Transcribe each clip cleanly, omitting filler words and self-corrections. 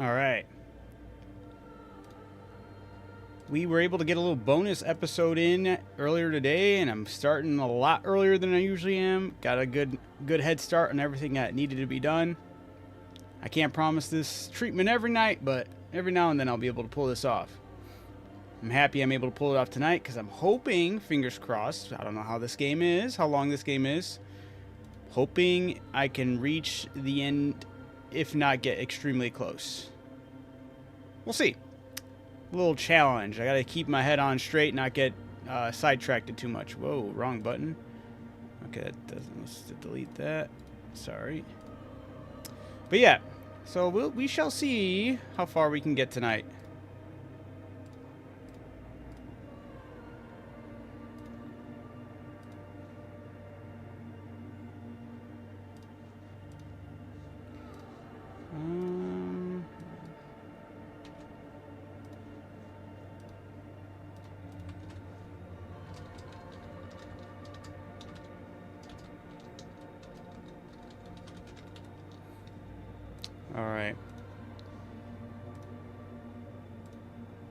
All right. We were able to get a little bonus episode in earlier today, and I'm starting a lot earlier than I usually am. Got a good head start on everything that needed to be done. I can't promise this treatment every night, but every now and then I'll be able to pull this off. I'm happy I'm able to pull it off tonight because I'm hoping, fingers crossed, I don't know how this game is, how long this game is, hoping I can reach the end, if not get extremely close. We'll see. A little challenge. I gotta keep my head on straight, not get sidetracked too much. Whoa, wrong button. Okay, that doesn't. Let's delete that. Sorry. But yeah, so we shall see how far we can get tonight. All right.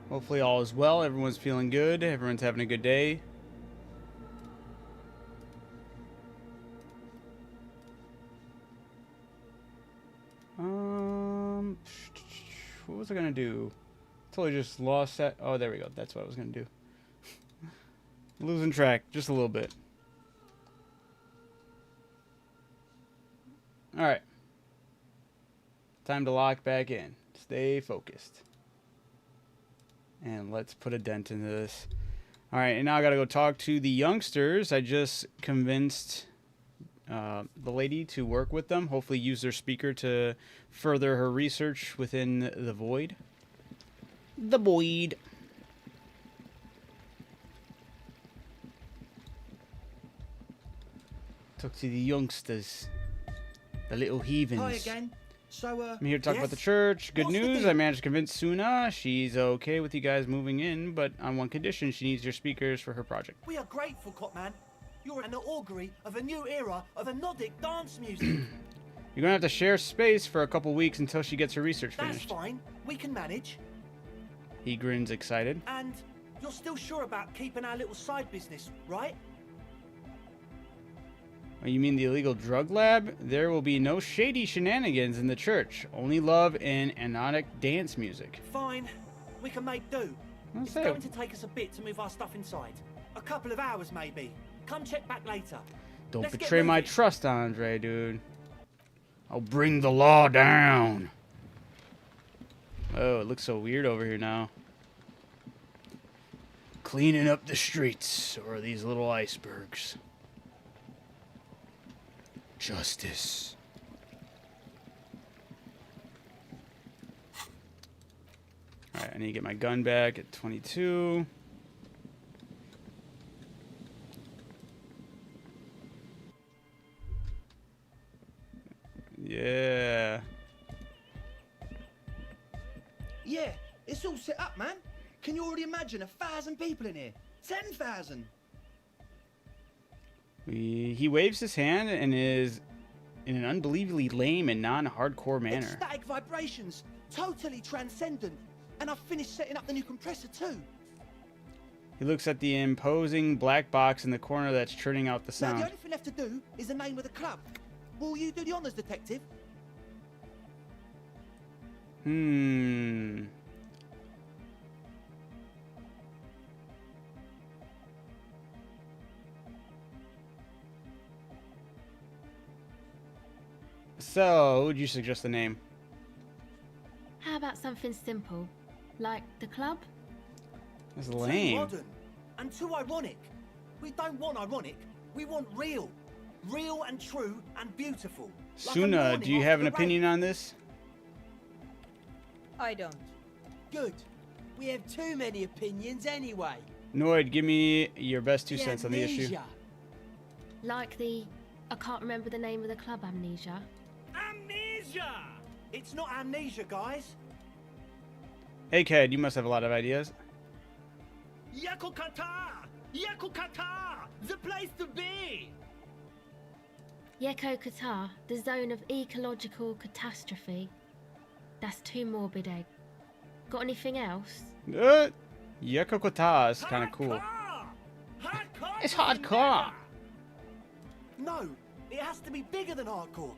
Hopefully all is well. Everyone's feeling good. Everyone's having a good day. What was I gonna do? Totally just lost that. Oh, there we go. That's what I was gonna do. Losing track just a little bit. All right. Time to lock back in. Stay focused. And let's put a dent into this. All right, and now I got to go talk to the youngsters. I just convinced the lady to work with them. Hopefully use their speaker to further her research within the void. The void. Talk to the youngsters. The little heathens. Hi again. So, I'm here to talk about the church. Good news, I managed to convince Suna. She's okay with you guys moving in, but on one condition, she needs your speakers for her project. We are grateful, Copman. You're an augury of a new era of anodic dance music. You're gonna have to share space for a couple weeks until she gets her research finished. That's fine. We can manage. He grins excited. And you're still sure about keeping our little side business, right? Oh, you mean the illegal drug lab? There will be no shady shenanigans in the church. Only love and anodic dance music. Fine. We can make do. It's going to take us a bit to move our stuff inside. A couple of hours, maybe. Come check back later. Don't betray my trust, Andre, dude. I'll bring the law down. Oh, it looks so weird over here now. Cleaning up the streets, or these little icebergs. Justice. Alright, I need to get my gun back at 22. Yeah. Yeah, it's all set up, man. Can you already imagine 1,000 people in here? 10,000. He waves his hand and is in an unbelievably lame and non-hardcore manner. Ecstatic vibrations, totally transcendent. And I've finished setting up the new compressor too. He looks at the imposing black box in the corner that's churning out the sound. Now the only thing left to do is the name of the club. Will you do the honors, detective? So, would you suggest the name? How about something simple, like the club? That's Too lame. modern and too ironic. We don't want ironic. We want real. Real and true and beautiful. Like Suna, do you have an opinion on this? I don't. Good. We have too many opinions anyway. Noid, give me your best 2 cents on the issue. Amnesia. Like the, I can't remember the name of the club, Amnesia. Amnesia! It's not amnesia, guys. Hey, Ked, you must have a lot of ideas. Yakokata! Yakokata! The place to be! Yeko Qatar, the zone of ecological catastrophe. That's too morbid, Egg. Got anything else? Yakokota is kind of cool. Hardcore It's is the hardcore. mega. No, it has to be bigger than hardcore.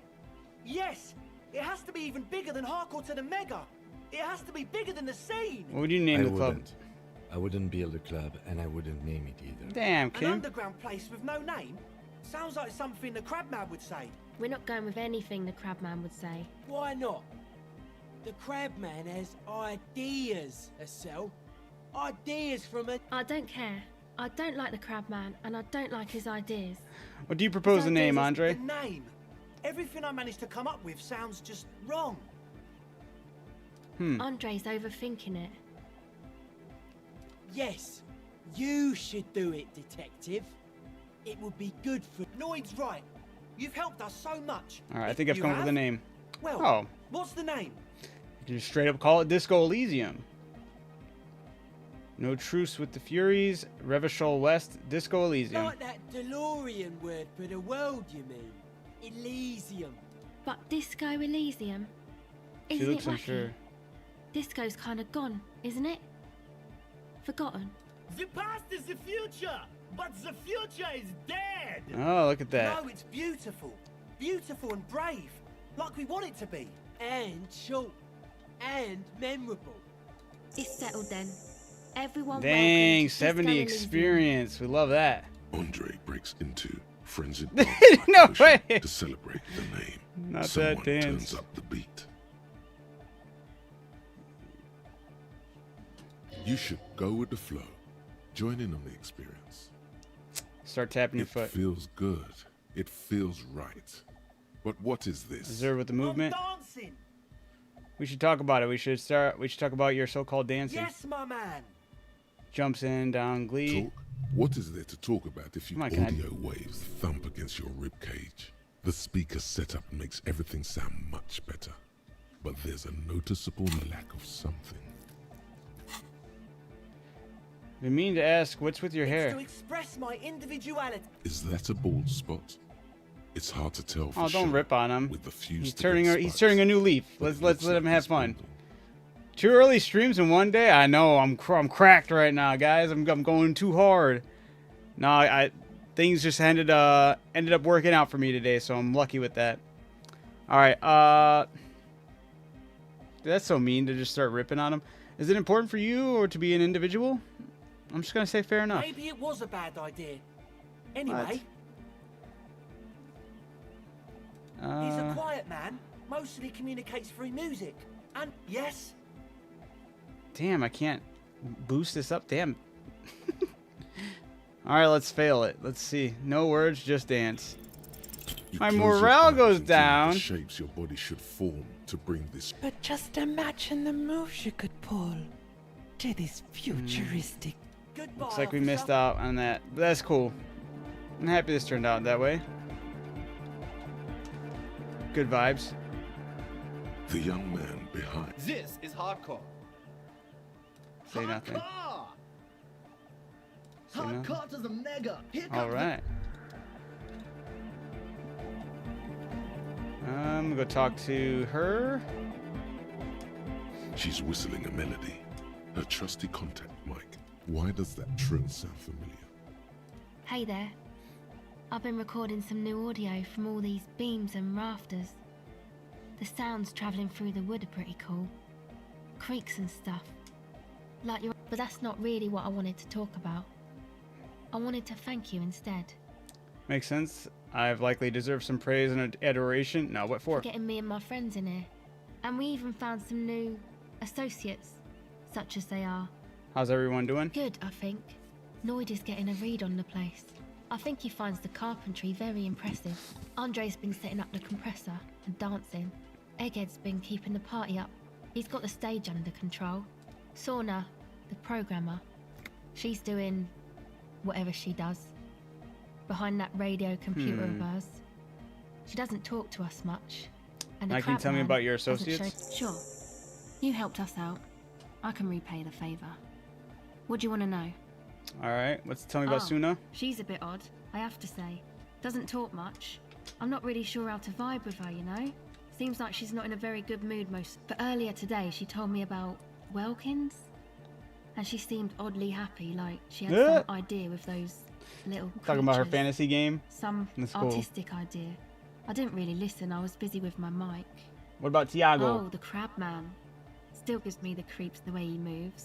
Yes, it has to be even bigger than hardcore to the mega. It has to be bigger than the scene. What would you name the club? I wouldn't build a club, and I wouldn't name it either. Damn, An Kim. underground place with no name? Sounds like something the Crabman would say. We're not going with anything the Crabman would say. Why not? The Crabman has ideas, Estelle. Ideas from a... I don't care. I don't like the Crabman, and I don't like his ideas. What do you propose the name, The Andre? name. Everything I managed to come up with sounds just wrong. Andre's overthinking it. Yes, you should do it, detective. It would be good for... Lloyd's right. You've helped us so much. All right, I think I've You come up with a have? name. Well, Oh, what's the name? you can just straight up call it Disco Elysium. No truce with the Furies. Revachol West. Disco Elysium. Like that DeLorean word for the world, you mean? Elysium. But Disco Elysium? She Isn't looks it wacky? unsure. Disco's kind of gone, isn't it? Forgotten. The past is the future, but the future is dead. Oh, look at that. No, it's beautiful. Beautiful and brave. Like we want it to be. And short. And memorable. It's settled then. Everyone Dang, welcome to 70 Disco Elysium. experience. We love that. Andre breaks into frenzied No pushing way. to celebrate the name. Not Someone that dance. turns up the beat. You should go with the flow. Join in on the experience. Start tapping your It foot. feels good. It feels right. But what is this? Observe with the movement. I'm dancing. We should talk about it. We should talk about your so-called dancing. Yes, my man. Jumps in, down, glee. Talk? What is there to talk about if your Come on, can I- audio waves thump against your rib cage? The speaker setup makes everything sound much better. But there's a noticeable lack of something. We mean to ask, what's with your It's hair? to express my individuality. Is that a bald spot? It's hard to tell for Oh, don't sure rip on him. with the few He's stick-on he's spots, turning a new leaf. but Let's it let looks him like have he's fun. balding. 2 early streams in one day. I know. I'm cracked right now, guys. I'm going too hard. No, I things just ended up working out for me today, so I'm lucky with that. All right. That's so mean to just start ripping on him. Is it important for you or to be an individual? I'm just gonna say fair enough. Maybe it was a bad idea. Anyway, he's a quiet man. Mostly communicates through music. And yes, Damn, I can't boost this up. Damn. All right, let's fail it. Let's see. No words, just dance. You My close your morale eyes goes and dream of down. The shapes your body should form to bring this. But just imagine the moves you could pull to this futuristic. goodbye. Looks like we officer. missed out on that. But that's cool. I'm happy this turned out that way. Good vibes. The young man behind. This is hardcore. Say nothing. Hardcore! Say nothing. Hardcore to the mega. Here comes All right. I'm gonna go talk to her. She's whistling a melody. Her trusty contact mic. Why does that trill sound familiar? Hey there. I've been recording some new audio from all these beams and rafters. The sounds travelling through the wood are pretty cool. Creaks and stuff. Like your... But that's not really what I wanted to talk about. I wanted to thank you instead. Makes sense. I've likely deserved some praise and adoration. No, what for? For getting me and my friends in here. And we even found some new associates, such as they are. How's everyone doing? Good, I think. Lloyd is getting a read on the place. I think he finds the carpentry very impressive. Andre's been setting up the compressor and dancing. Egghead's been keeping the party up. He's got the stage under control. Sauna, the programmer, she's doing whatever she does. Behind that radio computer of hers. She doesn't talk to us much. And the Now, can you tell me crab about man your hasn't associates? Sure. You helped us out. I can repay the favour. What do you want to know? All right. Tell me about Oh, Suna. She's a bit odd, I have to say. Doesn't talk much. I'm not really sure how to vibe with her, you know? Seems like she's not in a very good mood but earlier today she told me about Welkins. And she seemed oddly happy, like she had some idea with those little Talking about her creatures. fantasy game. Some That's cool. artistic idea. I didn't really listen, I was busy with my mic. What about Tiago? Oh, the crab man. Still gives me the creeps the way he moves.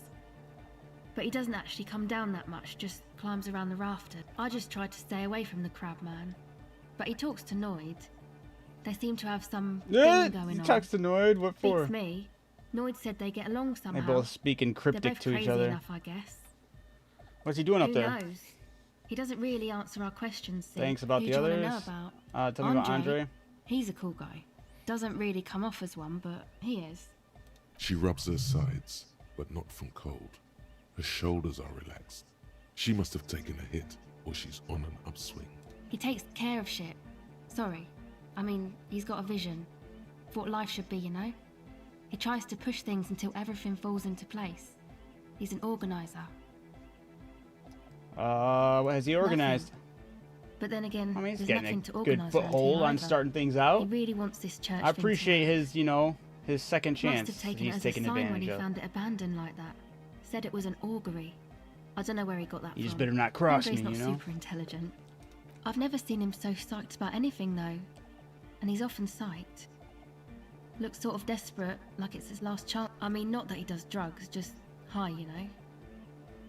But he doesn't actually come down that much, just climbs around the rafter. I just tried to stay away from the crab man. But he talks to Noid. They seem to have some thing going He on. talks to Noid. What for? Beats me. Noid said they get along somehow. They both speak in They're cryptic both to crazy each other. enough, I guess. What's he doing up Who there? knows? He doesn't really answer our questions. See? Thanks about Who the do you others. wanna know about? Tell me about Andre. He's a cool guy. Doesn't really come off as one, but he is. She rubs her sides, but not from cold. Her shoulders are relaxed. She must have taken a hit, or she's on an upswing. He takes care of shit. Sorry. I mean, he's got a vision. For what life should be, you know? He tries to push things until everything falls into place. He's an organizer. What has he organized? Nothing. But then again, I mean, he's there's getting nothing a to good organize around foothold here on either. starting things He out. really wants this church I thing to appreciate work. his, his second chance. Must have taken it He's as a taking sign when advantage he of. found it abandoned like that. Said it was an augury. I don't know where he got that You from. just better not cross Andre's me, not you know? super intelligent. I've never seen him so psyched about anything though. And he's often psyched. Looks sort of desperate, like it's his last chance. I mean, not that he does drugs, just high, you know?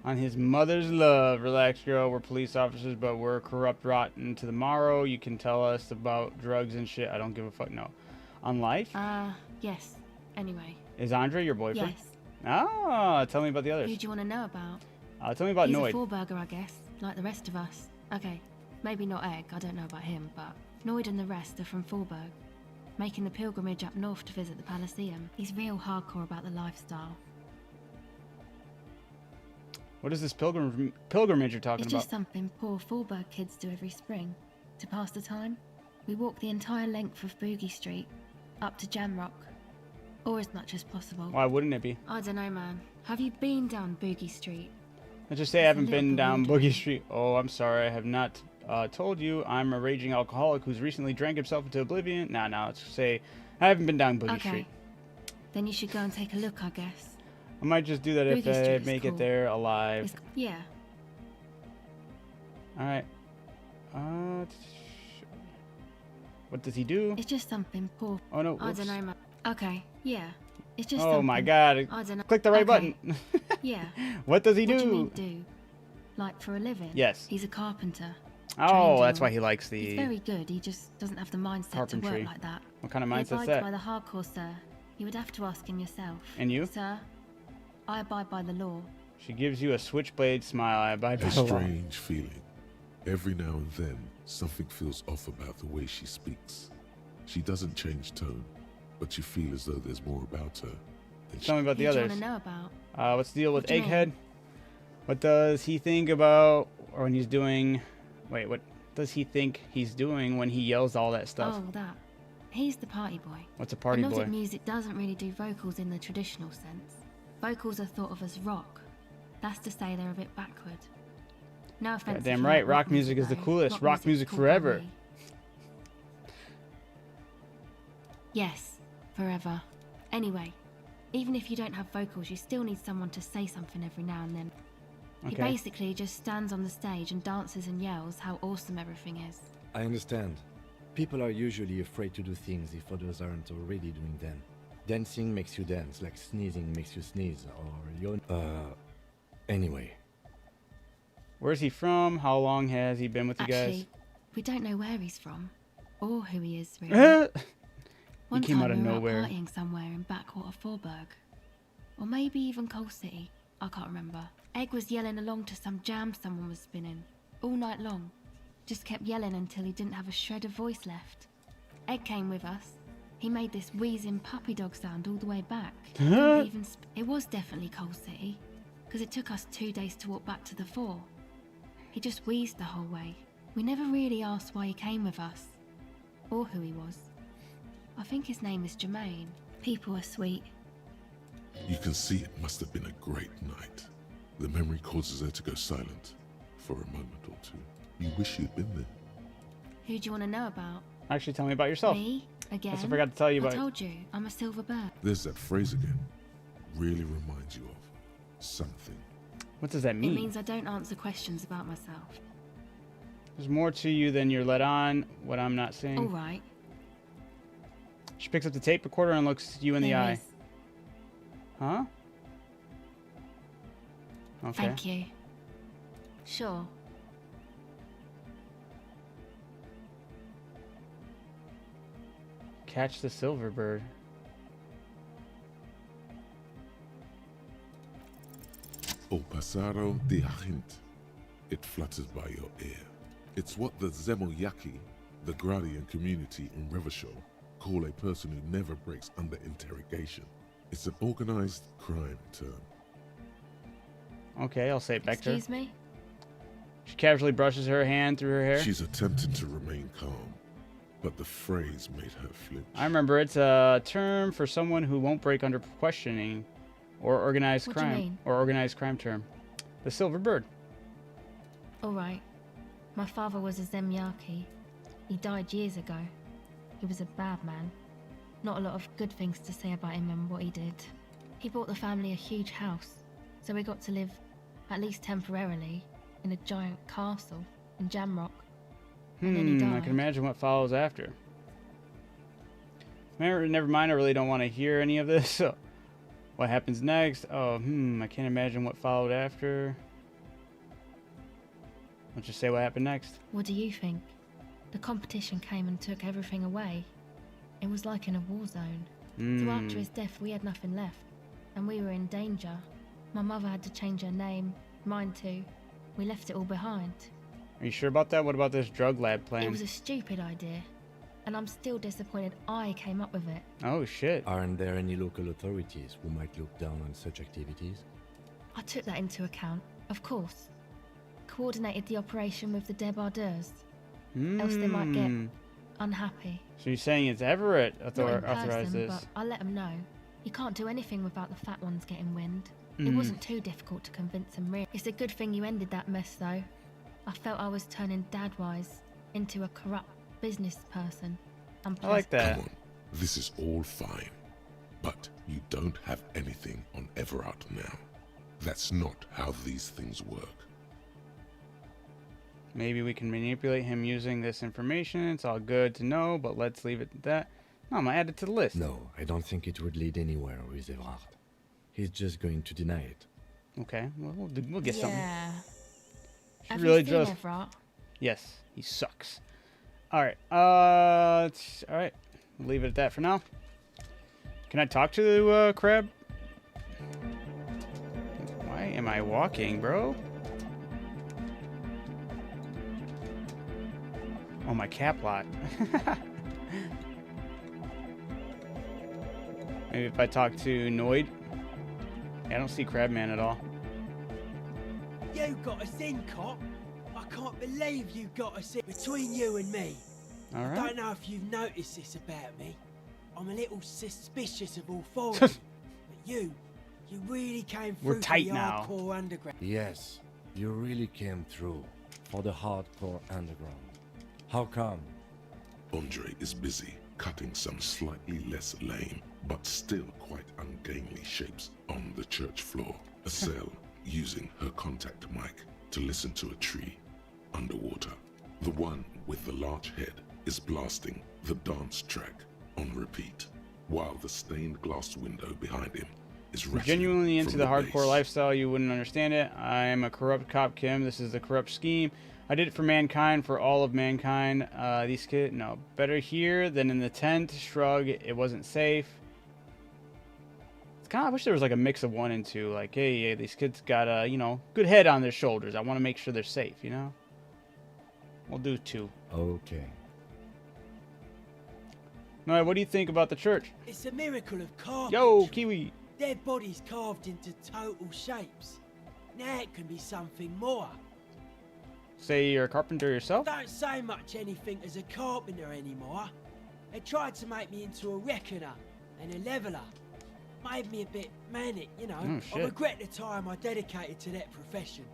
On his mother's love. Relax, girl. We're police officers, but we're corrupt rotten to the marrow. You can tell us about drugs and shit. I don't give a fuck, no. On life? Yes. Anyway. Is Andre your boyfriend? Yes. Ah, tell me about the others. Who do you want to know about? Tell me about He's Noid. a four-burger, I guess, like the rest of us. Okay, maybe not Egg, I don't know about him, but Noid and the rest are from Forberg, making the pilgrimage up north to visit the Palaceum. He's real hardcore about the lifestyle. What is this pilgrimage you're talking It's about? just something poor Forberg kids do every spring, to pass the time. We walk the entire length of Boogie Street, up to Jamrock, or as much as possible. Why wouldn't it be? I don't know, man. Have you been down Boogie Street? Let's just say I haven't It's a little been down bewildering. Boogie Street. Oh, I'm sorry. I have not told you. I'm a raging alcoholic who's recently drank himself into oblivion. Nah, let's just say I haven't been down Boogie Okay. Street. Then you should go and take a look, I guess. I might just do that if Boogie Street I is make it cool. there alive. Yeah. Alright. What does he do? It's just something poor. Oh no. I whoops. don't know, man. Okay, yeah. It's just Oh something. my god. I don't know. Click the right Okay. button. Yeah. What does he What do? do you mean do? Like for a living? Yes. He's a carpenter. Oh, Trained that's in- why he likes He's the... very good. He just doesn't have the mindset to Carpentry. work like that. What kind of He mindset's abides that? by the hardcore, sir. You would have to ask him yourself. And you? Sir, I abide by the law. She gives you a switchblade smile. I abide by A the law. strange feeling. Every now and then, something feels off about the way she speaks. She doesn't change tone, but you feel as though there's more about her than Tell me about Who the do you others. want to know about? What's the deal with What do you mean? Egghead? What does he think about, or when he's doing... Wait, what does he think he's doing when he yells all that stuff? Oh, that. He's the party boy. What's a party Melodic boy? music doesn't really do vocals in the traditional sense. Vocals are thought of as rock. That's to say they're a bit backward. No offense. if Goddamn you right, like rock music is the though. coolest. Rock music's music cool forever. by me. Yes, forever. Anyway, even if you don't have vocals, you still need someone to say something every now and then. He Okay. basically just stands on the stage and dances and yells how awesome everything is. I understand. People are usually afraid to do things if others aren't already doing them. Dancing makes you dance, like sneezing makes you sneeze, or anyway. Where's he from? How long has he been with you guys? Actually, we don't know where he's from, or who he is really. One came time out of we were nowhere. out partying somewhere in backwater Forberg. Or maybe even Coal City. I can't remember. Egg was yelling along to some jam someone was spinning. All night long. Just kept yelling until he didn't have a shred of voice left. Egg came with us. He made this wheezing puppy dog sound all the way back. Couldn't even it was definitely Coal City, because it took us 2 days to walk back to the fort. He just wheezed the whole way. We never really asked why he came with us, or who he was. I think his name is Jermaine. People are sweet. You can see it must have been a great night. The memory causes her to go silent for a moment or two. You wish you'd been there. Who do you want to know about? Actually, tell me about yourself. Me? Again? Guess I forgot to tell you I about it. told you, I'm a silver bird. There's that phrase again. Really reminds you of something. What does that mean? It means I don't answer questions about myself. There's more to you than you're let on. What I'm not saying. All right. She picks up the tape recorder and looks you in the There eye. is. Huh? Okay. Thank you. Sure. Catch the silver bird. O pasaro de hint. It flutters by your ear. It's what the Zemoyaki, the Gradian community in Revachol, call a person who never breaks under interrogation. It's an organized crime term. Okay, I'll say it back to her. Excuse me? She casually brushes her hand through her hair. She's attempting to remain calm, but the phrase made her flinch. I remember it's a term for someone who won't break under questioning or organized What do you crime. mean? Or organized crime term. The silver bird. All right. My father was a Zemyaki. He died years ago. He was a bad man. Not a lot of good things to say about him and what he did. He bought the family a huge house, so we got to live, at least temporarily, in a giant castle in Jamrock. And then he I died. can imagine what follows after. Never mind, I really don't want to hear any of this. So, what happens next? Oh, I can't imagine what followed after. Let's just say what happened next. What do you think? The competition came and took everything away. It was like in a war zone. So after his death, we had nothing left, and we were in danger. My mother had to change her name, mine too. We left it all behind. Are you sure about that? What about this drug lab It plan? was a stupid idea, and I'm still disappointed I came up with it. Oh, shit. Aren't there any local authorities who might look down on such activities? I took that into account, of course. Coordinated the operation with the debardeurs, else they might get unhappy. So you're saying it's Everett Not in authorized person, this? but I let them know. You can't do anything without the fat ones getting wind. It wasn't too difficult to convince them, really. It's a good thing you ended that mess, though. I felt I was turning Dadwise into a corrupt business person. I like that. Come on, this is all fine. But you don't have anything on Everard now. That's not how these things work. Maybe we can manipulate him using this information. It's all good to know, but let's leave it at that. No, I'm gonna add it to the list. No, I don't think it would lead anywhere with Everard. He's just going to deny it. Okay, well, we'll get something. Yeah. She Have really you seen does. Everett? Yes, he sucks. All right. All right. We'll leave it at that for now. Can I talk to the crab? Why am I walking, bro? Oh, my cap lot. Maybe if I talk to Noid. I don't see Crabman at all. You got us in, cop. I can't believe you got us in. Between you and me, All I right. don't know if you've noticed this about me. I'm a little suspicious of authority. But you really came through We're tight for the now. hardcore underground. Yes, you really came through for the hardcore underground. How come? Andre is busy cutting some slightly less lame, but still quite ungainly shapes on the church floor. Estelle using her contact mic to listen to a tree underwater. The one with the large head is blasting the dance track on repeat, while the stained glass window behind him is rattling Genuinely into from the the hardcore bass. lifestyle, you wouldn't understand it. I am a corrupt cop, Kim. This is the corrupt scheme. I did it for mankind, for all of mankind. These kids, no, better here than in the tent. Shrug, it wasn't safe. It's kind of, I wish there was like a mix of 1 and 2. Like, hey, these kids got a, good head on their shoulders. I want to make sure they're safe, We'll do 2. Okay. No, what do you think about the church? It's a miracle of carpentry. Yo, Kiwi. Their bodies carved into total shapes. Now it can be something more. Say you're a carpenter yourself? Don't say much anything as a carpenter anymore. They tried to make me into a reckoner and a leveler. Made me a bit manic, Oh, I shit. regret the time I dedicated to that profession.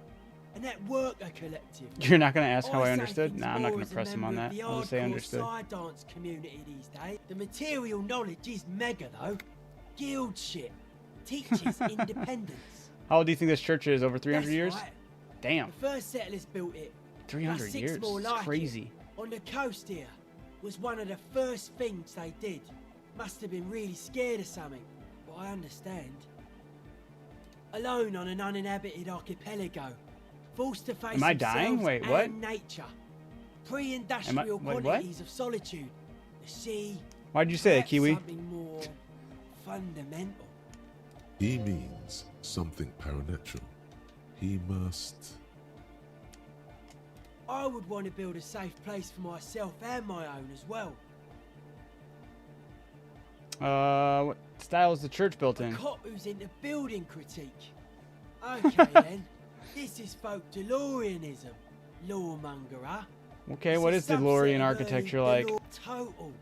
and that worker collective. You're not going to ask how I say understood? things Nah, I'm not more going as to a press him on member that. of the I'll just say hardcore understood. side dance community these days. The material knowledge is mega though. Guild shit. Teaches independence. How old do you think this church is? Over 300 That's years? right. Damn. The first settlers built it. 300 Plus 6 years. more It's like it. crazy. On the coast here was one of the first things they did. Must have been really scared of something, but I understand. Alone on an uninhabited archipelago, forced to face Am I dying? themselves Wait, what? and nature. Pre-industrial wait, what? qualities of solitude, the sea. Why'd you say that, perhaps Kiwi? Something more fundamental. He means something paranatural. He must... I would want to build a safe place for myself and my own as well. What style is the church built A in? cop who's into building critique. Okay then, this is folk DeLoreanism, lawmongerer. Okay, It's what a is subset DeLorean of architecture early like? Total.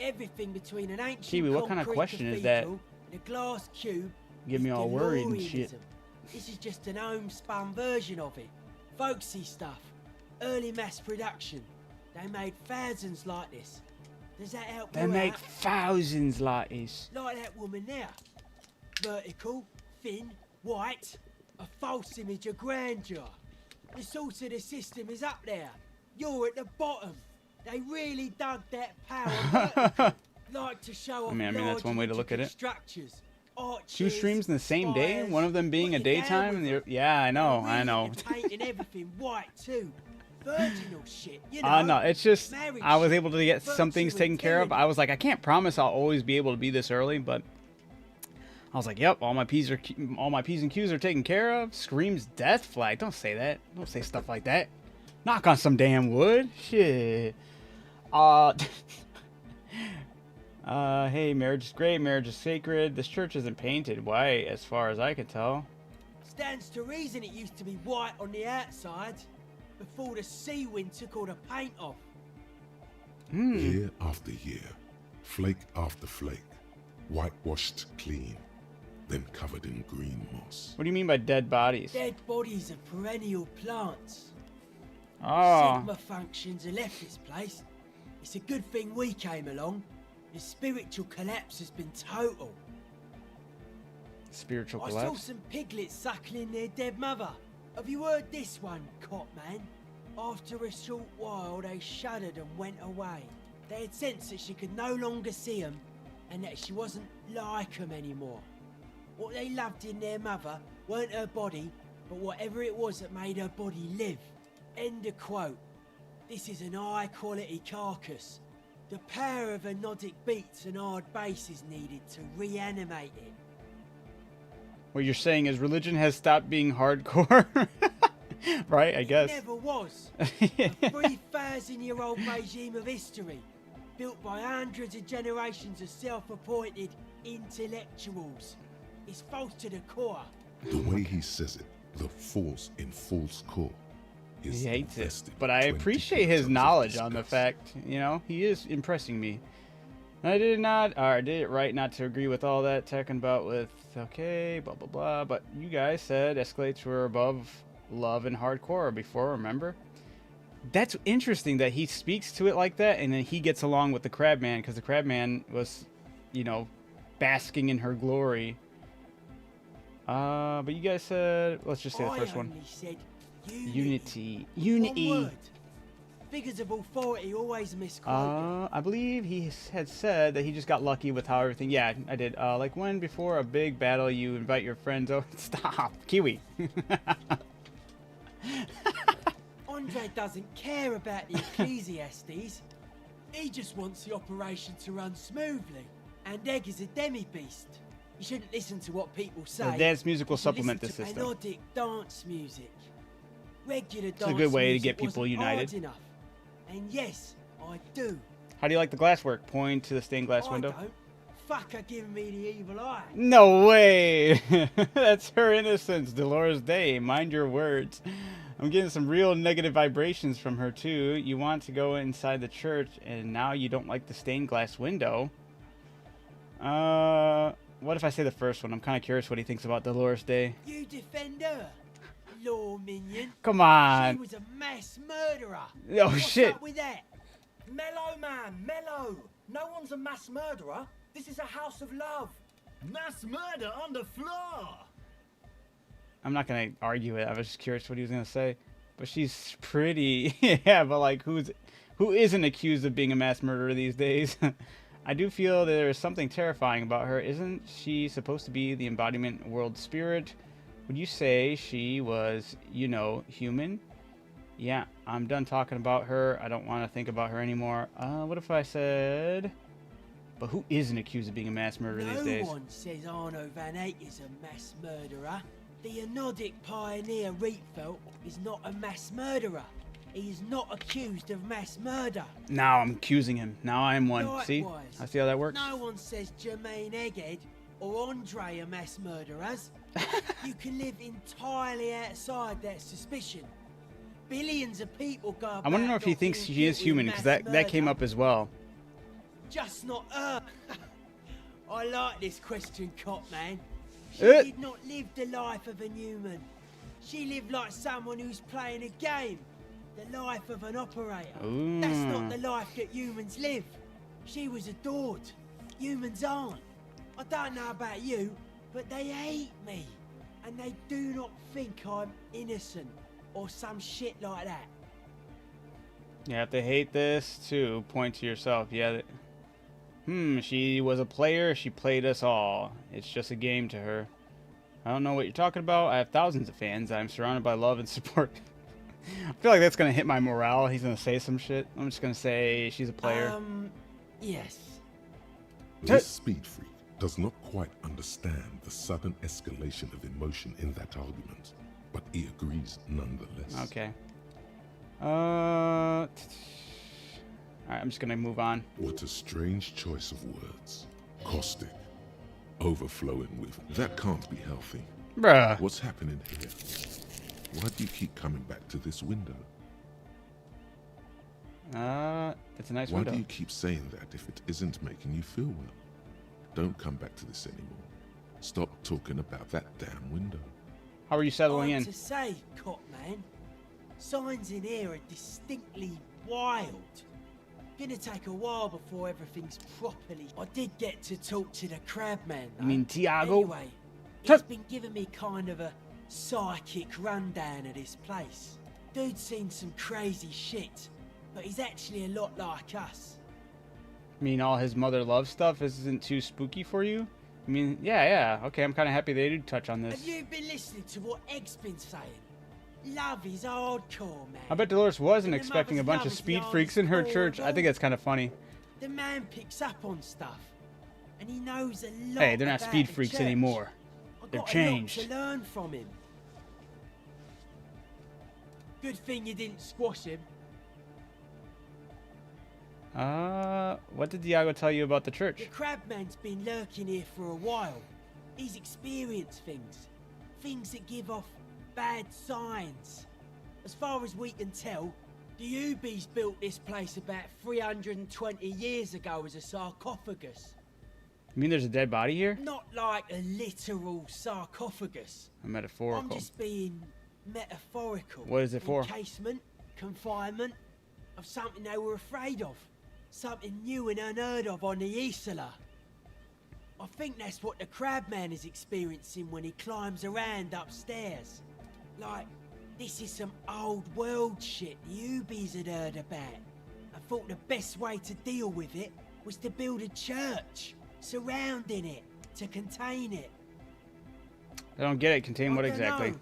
Everything between an ancient Kiwi, what kind of concrete question is that? cathedral and a glass cube. Get me is all worried and shit. DeLoreanism. This is just an homespun version of it. Folksy stuff. Early mass production. They made thousands like this. Does that help They you make out? thousands like this. Like that woman there. Vertical, thin, white. A false image of grandeur. The source of the system is up there. You're at the bottom. They really dug that power vertical. Like to show off I mean, that's large one way to look at it. structures. Arches, 2 streams in the same day? spires. One of them being a Put you down daytime and with the yeah, I know, Really I know. into painting everything white too. Virginal shit, you know. No, it's just marriage I was shit, able to get some virtue things and taken care of. tyranny. I was like, I can't promise I'll always be able to be this early, but I was like, yep, all my P's and Q's are taken care of. Screams death flag. Don't say that. Don't say stuff like that. Knock on some damn wood. Shit. Hey, marriage is great. Marriage is sacred. This church isn't painted white, as far as I can tell. Stands to reason it used to be white on the outside before the sea wind took all the paint off. Year after year, flake after flake, whitewashed clean, then covered in green moss. What do you mean by dead bodies? Dead bodies of perennial plants. Oh, Sigma functions have left this place. It's a good thing we came along. The spiritual collapse has been total. spiritual I saw collapse. some piglets suckling their dead mother. Have you heard this one, cop man? After a short while, they shuddered and went away. They had sensed that she could no longer see them, and that she wasn't like them anymore. What they loved in their mother weren't her body, but whatever it was that made her body live. End of quote. This is an high-quality carcass. The power of anodic beats and hard bass is needed to reanimate it. What you're saying is religion has stopped being hardcore, right? I guess. It never was. A 3,000-year-old regime of history, built by hundreds of generations of self-appointed intellectuals. It's false to the core. The way he says it, the force in false core, is He hates it, invested but I 20 appreciate his kilotons of knowledge on the disgust. fact, you know, he is impressing me. I did it right not to agree with all that talking about with, okay, blah, blah, blah, but you guys said escalates were above love and hardcore before, remember? That's interesting that he speaks to it like that, and then he gets along with the Crabman, because the Crabman was, you know, basking in her glory. But you guys said, let's just say the first I one. only said Unity. One Unity. word. Figures of authority always misquoted. I believe he had said that he just got lucky with how everything. Yeah, I did. Like when before a big battle, you invite your friends over. Stop, Kiwi. Andre doesn't care about the Ecclesiastes. He just wants the operation to run smoothly. And Egg is a demi-beast. You shouldn't listen to what people say. The dance music will You should supplement the listen to system. melodic dance music. Regular a dance good way to music get people wasn't united. hard enough. And yes, I do. How do you like the glasswork? Point to the stained glass I window. don't. Fuck her giving me the evil eye. No way! That's her innocence, Dolores Day. Mind your words. I'm getting some real negative vibrations from her too. You want to go inside the church, and now you don't like the stained glass window. What if I say the first one? I'm kind of curious what he thinks about Dolores Day. You defend her. law, minion. Come She on. was a mass murderer. Oh, What's shit. up with that? Mellow, man, mellow. No one's a mass murderer. This is a house of love. Mass murder on the floor! I'm not gonna argue it. I was just curious what he was gonna say. But she's pretty. Yeah, but like, who isn't accused of being a mass murderer these days? I do feel there's something terrifying about her. Isn't she supposed to be the embodiment of world spirit? Would you say she was, you know, human? Yeah, I'm done talking about her. I don't want to think about her anymore. What if I said... But who isn't accused of being a mass murderer these days? No one says Arno van Eyck is a mass murderer. The Anodic pioneer Rietveld is not a mass murderer. He is not accused of mass murder. Now I'm accusing him. Now I'm one. See? Likewise, I see how that works? no one says Jermaine Egghead or Andre are mass murderers. You can live entirely outside that suspicion. Billions of people go about I want to know if he not thinks being she is guilty of human, because mass that came murder. up as well. Just not her. I like this question, Cop Man. She Eh. did not live the life of a human. She lived like someone who's playing a game. The life of an operator. That's not the life that humans live. She was adored. Humans aren't. I don't know about you, but they hate me. And they do not think I'm innocent or some shit like that. Yeah, if they hate this, too, point to yourself. Yeah. She was a player. She played us all. It's just a game to her. I don't know what you're talking about. I have thousands of fans. I'm surrounded by love and support. I feel like that's going to hit my morale. He's going to say some shit. I'm just going to say she's a player. Yes. This speed freak does not quite understand the sudden escalation of emotion in that argument, but he agrees nonetheless. Okay. Alright, I'm just going to move on. What a strange choice of words. Caustic. Overflowing with. That can't be healthy. Bruh. What's happening here? Why do you keep coming back to this window? It's a nice Why window. do you keep saying that if it isn't making you feel well? Don't come back to this anymore. Stop talking about that damn window. How are you settling Hard in? to say, Cop Man. Signs in here are distinctly wild. Gonna take a while before everything's properly. I did get to talk to the Crabman. You mean Tiago? Anyway, he's been giving me kind of a psychic rundown of this place. Dude's seen some crazy shit, but he's actually a lot like us. I mean, all his mother love stuff isn't too spooky for you? I mean, yeah. Okay, I'm kind of happy they did touch on this. Have you been listening to what Egg's been saying? Love is hardcore, man. I bet Dolores wasn't And the expecting a mother's bunch love of is the speed freaks in her hardest church. core I of think all. that's kind of funny. The man picks up on stuff, and he knows a lot. Hey, they're not about speed the freaks church. anymore. I They're got changed. A lot to learn from him. Good thing you didn't squash him. What did Diago tell you about the The church? Crabman's been lurking here for a while. He's experienced things that give off bad signs. As far as we can tell, the Ubies built this place about 320 years ago as a sarcophagus. You mean there's a dead body here? Not like a literal sarcophagus. A I'm metaphorical. just being metaphorical. What is it for? Encasement, confinement of something they were afraid of. Something new and unheard of on the Isola. I think that's what the Crabman is experiencing when he climbs around upstairs. Like, this is some old world shit the Ubies had heard about. I thought the best way to deal with it was to build a church surrounding it to contain it. I don't get it. Contain what I exactly? dunno.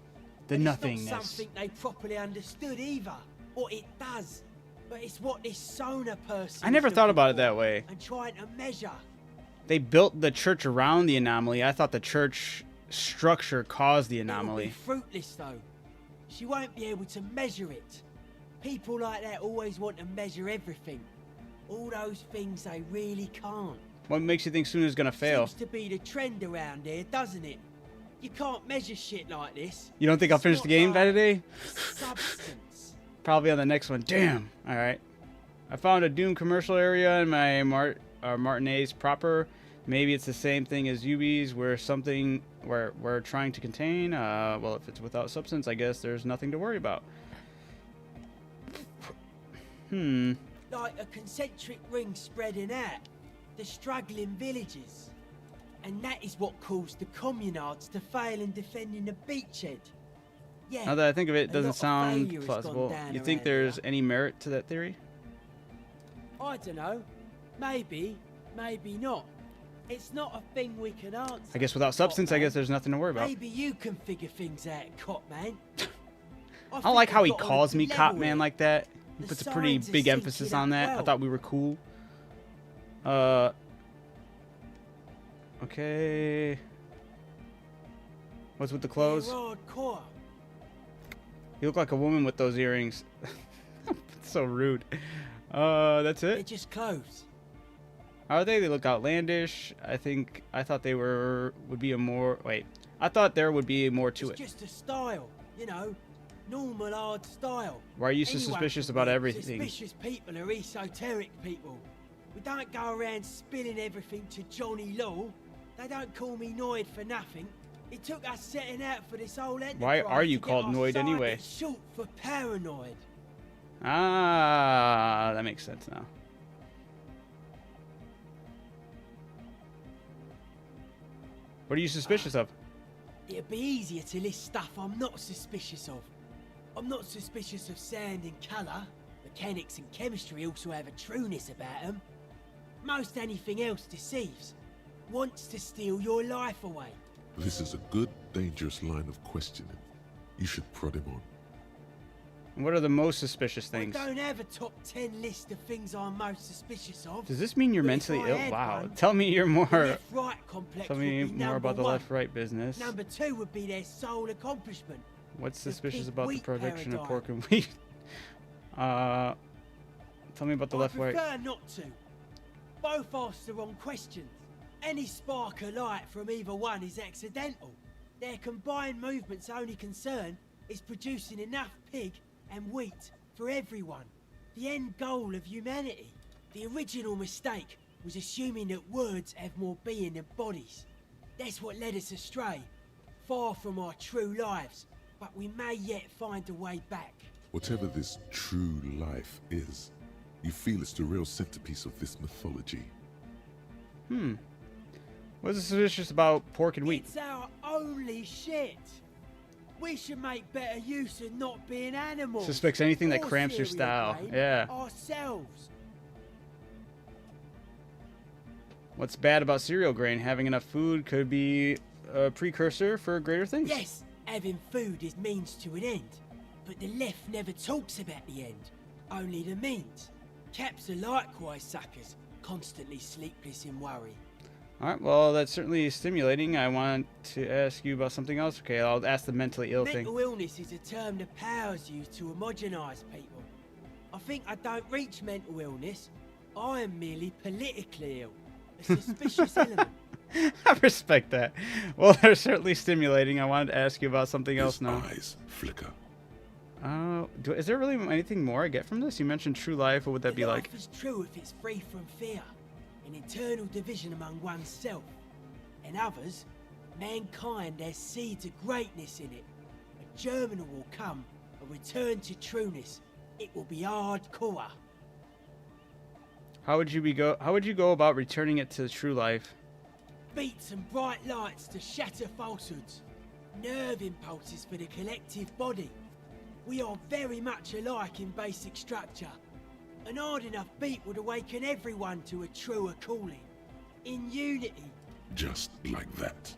The And nothingness. It's not something they properly understood either. Or it does. But it's what this Sona person I never is thought looking about it for that way. And trying to measure. They built the church around the anomaly. I thought the church structure caused the It'll be anomaly. fruitless though. She won't be able to measure it. People like that always want to measure everything. All those things they really can't. What makes you think Suna's gonna fail? Seems to be the trend around here, doesn't it? You can't measure shit like this. You don't think I'll It's finish not the game by like today? substance. Probably on the next one. Damn. All right. I found a Doom commercial area in my Martinez proper. Maybe it's the same thing as UBs, where something where we're trying to contain. Well, if it's without substance, I guess there's nothing to worry about. Like a concentric ring spreading out, the struggling villages. And that is what caused the communards to fail in defending the beachhead. Yeah. Now that I think of it, it a doesn't lot of sound failure has gone plausible. down You think around there's here. any merit to that theory? I don't know. Maybe, maybe not. It's not a thing we can answer. I guess without substance, I Copman. guess there's nothing to worry about. Maybe you can figure things out, Cop Man. I don't like how he we've got on a calls me level Cop here. Man like that. He The puts a pretty signs are big syncing emphasis up on that. I well. thought we were cool. Okay. What's with the clothes? They're hardcore. You look like a woman with those earrings. So rude. That's They're it? just clothes. Are they? They look outlandish. I thought they would be a more, wait. I thought there would be more to It's it. just a style, you know, normal hard style. Why are you so Anyone suspicious can about be. everything? Suspicious people are esoteric people. We don't go around spilling everything to Johnny Law. They don't call me Noid for nothing. It took us setting out for this whole enterprise. Why are you to get called our Noid anyway? scientists short for paranoid. Ah, that makes sense now. What are you suspicious of? It'd be easier to list stuff I'm not suspicious of. I'm not suspicious of sound and colour. Mechanics and chemistry also have a trueness about them. Most anything else deceives. Wants to steal your life away. This is a good, dangerous line of questioning. You should prod him on. And what are the most suspicious things? I don't have a top 10 list of things I'm most suspicious of. Does this mean you're But if mentally I ill? had Wow. one, Tell me you're the more. left-right complex Tell me would be more about the number one. left-right business. Number 2 would be their sole accomplishment. What's the suspicious pig about the wheat production of paradigm. pork and wheat? Tell me about the I left-right. prefer not to. Both ask the wrong questions. Any spark of light from either one is accidental. Their combined movement's only concern is producing enough pig and wheat for everyone. The end goal of humanity. The original mistake was assuming that words have more being than bodies. That's what led us astray. Far from our true lives, but we may yet find a way back. Whatever this true life is, you feel it's the real centerpiece of this mythology. What's suspicious about pork and wheat? It's our only shit. We should make better use of not being animals. Suspects anything that or cramps your cereal style. grain Yeah. Ourselves. What's bad about cereal grain? Having enough food could be a precursor for greater things. Yes, having food is means to an end. But the left never talks about the end, only the means. Caps are likewise suckers, constantly sleepless in worry. All right, well, that's certainly stimulating. I want to ask you about something else. Okay, I'll ask the mentally ill thing. Mental illness is a term the powers use to homogenise people. I think I don't reach mental illness. I am merely politically ill. A suspicious element. I respect that. Well, they're certainly stimulating. I wanted to ask you about something else His now. eyes flicker. Is there really anything more I get from this? You mentioned true life. What would that be like? Life is true if it's free from fear. An internal division among oneself. And others, mankind has seeds of greatness in it. A germinal will come, a return to trueness. It will be hardcore. How would you go about returning it to true life? Beats and bright lights to shatter falsehoods. Nerve impulses for the collective body. We are very much alike in basic structure. An hard enough beat would awaken everyone to a truer calling. In unity. Just like that.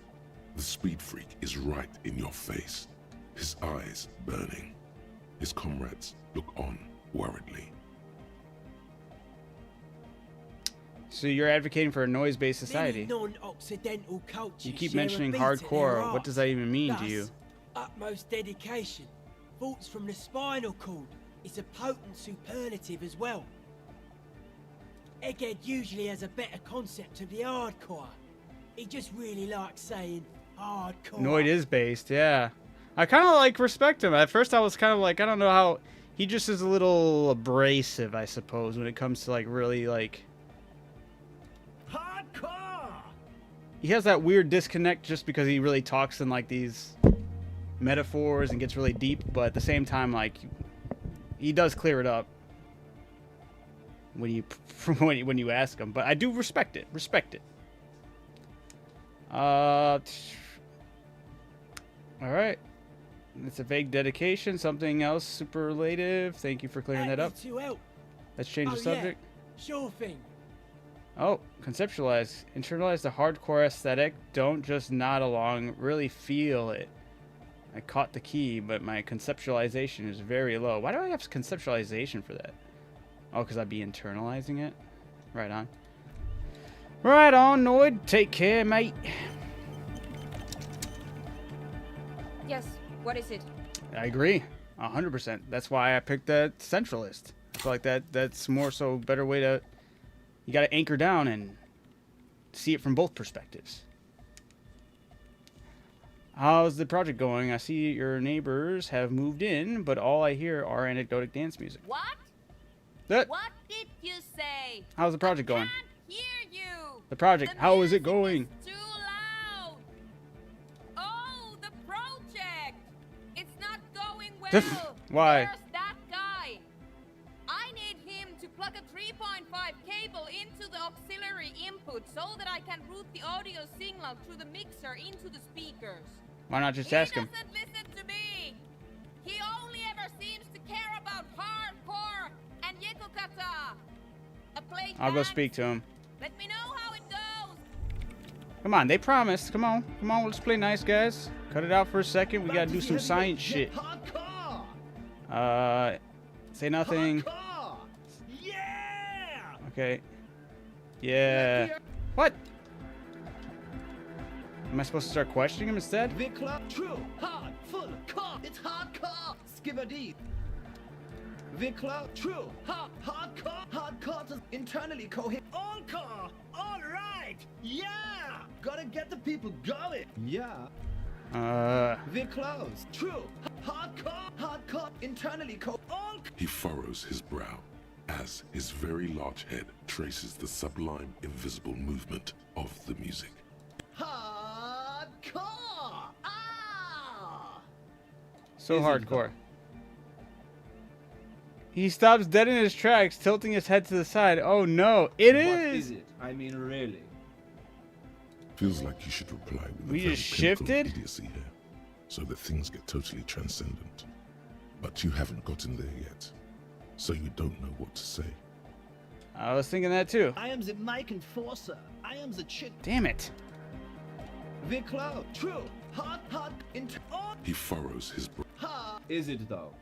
The speed freak is right in your face. His eyes burning. His comrades look on worriedly. So you're advocating for a noise-based society. Many non-Occidental cultures You keep share a mentioning beat at their hardcore. What heart. does that even mean to Thus, you? Utmost dedication. Thoughts from the spinal cord is a potent superlative as well. Egghead usually has a better concept of the hardcore. He just really likes saying hardcore. Noid is based, yeah. I kind of like respect him. At first I was kind of like, I don't know how... He just is a little abrasive, I suppose, when it comes to like really like... Hardcore! he has that weird disconnect just because he really talks in like these metaphors and gets really deep, but at the same time, like, he does clear it up when you when you ask him. But I do respect it. All right. It's a vague dedication. Something else superlative. Thank you for clearing that up. To help. Let's change the subject. Yeah, sure thing. Oh, conceptualize. Internalize the hardcore aesthetic. Don't just nod along. Really feel it. I caught the key, but my conceptualization is very low. Why do I have conceptualization for that? Oh, because I'd be internalizing it? Right on. Right on, Noid. Take care, mate. Yes, what is it? I agree. 100%. That's why I picked that centralist. I feel like that's more so a better way to... You got to anchor down and see it from both perspectives. How's the project going? I see your neighbors have moved in, but all I hear are anecdotic dance music. What? That. What did you say? How's the project going? I can't hear you. The project. How is it going? Too loud. Oh, the project. It's not going well. Why? There's that guy. I need him to plug a 3.5 cable into the auxiliary input so that I can route the audio signal through the mixer into the speakers. Why not just ask him? He doesn't listen to me. He only ever seems to care about hardcore and yekokata. I'll go speak to him. Let me know how it goes. Come on, they promised. Come on, let's play nice, guys. Cut it out for a second. We gotta do some science shit. Say nothing. Yeah! Okay. Yeah. What? Am I supposed to start questioning him instead? True, hard, full, car. It's hardcore. Skibberdy. Vikla, true, hardcore to internally coherent. All car! All right! Yeah! Gotta get the people going. Yeah. Viklos, true, hardcore, internally All He furrows his brow as his very large head traces the sublime, invisible movement of the music. hardcore. Ah! So Is it hardcore. He stops dead in his tracks, tilting his head to the side. Oh no, it is! What is it? I mean, really. Feels like you should reply with We a very just pinnacle of shifted? idiocy here, so that things get totally transcendent. But you haven't gotten there yet, so you don't know what to say. I was thinking that too. I am the mic enforcer. I am the chick. Damn it. Viklo, true, hard, He furrows his brow. Is it though?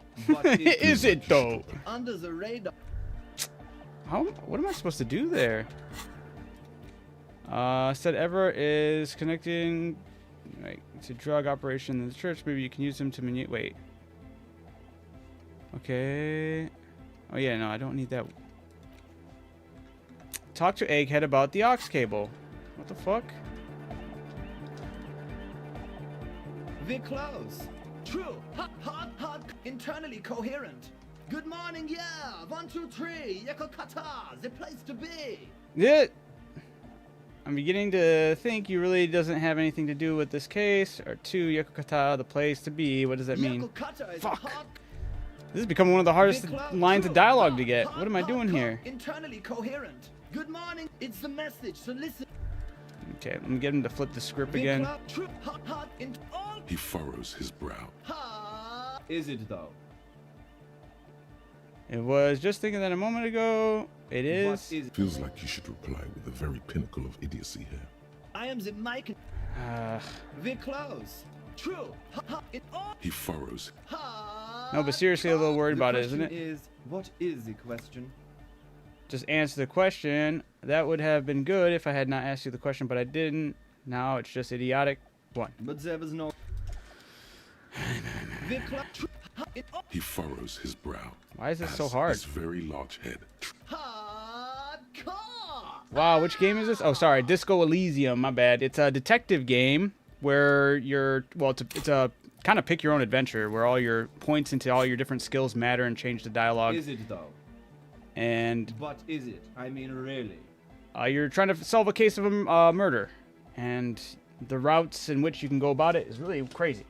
Is it though? Under the radar. What am I supposed to do there? Said Ever is connecting to drug operation in the church. Maybe you can use him to wait. Okay. Oh yeah, no, I don't need that. Talk to Egghead about the aux cable. What the fuck? Viklos, true, hard, internally coherent. Good morning, yeah. 1, 2, 3. Yekokata, the place to be. Yeah. I'm beginning to think you really doesn't have anything to do with this case. Or 2, Yekokata, the place to be. What does that mean? Yekokata is Fuck. hard. This is becoming one of the hardest Viklo, lines of true, dialogue to get. hard, What am I doing here? Internally coherent. Good morning. It's the message. So listen. Okay, let me get him to flip the script again. Viklo, true, hard, He furrows his brow. Is it though? It was just thinking that a moment ago. It is. What is it? Feels like you should reply with the very pinnacle of idiocy here. I am the mic. Viklos, true, He furrows. No, but seriously, a little worried about it, isn't it? What is the question? Just answer the question. That would have been good if I had not asked you the question, but I didn't. Now it's just idiotic. One. But there was no. He furrows his brow. Why is this so as hard? His very large head. Hardcore. Wow, which game is this? Oh, sorry, Disco Elysium. My bad. It's a detective game where you're it's a kind of pick your own adventure where all your points into all your different skills matter and change the dialogue. Is it though? And What is it? I mean, really. you're trying to solve a case of a murder. And the routes in which you can go about it is really crazy.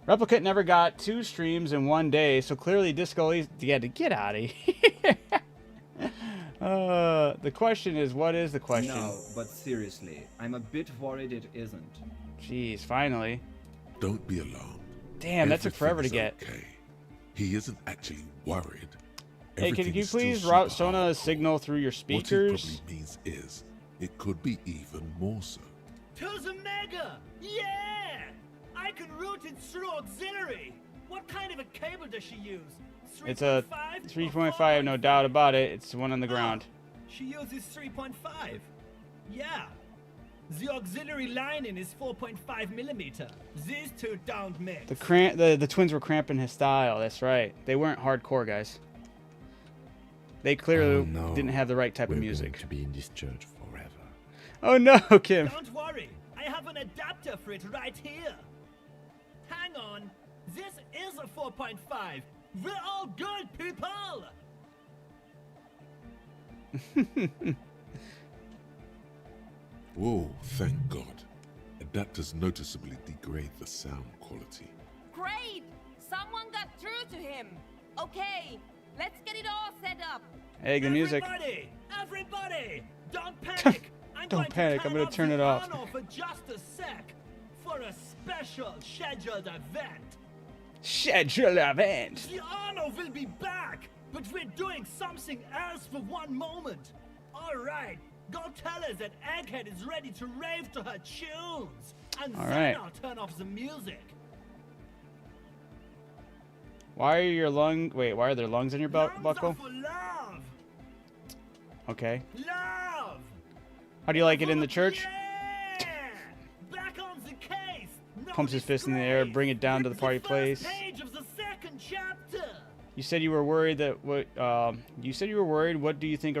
Replicant never got 2 streams in one day, so clearly Disco Elysium had to get out of here. The question is, what is the question? No, but seriously, I'm a bit worried it isn't. Jeez, finally. Don't be alarmed. Damn, that took forever to get. Okay. He isn't actually worried. Hey, can Everything you is still please super route hard. Sona's signal through your What speakers? he probably means is, it could be even more so. To the Mega! Yeah! I can route it through auxiliary. What kind of a cable does she use? It's a 3.5 or 3.5, no doubt about it. It's the one on the ground. She uses 3.5. Yeah. The auxiliary lining is 4.5 millimeter. These two don't mix. The twins were cramping his style. That's right. They weren't hardcore guys. They clearly Oh, no. didn't have the right type We're of going music. to be in this church forever. Oh no, Kim. Don't worry. I have an adapter for it right here. Hang on. This is a 4.5. We're all good people. Whoa, thank God. Adapters noticeably degrade the sound quality. Great! Someone got through to him. Okay, let's get it all set up. Hey, the music. Everybody, don't panic. Don't panic, I'm gonna turn it off. For just a sec, for a special scheduled event. Schedule event. The Arno will be back, but we're doing something else for one moment. All right, go tell her that Egghead is ready to rave to her tunes, and All then right. I'll turn off the music. Why are there lungs in your Lungs buckle? are for love. Okay. Love. How do you like it in the church? Yeah! Back on the case. No Pumps his fist in the air, disgrace. bring it down to the It's party first place. Page of the second chapter. You said you were worried that what? You said you were worried. What do you think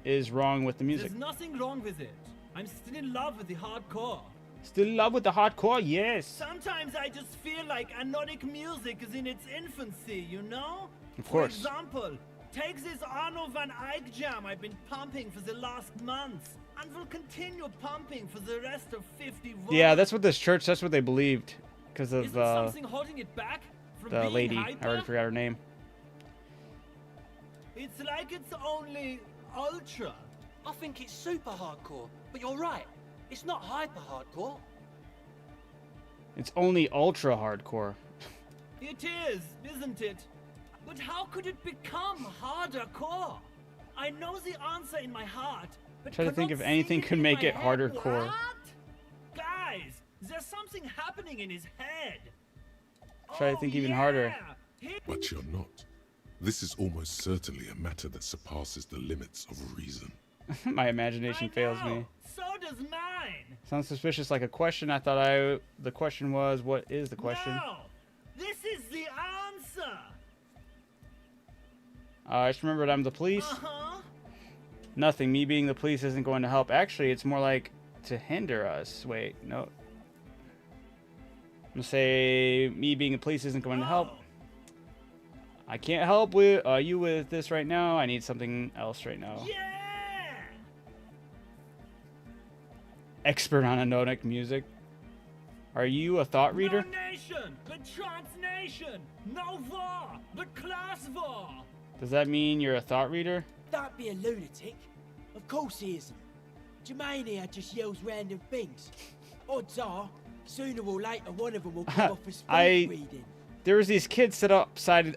is wrong with the music? There's nothing wrong with it. I'm still in love with the hardcore. Still in love with the hardcore? Yes. Sometimes I just feel like anodic music is in its infancy, you know? Of course. For example, take this Arno van Eyck jam I've been pumping for the last month, and will continue pumping for the rest of 51. Yeah, that's what this church. That's what they believed, because of Isn't something holding it back from the being lady. hyper? I already forgot her name. It's like it's only ultra. I think it's super hardcore, but you're right. It's not hyper hardcore. It's only ultra hardcore. It is, isn't it? But how could it become harder core? I know the answer in my heart, but Try to think cannot if anything see could in make my it harder head. core. What? Guys, there's something happening in his head. Try to think even harder. But you're not. This is almost certainly a matter that surpasses the limits of reason. My imagination fails me. So does mine. Sounds suspicious, like a question. I thought the question was, what is the question? No, this is the answer. I just remembered I'm the police. Uh-huh. Nothing. Me being the police isn't going to help. Actually, it's more like to hinder us. Wait, no. I'm gonna say me being the police isn't going to help. Oh. I can't help with you with this right now. I need something else right now. Yeah. Expert on anodic music. Are you a thought reader? No nation, but transnation. No war, but class war. Does that mean you're a thought reader? Don't be a lunatic. Of course he isn't. Jermaine here just yells random things. Odds are, sooner or later one of them will come off as faith reading. There was these kids set outside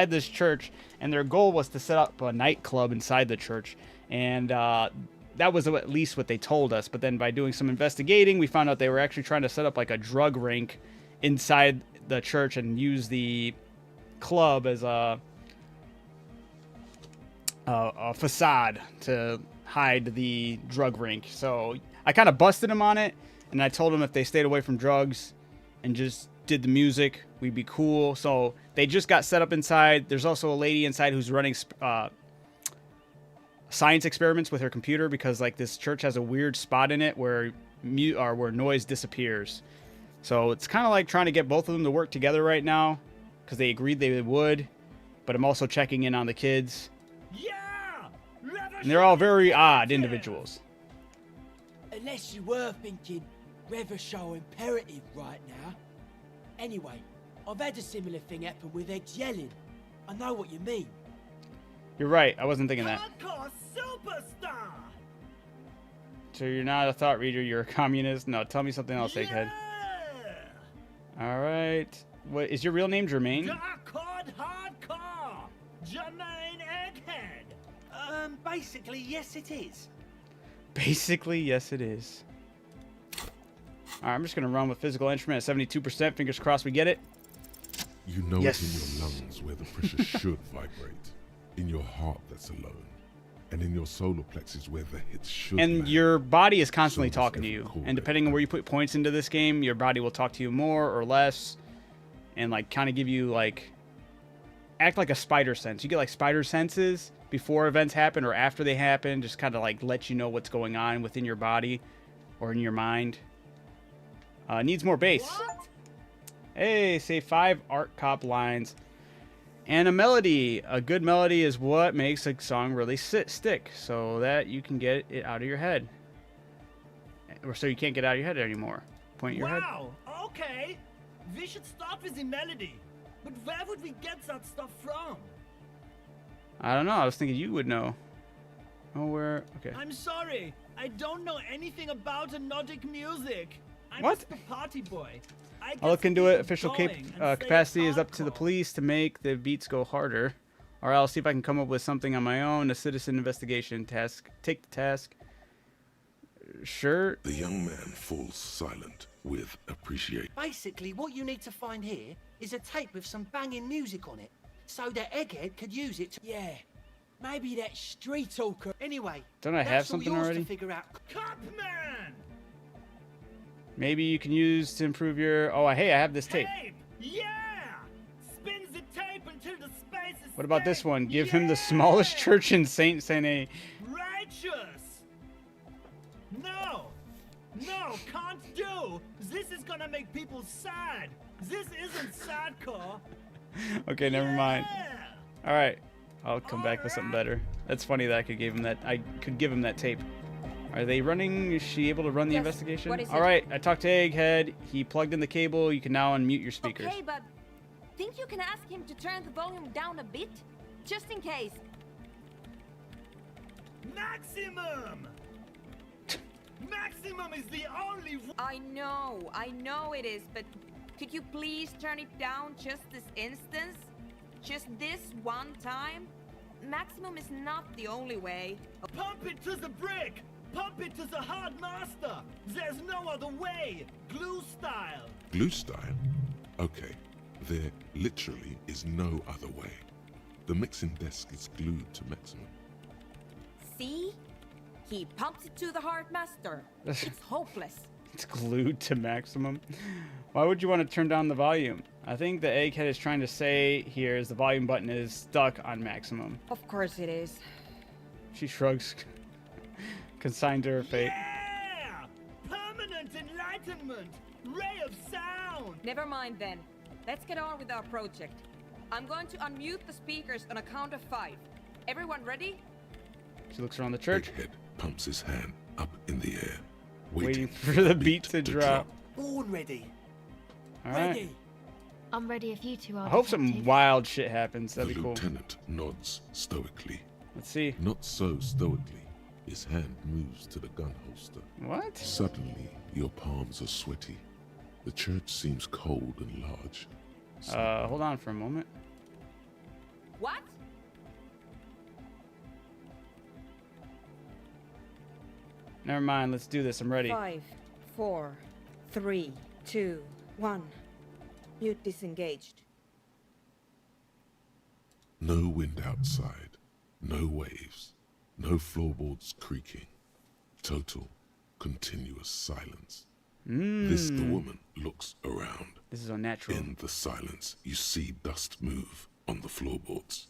this church, and their goal was to set up a nightclub inside the church, and that was at least what they told us. But then by doing some investigating, we found out they were actually trying to set up like a drug rink inside the church and use the club as a facade to hide the drug rink. So I kind of busted them on it, and I told them if they stayed away from drugs and just did the music, we'd be cool. So they just got set up inside. There's also a lady inside who's running science experiments with her computer, because like this church has a weird spot in it where where noise disappears. So it's kind of like trying to get both of them to work together right now, because they agreed they would. But I'm also checking in on the kids. Yeah. And they're all very odd individuals. Unless you were thinking Revershaw imperative right now. Anyway, I've had a similar thing happen with eggs yelling. I know what you mean. You're right. I wasn't thinking that. Hardcore superstar! So you're not a thought reader. You're a communist. No, tell me something else, Egghead. All right. What is your real name, Jermaine? Dark hardcore! Jermaine Egghead! Basically, yes it is. Basically, yes, it is. All right, I'm just gonna run with physical instrument at 72%. Fingers crossed we get it. You know Yes. it in your lungs where the pressure should vibrate, in your heart that's alone, and in your solar plexus where the hits should And land. your body is constantly So does talking to every you. chord And depending on where you put points into this game, your body will talk to you more or less, and like kind of give you like act like a spider sense. You get like spider senses before events happen or after they happen, just kind of like let you know what's going on within your body or in your mind. Needs more bass. What? Hey, say 5 art cop lines and a melody. A good melody is what makes a song really stick, so that you can get it out of your head, or so you can't get out of your head anymore. Point your head. Wow, okay. We should start with the melody. But where would we get that stuff from? I don't know. I was thinking you would know. Oh, where? Okay. I'm sorry. I don't know anything about Nordic music. I'm What? just a party boy. I'll look into it. Official Going and say capacity is up to the hardcore. police to make the beats go harder. Or I'll see if I can come up with something on my own. A citizen investigation task. Take the task. Sure. The young man falls silent with appreciation. Basically, what you need to find here is a tape with some banging music on it, so that Egghead could use it to... Yeah, maybe that street talker. Anyway, Don't I have that's all something yours already? to figure out. Copman! Maybe you can use to improve your... Oh, hey, I have this tape. Tape! Yeah! Spins the tape until the space is What about this space. one? Give him the smallest Yeah! church in Saint Sene. Righteous! No! No, can't do! This is gonna make people sad! This isn't sadcore! Okay, never mind. Yeah! All right, I'll come back with something better. That's funny that I could give him that. I could give him that tape. Are they running? Is she able to run the Yes, investigation? what is All it? right, I talked to Egghead. He plugged in the cable. You can now unmute your speakers. Okay, but think you can ask him to turn the volume down a bit? Just in case. Maximum! Maximum is the only I know it is, but could you please turn it down just this instance? Just this one time? Maximum is not the only way. Pump it to the brick! Pump it to the hard master! There's no other way! Glue style! Glue style? Okay, there literally is no other way. The mixing desk is glued to maximum. See? He pumps it to the hard master. It's hopeless. It's glued to maximum. Why would you want to turn down the volume? I think the Egghead is trying to say here is the volume button is stuck on maximum. Of course it is. She shrugs, consigned to her fate. Yeah! Permanent enlightenment! Ray of sound! Never mind then. Let's get on with our project. I'm going to unmute the speakers on a count of 5. Everyone ready? She looks around the church, Egghead pumps his hand up in the air, waiting for the beat to drop. Born ready. All right. Ready? I'm ready if you two are. I hope some detective. wild shit happens. The That'd be cool. lieutenant nods stoically. Let's see. Not so stoically. His hand moves to the gun holster. What? Suddenly, your palms are sweaty. The church seems cold and large. Hold on for a moment. What? Never mind. Let's do this. I'm ready. 5, 4, 3, 2, 1. Mute disengaged. No wind outside, no waves, no floorboards creaking. Total, continuous silence. This, the woman, looks around. This is unnatural. In the silence, you see dust move on the floorboards.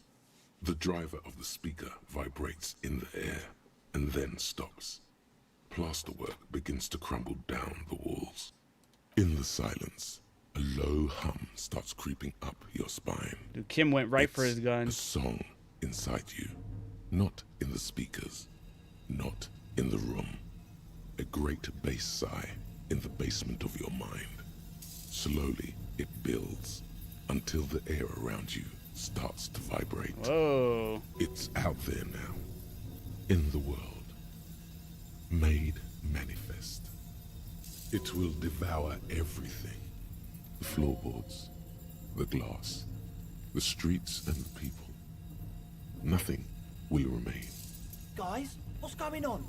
The driver of the speaker vibrates in the air and then stops. Plasterwork begins to crumble down the walls. In the silence, a low hum starts creeping up your spine. Dude, Kim went right for It's his gun. a song inside you, not in the speakers, not in the room. A great bass sigh in the basement of your mind. Slowly, it builds until the air around you starts to vibrate. Whoa. It's out there now, in the world, made manifest. It will devour everything. The floorboards, the glass, the streets and the people. Nothing will remain. Guys, what's going on?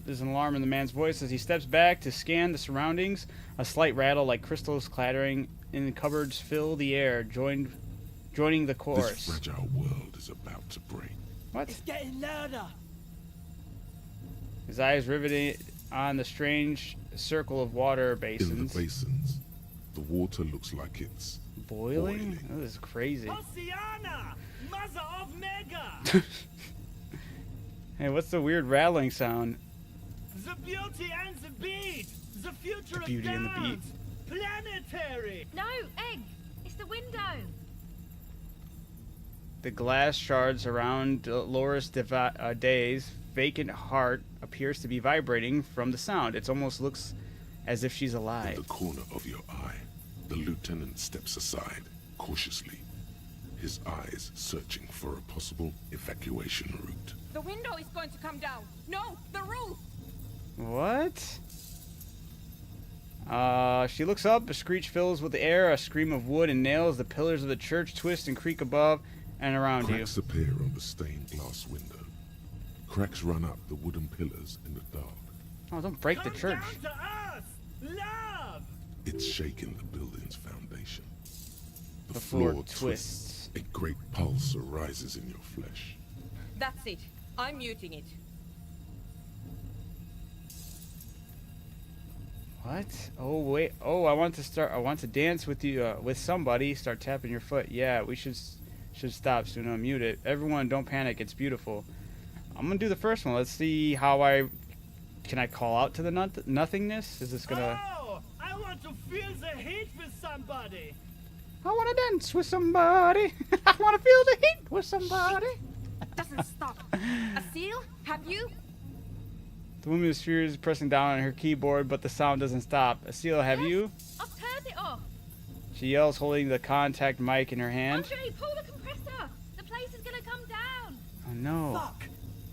There's an alarm in the man's voice as he steps back to scan the surroundings. A slight rattle like crystals clattering in the cupboards fill the air, joining the chorus. This fragile world is about to break. What? It's getting louder. His eyes riveted on the strange circle of water basins. In the basins, the water looks like it's boiling? Oh, this is crazy. Oceana, mother of Mega. Hey, what's the weird rattling sound? The beauty and the beat. The future The beauty of and the beat. dance. Planetary. No, Egg! It's the window! The glass shards around Loris Day's vacant heart appears to be vibrating from the sound. It almost looks as if she's in alive. the corner of your eye. The lieutenant steps aside, cautiously, his eyes searching for a possible evacuation route. The window is going to come down! No, the roof! What? She looks up. A screech fills with the air. A scream of wood and nails. The pillars of the church twist and creak above and around Cracks appear on the stained glass window. Cracks run up the wooden pillars in the dark. you. Oh, don't break the Come church. down to us! Love! It's shaking the building's foundation. The, The floor floor twists. A great pulse arises in your flesh. That's it. I'm muting it. What? Oh wait. Oh, I want to dance with you. With somebody. Start tapping your foot. Yeah, we should stop soon. Unmute it. Everyone, don't panic. It's beautiful. I'm gonna do the first one. Let's see how can I call out to the nothingness? Is this gonna? Oh, I want to feel the heat with somebody. I want to dance with somebody. I want to feel the heat with somebody. Doesn't stop. A seal? Have you? The woman is furious, pressing down on her keyboard, but the sound doesn't stop. Asil, have you? I've turned it off. She yells, holding the contact mic in her hand. Andre, pull the compressor. The place is gonna come down. Oh no. Fuck!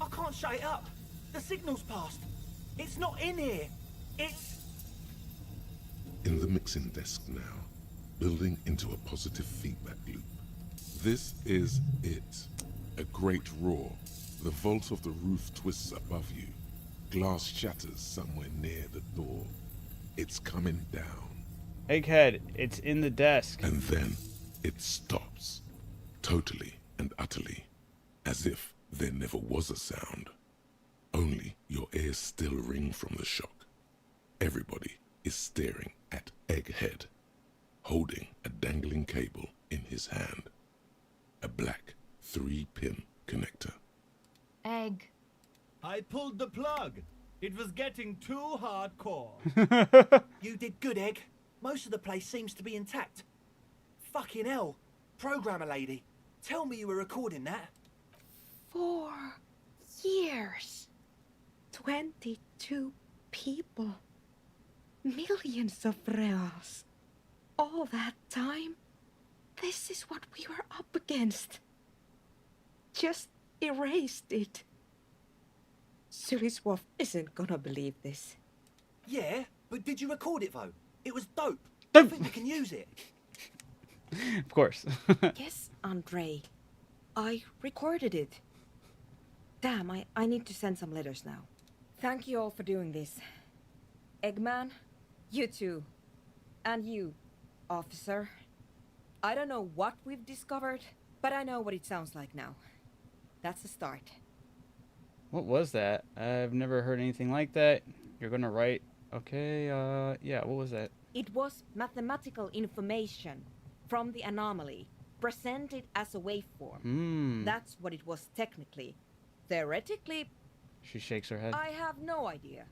I can't shut it up. The signal's passed. It's not in here. It's... In the mixing desk now, building into a positive feedback loop. This is it. A great roar. The vault of the roof twists above you. Glass shatters somewhere near the door. It's coming down. Egghead, it's in the desk. And then it stops. Totally and utterly. As if there never was a sound. Only your ears still ring from the shock. Everybody is staring at Egghead, holding a dangling cable in his hand. A black 3-pin connector. Egg. I pulled the plug. It was getting too hardcore. You did good, Egg. Most of the place seems to be intact. Fucking hell. Programmer lady, tell me you were recording that. 4 years. 22 people. Millions of reals. All that time? This is what we were up against. Just erased it. Suliswolf isn't gonna believe this. Yeah, but did you record it though? It was dope. I think we can use it. Of course. Yes, Andre. I recorded it. Damn, I need to send some letters now. Thank you all for doing this. Eggman, you too. And you, officer. I don't know what we've discovered, but I know what it sounds like now. That's a start. What was that? I've never heard anything like that. You're gonna write. Okay, yeah, what was that? It was mathematical information from the anomaly, presented as a waveform. That's what it was technically. Theoretically, She shakes her head. I have no idea.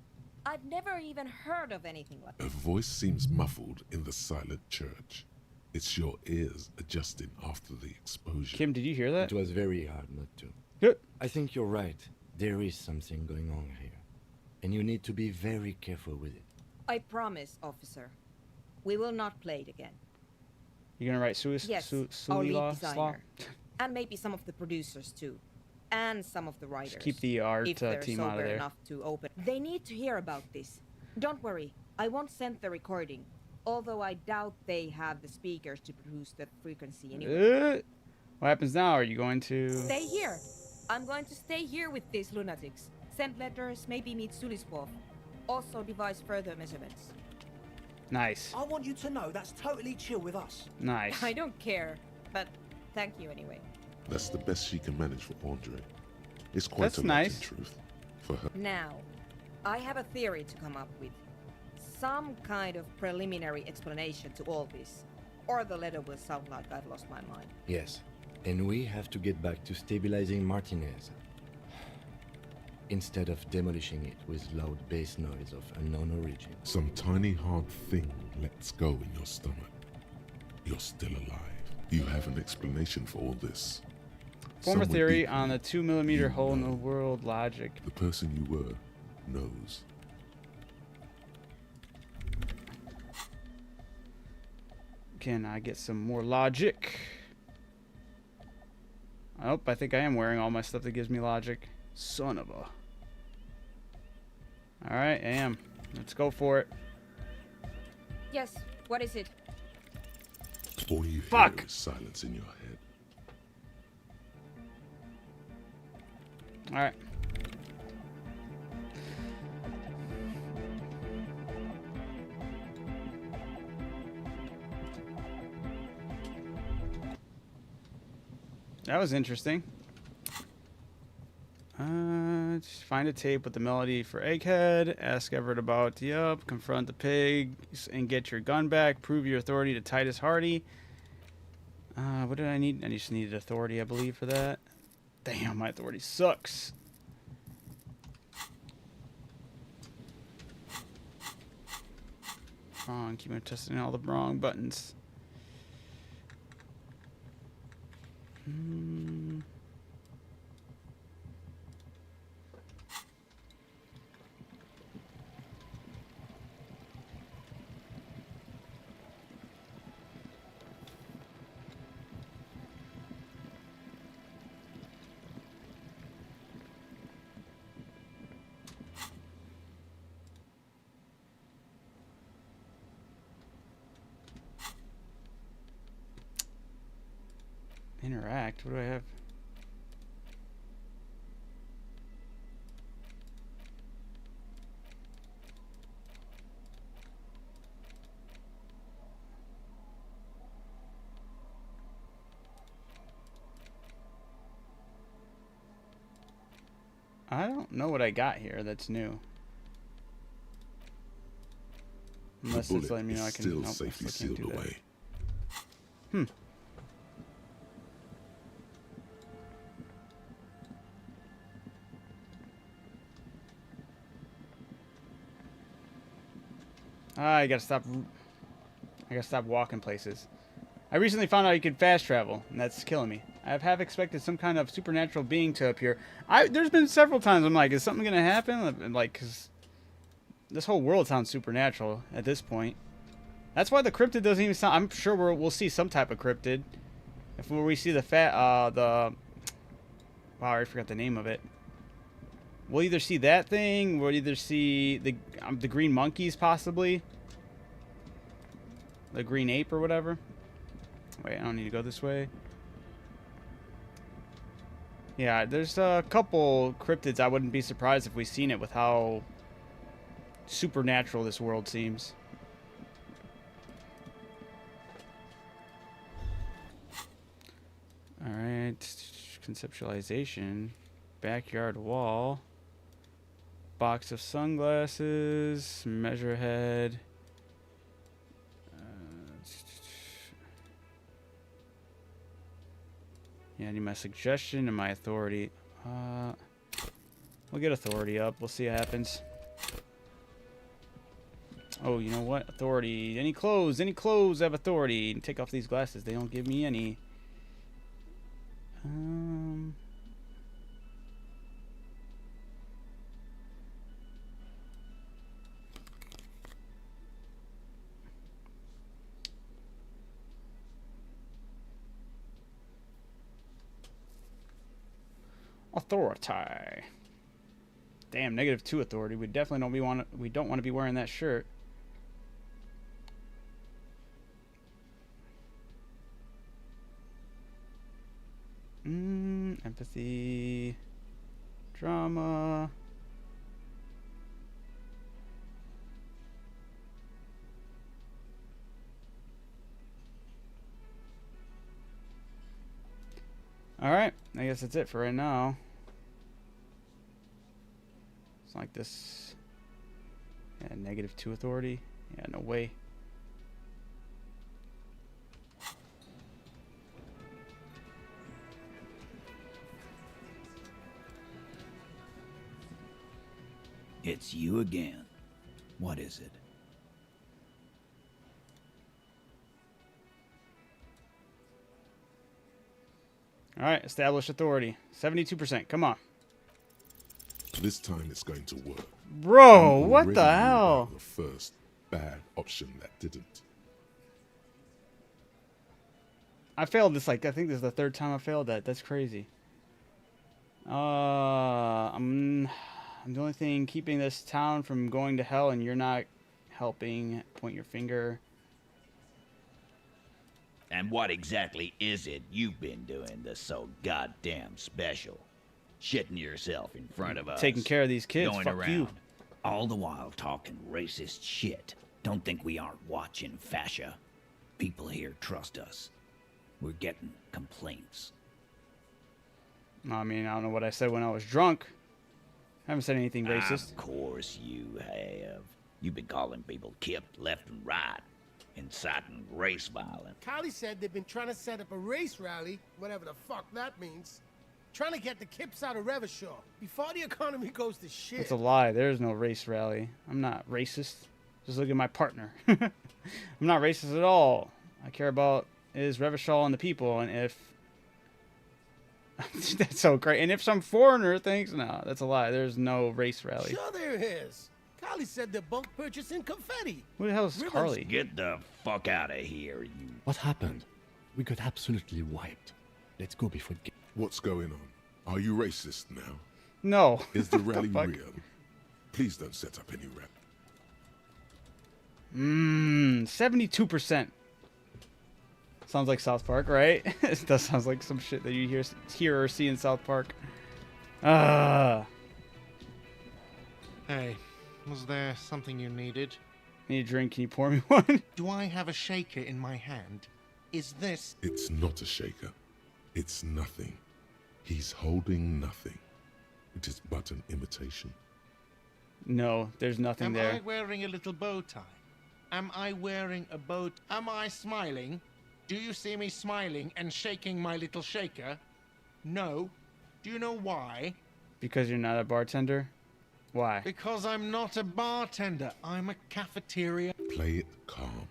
I've never even heard of anything like Her voice seems muffled in the silent church. It's your ears adjusting after the exposure. Kim, did you hear that? It was very hard not to. Good. I think you're right. There is something going on here. and you need to be very careful with it. I promise, officer. We will not play it again. You're gonna write Yes, our lead designer. And maybe some of the producers too. And some of the writers. Just keep the art if they're team out of sober there. enough to open. They need to hear about this. Don't worry, I won't send the recording. Although I doubt they have the speakers to produce the frequency anyway. What happens now? Are you going to... Stay here. I'm going to stay here with these lunatics. Send letters, maybe meet Sulispov. Also devise further measurements. Nice. I want you to know that's totally chill with us. Nice. I don't care, but thank you anyway. That's the best she can manage for Andre. It's quite That's a lot nice. in truth for her. Now, I have a theory to come up with. Some kind of preliminary explanation to all this. Or the letter will sound like I've lost my mind. Yes, and we have to get back to stabilizing Martinez. Instead of demolishing it with loud bass noise of unknown origin. Some tiny hard thing lets go in your stomach. You're still alive. You have an explanation for all this. Former Someone theory deep on the 2mm you hole in the know. world logic. The person you were knows. Can I get some more logic? Oh, I think I am wearing all my stuff that gives me logic. Son of a... Alright, I am. Let's go for it. Yes, what is it? All you Fuck. hear is silence in your head. Alright. That was interesting. Just find a tape with the melody for Egghead. Ask Everett about yup. Confront the pig and get your gun back. Prove your authority to Titus Hardy. What did I need? I just needed authority, I believe, for that. Damn, my authority sucks. Wrong. Keep on testing all the wrong buttons. Interact. What do I have? I don't know what I got here that's new. Unless The it's letting me know I is can. still Nope, I safely still can't sealed do that. away. I gotta stop. I gotta stop walking places. I recently found out you could fast travel, and that's killing me. I have expected some kind of supernatural being to appear. There's been several times I'm like, is something gonna happen? Like, cause this whole world sounds supernatural at this point. That's why the cryptid doesn't even sound. I'm sure we'll see some type of cryptid. If we see the wow, I already forgot the name of it. We'll either see that thing, we'll either see the green monkeys, possibly. The green ape or whatever. Wait, I don't need to go this way. Yeah, there's a couple cryptids I wouldn't be surprised if we seen it with how supernatural this world seems. Alright, conceptualization. Backyard wall. Box of sunglasses. Measure head. Yeah, I need my suggestion and my authority. We'll get authority up. We'll see what happens. Oh, you know what? Authority. Any clothes? Any clothes have authority. Take off these glasses. They don't give me any. authority. Damn, -2 authority. We definitely don't want to be wearing that shirt. Empathy, drama. All right, I guess that's it for right now. It's like this. Yeah, -2 authority. Yeah, no way. It's you again. What is it? All right, established authority. 72%. Come on. This time it's going to work. Bro, You what already the knew hell? about the first bad option that didn't. I failed this, like, I think this is the 3rd time I failed that. That's crazy. I'm the only thing keeping this town from going to hell, and you're not helping. Point your finger. And what exactly is it you've been doing that's so goddamn special? Shitting yourself in front of us. Taking care of these kids. Going Fuck around, you. all the while talking racist shit. Don't think we aren't watching, fascia. People here trust us. We're getting complaints. I mean, I don't know what I said when I was drunk. I haven't said anything racist. Of course you have. You've been calling people Kip left and right, inciting race violence. Kylie said they've been trying to set up a race rally, whatever the fuck that means. Trying to get the Kips out of Revachol before the economy goes to shit. It's a lie. There's no race rally. I'm not racist. Just look at my partner. I'm not racist at all. I care about is Revachol and the people, and if that's so great. And if some foreigner thinks, no, that's a lie. There's no race rally. Sure there is. Carly said they're bulk purchasing confetti. Who the hell is Carly? Get the fuck out of here, you. What happened? We got absolutely wiped. Let's go before it gets... What's going on? Are you racist now? No. Is the What rally fuck? real? Please don't set up any rep. 72%. Sounds like South Park, right? It does sound like some shit that you hear or see in South Park. Hey, was there something you needed? Need a drink? Can you pour me one? Do I have a shaker in my hand? Is this... It's not a shaker. It's nothing. He's holding nothing. It is but an imitation. No, there's nothing Am there. I wearing a little bow tie? Am I wearing a bow... Am I smiling? Do you see me smiling and shaking my little shaker? No. Do you know why? Because you're not a bartender? Why? Because I'm not a bartender. I'm a cafeteria. Play it calm.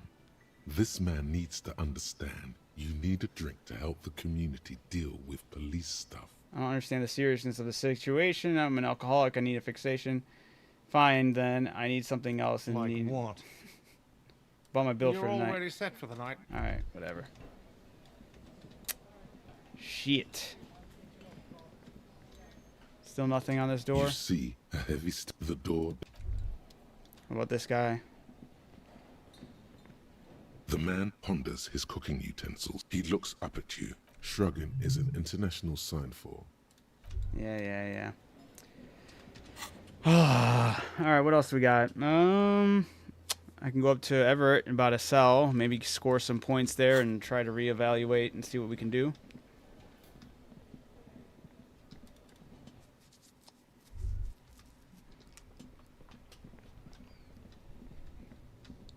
This man needs to understand you need a drink to help the community deal with police stuff. I don't understand the seriousness of the situation. I'm an alcoholic. I need a fixation. Fine, then. I need something else. And Like need... what? Bought my bill You're for the night. already set for the night. Alright, whatever. Shit. Still nothing on this door? You see a heavy the door. What about this guy? The man ponders his cooking utensils. He looks up at you. Shrugging is an international sign for. Yeah. Alright, what else we got? I can go up to Everett and buy a cell. Maybe score some points there and try to reevaluate and see what we can do.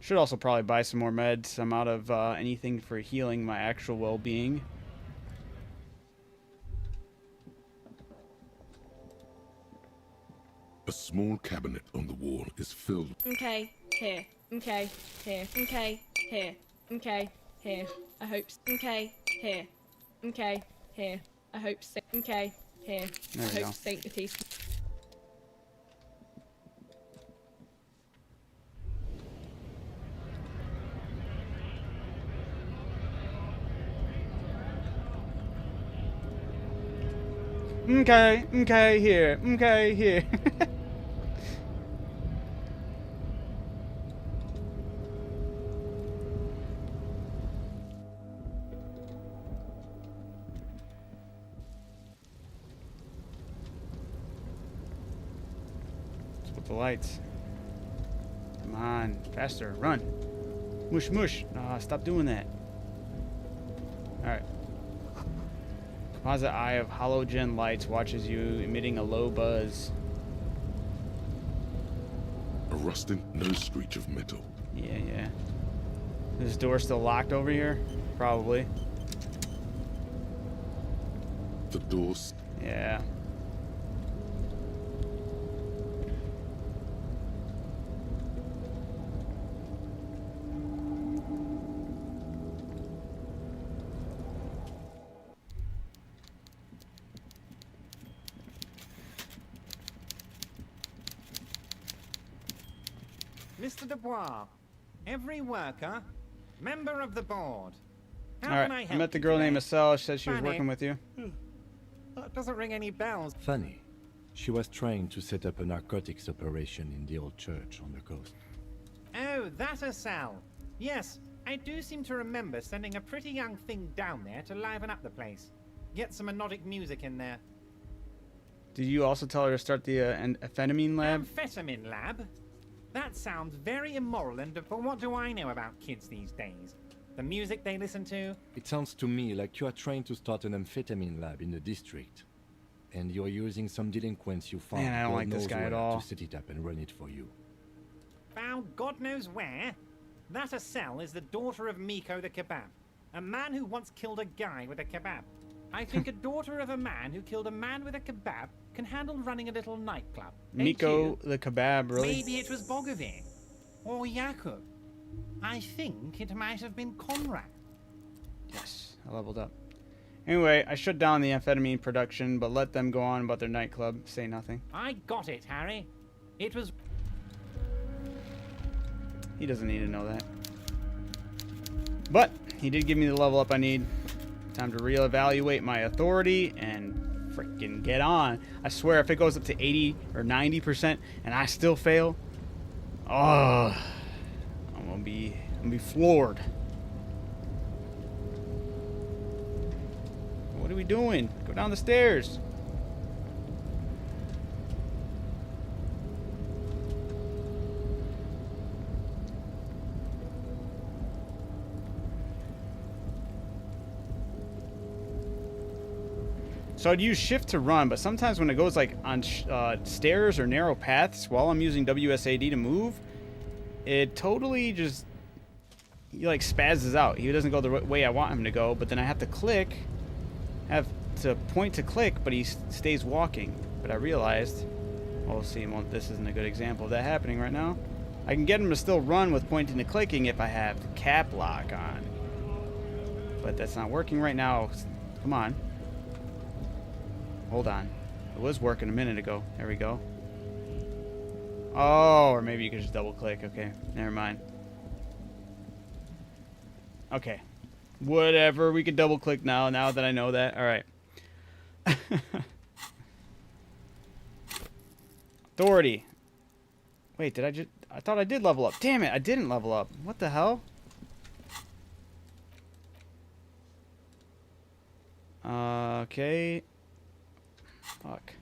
Should also probably buy some more meds. I'm out of anything for healing my actual well-being. A small cabinet on the wall is filled. Okay, here. Okay, here. Okay, here. Okay, here. I hope. Okay, here. Okay, here. I hope. Okay, here. There I we hope go. sanctity. Okay, okay, here. Okay, here. What's with the lights? Come on, faster, run. Mush, mush. Stop doing that. Alright. Composite eye of halogen lights watches you, emitting a low buzz. A rusting nose screech of metal. Yeah, yeah. Is this door still locked over here? Probably. The doors. Yeah. Mr. Dubois, every worker, member of the board. How Alright, can I I help met the you girl today? named Estelle. She said she was Fanny. working with you. That doesn't ring any bells. Funny. She was trying to set up a narcotics operation in the old church on the coast. Oh, that a cell. Yes, I do seem to remember sending a pretty young thing down there to liven up the place. Get some melodic music in there. Did you also tell her to start the amphetamine lab? Amphetamine lab? That sounds very immoral, and but what do I know about kids these days? The music they listen to? It sounds to me like you are trying to start an amphetamine lab in the district. And you're using some delinquents you found. Man, I don't God like this knows guy at where all. Oh. To set it up and run it for you. Found God knows where? That Estelle is the daughter of Miko the kebab, a man who once killed a guy with a kebab. I think a daughter of a man who killed a man with a kebab can handle running a little nightclub. Ain't Miko you? the kebab, really? Maybe it was Bogovir. Or Jakub. I think it might have been Conrad. Yes, I leveled up. Anyway, I shut down the amphetamine production, but let them go on about their nightclub. Say nothing. I got it, Harry. It was... He doesn't need to know that. But he did give me the level up I need. Time to reevaluate my authority and freaking get on. I swear, if it goes up to 80 or 90% and I still fail, oh, I'm gonna be floored. What are we doing? Go down the stairs. So I'd use shift to run, but sometimes when it goes like on stairs or narrow paths while I'm using WSAD to move, it totally just, he like spazzes out. He doesn't go the way I want him to go, but then I have to click, have to point to click, but he stays walking. But I realized, well, see, well, this isn't a good example of that happening right now. I can get him to still run with pointing to clicking if I have the cap lock on. But that's not working right now. Come on. Hold on. It was working a minute ago. There we go. Oh, or maybe you could just double click. Okay, never mind. Okay. Whatever, we can double click now that I know that. Alright. Authority. Wait, did I thought I did level up. Damn it, I didn't level up. What the hell? Okay. Fuck.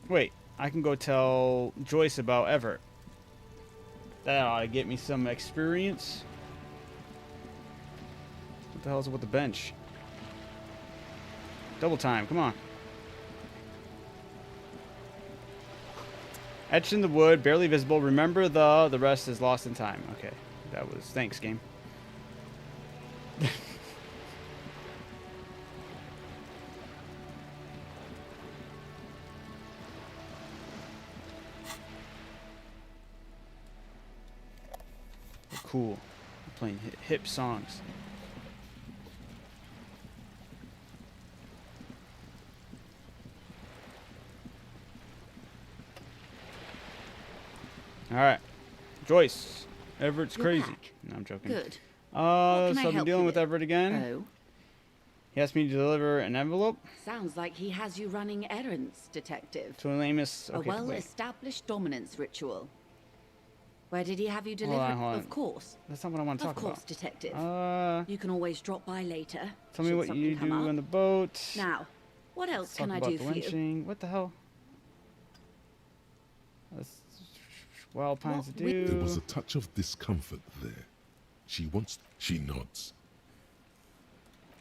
Wait, I can go tell Joyce about Everett. That ought to get me some experience. What the hell's with the bench? Double time, come on. Etched in the wood, barely visible. Remember the rest is lost in time. Okay, that was, thanks, game. Cool. I'm playing hip songs. Alright. Joyce. Everett's You're crazy. back. No, I'm joking. Good. So can I I've been help dealing you with with? Everett again. Oh. He asked me to deliver an envelope Sounds like he has you running errands, Detective. to an Amos. A Okay, wait. well-established dominance ritual. Where did he have you Hold deliver? on, hold on. Of course. That's not what I want to talk Of course, about. Detective. Uh, You can always drop by later. Tell me should what something you come do up. on the boat. Now, what else Let's can talk I about do the for you? lynching. What the hell? That's wild pines to There do. was a touch of discomfort there. She nods.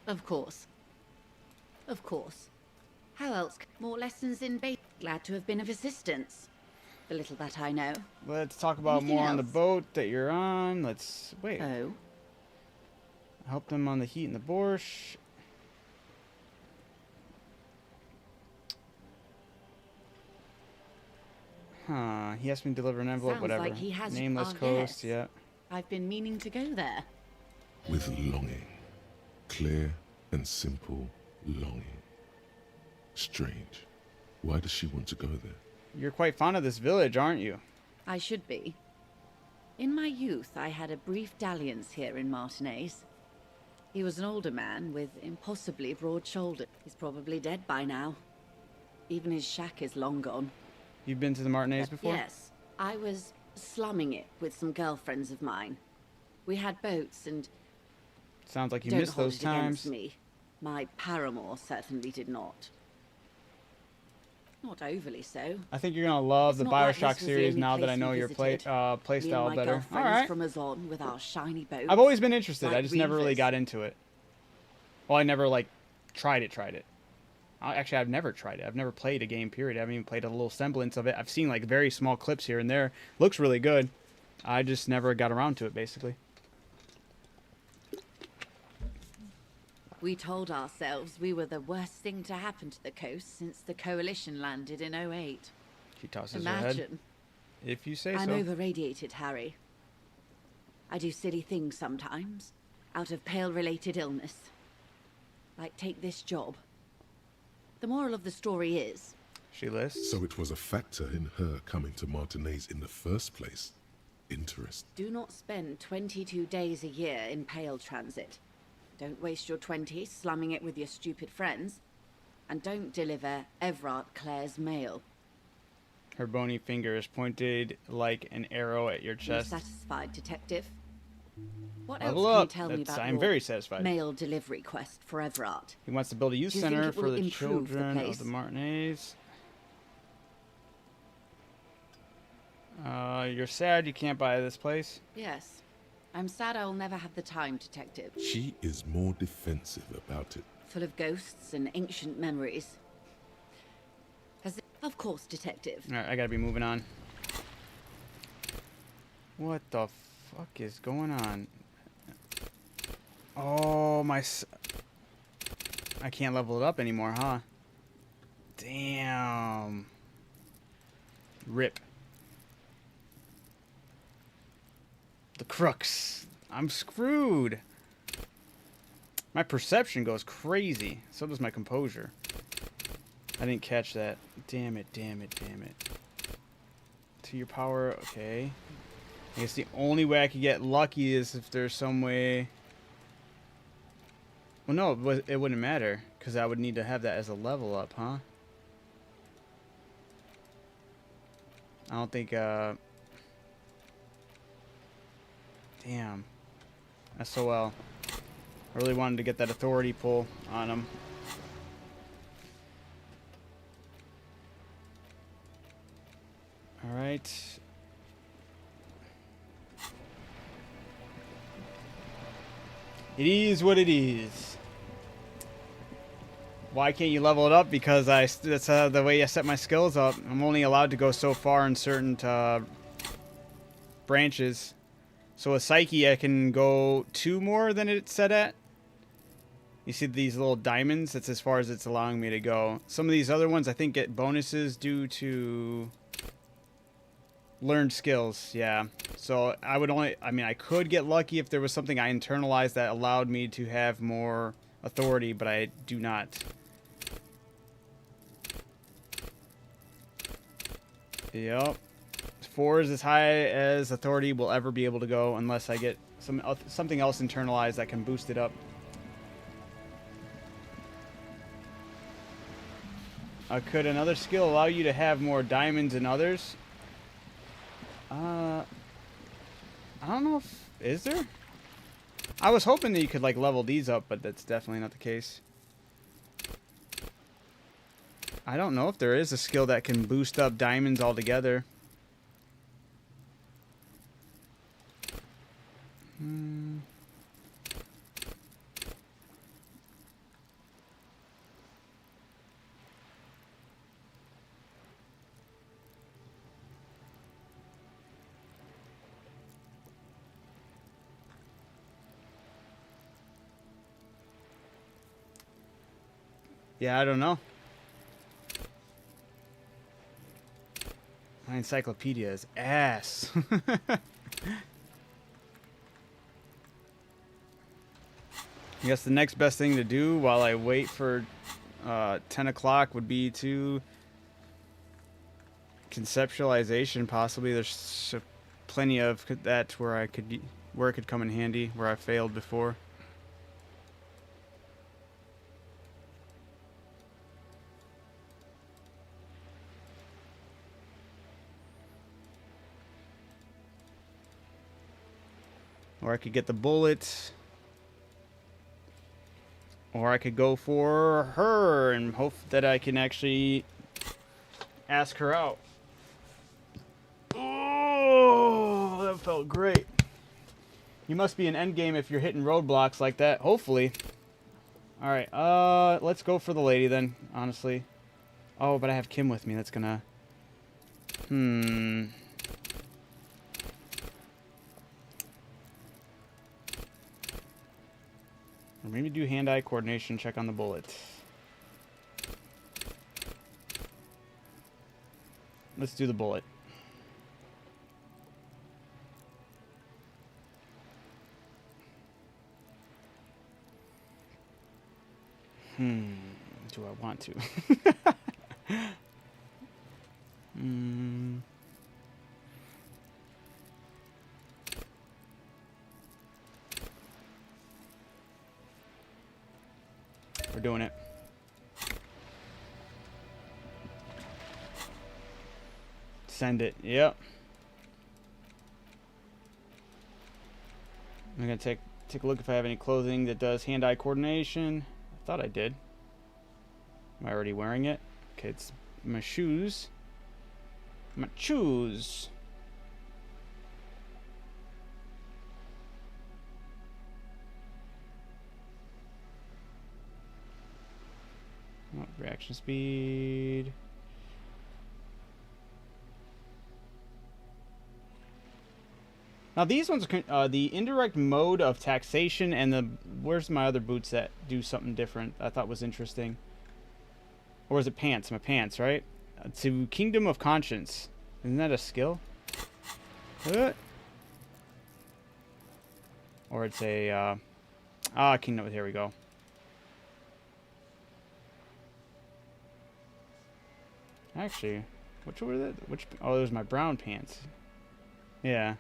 Of course. Of course. How else? More lessons in bait. Glad to have been of assistance. The little that I know. Let's talk about Anything more on the else? boat that you're on. Let's wait. Oh. Help them on the heat and the borscht. Huh. He asked me to deliver an envelope, Sounds whatever. like he has Nameless our Coast, guess. yeah. I've been meaning to go there. With longing. Clear and simple longing. Strange. Why does she want to go there? You're quite fond of this village, aren't you? I should be. In my youth, I had a brief dalliance here in Martinez. He was an older man with impossibly broad shoulders. He's probably dead by now. Even his shack is long gone. You've been to the Martinez before? Yes. I was slumming it with some girlfriends of mine. We had boats and... Sounds like you Don't missed hold those it against times. me. My paramour certainly did not. Not overly so. I think you're gonna love It's the not like Bioshock this was the series only now that place I know we your visited. play Me style and my better. girlfriends All right. from Azon with our shiny boats. I've always been interested. I like just never really reefers. got into it. Well, I never like tried it. Actually, I've never tried it. I've never played a game, period. I haven't even played a little semblance of it. I've seen like very small clips here and there. Looks really good. I just never got around to it, basically. We told ourselves we were the worst thing to happen to the coast since the Coalition landed in 08. She tosses her head. Imagine. If you say I'm so. over-radiated, Harry. I do silly things sometimes, out of pale-related illness. Like take this job. The moral of the story is... She lists. So it was a factor in her coming to Martinez in the first place. Interest. Do not spend 22 days a year in pale transit. Don't waste your 20s slumming it with your stupid friends. And don't deliver Everard Clare's mail. Her bony finger is pointed like an arrow at your You're chest. satisfied, Detective? What Level else can you up. tell me That's- about I'm your very satisfied. mail delivery quest for Everard? He wants to build a youth Do you think center it for will the improve the children of place? the Martinez. You're sad you can't buy this place. Yes. I'm sad I'll never have the time, Detective. She is more defensive about it. Full of ghosts and ancient memories. Of course, Detective. Alright, I gotta be moving on. What the fuck is going on? Oh, I can't level it up anymore, huh? Damn. Rip. The crooks. I'm screwed. My perception goes crazy. So does my composure. I didn't catch that. Damn it, damn it, damn it. To your power, okay. I guess the only way I could get lucky is if there's some way... Well, no, it wouldn't matter. Because I would need to have that as a level up, huh? I don't think, Damn. SOL. I really wanted to get that authority pull on him. Alright. It is what it is. Why can't you level it up? Because that's the way I set my skills up. I'm only allowed to go so far in certain branches. So with Psyche, I can go 2 more than it's set at. You see these little diamonds? That's as far as it's allowing me to go. Some of these other ones, I think, get bonuses due to learned skills. Yeah. So I could get lucky if there was something I internalized that allowed me to have more authority, but I do not. Yep. 4 is as high as authority will ever be able to go unless I get something else internalized that can boost it up. Could another skill allow you to have more diamonds than others? I don't know if... Is there? I was hoping that you could, like, level these up, but that's definitely not the case. I don't know if there is a skill that can boost up diamonds altogether. Yeah, I don't know. My encyclopedia is ass. I guess the next best thing to do while I wait for 10 o'clock would be to conceptualization. Possibly there's plenty of that where it could come in handy where I failed before. Or I could get the bullet. Or I could go for her and hope that I can actually ask her out. Oh, that felt great. You must be an endgame if you're hitting roadblocks like that. Hopefully. Alright, let's go for the lady then, honestly. Oh, but I have Kim with me. That's gonna... Or maybe do hand-eye coordination, check on the bullet. Let's do the bullet. Do I want to? We're doing it. Send it. Yep. I'm gonna take a look if I have any clothing that does hand-eye coordination. I thought I did. Am I already wearing it? Okay, it's my shoes. My shoes. Oh, reaction speed. Now these ones, the indirect mode of taxation and the... Where's my other boots that do something different I thought was interesting? Or is it pants? My pants, right? To Kingdom of Conscience. Isn't that a skill? Or it's a... Kingdom... Here we go. Actually, which were the... Oh, those are my brown pants. Yeah.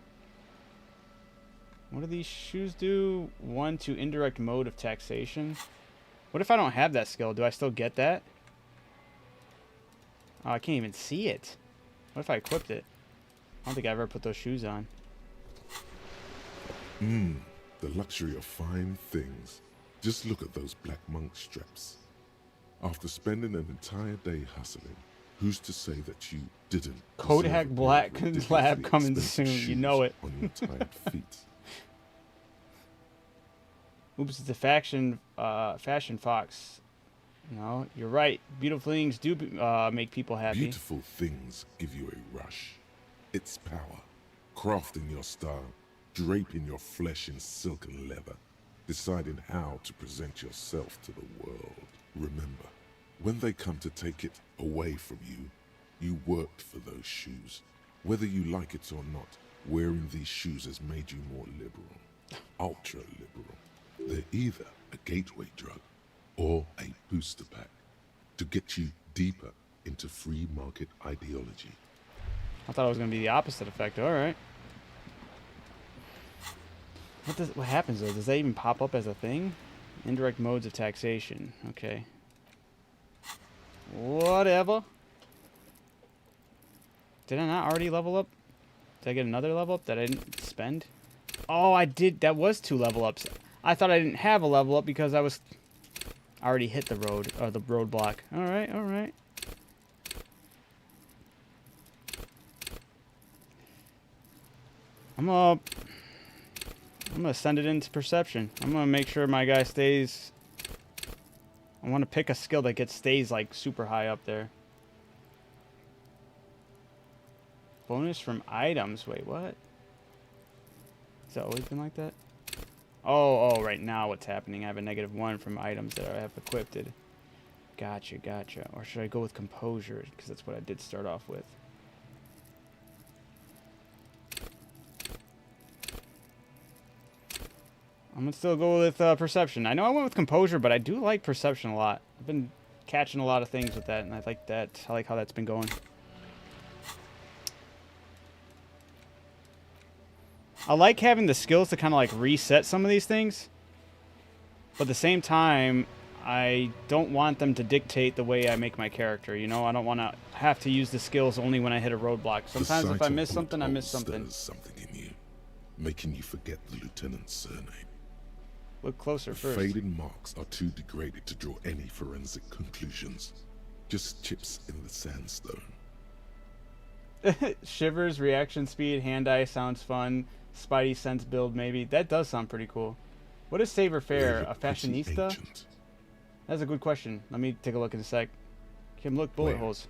What do these shoes do? 1 to indirect mode of taxation. What if I don't have that skill? Do I still get that? Oh, I can't even see it. What if I equipped it? I don't think I ever put those shoes on. The luxury of fine things. Just look at those black monk straps. After spending an entire day hustling, who's to say that you didn't? Kodak Black Lab coming soon. You know it. On your tired feet. Oops, it's a fashion fox. No, you're right. Beautiful things do make people happy. Beautiful things give you a rush. It's power. Crafting your style. Draping your flesh in silk and leather. Deciding how to present yourself to the world. Remember, when they come to take it away from you, you worked for those shoes. Whether you like it or not, wearing these shoes has made you more liberal. Ultra liberal. They're either a gateway drug or a booster pack to get you deeper into free market ideology. I thought it was going to be the opposite effect. All right. What happens though? Does that even pop up as a thing? Indirect modes of taxation. Okay. Whatever. Did I not already level up? Did I get another level up that I didn't spend? Oh, I did. That was 2 level ups. I thought I didn't have a level up because I already hit the road, or the roadblock. Alright, alright. I'm gonna send it into perception. I'm gonna make sure my guy stays. I want to pick a skill that stays like super high up there. Bonus from items. Wait, what? Has that always been like that? Oh, right now what's happening? I have a -1 from items that I have equipped. Gotcha, gotcha. Or should I go with composure? Because that's what I did start off with. I'm gonna still go with perception. I know I went with composure, but I do like perception a lot. I've been catching a lot of things with that, and I like that. I like how that's been going. I like having the skills to kind of like reset some of these things, but at the same time, I don't want them to dictate the way I make my character. You know, I don't want to have to use the skills only when I hit a roadblock. Sometimes if I miss something, I miss something. Something in you, making you forget the lieutenant's surname. Look closer first. Faded marks are too degraded to draw any forensic conclusions. Just chips in the sandstone. Shivers, reaction speed, hand-eye sounds fun. Spidey sense build, maybe. That does sound pretty cool. What is Saber Fair? A fashionista? That's a good question. Let me take a look in a sec. Kim, look, bullet holes.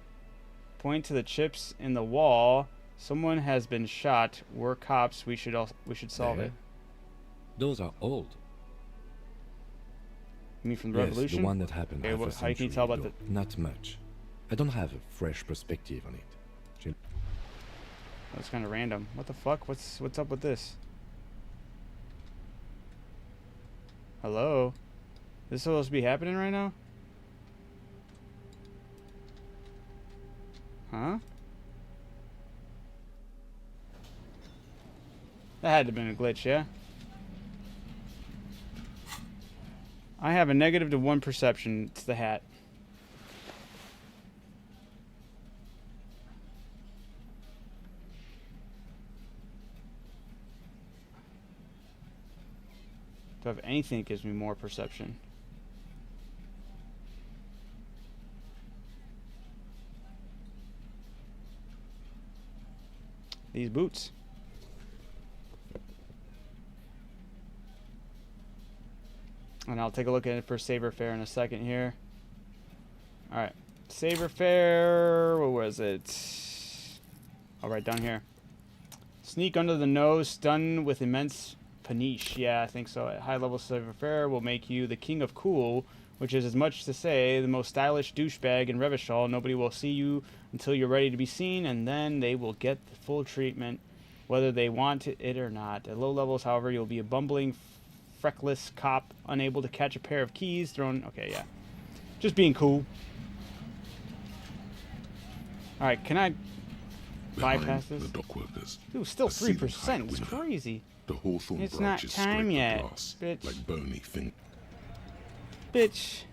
Point to the chips in the wall. Someone has been shot. We're cops. We should solve it. Those are old. You mean from the Yes, Revolution? the one that happened half a How century can you tell about ago. Not much. I don't have a fresh perspective on it. That's kind of random. What the fuck? What's up with this? Hello? This supposed to be happening right now? Huh? That had to have been a glitch, yeah? I have a -1 perception. It's the hat. Do I have anything that gives me more perception? These boots. And I'll take a look at it for Saber Fair in a second here. Alright. Saber Fair, what was it? All right, down here. Sneak under the nose, stun with immense panache. Yeah, I think so. At high level, Saber Fair will make you the king of cool, which is as much to say the most stylish douchebag in Revachol. Nobody will see you until you're ready to be seen, and then they will get the full treatment, whether they want it or not. At low levels, however, you'll be a bumbling, freckless cop, unable to catch a pair of keys thrown. Okay, yeah. Just being cool. Alright, can I bypass this? The dock workers. Dude, still 3%. It's crazy. The Hawthorne It's not branches time scrape the yet, glass bitch. like bony thing. Bitch.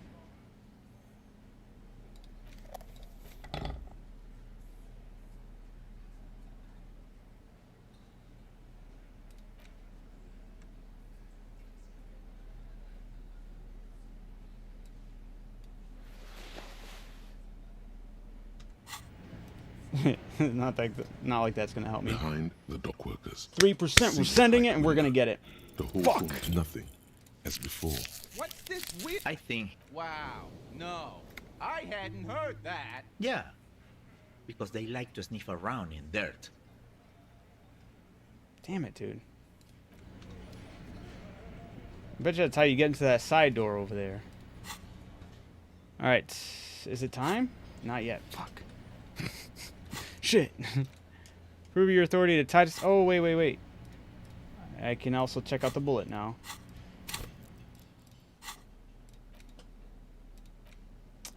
not like that's gonna help me. Behind the dock workers. 3%. We're sending it, and we're gonna get it. The Hawthorne is nothing as before. What's this weird? I think. Wow. No. I hadn't heard that. Yeah. Because they like to sniff around in dirt. Damn it, dude. I bet you that's how you get into that side door over there. Alright. Is it time? Not yet. Fuck. Shit. Prove your authority to tie this. Oh, wait. I can also check out the bullet now.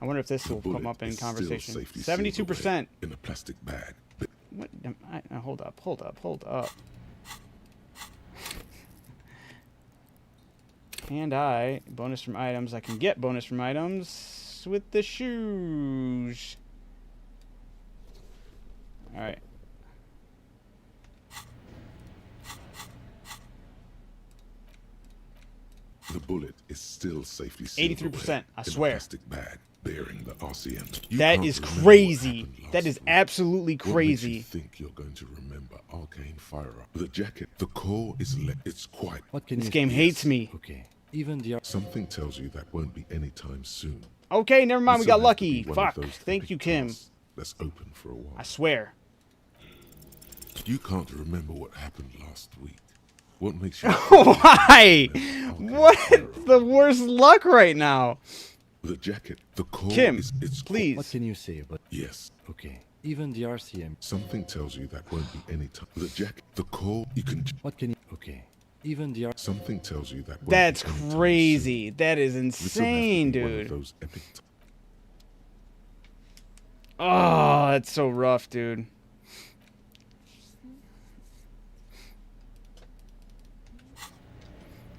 I wonder if this will come up in conversation. 72%. In a plastic bag. What? Hold up. Hand eye. Bonus from items. I can get bonus from items. What's with the shoes? Alright. The bullet is still safely sealed 83%, away I in a swear. plastic bag bearing the RCM. You That can't is remember what crazy. happened That last is week. absolutely What makes you crazy. think you're going to remember Arcane Fire Up? The jacket, the core is it's quite. What can This you game say? hates me. Okay. Even the Something tells you that won't be anytime soon. Okay, never mind. We This'll got have to be lucky. one of Fuck. those Thank epic you, Kim. tasks that's open for a while. I swear. You can't remember what happened last week. What makes you? Why? What's the worst luck right now? The jacket, the core Kim, is please. What can you say about? Yes. Okay. Even the RCM. Something tells you that won't be any time. The jacket, the core, you can. What can you? Okay. Even the Something tells you that. Won't That's be anytime crazy. That is soon. This'll have to insane, be one of dude. those epic Oh, that's so rough, dude.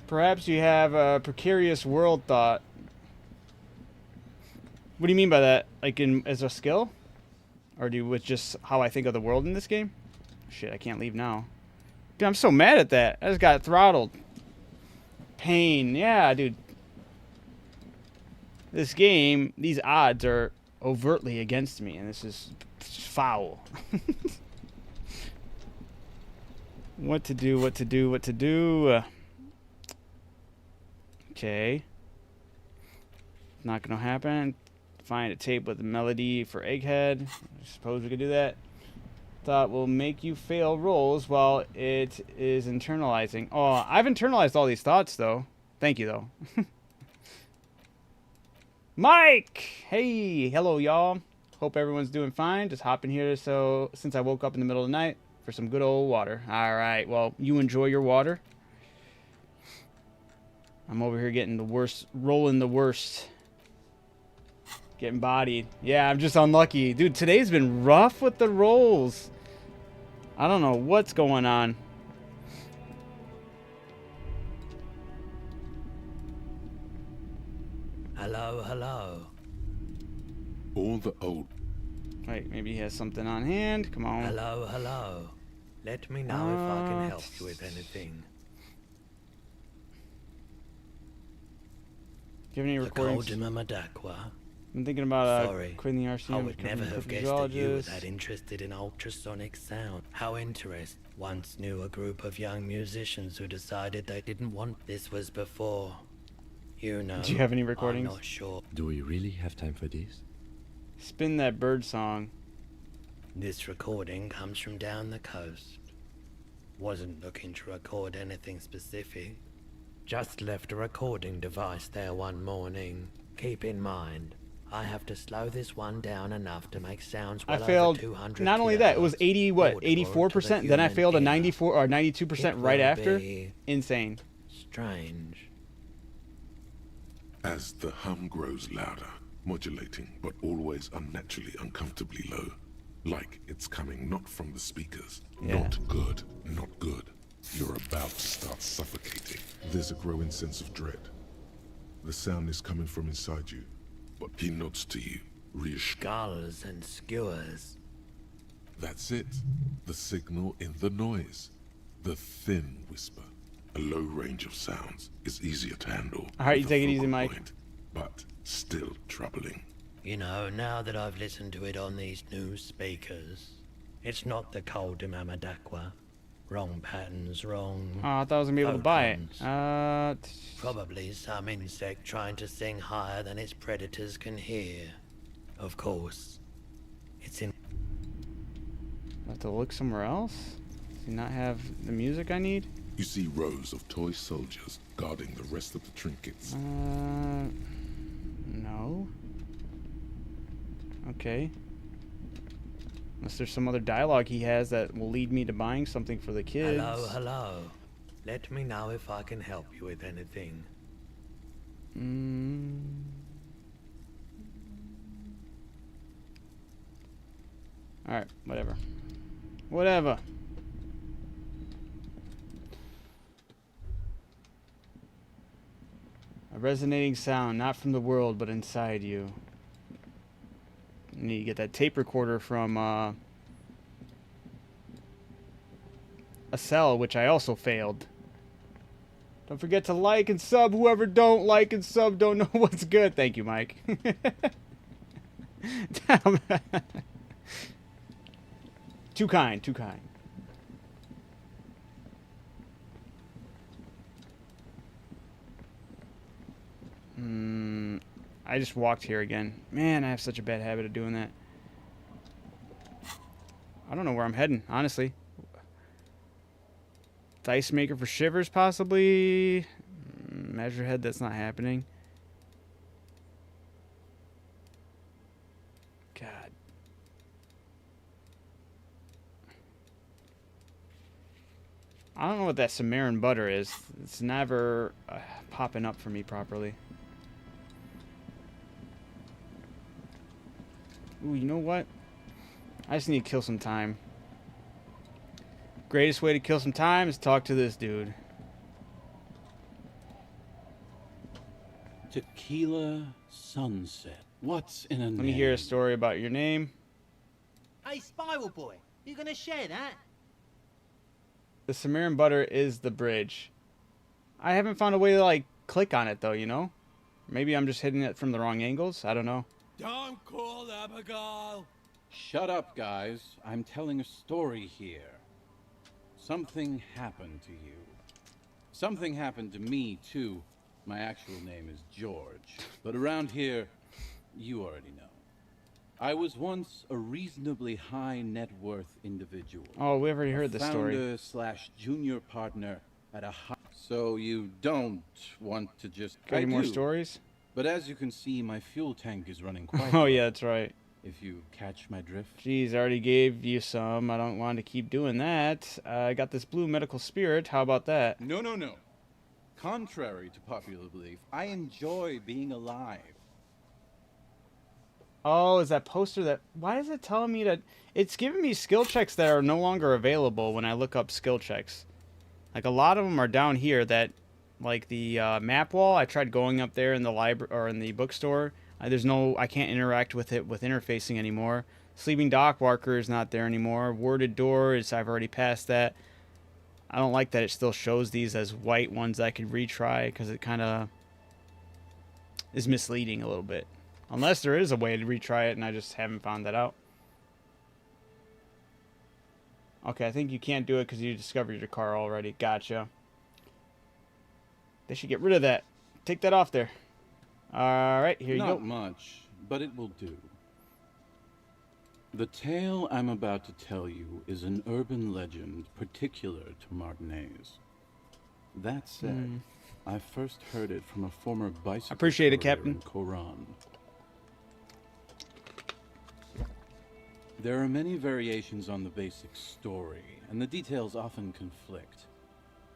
Perhaps you have a precarious world thought. What do you mean by that? Like as a skill? Or do you with just how I think of the world in this game? Shit, I can't leave now. Dude, I'm so mad at that. I just got throttled. Pain. Yeah, dude. This game, these odds are overtly against me, and this is foul. What to do, what to do, what to do. Okay. Not gonna happen. Find a tape with a melody for Egghead. I suppose we could do that. Thought will make you fail rolls while it is internalizing. Oh, I've internalized all these thoughts, though. Thank you, though. Mike! Hey! Hello, y'all. Hope everyone's doing fine. Just hopping here since I woke up in the middle of the night for some good old water. Alright, well, you enjoy your water. I'm over here getting the worst, rolling the worst. Getting bodied. Yeah, I'm just unlucky. Dude, today's been rough with the rolls. I don't know what's going on. Hello, hello. All the old. Wait, maybe he has something on hand. Come on. Hello, hello. Let me know if I can help you with anything. Do you have any recordings? Madakwa. I'm thinking about Sorry, quitting the RCM. I would never have guessed that you were that interested in ultrasonic sound. How interesting. Once knew a group of young musicians who decided they didn't want this was before. You know. Do you have any recordings? I'm not sure. Do we really have time for this? Spin that bird song. This recording comes from down the coast. Wasn't looking to record anything specific. Just left a recording device there one morning. Keep in mind, I have to slow this one down enough to make sounds well I failed. over 200 Not only that, it was kilohertz, 80. What? audible to 84%. the Then I human failed a ear. 94 or 92% It right will after. be Insane. strange. As the hum grows louder, modulating but always unnaturally uncomfortably low, like it's coming not from the speakers. Yeah. Not good, not good. You're about to start suffocating. There's a growing sense of dread. The sound is coming from inside you, but he nods to you, reassured. Gulls and skewers. That's it. The signal in the noise. The thin whisper. A low range of sounds is easier to handle. Alright, you with a take it easy, focal Mike. point, but still troubling. You know, now that I've listened to it on these new speakers, it's not the cold Mamadakwa. Wrong patterns, wrong. Oh, I thought I was gonna be able to buy it. Probably some insect trying to sing higher than its predators can hear. Of course, it's in. I have to look somewhere else. Does he not have the music I need? You see rows of toy soldiers guarding the rest of the trinkets. No. Okay. Unless there's some other dialogue he has that will lead me to buying something for the kids. Hello, hello. Let me know if I can help you with anything. Alright, whatever. Whatever. A resonating sound, not from the world, but inside you. need to get that tape recorder from a cell, which I also failed. Don't forget to like and sub. Whoever don't like and sub don't know what's good. Thank you, Mike. Damn. Too kind, too kind. I just walked here again. Man, I have such a bad habit of doing that. I don't know where I'm heading, honestly. Dice maker for shivers, possibly. Measurehead, that's not happening. God. I don't know what that Sumerian butter is. It's never popping up for me properly. Ooh, you know what? I just need to kill some time. Greatest way to kill some time is talk to this dude. Tequila Sunset. What's in a name? Let me hear a story about your name. Hey, Spiral Boy, you gonna share that? The Sumerian butter is the bridge. I haven't found a way to, like, click on it, though, you know? Maybe I'm just hitting it from the wrong angles. I don't know. Don't call Abigail! Shut up, guys. I'm telling a story here. Something happened to you. Something happened to me, too. My actual name is George. But around here, you already know. I was once a reasonably high net worth individual. Oh, we already heard this story. Founder/junior partner at a high... So you don't want to just... Got any more stories? But as you can see, my fuel tank is running quite Oh, low. yeah, that's right. If you catch my drift. Jeez, I already gave you some. I don't want to keep doing that. I got this blue medical spirit. How about that? No, no, no. Contrary to popular belief, I enjoy being alive. Oh, is that poster that... Why is it telling me that... It's giving me skill checks that are no longer available when I look up skill checks. Like, a lot of them are down here that... Like the map wall, I tried going up there in the library or in the bookstore. There's no... I can't interact with it with interfacing anymore. Sleeping dock marker is not there anymore. Worded door is... I've already passed that. I don't like that it still shows these as white ones that I could retry because it kind of is misleading a little bit. Unless there is a way to retry it and I just haven't found that out. Okay, I think you can't do it because you discovered your car already. Gotcha. They should get rid of that. Take that off there. Alright, here you go. Not much, but it will do. The tale I'm about to tell you is an urban legend particular to Martinez. That said, I first heard it from a former bicycle Appreciate it, courier Captain. in Koran. There are many variations on the basic story, and the details often conflict.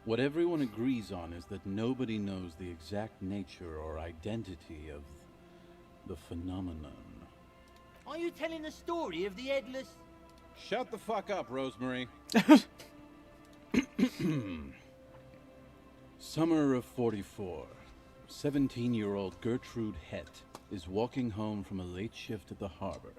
What everyone agrees on is that nobody knows the exact nature or identity of the phenomenon. Are you telling the story of the headless... Shut the fuck up, Rosemary. Summer of 44. 17-year-old Gertrude Het is walking home from a late shift at the harbor.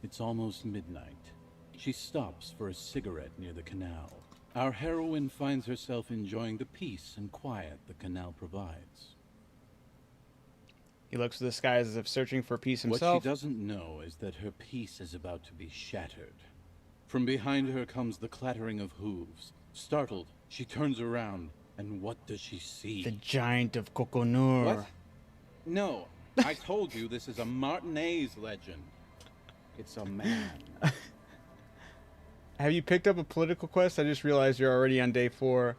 It's almost midnight. She stops for a cigarette near the canal. Our heroine finds herself enjoying the peace and quiet the canal provides. He looks to the skies as if searching for peace himself. What she doesn't know is that her peace is about to be shattered. From behind her comes the clattering of hooves. Startled, she turns around, and what does she see? The giant of Coconur. What? No, I told you this is a Martinez legend. It's a man. Have you picked up a political quest? I just realized you're already on day 4.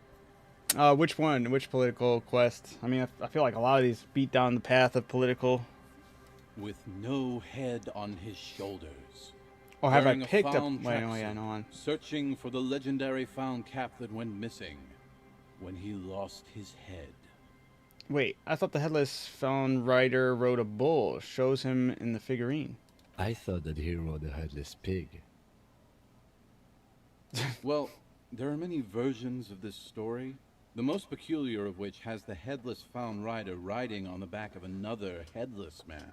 Which one? Which political quest? I mean, I feel like a lot of these beat down the path of political. With no head on his shoulders. Oh, have I Wearing a picked up? found Wait, no, yeah, tracksuit, no on. Searching for the legendary found cap that went missing when he lost his head. Wait, I thought the headless found rider rode a bull. Shows him in the figurine. I thought that he rode a headless pig. Well, there are many versions of this story, the most peculiar of which has the headless found rider riding on the back of another headless man.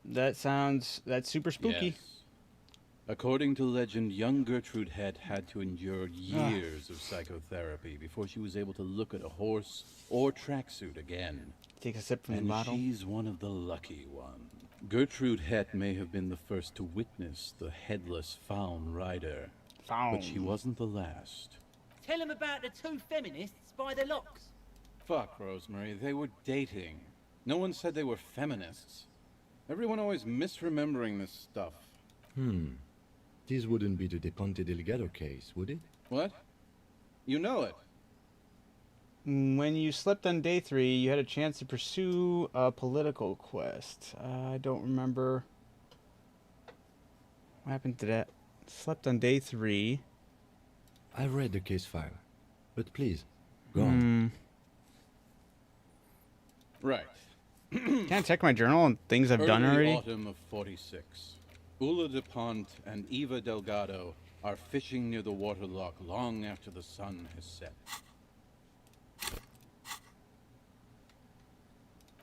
That's super spooky. Yes. According to legend, young Gertrude Het had to endure years of psychotherapy before she was able to look at a horse or tracksuit again. Take a sip from the And bottle. she's one of the lucky ones. Gertrude Het may have been the first to witness the headless Faun rider, but she wasn't the last. Tell him about the two feminists by the locks. Fuck, Rosemary, they were dating. No one said they were feminists. Everyone always misremembering this stuff. This wouldn't be the De Ponte Delgado case, would it? What? You know it. When you slept on day 3, you had a chance to pursue a political quest. I don't remember what happened to that. Slept on day 3. I read the case file, but please, go on. Right. Can I check my journal and things I've done already? Autumn of 46. Ulla de Pont and Eva Delgado are fishing near the waterlock long after the sun has set.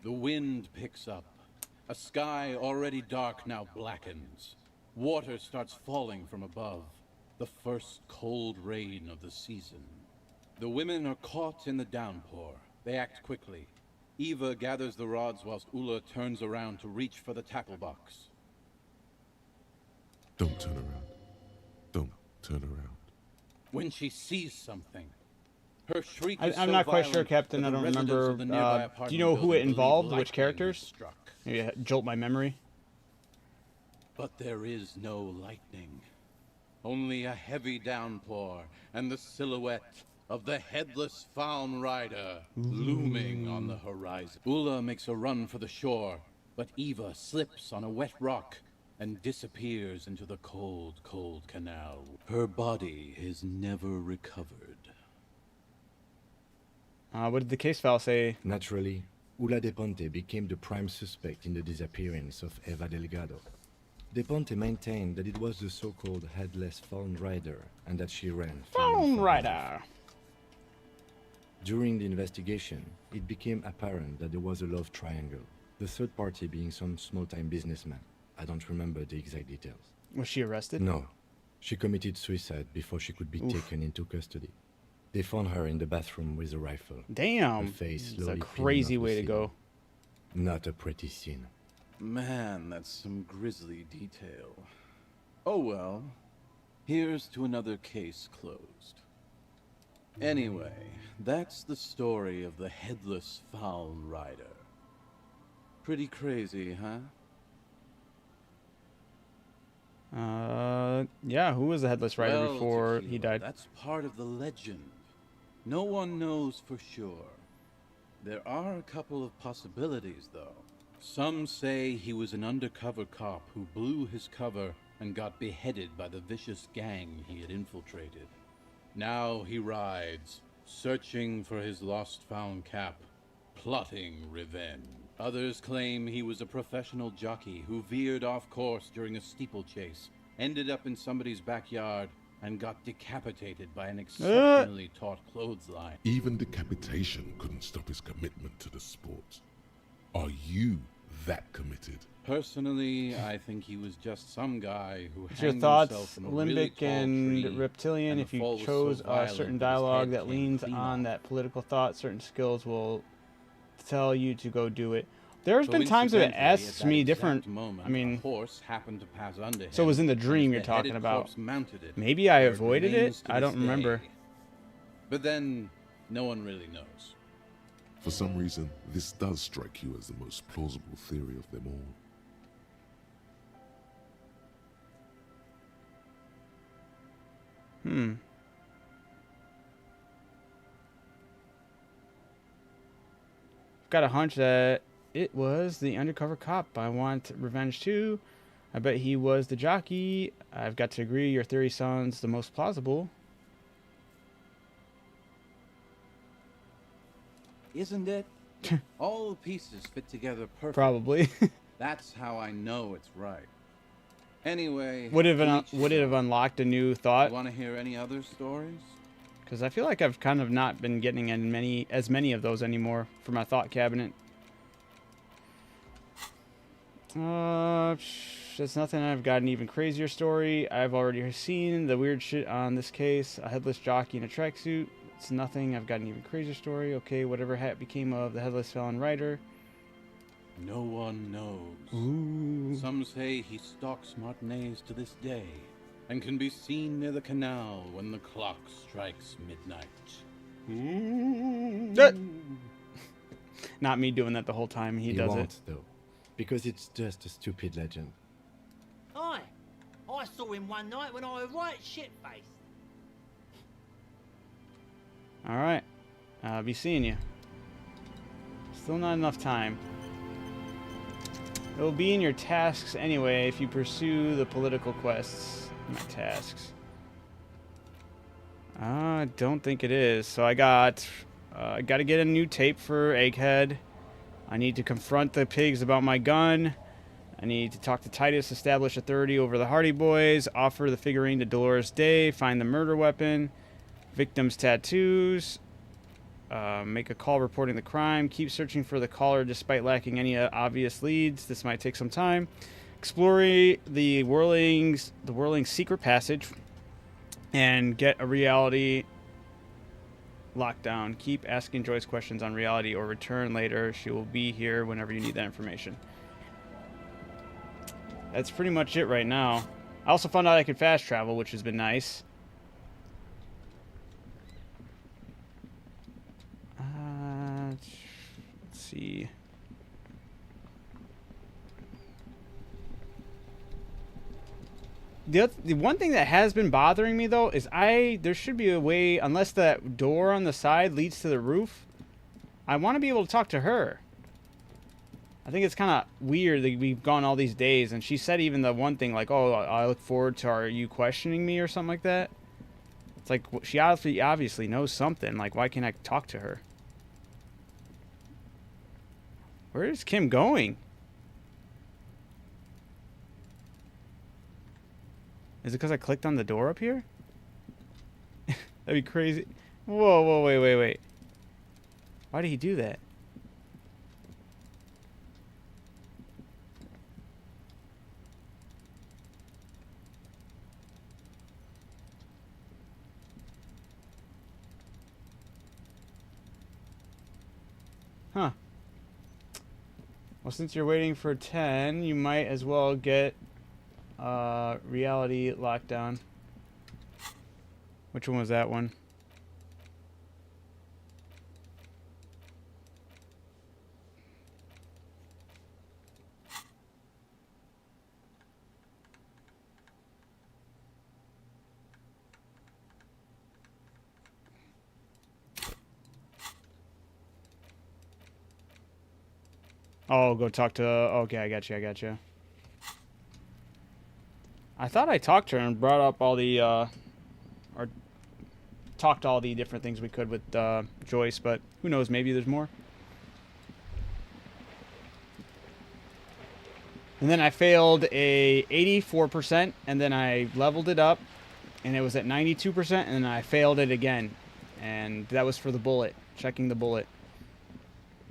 The wind picks up. A sky already dark now blackens. Water starts falling from above. The first cold rain of the season. The women are caught in the downpour. They act quickly. Eva gathers the rods whilst Ulla turns around to reach for the tackle box. Don't turn around. Don't turn around. When she sees something, her shriek is I'm so not quite sure, violent Captain. that I the don't residents remember. of the nearby Do apartment you know who building it believe involved? lightning Which characters? is struck. Maybe jolt my memory. But there is no lightning. Only a heavy downpour and the silhouette of the headless Faun rider looming on the horizon. Ulla makes a run for the shore, but Eva slips on a wet rock and disappears into the cold, cold canal. Her body is never recovered. What did the case file say? Naturally, Ulla de Ponte became the prime suspect in the disappearance of Eva Delgado. De Ponte maintained that it was the so-called headless Faun rider and that she ran. Faun rider! During the investigation, it became apparent that there was a love triangle, the third party being some small-time businessman. I don't remember the exact details. Was she arrested? No. She committed suicide before she could be taken into custody. They found her in the bathroom with a rifle. Damn! Her face It's a slowly crazy peeling off way the to go. ceiling. Not a pretty scene. Man, that's some grisly detail. Oh well. Here's to another case closed. Anyway, that's the story of the headless Faun rider. Pretty crazy, huh? Yeah, who was the headless rider Well, before Tequila, he died? That's part of the legend. No one knows for sure. There are a couple of possibilities, though. Some say he was an undercover cop who blew his cover and got beheaded by the vicious gang he had infiltrated. Now he rides, searching for his lost found cap, plotting revenge. Others claim he was a professional jockey who veered off course during a steeplechase, ended up in somebody's backyard, and got decapitated by an exceptionally taut clothesline. Even decapitation couldn't stop his commitment to the sport. Are you that committed? Personally, I think he was just some guy who What's your hanged thoughts, himself from a really Limbic tall and tree, Reptilian? and If the you fall was so chose a violent certain that his dialogue head that came leans clean on off. that political thought, certain skills will tell you to go do it. There's been So times that it incidentally, asks at that me exact different. moment, I mean, a horse happened to pass under him, so it was in the and dream his you're talking beheaded about. corpse mounted it, Maybe I where it avoided it. remains to I this don't remember. day. But then, no one really knows. For some reason, this does strike you as the most plausible theory of them all. Got a hunch that it was the undercover cop. I want revenge too. I bet he was the jockey. I've got to agree your theory sounds the most plausible. Isn't it? All the pieces fit together perfectly. Probably. That's how I know it's right. Anyway, Would it to each would it his have own. unlocked a new thought? Want to hear any other stories? Because I feel like I've kind of not been getting as many of those anymore for my thought cabinet. That's nothing. I've got an even crazier story. I've already seen the weird shit on this case. A headless jockey in a tracksuit. It's nothing. I've got an even crazier story. Okay, whatever became of the headless felon rider. No one knows. Ooh. Some say he stalks Martinez to this day, and can be seen near the canal when the clock strikes midnight. Not me doing that the whole time. He does won't, it. though, because it's just a stupid legend. Aye. I saw him one night when I was right shit-faced. All right. I'll be seeing you. Still not enough time. It will be in your tasks anyway if you pursue the political quests. My tasks. I don't think it is. So I got to get a new tape for Egghead. I need to confront the pigs about my gun. I need to talk to Titus, establish authority over the Hardy Boys, offer the figurine to Dolores Day, find the murder weapon, victim's tattoos, make a call reporting the crime, keep searching for the caller despite lacking any obvious leads. This might take some time. Explore the whirling secret passage and get a reality lockdown. Keep asking Joyce questions on reality or return later. She will be here whenever you need that information. That's pretty much it right now. I also found out I could fast travel, which has been nice. Let's see. The one thing that has been bothering me though is there should be a way, unless that door on the side leads to the roof, I want to be able to talk to her. I think it's kind of weird that we've gone all these days, and she said even the one thing like, "Oh, I look forward to you questioning me" or something like that. It's like she obviously knows something. Like, why can't I talk to her? Where is Kim going? Is it because I clicked on the door up here? That'd be crazy. Whoa, wait. Why did he do that? Huh. Well, since you're waiting for 10, you might as well get reality lockdown. Which one was that one? Oh, go talk to... Okay, I got you. I thought I talked to her and brought up all the... or talked all the different things we could with Joyce, but who knows, maybe there's more. And then I failed a 84%, and then I leveled it up, and it was at 92%, and then I failed it again. And that was for the bullet, checking the bullet.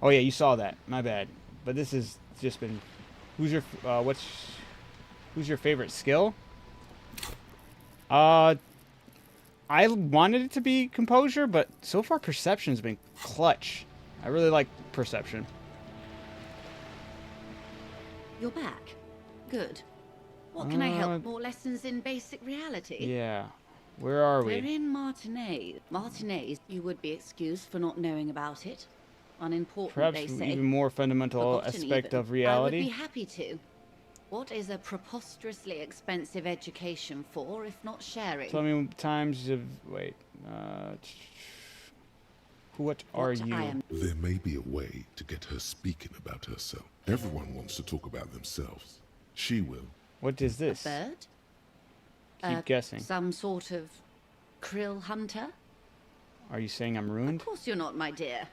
Oh yeah, you saw that. My bad. But this has just been... Who's your favorite skill? I wanted it to be composure, but so far perception's been clutch. I really like perception. You're back. Good. What can I help? More lessons in basic reality? Yeah. Where are we? We're in Martinez. Martinez, you would be excused for not knowing about it. Unimportant, Perhaps they say. even more fundamental aspect of reality. I would be happy to. What is a preposterously expensive education for, if not sharing? Tell me times of... Wait. What are you? There may be a way to get her speaking about herself. Everyone wants to talk about themselves. She will. What is this? A bird? Keep guessing. Some sort of krill hunter? Are you saying I'm ruined? Of course you're not, my dear.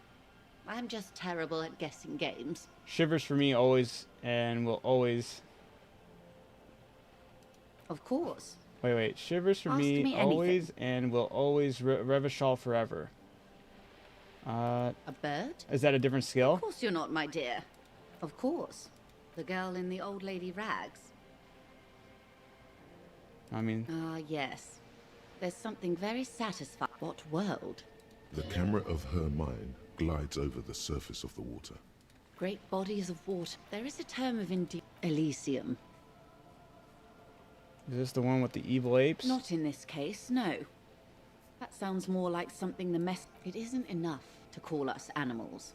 I'm just terrible at guessing games. Shivers for me always and will always... Of course. Wait. Shivers for me always and will always Revachol forever. A bird? Is that a different skill? Of course you're not, my dear. Of course. The girl in the old lady rags? I mean... yes. There's something very satisfying. What world? The camera of her mind glides over the surface of the water. Great bodies of water. There is a term of Elysium. Is this the one with the evil apes? Not in this case, no. That sounds more like something the mess... It isn't enough to call us animals.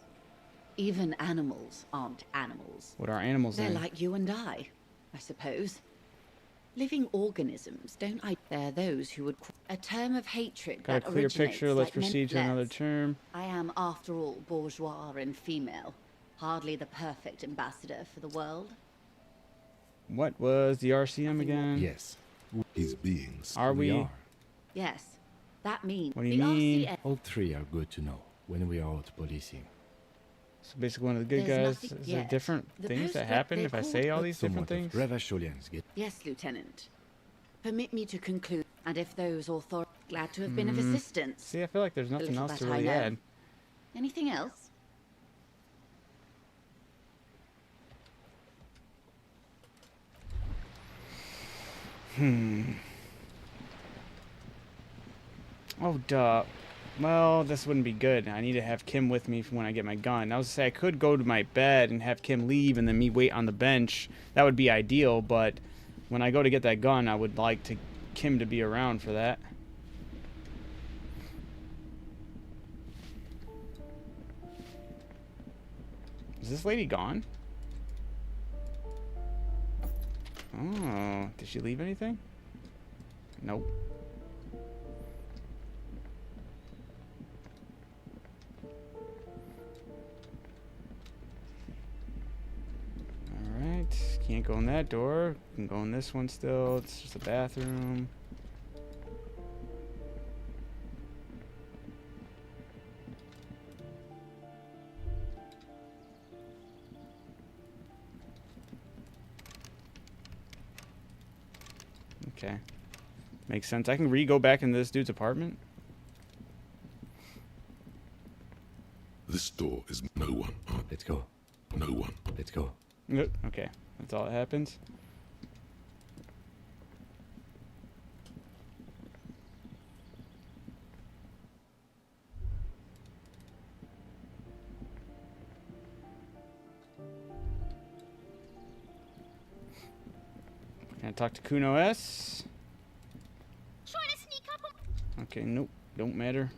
Even animals aren't animals. What are animals They're then? like you and I suppose. Living organisms, don't I? They're those who would... A term of hatred Got a that clear originates picture. Let's like proceed to another term. I am, after all, bourgeois and female. Hardly the perfect ambassador for the world. What was the RCM again? Yes. His beings. Are we? Yes. That means... What do you mean? RCM... All three are good to know when we are out policing. So basically one of the good There's guys. nothing Is there yet. different The things that post- happen they if I called say all these different Somewhat of things? Revacholians get. Yes, Lieutenant. Permit me to conclude, and if those authorities... Glad to have been of assistance. See, I feel like there's nothing little else to that I really know. add. Anything else? Oh, duh. Well, this wouldn't be good. I need to have Kim with me for when I get my gun. I was to say I could go to my bed and have Kim leave and then me wait on the bench. That would be ideal, but when I go to get that gun, I would like Kim to be around for that. Is this lady gone? Oh, did she leave anything? Nope. Alright, can't go in that door. Can go in this one still. It's just a bathroom. Okay. Makes sense. I can go back into this dude's apartment. This door is no one. Let's go. No one. Let's go. Okay. That's all that happens. Can I talk to Kuno S? Trying to sneak up on... Okay, nope. Don't matter.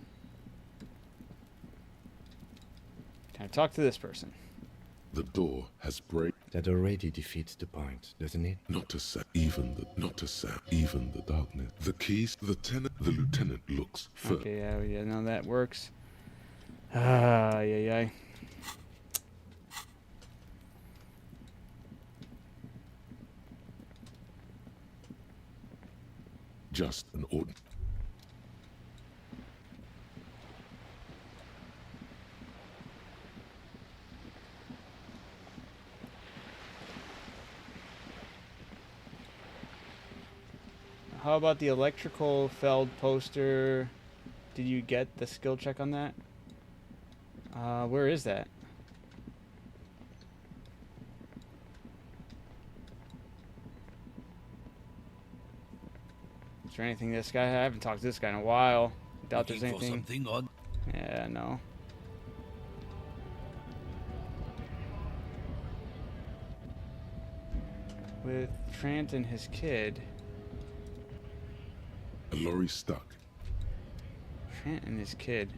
Can I talk to this person? The door has break. That already defeats the point, doesn't it? Not to say even the darkness. The keys. The lieutenant looks first. Okay, yeah, no, that works. Yeah. Just an ordinary. How about the electrical feld poster? Did you get the skill check on that? Where is that? Is there anything this guy? I haven't talked to this guy in a while. Doubt there's Looking for anything. something odd? Yeah, no. With Trant and his kid. A lorry stuck. Trant and his kid.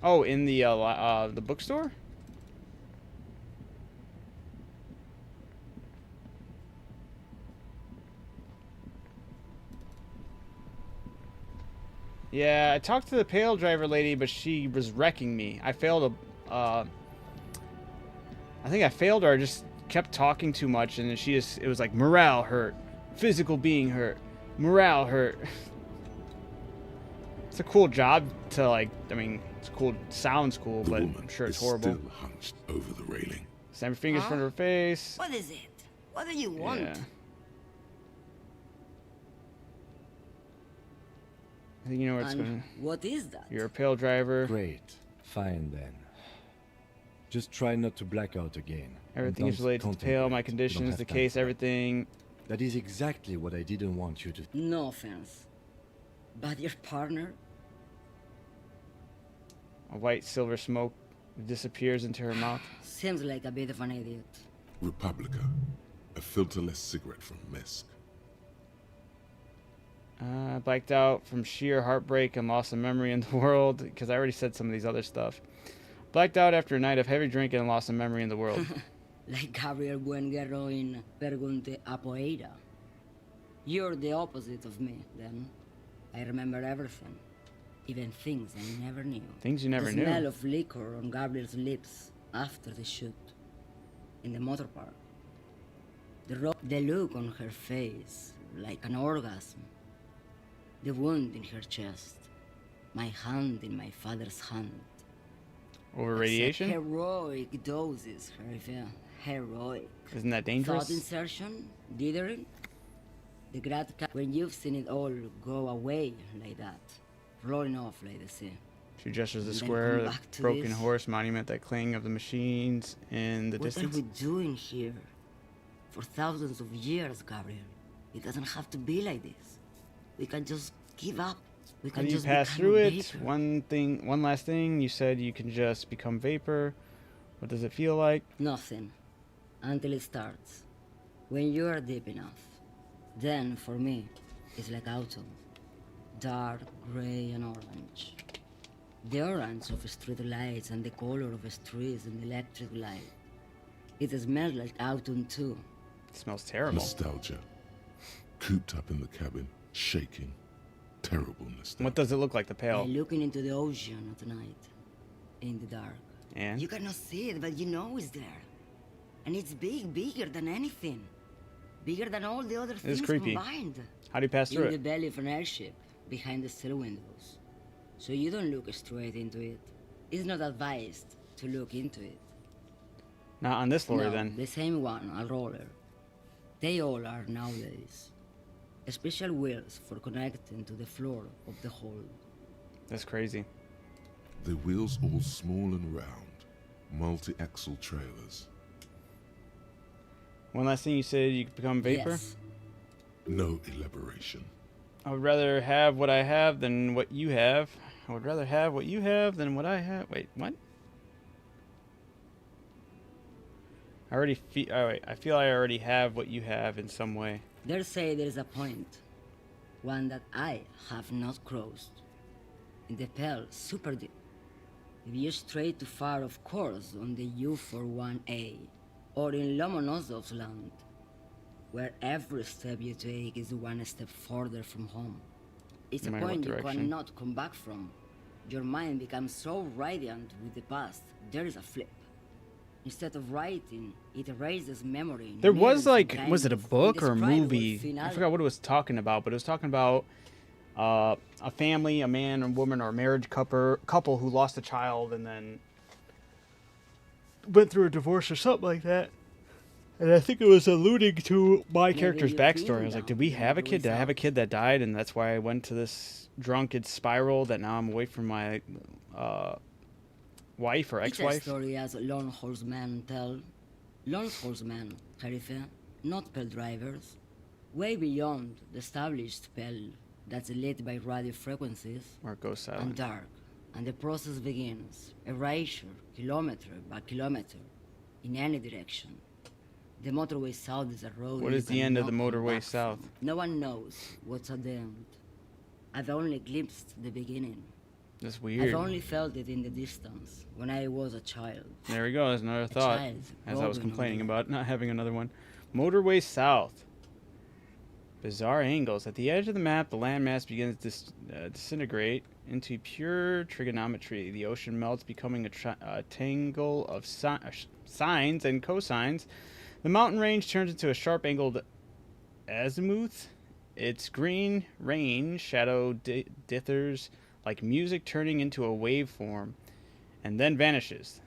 Oh, in the bookstore? Yeah, I talked to the pale driver lady, but she was wrecking me. I failed I think I failed her. I just kept talking too much, and then it was like morale hurt, physical being hurt, morale hurt. It's a cool job to it's cool, sounds cool, but I'm sure it's horrible. Still hunched over the railing. Snap your fingers in front of her face. What is it? What do you want? Yeah. You know where it's And going. what is that? You're a pale driver. Great. Fine then. Just try not to black out again. Everything is related to pale. My conditions, the case, everything. That is exactly what I didn't want you to. No offense. But your partner? A white silver smoke disappears into her mouth. Seems like a bit of an idiot. Republica. A filterless cigarette from Mesk. Blacked out from sheer heartbreak and loss of memory in the world, because I already said some of these other stuff. Blacked out after a night of heavy drinking and loss of memory in the world. Like Gabriel Buenguerro in Pergunte a Poeira. You're the opposite of me, then. I remember everything. Even things I never knew. Things you never the knew. smell of liquor on Gabriel's lips after the shoot. In the motor park. The look on her face, like an orgasm. The wound in her chest. My hand in my father's hand. Over radiation? Heroic doses, Harifia. Heroic. Isn't that dangerous? Thought insertion, dithering. The when you've seen it all go away like that, rolling off like the sea. She gestures the And then square, come the back to broken this. horse monument, that clang of the machines in the What distance. are we doing here? For thousands of years, Gabriel. It doesn't have to be like this. We can just give up. We How can do you just pass become through a it? vapor. One last thing. You said you can just become vapor. What does it feel like? Nothing. Until it starts. When you are deep enough. Then, for me, it's like autumn. Dark, gray, and orange. The orange of street lights and the color of streets and electric light. It smells like autumn too. It smells terrible. Nostalgia. Cooped up in the cabin, shaking. Terrible nostalgia. What does it look like, the Like pale? looking into the ocean at night. In the dark. And? You cannot see it, but you know it's there. And it's big, bigger than anything. Bigger than all the other It's things creepy. combined. How do you pass through In the it? belly of an airship, behind the sail windows. So you don't look straight into it. It's not advised to look into it. Not on this floor, No, then. the same one, a roller. They all are nowadays. Special wheels for connecting to the floor of the hold. That's crazy. The wheels all small and round. Multi-axle trailers. One last thing, you said you could become vapor? Yes. No elaboration. I would rather have what I have than what you have. I would rather have what you have than what I have. Wait, what? I already feel. Oh wait, I feel I already have what you have in some way. They say there is a point. One that I have not crossed. In the Pale, super deep. If you stray too far, of course, on the U41A, or in Lomonosov's land, where every step you take is one step further from home. It's No a matter what point you direction. cannot come back from. Your mind becomes so radiant with the past, there is a flip. Instead of writing, it erases memory. There in was millions of like, was it a kind of book or a indescribable movie? I finale. forgot what it was talking about, but it was talking about a family, a man and woman, or a marriage couple who lost a child and then went through a divorce or something like that. And I think it was alluding to my character's backstory. I was like, did we have a kid? Did I have a kid that died? And that's why I went to this drunken spiral that now I'm away from my wife or It's a ex-wife. story as lone horsemen tell. Lone horsemen, Harife, not Pell drivers. Way beyond the established Pell that's lit by radio frequencies. Or it goes And silent. dark. And the process begins. Erasure, kilometer by kilometer, in any direction. The motorway south is a road. What you is the end of the cannot come motorway back south? from. No one knows what's at the end. I've only glimpsed the beginning. That's weird. I've only felt it in the distance when I was a child. There we go. There's another thought. child As I was rolling on complaining about not having another one. Motorway south. Bizarre angles. At the edge of the map, the landmass begins to disintegrate into pure trigonometry. The ocean melts, becoming a tangle of sines and cosines. The mountain range turns into a sharp-angled azimuth. Its green range shadow dithers like music turning into a waveform, and then vanishes.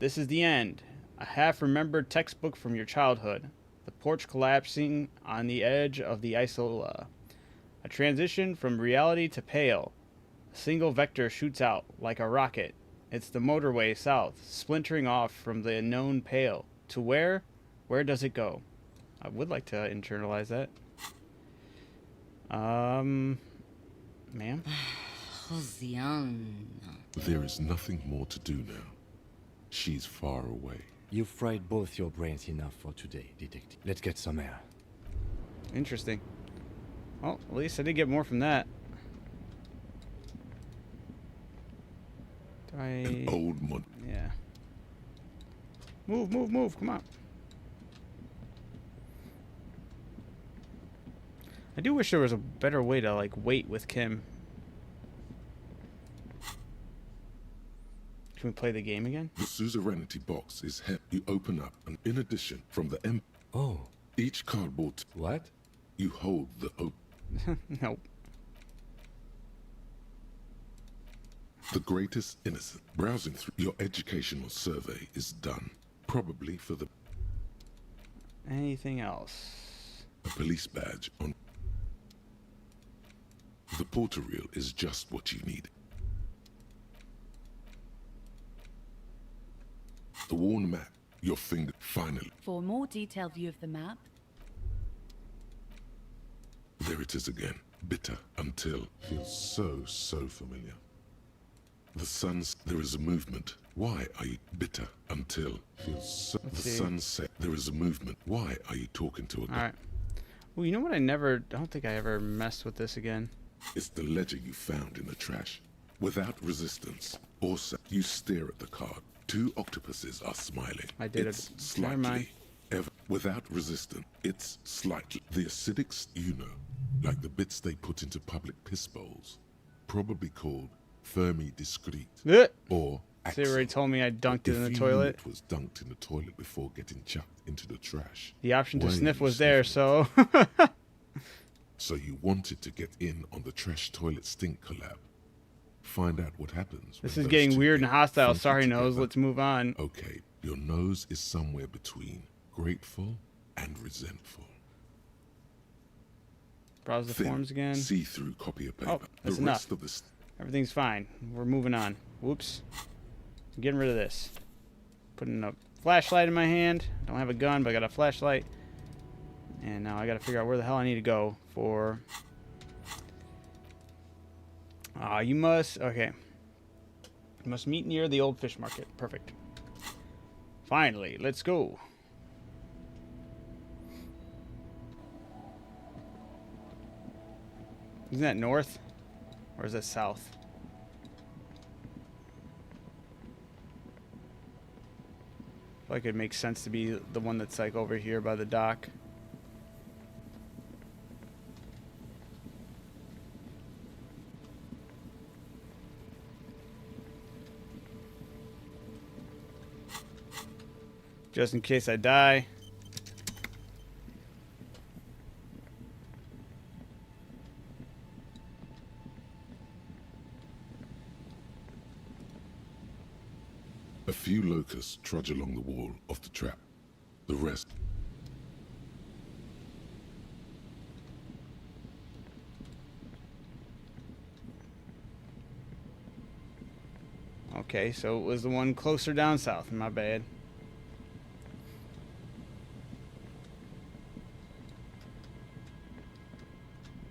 This is the end. A half-remembered textbook from your childhood. The porch collapsing on the edge of the isola. A transition from reality to pale. A single vector shoots out like a rocket. It's the motorway south, splintering off from the known pale. To where? Where does it go? I would like to internalize that. Ma'am? Josiana. There is nothing more to do now. She's far away. You've fried both your brains enough for today, detective. Let's get some air. Interesting. Well, at least I did get more from that. Do I... An old mod. Yeah. Move, move, move. Come on. I do wish there was a better way to, like, wait with Kim. Can we play the game again? The suzerainty box is heavy. You open up, and in addition, from the Oh. each cardboard. What? You hold the Nope. The greatest innocent. Browsing through your educational survey is done. Probably for the Anything else? a police badge on. The porter reel is just what you need. The worn map, your finger, finally. For a more detailed view of the map, There it is again. Bitter until. Feels so familiar. The sun's. There is a movement. Why are you bitter until? Feels so. Let's The see. sunset. There is a movement. Why are you talking to a guy? Alright. Well, you know what? I don't think I ever messed with this again. It's the ledger you found in the trash. Without resistance, or you stare at the card. Two octopuses are smiling. I did It's it. slightly. Never mind. Without resistance, it's slightly. The acidics, like the bits they put into public piss bowls, probably called Fermi discrete, or See where he told me I dunked it if in the you toilet? Knew it was dunked in the toilet before getting chucked into the trash. The option to Why are sniff you was there, sniffing? so... So you wanted to get in on the trash toilet stink collab. Find out what happens. This when is those getting two weird and get hostile. funky Sorry, Nose. together. Let's move on. Okay, your nose is somewhere between grateful and resentful. Browse the Thin, forms again. See-through copy of paper. Oh, that's the enough. rest of the Everything's fine. We're moving on. Whoops. I'm getting rid of this. Putting a flashlight in my hand. Don't have a gun, but I got a flashlight. And now I got to figure out where the hell I need to go for... you must... Okay. You must meet near the old fish market. Perfect. Finally, let's go. Isn't that north? Or is that south? I feel like it makes sense to be the one that's like over here by the dock. Just in case I die. A few locusts trudge along the wall of the trap. The rest. Okay, so it was the one closer down south. My bad.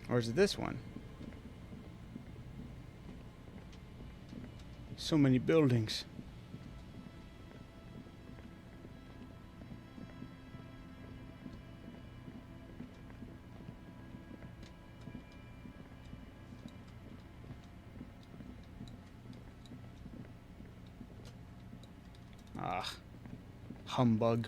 Or is it this one? So many buildings. Ah, humbug.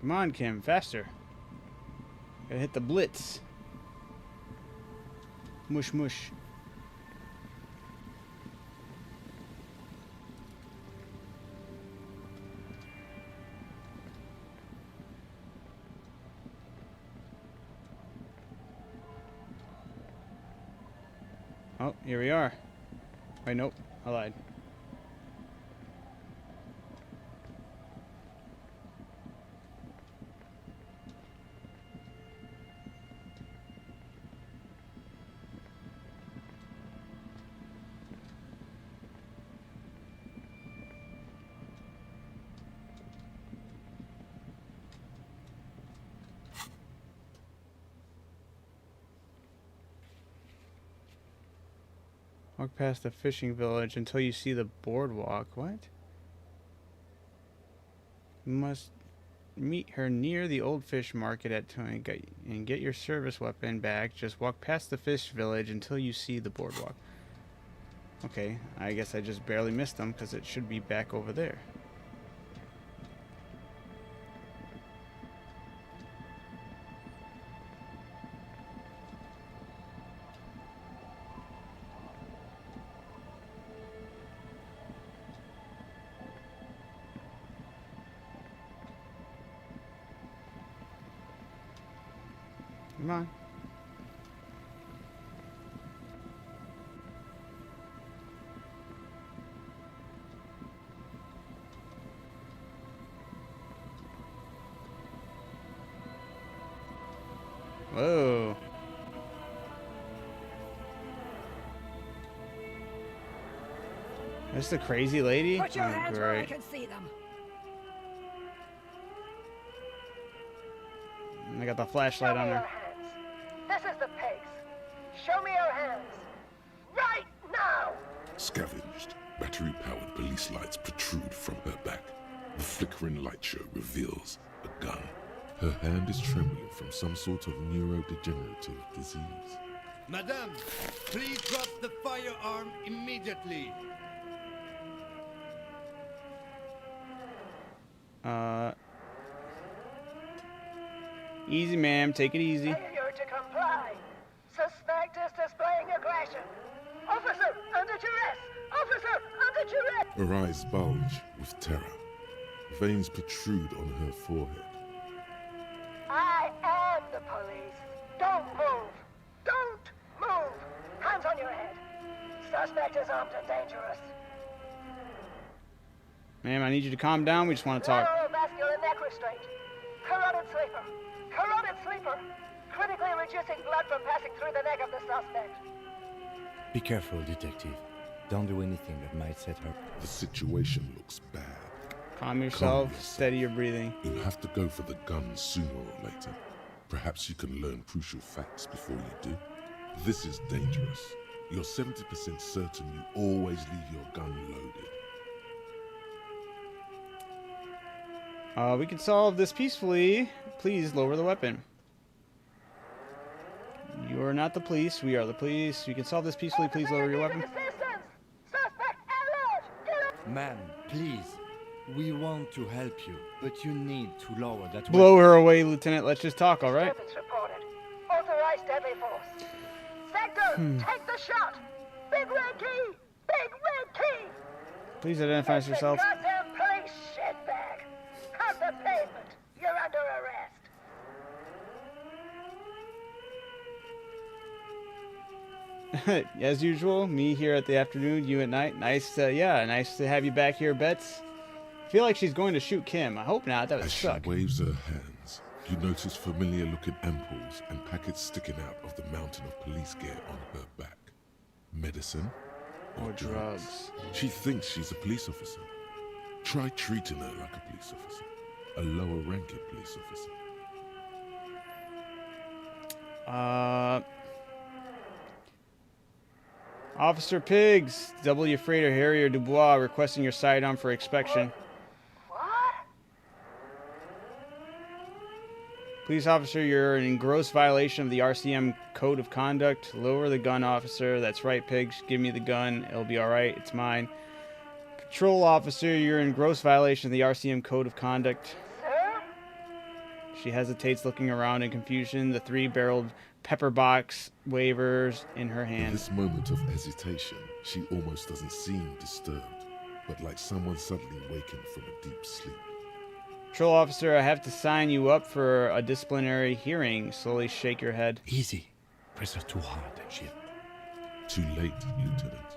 Come on, Kim, faster. Gotta hit the blitz. Mush, mush. Oh, here we are. Wait, nope. I lied. Walk past the fishing village until you see the boardwalk. What? You must meet her near the old fish market at Toing and get your service weapon back. Just walk past the fish village until you see the boardwalk. Okay, I guess I just barely missed them because it should be back over there. Come on. Whoa. That's the crazy lady? Put your Oh, hands where I great. can see them. I got the flashlight on her. This is the pace. Show me your hands. Right now! Scavenged, battery-powered police lights protrude from her back. The flickering light show reveals a gun. Her hand is trembling from some sort of neurodegenerative disease. Madame, please drop the firearm immediately. Easy, ma'am. Take it easy. Failure to comply. Suspect is displaying aggression. Officer, under duress! Officer, under duress! Her eyes bulge with terror. Veins protrude on her forehead. I am the police. Don't move. Don't move. Hands on your head. Suspect is armed and dangerous. Ma'am, I need you to calm down. We just want to talk. Neurovascular neck restraint. Carotid sleeper. Carotid sleeper. Critically reducing blood from passing through the neck of the suspect. Be careful, detective. Don't do anything that might set her. The situation looks bad. Calm yourself. Steady your breathing. You'll have to go for the gun sooner or later. Perhaps you can learn crucial facts before you do. This is dangerous. You're 70% certain you always leave your gun loaded. We can solve this peacefully. Please lower the weapon. You are not the police. We are the police. We can solve this peacefully. Please lower your weapon. Ma'am, please. We want to help you, but you need to lower that Blow weapon. her away, Lieutenant. Let's just talk, all right? Disturbance reported. Authorized deadly force. Sector, take the shot. Big red key. Big red key. Please identify yourself. Goddamn police shitbag. Cut the pavement. You're under arrest. As usual, me here at the afternoon, you at night. Nice to have you back here, Bets. Feel like she's going to shoot Kim. I hope not. That would As suck. she waves her hands, you notice familiar-looking ampoules and packets sticking out of the mountain of police gear on her back. Medicine or drugs? She thinks she's a police officer. Try treating her like a police officer. A lower-ranking police officer. Officer Pigs, W. Freighter Harrier Dubois requesting your sidearm for inspection. Police officer, you're in gross violation of the RCM Code of Conduct. Lower the gun, officer. That's right, Pigs. Give me the gun. It'll be alright. It's mine. Patrol officer, you're in gross violation of the RCM Code of Conduct. She hesitates, looking around in confusion. The 3-barreled pepper box wavers in her In hand. this moment of hesitation, she almost doesn't seem disturbed, but like someone suddenly wakened from a deep sleep. Patrol officer, I have to sign you up for a disciplinary hearing. Slowly shake your head. Easy. Press her too hard and she'll... Too late, Lieutenant.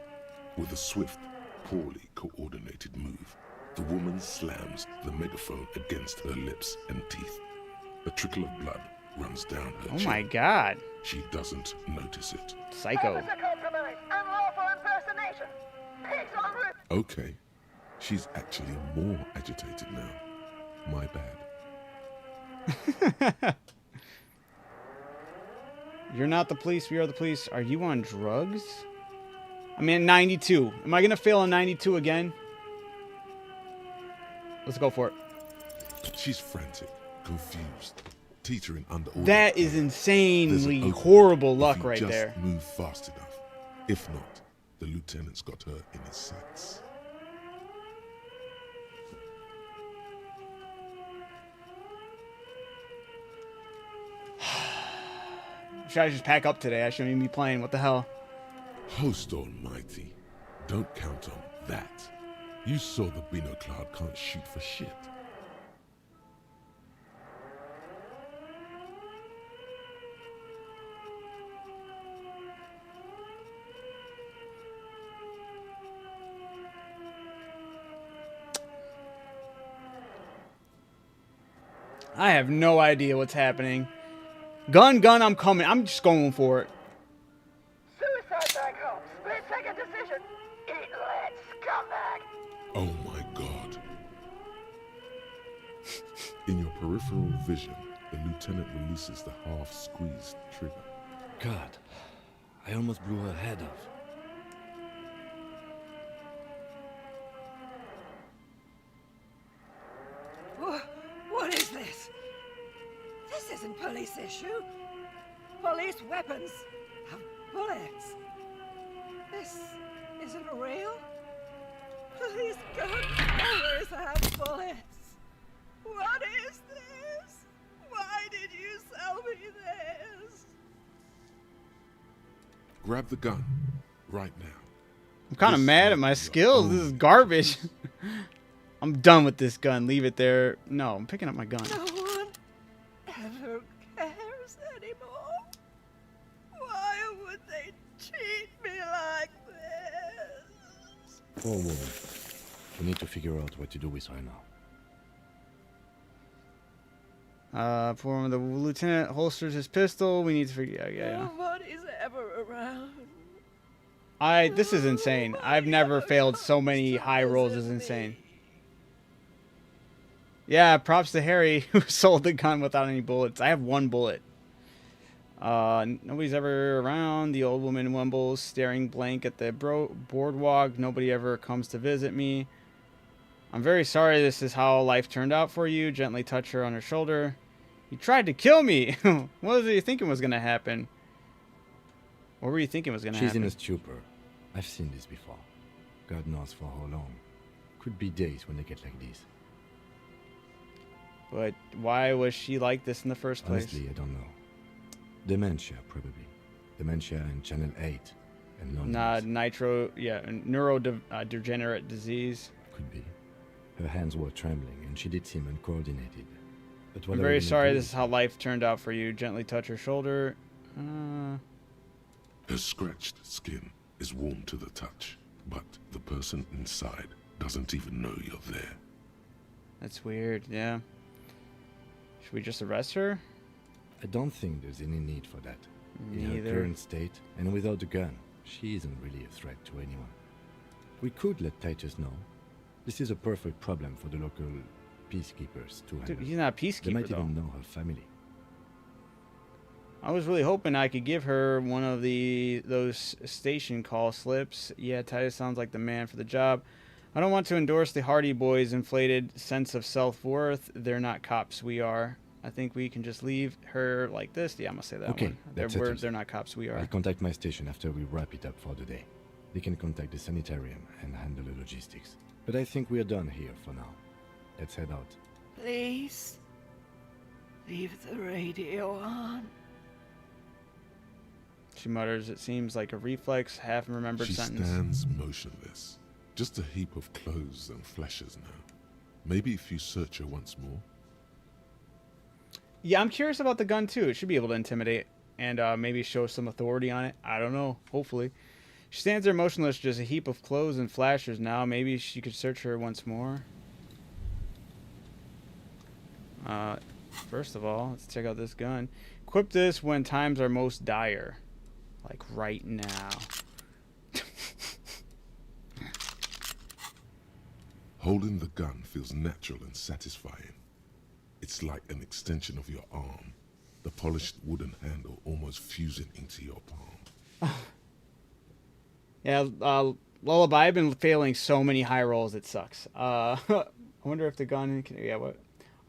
With a swift, poorly coordinated move, the woman slams the megaphone against her lips and teeth. A trickle of blood runs down her Oh chin. my god. She doesn't notice it. Psycho. Officer compromise. Unlawful impersonation. Pigs en route. Okay. She's actually more agitated now. My bad. You're not the police, we are the police. Are you on drugs? I'm in 92. Am I gonna fail on 92 again? Let's go for it. She's frantic, confused, teetering under all That is There's an insanely opening horrible if luck you right just there. move fast enough. If not, the lieutenant's got her in his sights. Should I just pack up today? I shouldn't even be playing. What the hell? Host almighty, don't count on that. You saw the Beano Cloud can't shoot for shit. I have no idea what's happening. Gun, I'm coming. I'm just going for it. Suicide back home. Split second decision. Eat lead, scumbag. Oh my god. In your peripheral vision, the lieutenant releases the half-squeezed trigger. God, I almost blew her head off. What is this? This isn't police issue. Police weapons have bullets. This isn't real. Police guns always have bullets. What is this? Why did you sell me this? Grab the gun, right now. I'm kind of mad at my skills. This is garbage. I'm done with this gun. Leave it there. No, I'm picking up my gun. No one ever cares anymore. Why would they treat me like this? Poor woman. We need to figure out what to do with her now. For the lieutenant holsters his pistol. We need to figure. Yeah. Nobody's ever around. This is insane. I've never failed so many high rolls. Is insane. Yeah, props to Harry who sold the gun without any bullets. I have one bullet. Nobody's ever around. The old woman wumbles, staring blank at the boardwalk. Nobody ever comes to visit me. I'm very sorry this is how life turned out for you. Gently touch her on her shoulder. You tried to kill me. What was you thinking was going to happen? What were you thinking was going to happen? She's in a stupor. I've seen this before. God knows for how long. Could be days when they get like this. But why was she like this in the first place? Honestly, I don't know. Dementia, probably. Dementia and Channel 8. And neurodegenerate disease. Could be. Her hands were trembling and she did seem uncoordinated. But I'm very sorry this is how life turned out for you. Gently touch her shoulder. Her scratched skin is warm to the touch, but the person inside doesn't even know you're there. That's weird, yeah. Should we just arrest her? I don't think there's any need for that. In Neither. her current state, and without a gun, she isn't really a threat to anyone. We could let Titus know. This is a perfect problem for the local peacekeepers to handle. Dude, he's not a peacekeeper, They might though. even know her family. I was really hoping I could give her one of those station call slips. Yeah, Titus sounds like the man for the job. I don't want to endorse the Hardy Boys' inflated sense of self-worth. They're not cops, we are. I think we can just leave her like this. Yeah, I'm going to say that Okay, one. that's They're settled. not cops, we are. I'll contact my station after we wrap it up for the day. They can contact the sanitarium and handle the logistics. But I think we're done here for now. Let's head out. Please, leave the radio on. She mutters, it seems like a reflex, half-remembered She sentence. stands motionless, just a heap of clothes and fleshes now. Maybe if you search her once more. Yeah, I'm curious about the gun, too. It should be able to intimidate and maybe show some authority on it. I don't know. Hopefully. She stands there motionless, just a heap of clothes and flashers now. Maybe she could search her once more. First of all, let's check out this gun. Equip this when times are most dire. Like right now. Holding the gun feels natural and satisfying. It's like an extension of your arm, the polished wooden handle almost fusing into your palm. Yeah, Lullaby, I've been failing so many high rolls, it sucks. I wonder if the gun can... Yeah, what?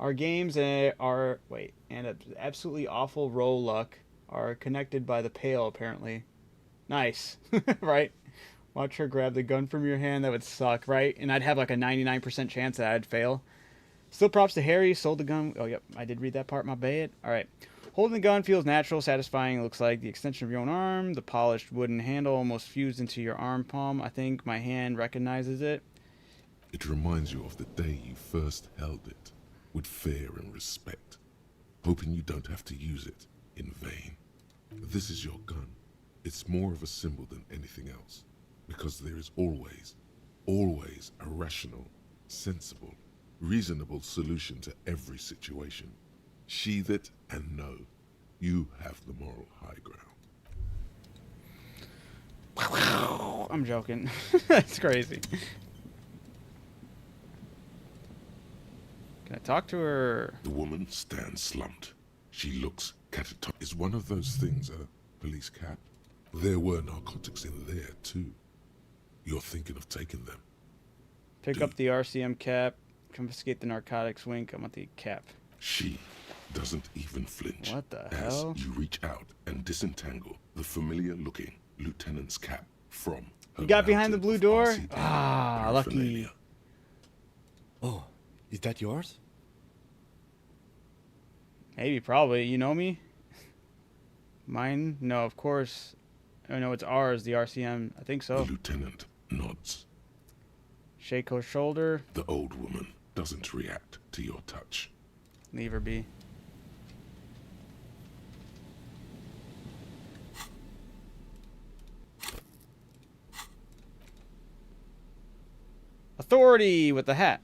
Our games and absolutely awful roll luck are connected by the pail, apparently. Nice. Right? Watch her grab the gun from your hand. That would suck, right? And I'd have like a 99% chance that I'd fail. Still props to Harry. Sold the gun. Oh, yep. I did read that part. My bad. All right. Holding the gun feels natural, satisfying. It looks like the extension of your own arm. The polished wooden handle almost fused into your arm palm. I think my hand recognizes it. It reminds you of the day you first held it, with fear and respect, hoping you don't have to use it in vain. This is your gun. It's more of a symbol than anything else, because there is always a rational, sensible, reasonable solution to every situation. Sheathe it and know you have the moral high ground. I'm joking. That's crazy. Can I talk to her? The woman stands slumped. She looks catatonic. Is one of those things a police cap? There were narcotics in there too. You're thinking of taking them. Pick up the RCM cap. Confiscate the narcotics. Wink. I want the cap. She doesn't even flinch. What the as hell? You reach out and disentangle the familiar-looking lieutenant's cap from her. You got behind the blue door? RCD Ah, lucky. paraphernalia. Oh, is that yours? Maybe, probably. You know me? Mine? No, of course. I know it's ours, the RCM. I think so. The lieutenant nods. Shake her shoulder. The old woman doesn't react to your touch. Leave her be. Authority with the hat.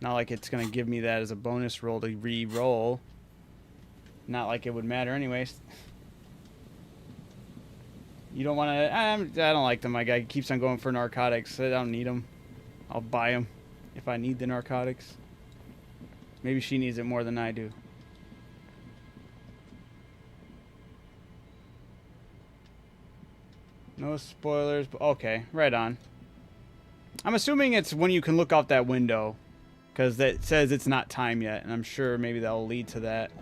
Not like it's going to give me that as a bonus roll to re-roll. Not like it would matter anyways. You don't want to... I don't like them. My guy keeps on going for narcotics. I don't need them. I'll buy them if I need the narcotics. Maybe she needs it more than I do. No spoilers. But okay, right on. I'm assuming it's when you can look out that window. Because that says it's not time yet. And I'm sure maybe that'll lead to that.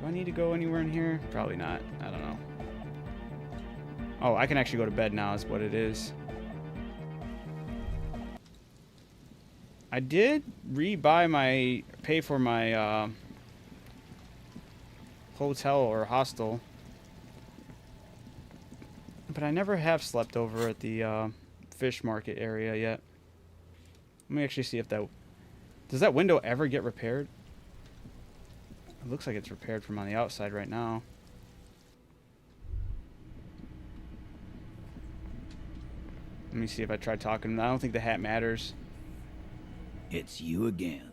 Do I need to go anywhere in here? Probably not. I don't know. Oh, I can actually go to bed now is what it is. I did pay for my hotel or hostel. But I never have slept over at the fish market area yet. Let me actually see if that... Does that window ever get repaired? It looks like it's repaired from on the outside right now. Let me see if I try talking to them. I don't think the hat matters. It's you again.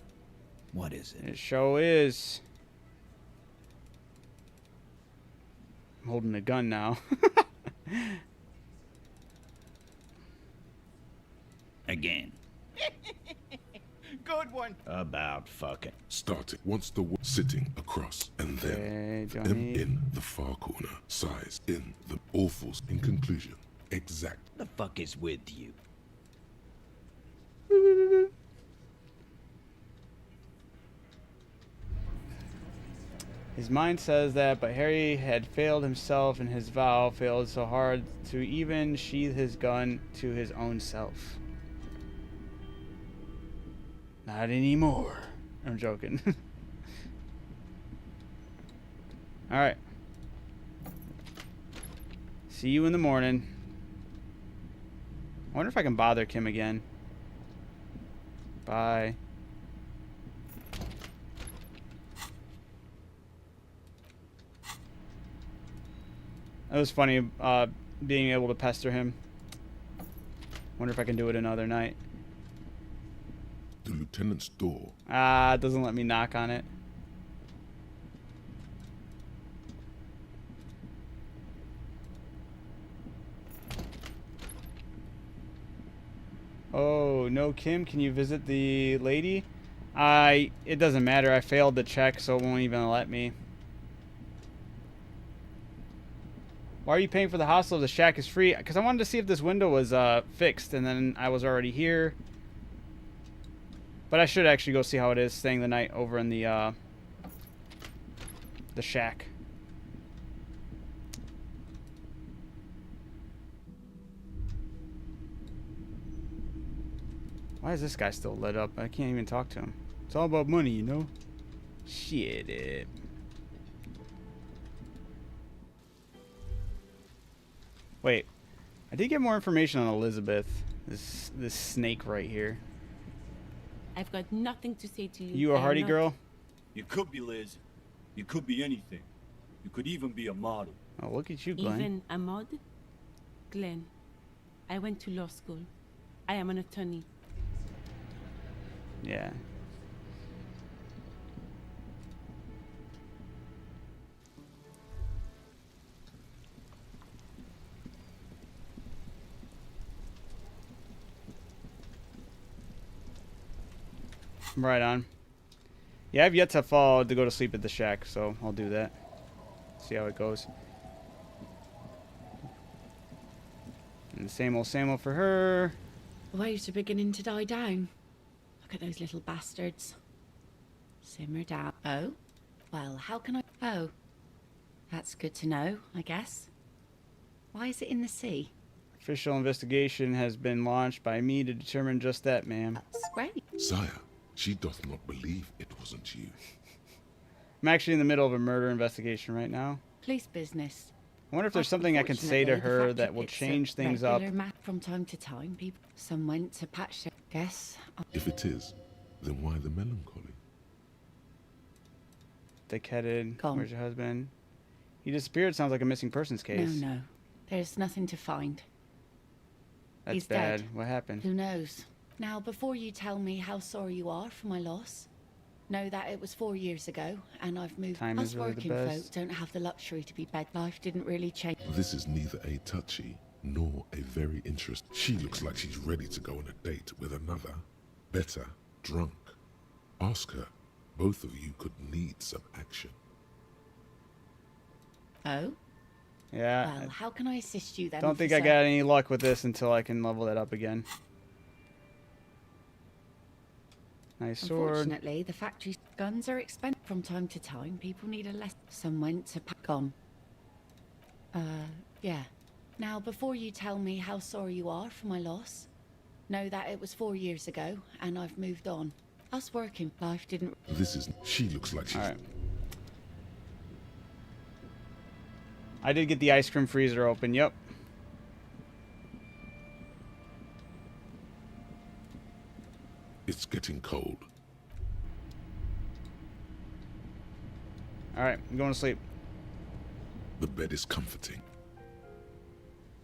What is it? It sure is. I'm holding a gun now. Again. Good one. About fucking. Start it once the sitting across, and then Okay, them in the far corner, size in the awfuls. In conclusion, exact. The fuck is with you? His mind says that, but Harry had failed himself in his vow, failed so hard to even sheath his gun to his own self. Not anymore. I'm joking. Alright. See you in the morning. I wonder if I can bother Kim again. Bye. It was funny being able to pester him. Wonder if I can do it another night. The lieutenant's door. It doesn't let me knock on it. Oh, no, Kim, can you visit the lady? It doesn't matter. I failed the check, so it won't even let me. Why are you paying for the hostel if the shack is free? Because I wanted to see if this window was fixed, and then I was already here. But I should actually go see how it is staying the night over in the shack. Why is this guy still lit up? I can't even talk to him. It's all about money, you know? Shit it. Wait. I did get more information on Elizabeth. This snake right here. I've got nothing to say to you. You a hardy girl? You could be Liz. You could be anything. You could even be a model. Oh, look at you, Glenn. Even a mod? Glenn, I went to law school. I am an attorney. Yeah. Right on. Yeah, I've yet to fall to go to sleep at the shack, so I'll do that. See how it goes. And the same old for her. The waves are beginning to die down. Look at those little bastards. Simmer down. Oh? Well, how can I... Oh. That's good to know, I guess. Why is it in the sea? Official investigation has been launched by me to determine just that, ma'am. That's great. Sire, she doth not believe it wasn't you. I'm actually in the middle of a murder investigation right now. Police business. I wonder if there's something I can say to her that will change things up. From time to time, people... Some went to patch their... Guess... If it is, then why the melancholy? Thick-headed. Where's your husband? He disappeared. Sounds like a missing persons case. No. There's nothing to find. That's He's bad. dead. What happened? Who knows? Now, before you tell me how sorry you are for my loss, know that it was 4 years ago, and I've moved. Time Us is really the working best. folk don't have the luxury to be bed. Life didn't really change. This is neither a touchy nor a very interesting. She looks like she's ready to go on a date with another, better, drunk. Ask her. Both of you could need some action. Oh? Yeah. Well, how can I assist you then? Don't think I got any luck with this until I can level that up again. Nice sword. Unfortunately, the factory's guns are expensive. From time to time, people need a less. Some went to pack on. Yeah. Now, before you tell me how sorry you are for my loss, know that it was 4 years ago, and I've moved on. Us working life didn't. This is. She looks like she's. All right. I did get the ice cream freezer open. Yep. It's getting cold. All right, I'm going to sleep. The bed is comforting.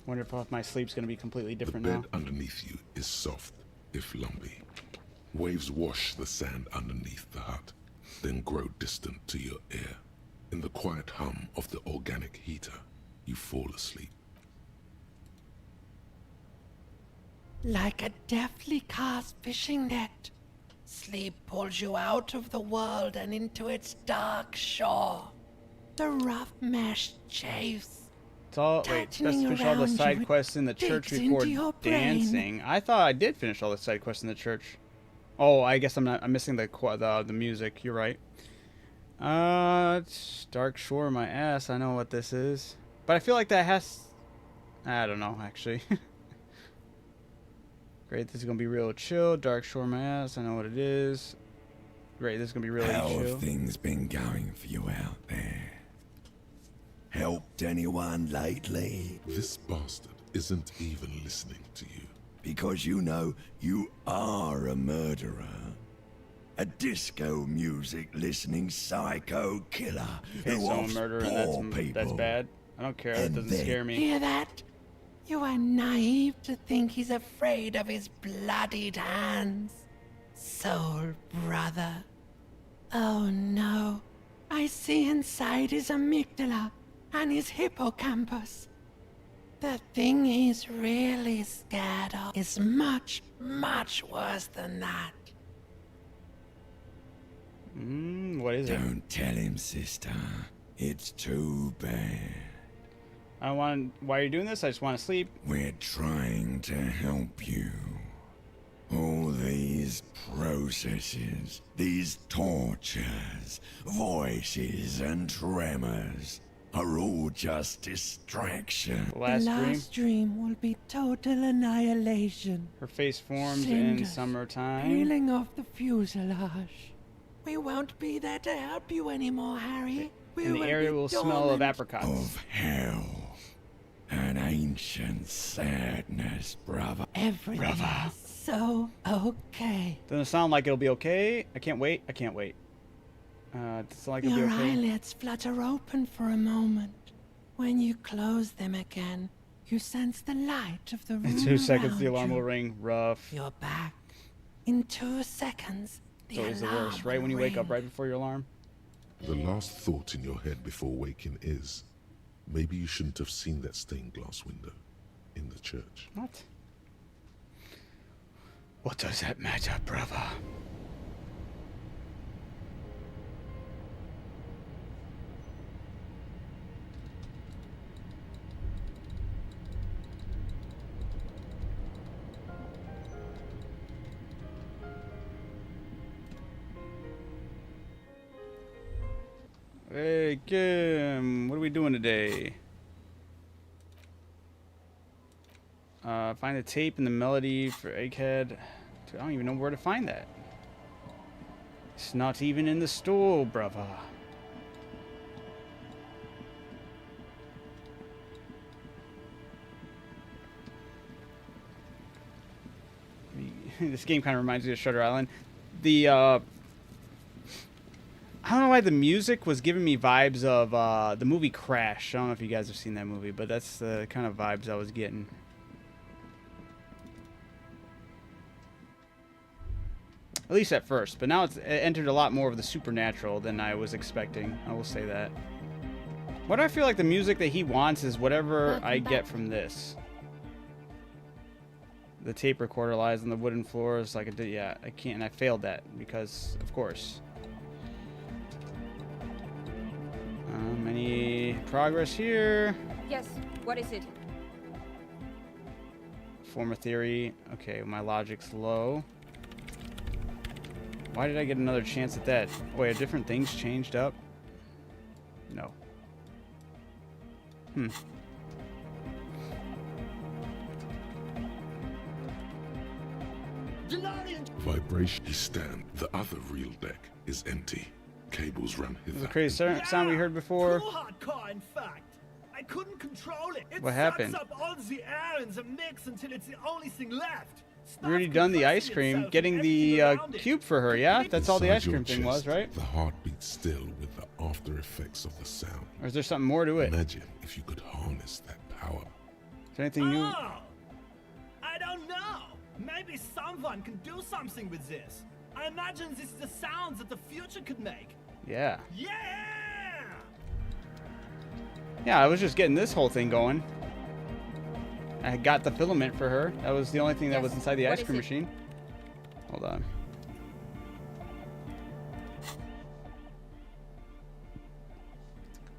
Wonder if my sleep's going to be completely different The bed now. underneath you is soft, if lumpy. Waves wash the sand underneath the hut, then grow distant to your ear. In the quiet hum of the organic heater, you fall asleep. Like a deftly cast fishing net, sleep pulls you out of the world and into its dark shore. The rough mesh chafes. It's all, wait, let's finish all the side quests in the church digs before into your brain. dancing. I thought I did finish all the side quests in the church. Oh, I guess I'm not. I'm missing the music. You're right. It's Dark Shore, my ass. I know what this is, but I feel like that has. I don't know actually. Great, this is gonna be real chill. Dark Shore, my ass. I know what it is. Great, this is gonna be really How chill. have things been going for you out there? Helped anyone lately? This bastard isn't even listening to you. Because you know you are a murderer. A disco music listening psycho killer Okay, who so I'm a offs murderer. poor That's people. bad. I don't care. That doesn't scare me. Hear that? You are naive to think he's afraid of his bloodied hands. Soul brother. Oh no. I see inside his amygdala and his hippocampus. The thing he's really scared of is much, much worse than that. What is it? Don't tell him, sister. It's too bad. I don't want. Why are you doing this? I just want to sleep. We're trying to help you. All these processes, these tortures, voices and tremors are all just distraction. The last dream will be total annihilation. Her face forms in summertime. Peeling off the fuselage. We won't be there to help you anymore, Harry. And the area will smell of apricots. Of hell. An ancient sadness, brother. Everything is so okay. Doesn't sound like it'll be okay. I can't wait. I can't wait. Doesn't like it'll be Your okay. eyelids flutter open for a moment. When you close them again, you sense the light of the room In 2 seconds, the around alarm you. will ring. Rough. You're back. In 2 seconds, It's always the worst, right when you wake up, right before your alarm. The last thought in your head before waking is, maybe you shouldn't have seen that stained glass window in the church. What? What does that matter, brother? Hey, Kim, what are we doing today? Find the tape and the melody for Egghead. Dude, I don't even know where to find that. It's not even in the store, brother. This game kind of reminds me of Shutter Island. I don't know why the music was giving me vibes of the movie Crash. I don't know if you guys have seen that movie, but that's the kind of vibes I was getting. At least at first, but now it entered a lot more of the supernatural than I was expecting. I will say that. What I feel like the music that he wants is whatever I get from this. The tape recorder lies on the wooden floors like it did. Yeah, I can't. And I failed that because, of course. Any progress here? Yes, what is it? Form a theory. Okay, my logic's low. Why did I get another chance at that? Wait, are different things changed up? No. Vibration stand. The other real deck is empty. Cables run hither. The crazy sound we heard before. Too hardcore, in fact. I couldn't control it. It What happened? sucks up all the air in the mix until it's the only thing left. We already done the ice cream, getting the cube for her, yeah? That's all the ice cream thing was, right? The heart beats still with the after effects of the sound. Or is there something more to it? Imagine if you could harness that power. Is there anything new? Oh, I don't know. Maybe someone can do something with this. I imagine this is the sounds that the future could make. Yeah. Yeah! Yeah, I was just getting this whole thing going. I got the filament for her. That was the only thing that was inside the ice cream machine. Hold on.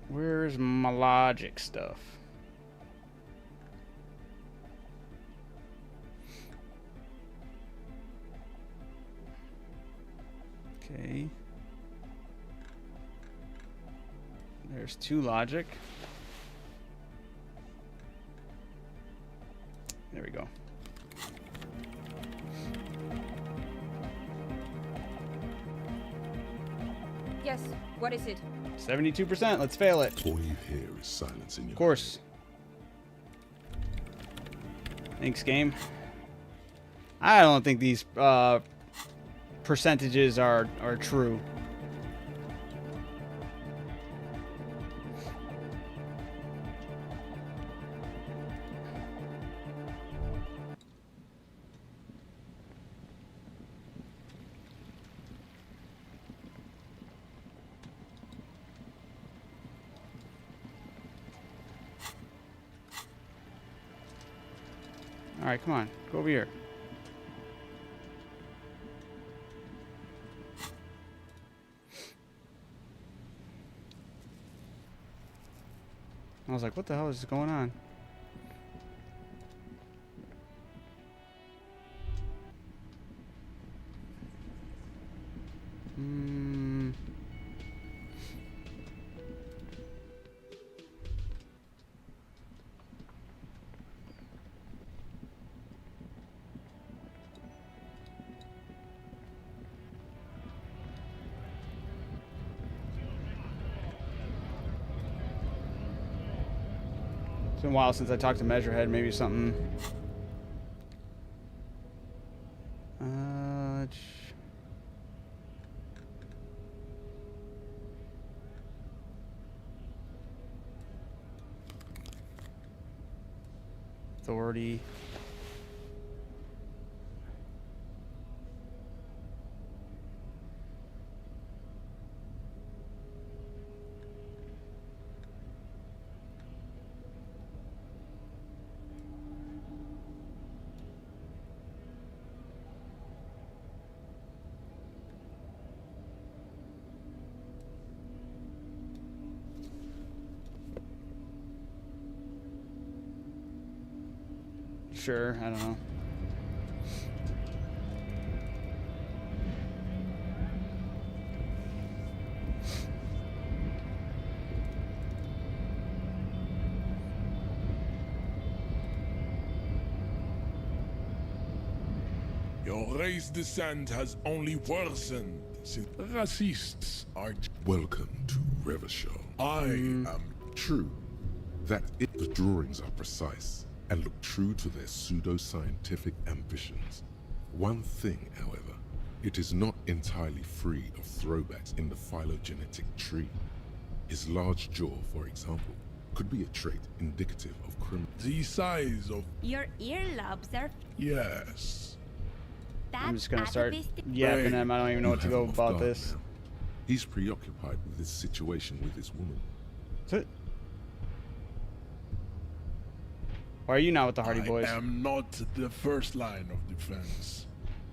Where's my logic stuff? Okay. There's 2 logic. There we go. Yes, what is it? 72%. Let's fail it. All you hear is silence in your Of course. Thanks, game. I don't think these percentages are true. Alright, come on. Go over here. I was like, what the hell is going on? It's been a while since I talked to Measurehead. Maybe something. Authority. Sure, I don't know. Your race descent has only worsened since racists are... Welcome to Revachol. I am... True that if the drawings are precise and look true to their pseudo-scientific ambitions. One thing, however, it is not entirely free of throwbacks in the phylogenetic tree. His large jaw, for example, could be a trait indicative of criminal... The size of... Your earlobes are... Yes. I'm just gonna start yapping him. I don't even know what to go about this. Now. He's preoccupied with this situation with his woman. Why are you not with the Hardy Boys? I am not the first line of defense.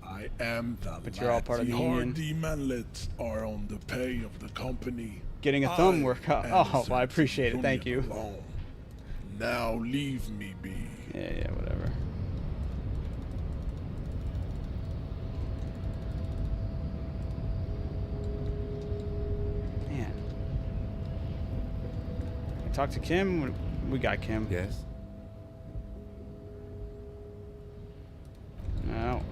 I am the But you're all part of the union. Hardy manlets are on the pay of the company. Getting a thumb workout. Oh, well, I appreciate it. Thank you. Alone. Now leave me be. Yeah, whatever. Man. Talk to Kim. We got Kim. Yes. No.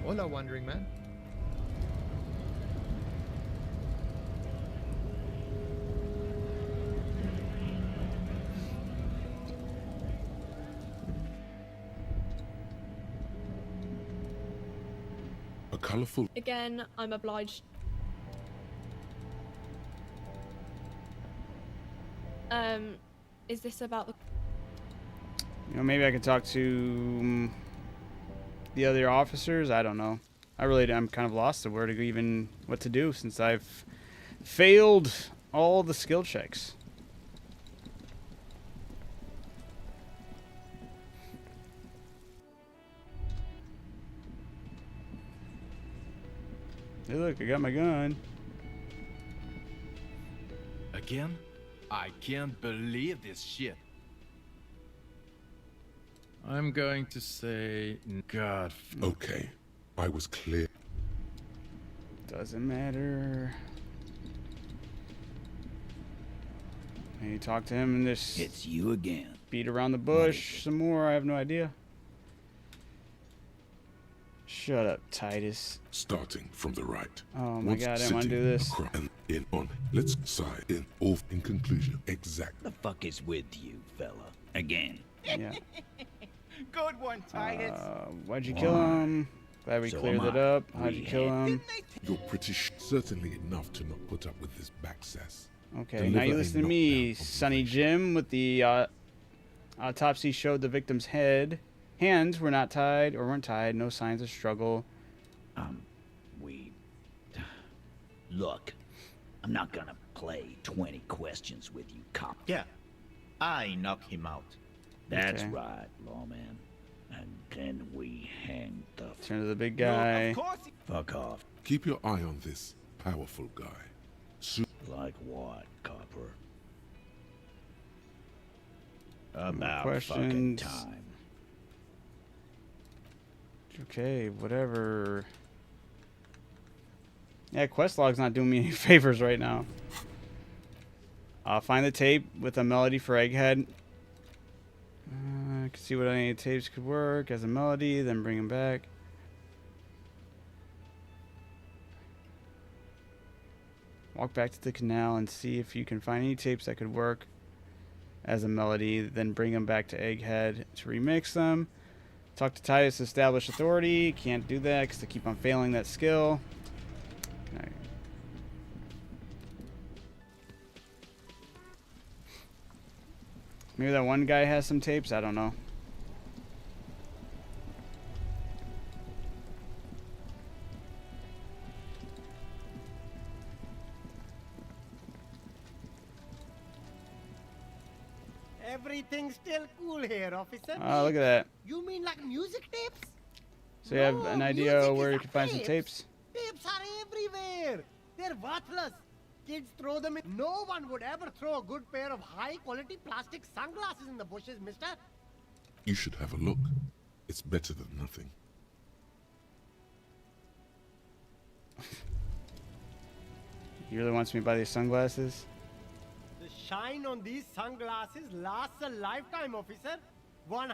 Hola, Wandering Man. A colorful... Again, I'm obliged. Is this about the... You know, maybe I could talk to the other officers. I don't know. I'm kind of lost of where to even what to do since I've failed all the skill checks. Hey, look, I got my gun. Again? I can't believe this shit. I'm going to say God. Okay, I was clear. Doesn't matter. Maybe talk to him and just... It's you again. Beat around the bush some more. I have no idea. Shut up, Titus. Starting from the right. Oh my god, I didn't want to do this. And in on. Let's side in off in conclusion. Exactly. The fuck is with you, fella? Again. Yeah. Good one, Titus. Why'd you kill him? Glad we cleared it up. How'd you kill him? You're pretty certainly enough to not put up with this backsass. Okay, now you listen to me, Sonny Jim, with the autopsy showed the victim's hands were not tied or weren't tied. No signs of struggle. Look, I'm not gonna play 20 questions with you, cop. Yeah, I knock him out. That's Okay. right, lawman. And then we hang the... Turn to the big guy. Fuck off. Keep your eye on this powerful guy. Like what, copper? About fucking time. Okay, whatever. Yeah, Questlog's not doing me any favors right now. Find the tape with a melody for Egghead. I can see what any tapes could work as a melody, then bring them back. Walk back to the canal and see if you can find any tapes that could work as a melody, then bring them back to Egghead to remix them. Talk to Titus to establish authority. Can't do that because they keep on failing that skill. Okay. Maybe that one guy has some tapes. I don't know. Everything's still cool here, officer. Oh, look at that. You mean like music tapes? So you have an idea where you can find some tapes? Tapes are everywhere. They're worthless. Kids throw them in. No one would ever throw a good pair of high-quality plastic sunglasses in the bushes, mister. You should have a look. It's better than nothing. You really wants me to buy these sunglasses? The shine on these sunglasses lasts a lifetime, officer. 100%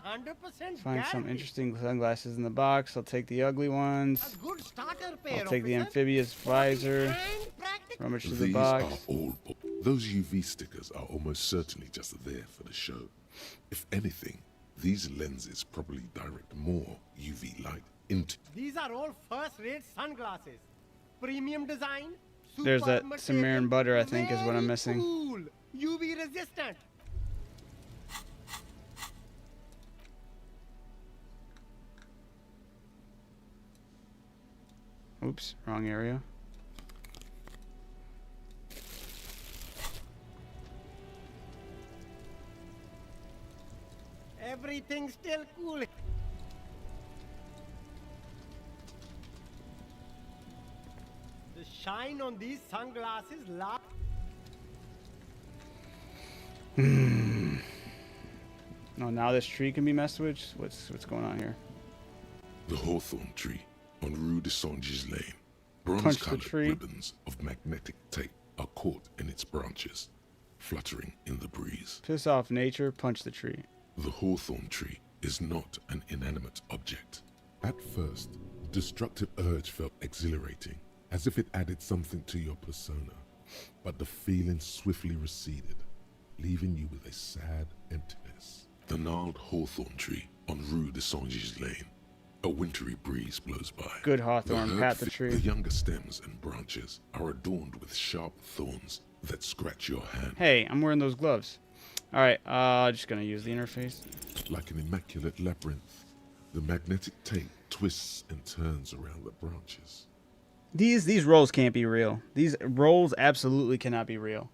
Find some guarantee. interesting sunglasses in the box. I'll take the ugly ones. A good starter pair, I'll take the officer. amphibious visor. Rummage through the These box. are all. Those UV stickers are almost certainly just there for the show. If anything, these lenses probably direct more UV light into. These are all first-rate sunglasses. Premium design. There's that superb Sumerian material, butter, I think, is what I'm very missing. Cool. UV resistant. Oops, wrong area. Everything's still cool. The shine on these sunglasses lasts. Oh, now this tree can be messed with? What's going on here? The hawthorn tree on Rue de Saint-Gilles Lane. Punch the Bronze-colored tree. ribbons of magnetic tape are caught in its branches, fluttering in the breeze. Piss off nature, punch the tree. The hawthorn tree is not an inanimate object. At first, the destructive urge felt exhilarating, as if it added something to your persona. But the feeling swiftly receded, leaving you with a sad emptiness. The gnarled hawthorn tree on Rue de Saint-Gilles Lane. A wintry breeze blows by. Good hawthorn, herb pat the fi- tree. The younger stems and branches are adorned with sharp thorns that scratch your hand. Hey, I'm wearing those gloves. Alright, just gonna use the interface. Like an immaculate labyrinth, the magnetic tape twists and turns around the branches. These rolls can't be real. These rolls absolutely cannot be real.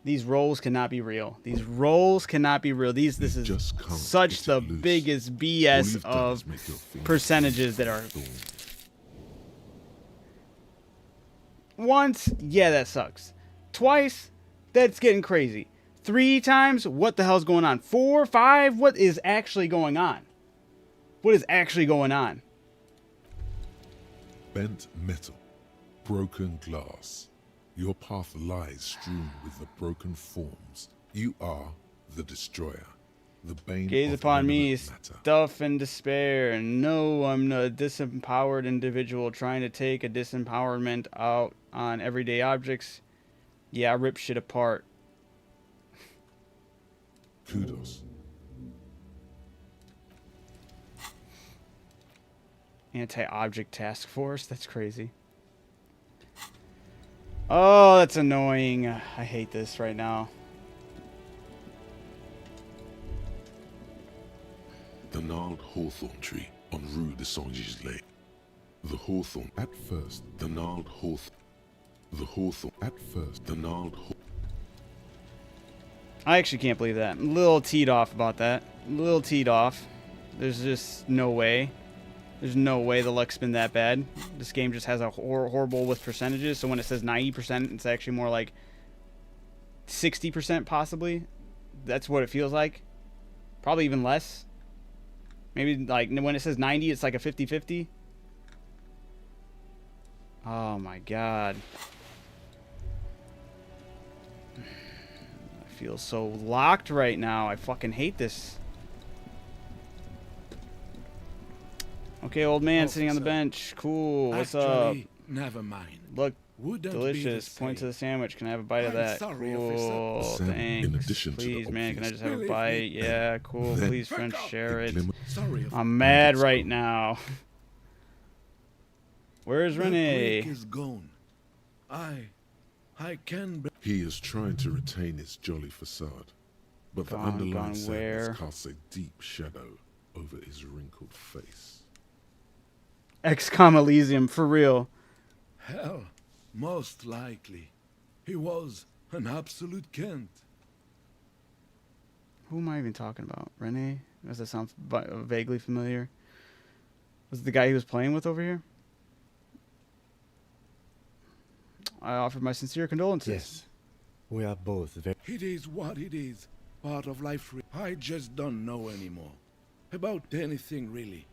These rolls cannot be real. These rolls cannot be real. This is such the biggest BS of percentages that are. Once, yeah, that sucks. Twice, that's getting crazy. 3 times, what the hell's going on? 4, 5, what is actually going on? What is actually going on? Bent metal, broken glass. Your path lies strewn with the broken forms You are the destroyer. The bane Gaze of upon me, inanimate matter. stuff and despair. No, I'm a disempowered individual trying to take a disempowerment out on everyday objects. Yeah, I rip shit apart. Kudos. Anti-object task force? That's crazy. Oh, that's annoying. I hate this right now. The gnarled hawthorn tree on Rue de Saint-Gisley. The hawthorn at first, the gnarled hawthorn. The hawthorn at first, the gnarled hawthorn. I actually can't believe that. I'm a little teed off about that. A little teed off. There's just no way. There's no way the luck's been that bad. This game just has a horrible with percentages. So when it says 90%, it's actually more like 60% possibly. That's what it feels like. Probably even less. Maybe like when it says 90, it's like a 50-50. Oh my god. I feel so locked right now. I fucking hate this. Okay, old man Officer, sitting on the bench. Cool. What's actually, up? Never mind. Look, Wouldn't delicious. be the Point to same. the sandwich. Can I have a bite of I'm that? sorry, Cool. officer. Sam, Thanks. in addition to the Please, man. Can I obvious- just have a Believe bite? me, Yeah, cool. then- Please, French, share it. Sorry, officer. I'm mad right now. Where's The Renee? creek is gone. I can. He is trying to retain his jolly facade, but the Gone underlying sadness where? casts a deep shadow over his wrinkled face. XCOM Elysium, for real. Hell, most likely. He was an absolute Kent. Who am I even talking about? Renee? Does that sound vaguely familiar? Was it the guy he was playing with over here? I offer my sincere condolences. Yes. We are both very... It is what it is. Part of life. I just don't know anymore. About anything, really.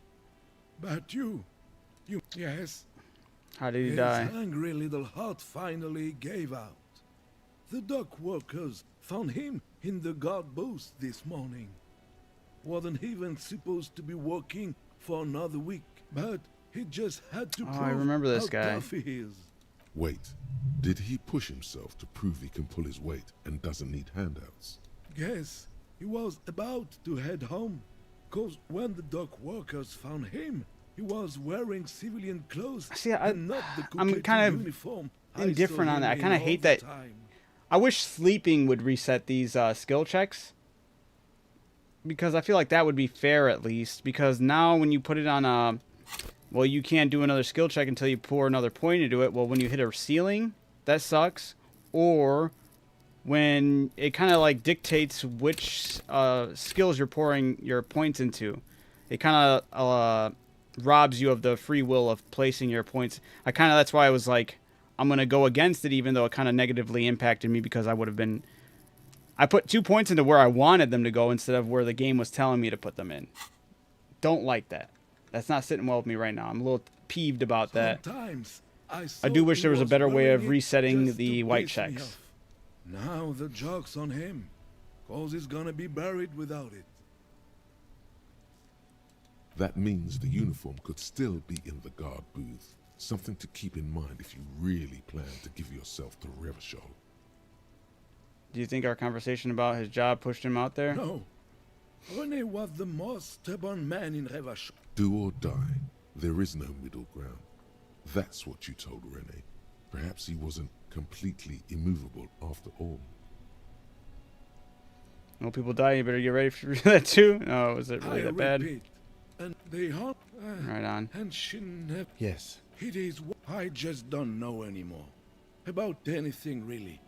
But you, yes. How did he His die? angry little heart finally gave out. The dock workers found him in the guard booth this morning. Wasn't even supposed to be working for another week, but he just had to Oh, prove I remember this how guy. tough he is. Wait, did he push himself to prove he can pull his weight and doesn't need handouts? Guess he was about to head home, 'cause when the dock workers found him, he was wearing civilian clothes. See, and not the I'm coquette kind of uniform I indifferent saw on that. I him kind of in hate all that. the time. I wish sleeping would reset these skill checks. Because I feel like that would be fair at least. Because now when you put it on a... Well, you can't do another skill check until you pour another point into it. Well, when you hit a ceiling, that sucks. Or when it kind of like dictates which skills you're pouring your points into. It kind of robs you of the free will of placing your points. That's why I was like, I'm going to go against it, even though it kind of negatively impacted me because I would have been... I put 2 points into where I wanted them to go instead of where the game was telling me to put them in. Don't like that. That's not sitting well with me right now. I'm a little peeved about that. Sometimes I do wish there was a better way of wearing it resetting just the to white piss me checks. off. Now the joke's on him, 'cause he's gonna be buried without it. That means the uniform could still be in the guard booth. Something to keep in mind if you really plan to give yourself to Revachol. Do you think our conversation about his job pushed him out there? No. René was the most stubborn man in Revachol. Do or die. There is no middle ground. That's what you told René. Perhaps he wasn't completely immovable after all. When people die, you better get ready for that too. No, was it really I that bad? repeat, and they hope. Right on. And she never. Yes. It is. I just don't know anymore about anything really.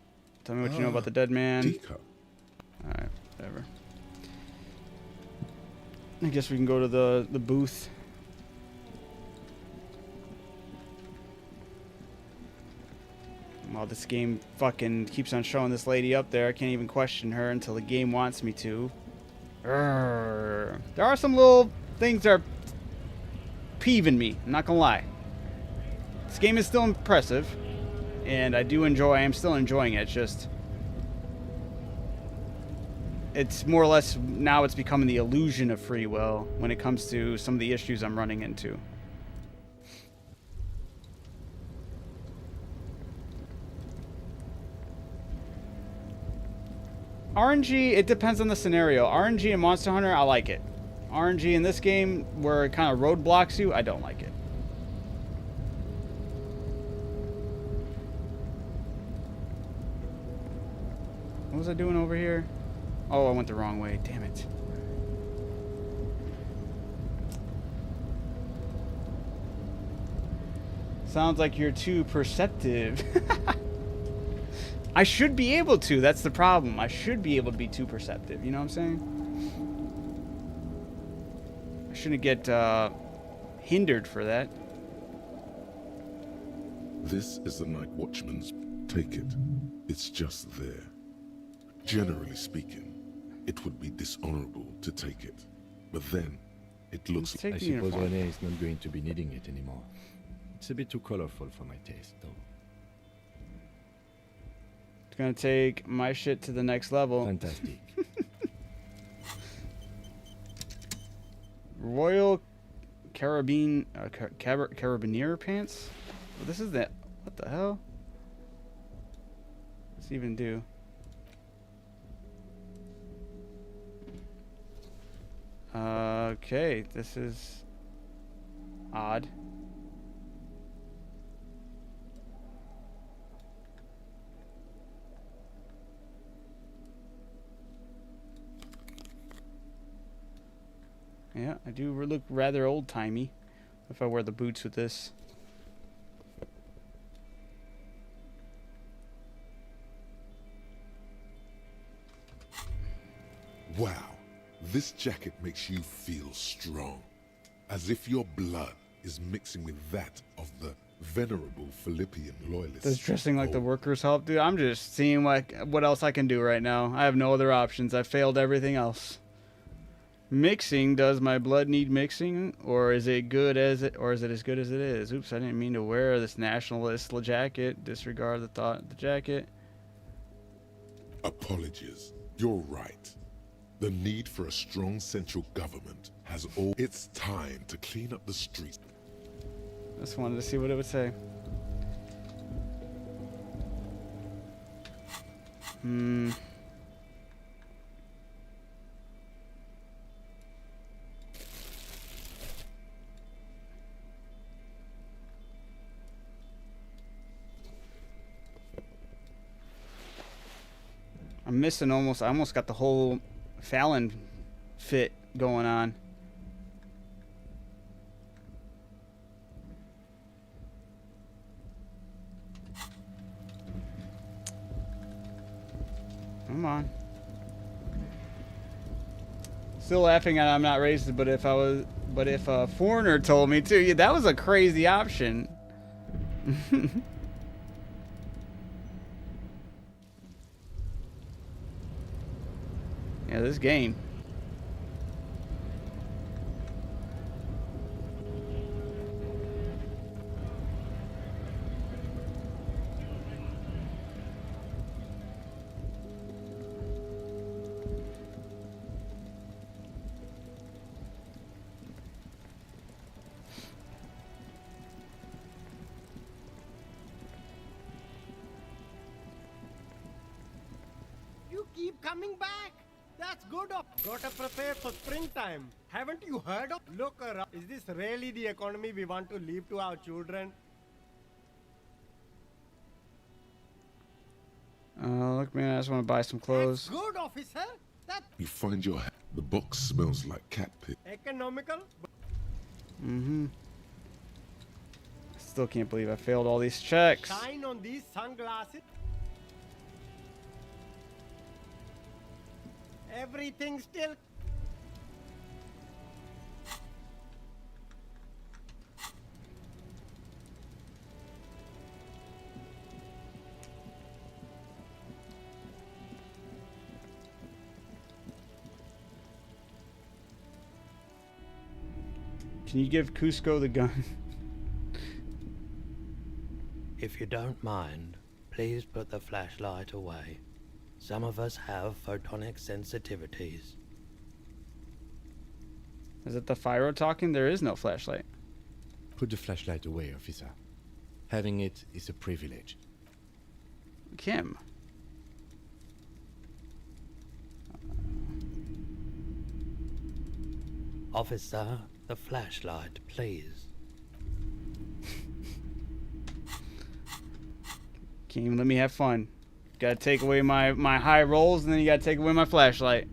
Tell me what you know about the dead man. Teacup. Alright, whatever. I guess we can go to the booth. Well, this game fucking keeps on showing this lady up there. I can't even question her until the game wants me to. There are some little things that are peeving me, I'm not gonna lie. This game is still impressive, and I am still enjoying it. It's just it's more or less now it's becoming the illusion of free will when it comes to some of the issues I'm running into. RNG, it depends on the scenario. RNG in Monster Hunter, I like it. RNG in this game, where it kind of roadblocks you, I don't like it. What was I doing over here? Oh, I went the wrong way. Damn it. Sounds like you're too perceptive. I should be able to. That's the problem. I should be able to be too perceptive. You know what I'm saying? I shouldn't get hindered for that. This is the Night Watchman's. Take it. It's just there. Generally speaking, it would be dishonorable to take it. But then, it looks I suppose Renee is not going to be needing it anymore. It's a bit too colorful for my taste, though. It's gonna take my shit to the next level. Fantastic. Royal Carabinier pants? Well, this is that. What the hell? What's it even do? Okay, this is odd. Yeah, I do look rather old-timey if I wear the boots with this. Wow, this jacket makes you feel strong, as if your blood is mixing with that of the venerable Philippian loyalists. Does dressing like the workers help? Dude, I'm just seeing what else I can do right now. I have no other options. I failed everything else. Mixing, does my blood need mixing, or is it good as it, or is it as good as it is? Oops, I didn't mean to wear this nationalist jacket. Disregard the thought of the jacket. Apologies. You're right. The need for a strong central government has all. It's time to clean up the streets. Just wanted to see what it would say. I'm missing I almost got the whole Fallon fit going on. Come on. Still laughing at I'm not racist, but if a foreigner told me to, yeah, that was a crazy option. Yeah, this game. You keep coming back. That's good. Gotta prepare for springtime. Haven't you heard of? Look around. Is this really the economy we want to leave to our children? Look, man, I just want to buy some clothes. That's good, officer. That's You find your hat. The box smells like cat piss. economical. Still can't believe I failed all these checks. Shine on these sunglasses. Everything still. Can you give Cusco the gun? If you don't mind, please put the flashlight away. Some of us have photonic sensitivities. Is it the Fyro talking? There is no flashlight. Put the flashlight away, officer. Having it is a privilege. Kim. Officer, the flashlight, please. Kim, let me have fun. Gotta take away my high rolls, and then you gotta take away my flashlight.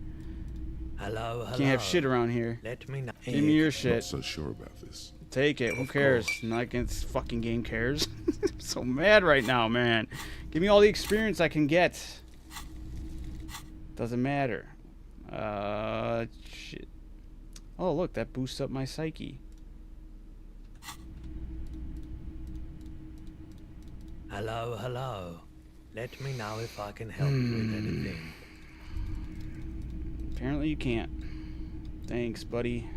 Hello, hello. Can't have shit around here. Let me know. Give me your shit. Not so sure about this. Take it. Who cares? Not against fucking game cares. I'm so mad right now, man. Give me all the experience I can get. Doesn't matter. Shit. Oh, look, that boosts up my psyche. Hello, hello. Let me know if I can help you with anything. Apparently you can't. Thanks, buddy.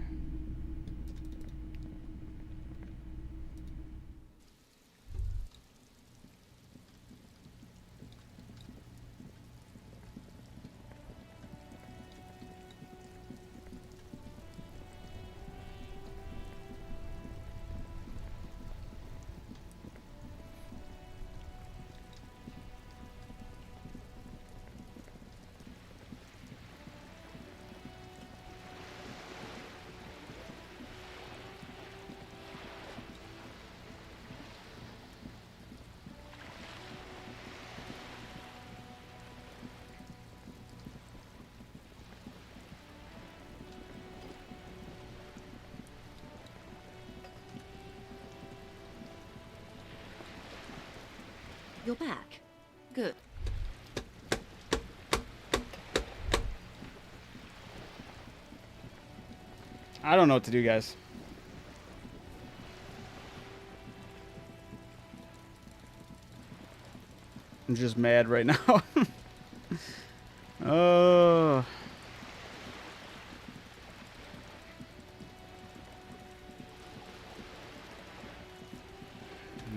You're back. Good. I don't know what to do, guys. I'm just mad right now. Oh.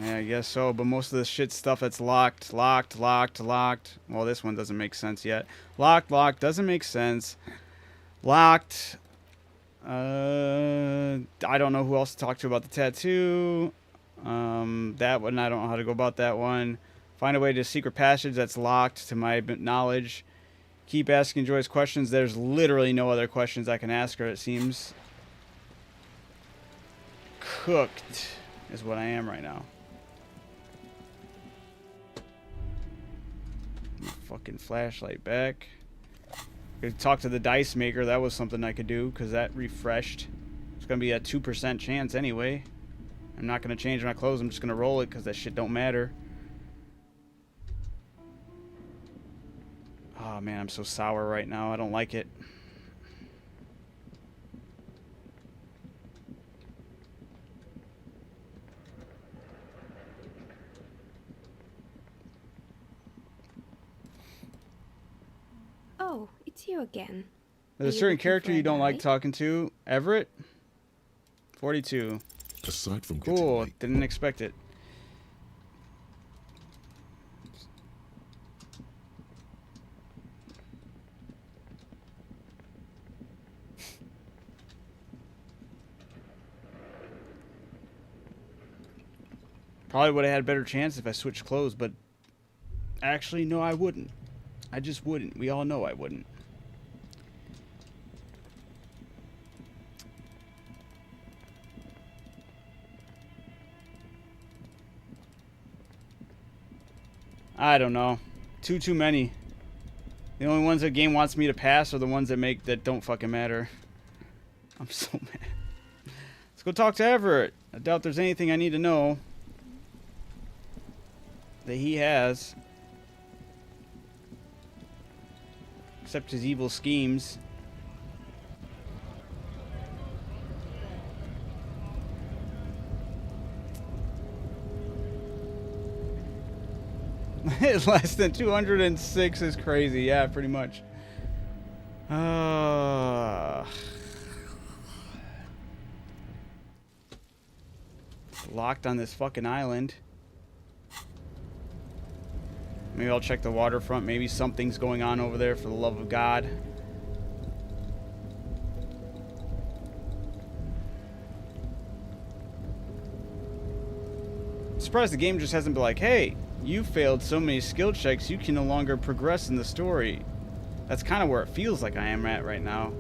Yeah, I guess so, but most of the shit stuff that's locked. Well, this one doesn't make sense yet. Locked, doesn't make sense. Locked. I don't know who else to talk to about the tattoo. That one, I don't know how to go about that one. Find a way to secret passage that's locked to my knowledge. Keep asking Joyce questions. There's literally no other questions I can ask her, it seems. Cooked is what I am right now. My fucking flashlight back. Could talk to the dice maker. That was something I could do because that refreshed. It's gonna be a 2% chance anyway. I'm not gonna change my clothes. I'm just gonna roll it because that shit don't matter. Oh man, I'm so sour right now. I don't like it. Oh, it's you again. There's a certain character you don't like talking to. Everett? 42. Aside from cool, didn't expect it. Probably would have had a better chance if I switched clothes, but actually, no, I wouldn't. I just wouldn't. We all know I wouldn't. I don't know. Too many. The only ones the game wants me to pass are the ones that don't fucking matter. I'm so mad. Let's go talk to Everett. I doubt there's anything I need to know that he has. Except his evil schemes. Less than 206 is crazy. Yeah, pretty much. Locked on this fucking island. Maybe I'll check the waterfront. Maybe something's going on over there, for the love of God. I'm surprised the game just hasn't been like, hey, you failed so many skill checks, you can no longer progress in the story. That's kind of where it feels like I am at right now.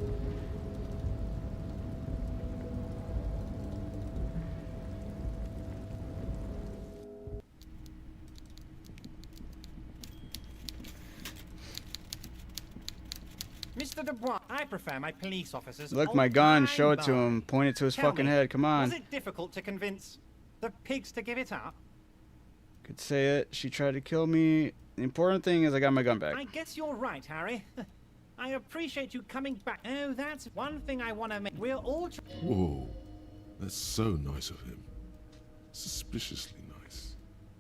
Mr. Dubois, I prefer my police officers. Look, my gun, show it to him. Point it to his fucking head, come on. Was it difficult to convince the pigs to give it up? Could say it. She tried to kill me. The important thing is I got my gun back. I guess you're right, Harry. I appreciate you coming back. Oh, that's one thing I want to make. We're all... Whoa. That's so nice of him. Suspiciously nice.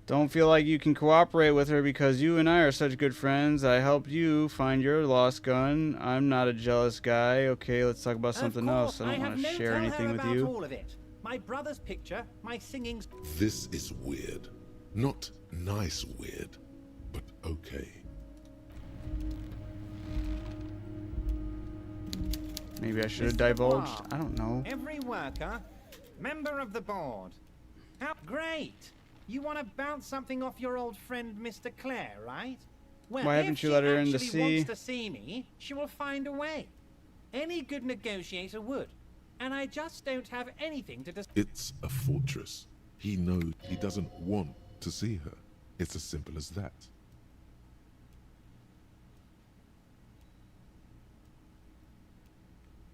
Don't feel like you can cooperate with her because you and I are such good friends. I helped you find your lost gun. I'm not a jealous guy. Okay, let's talk about something else. I don't want to share anything with you. All of it. My brother's picture, my singing... This is weird. Not nice weird, but okay. Maybe I should have divulged. I don't know. Every worker, member of the board. How great! You want to bounce something off your old friend, Mr. Clare, right? Well, why haven't you let her in to see? If she wants to see me, she will find a way. Any good negotiator would. And I just don't have anything to It's a fortress. He knows he doesn't want to see her. It's as simple as that.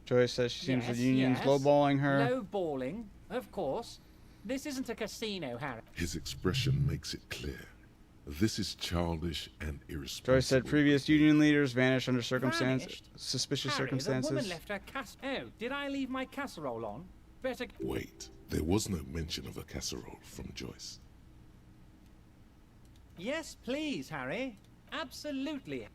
Joyce says she seems the union's lowballing her. Lowballing, of course. This isn't a casino, Harry. His expression makes it clear. This is childish and irresponsible. Joyce said previous union leaders vanished under suspicious Harry, circumstances. The woman left her Oh, did I leave my casserole on? Better... Wait, there was no mention of a casserole from Joyce. Yes, please, Harry. Absolutely.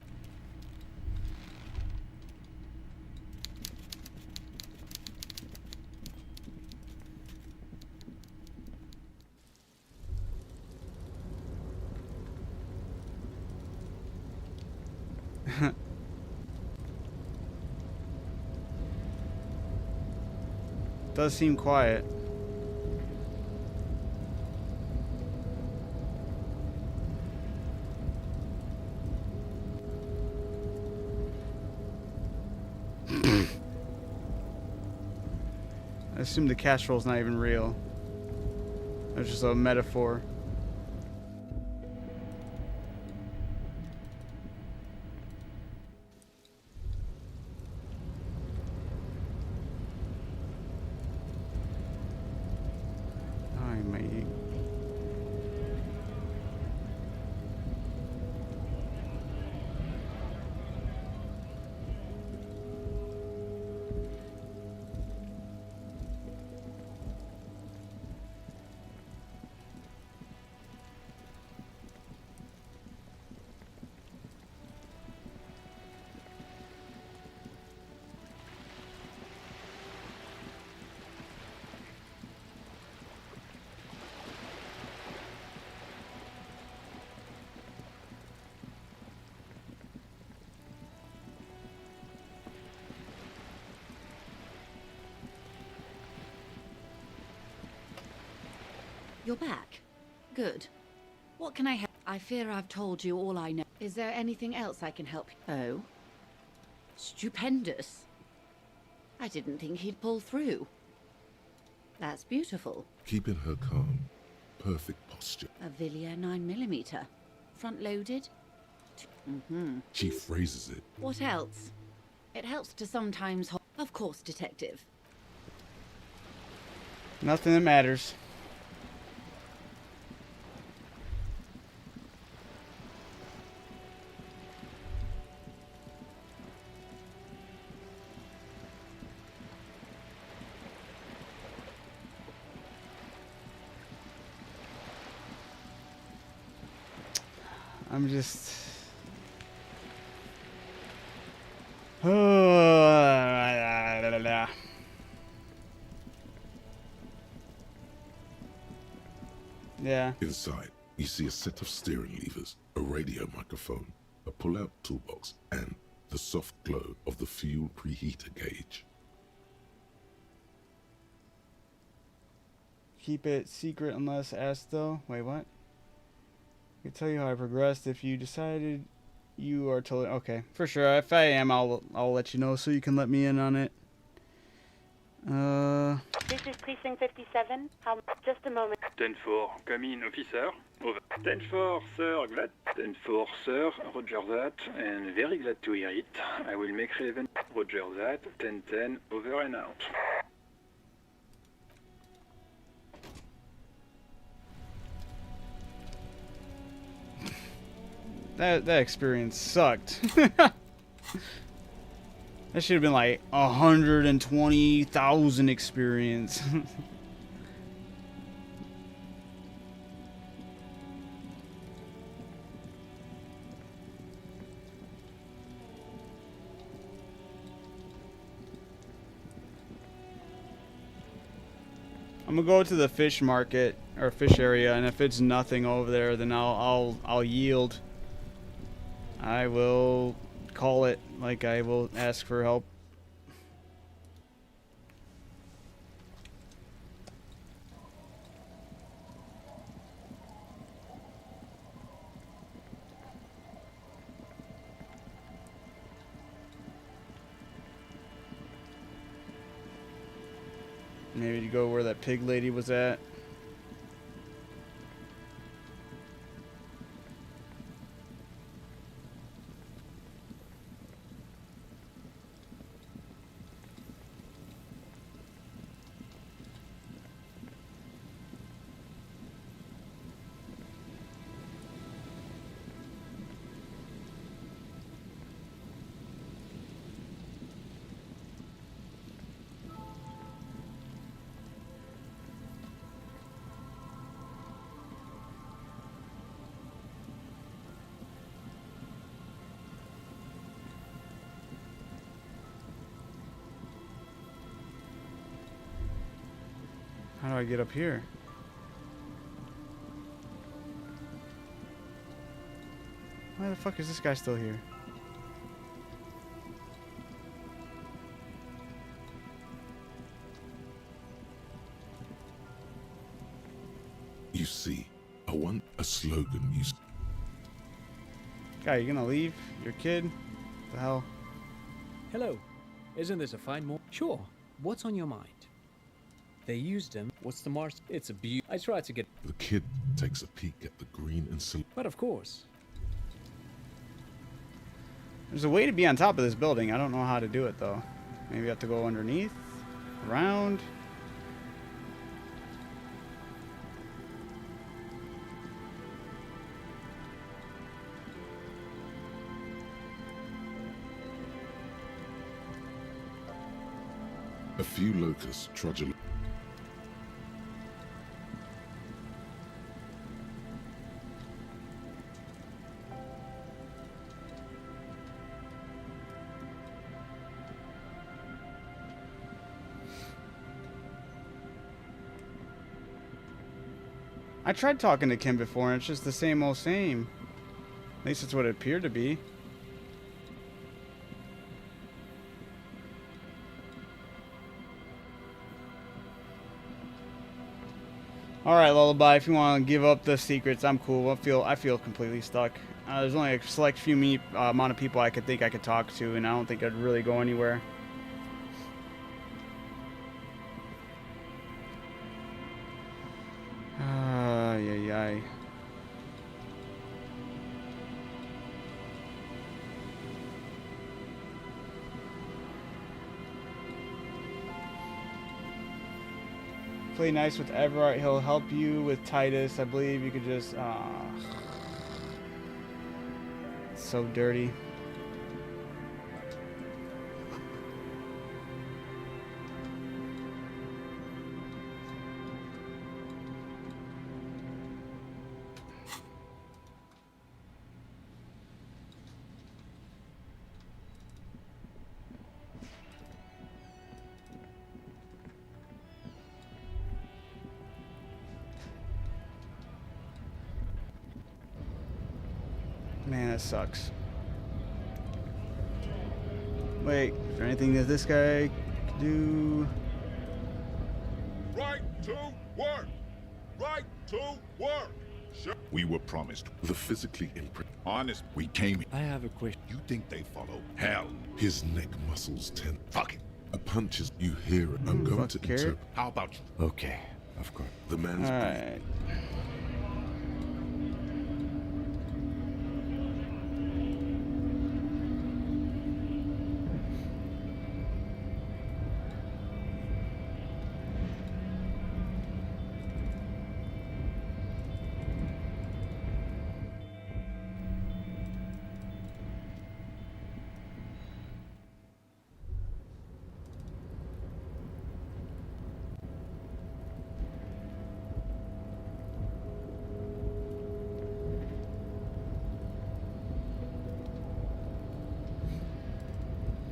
Does seem quiet. I assume the casserole's not even real. It's just a metaphor. You're back. Good. What can I help? I fear I've told you all I know. Is there anything else I can help you? Oh? Stupendous. I didn't think he'd pull through. That's beautiful. Keeping her calm. Perfect posture. A Villiers 9mm. Front-loaded? She phrases it. What else? It helps to sometimes Of course, detective. Nothing that matters. I'm just... Yeah. Inside, You see a set of steering levers, a radio microphone, a pull-out toolbox, and the soft glow of the fuel preheater gauge. Keep it secret unless asked, though. Wait, what? I can tell you how I progressed if you decided you are totally... Okay, for sure. If I am, I'll let you know so you can let me in on it. This is Precinct 57. Just a moment. 10-4, come in, officer. Over. 10-4, sir, glad. 10-4, sir, roger that, and very glad to hear it. I will make relevant. Roger that, 10-10, over and out. That experience sucked. That should have been like 120,000 experience. I'm gonna go to the fish market or fish area, and if it's nothing over there, then I'll yield. I will call it, like I will ask for help. Maybe to go where that pig lady was at. How do I get up here? Why the fuck is this guy still here? You see, a slogan used. Guy, you gonna leave your kid? What the hell? Hello. Isn't this a fine morning? Sure. What's on your mind? They used him. What's the mark? It's a beaut. I tried to get... The kid takes a peek at the green and silver. But of course. There's a way to be on top of this building. I don't know how to do it, though. Maybe I have to go underneath? Around? A few locusts trudge along. I tried talking to Kim before, and it's just the same old same. At least it's what it appeared to be. Alright, Lullaby, if you want to give up the secrets, I'm cool. I feel completely stuck. There's only a select few amount of people I could think I could talk to, and I don't think I'd really go anywhere. Ay. Play nice with Everett. He'll help you with Titus. I believe you could just... It's so dirty. Man, that sucks. Wait, is there anything that this guy can do? Right to work! Right to work! We were promised the physically honest. We came here. I have a question. You think they follow? Hell. His neck muscles tense. Fuck it. A punch is. You hear it. I'm going to interpret. How about you? Okay, of course. The man's Alright.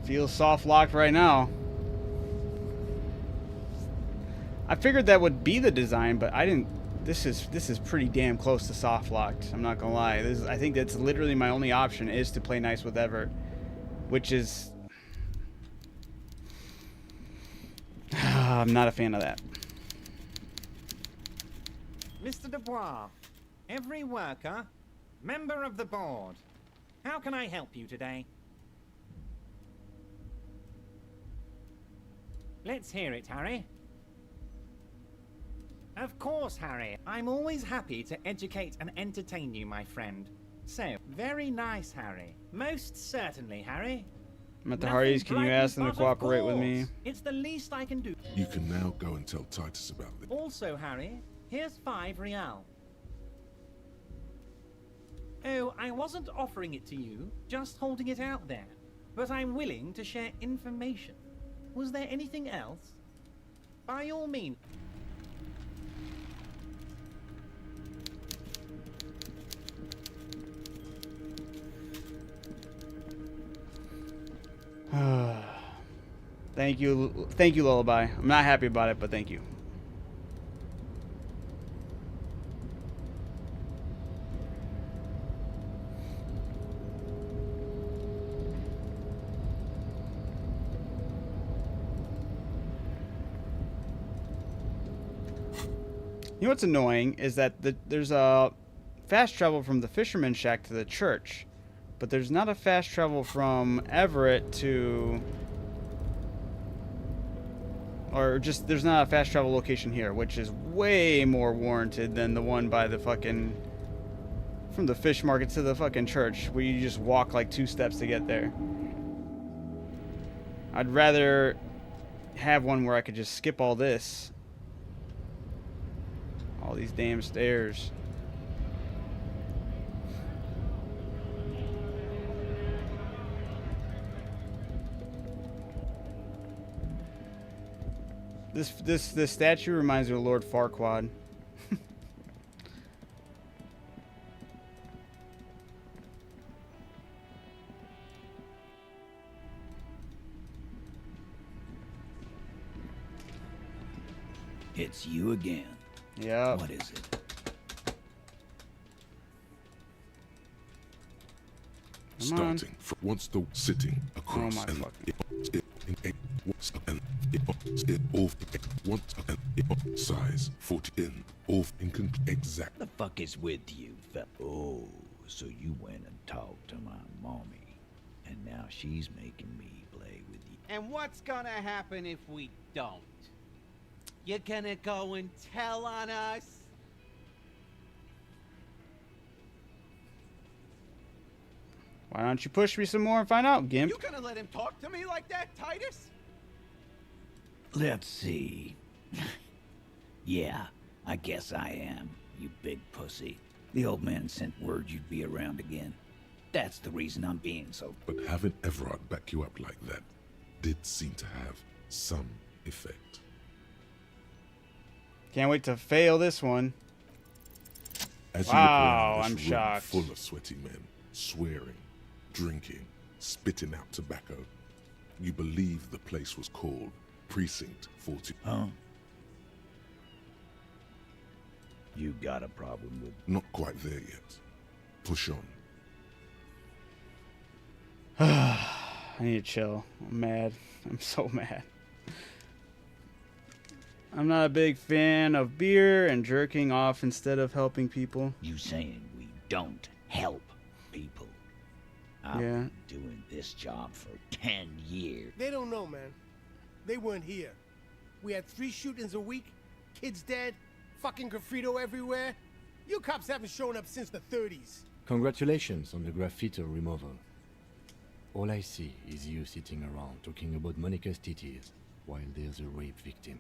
Feels soft locked right now. I figured that would be the design, but I didn't. This is pretty damn close to soft locked. I'm not gonna lie. I think that's literally my only option is to play nice with Everett, which is I'm not a fan of that. Mr. Dubois, every worker, member of the board. How can I help you today? Let's hear it, Harry. Of course, Harry. I'm always happy to educate and entertain you, my friend. So, very nice, Harry. Most certainly, Harry. I'm at the Hardy's. Can you ask them to cooperate with me? It's the least I can do. You can now go and tell Titus about this. Also, Harry, here's 5 real. Oh, I wasn't offering it to you, just holding it out there. But I'm willing to share information. Was there anything else? By all means. Thank you, Lullaby. I'm not happy about it, but thank you. You know what's annoying is that there's a fast travel from the Fisherman's Shack to the church, but there's not a fast travel from Everett to... Or just, there's not a fast travel location here, which is way more warranted than the one by the fucking... From the fish market to the fucking church, where you just walk like 2 steps to get there. I'd rather have one where I could just skip all this. All these damn stairs. This statue reminds me of Lord Farquaad. It's you again. Yeah. What is it? Starting from once the sitting across my and size 40 in off in exact. The fuck is with you, Oh, so you went and talked to my mommy, and now she's making me play with you. And what's gonna happen if we don't? You're gonna go and tell on us? Why don't you push me some more and find out, Gimp? You gonna let him talk to me like that, Titus? Let's see. Yeah, I guess I am, you big pussy. The old man sent word you'd be around again. That's the reason I'm being so... But having Everard back you up like that did seem to have some effect. Can't wait to fail this one. As wow, you I'm room shocked. Full of sweaty men, swearing, drinking, spitting out tobacco. You believe the place was called Precinct 40. Huh? You got a problem with... Not quite there yet. Push on. I need to chill. I'm mad. I'm so mad. I'm not a big fan of beer and jerking off instead of helping people. You saying we don't help people? I've been doing this job for 10 years. They don't know, man. They weren't here. We had 3 shootings a week, kids dead, fucking graffito everywhere. You cops haven't shown up since the 30s. Congratulations on the graffiti removal. All I see is you sitting around talking about Monica's titties while there's a rape victim.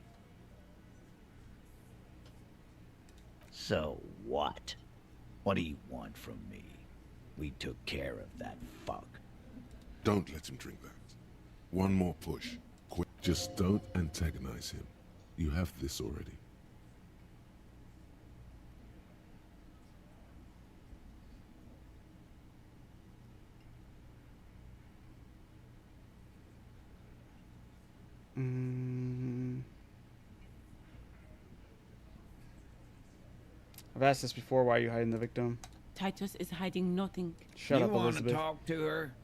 So what? What do you want from me? We took care of that fuck. Don't let him drink that. One more push. Quick. Just don't antagonize him. You have this already. I've asked this before. Why are you hiding the victim? Titus is hiding nothing. Shut up, Elizabeth. You want to talk to her?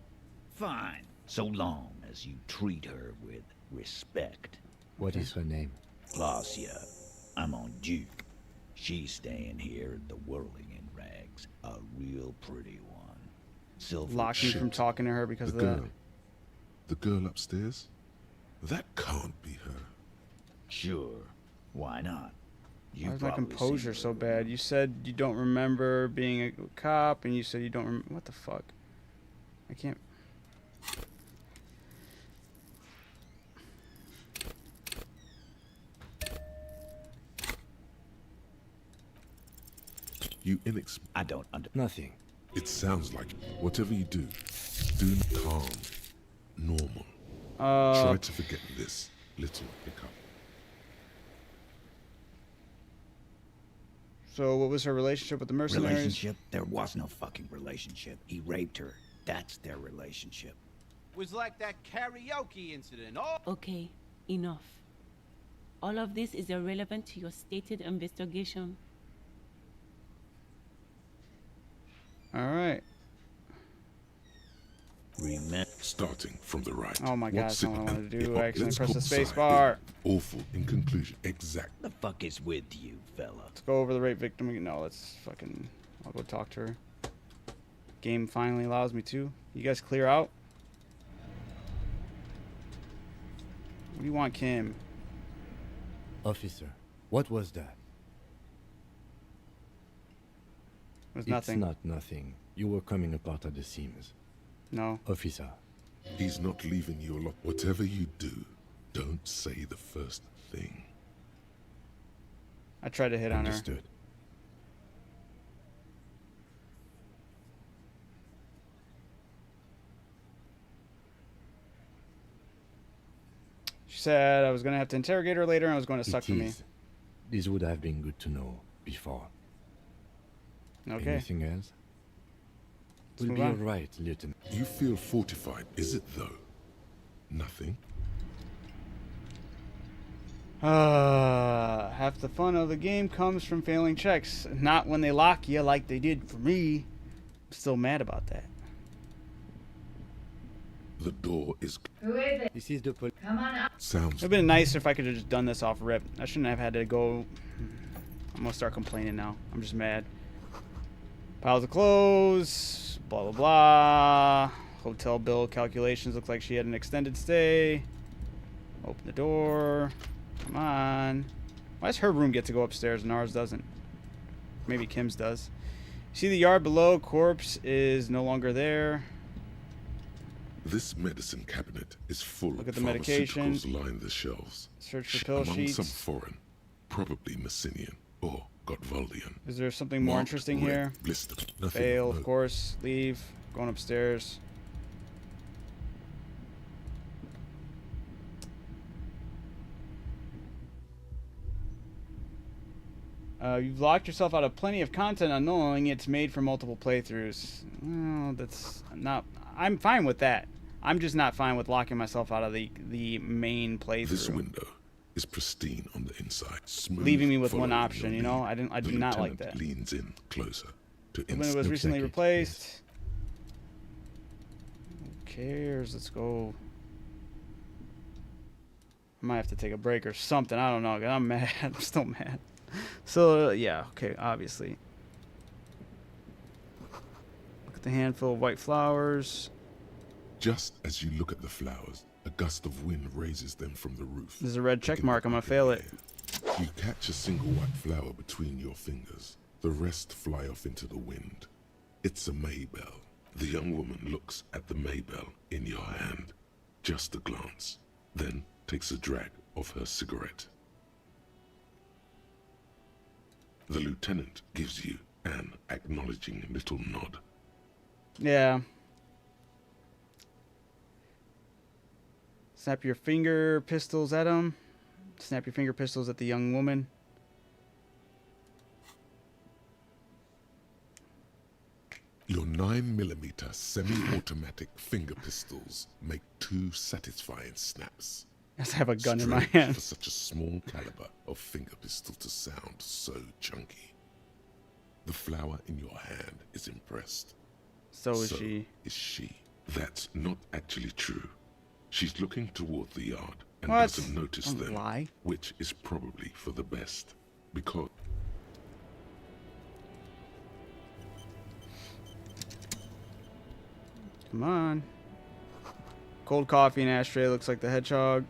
Fine. So long as you treat her with respect. What is her name? Glacia. I'm on Duke. She's staying here at the Whirling in Rags. A real pretty one. Silver. Lock me from talking to her because of that. The girl upstairs? That can't be her. Sure. Why not? Why is my composure so bad? You said you don't remember being a cop, and you said you don't remember. What the fuck? I can't. You I don't under. Nothing. It sounds like whatever you do calm, normal. Try to forget this little hiccup. So what was her relationship with the mercenaries? Relationship? There was no fucking relationship. He raped her. That's their relationship. Was like that karaoke incident. Oh. Okay, enough. All of this is irrelevant to your stated investigation. All right. Starting from the right. Oh my god, that's not what I wanted to do. I accidentally Let's pressed the go space side. bar. Awful in conclusion. Exact. The fuck is with you, fella? Let's go over the rape victim again. No, let's fucking... I'll go talk to her. Game finally allows me to. You guys clear out? What do you want, Kim? Officer, what was that? It was nothing. It's not nothing. You were coming apart at the seams. No. Officer. He's not leaving you alone. Whatever you do, don't say the first thing. I tried to hit on her. Understood. She said I was going to have to interrogate her later and I was going to suck for me. This would have been good to know before. Okay. Anything else? Let's We'll be move all on. right, Lieutenant. You feel fortified, is it though? Nothing? Half the fun of the game comes from failing checks. Not when they lock you like they did for me. I'm still mad about that. The door is... Who is it? This is the police. Come on up. Sounds... It would have been nicer if I could have just done this off rip. I shouldn't have had to go... I'm going to start complaining now. I'm just mad. Piles of clothes. Blah, blah, blah. Hotel bill calculations. Looks like she had an extended stay. Open the door. Come on. Why does her room get to go upstairs and ours doesn't? Maybe Kim's does. See the yard below. Corpse is no longer there. This medicine cabinet is full Look of at the medication. pharmaceuticals line the shelves. Search for pill Among sheets. some foreign, probably Messinian or Gottwaldian. Is there something more Marked interesting red, here? Blistered. Nothing Fail, of of note. course. Leave. Going upstairs. You've locked yourself out of plenty of content unknowing it's made for multiple playthroughs. Well, that's not... I'm fine with that. I'm just not fine with locking myself out of the main playthrough. This window is pristine on the inside. Smooth Leaving me with one following option, your you know? lead. I The do not like lieutenant that. leans in closer to The window was recently replaced. cares? Let's go. I might have to take a break or something. I don't know. I'm mad. I'm still mad. So, yeah. Okay, obviously. Look at the handful of white flowers. Just as you look at the flowers, a gust of wind raises them from the roof. There's a red check mark. I'm going to fail it. You catch a single white flower between your fingers. The rest fly off into the wind. It's a Maybell. The young woman looks at the Maybell in your hand. Just a glance. Then takes a drag of her cigarette. The lieutenant gives you an acknowledging little nod. Yeah. Snap your finger pistols at him. Snap your finger pistols at the young woman. Your 9mm semi-automatic finger pistols make 2 satisfying snaps. Yes, I have a gun in my Strange hand. for such a small caliber of finger pistol to sound so chunky. The flower in your hand is impressed. So is she. Is she. That's not actually true. She's looking toward the yard and What? doesn't notice Don't them, lie. which is probably for the best, because Come on. Cold coffee and ashtray looks like the hedgehog.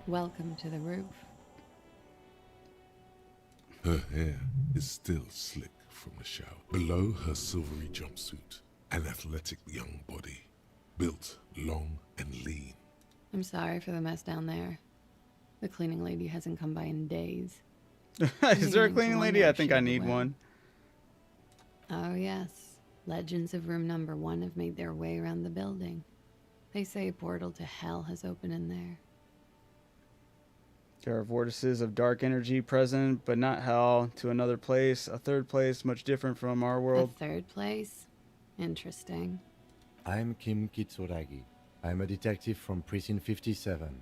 Welcome to the roof. her hair is still slick from the shower. Below her silvery jumpsuit, an athletic young body, built long and lean. I'm sorry for the mess down there. The cleaning lady hasn't come by in days. Is there a cleaning lady? I think I need one. Oh, yes. Legends of room number 1 have made their way around the building. They say a portal to hell has opened in there. There are vortices of dark energy present, but not hell, to another place, a third place, much different from our world. A third place? Interesting. I'm Kim Kitsuragi. I'm a detective from Precinct 57.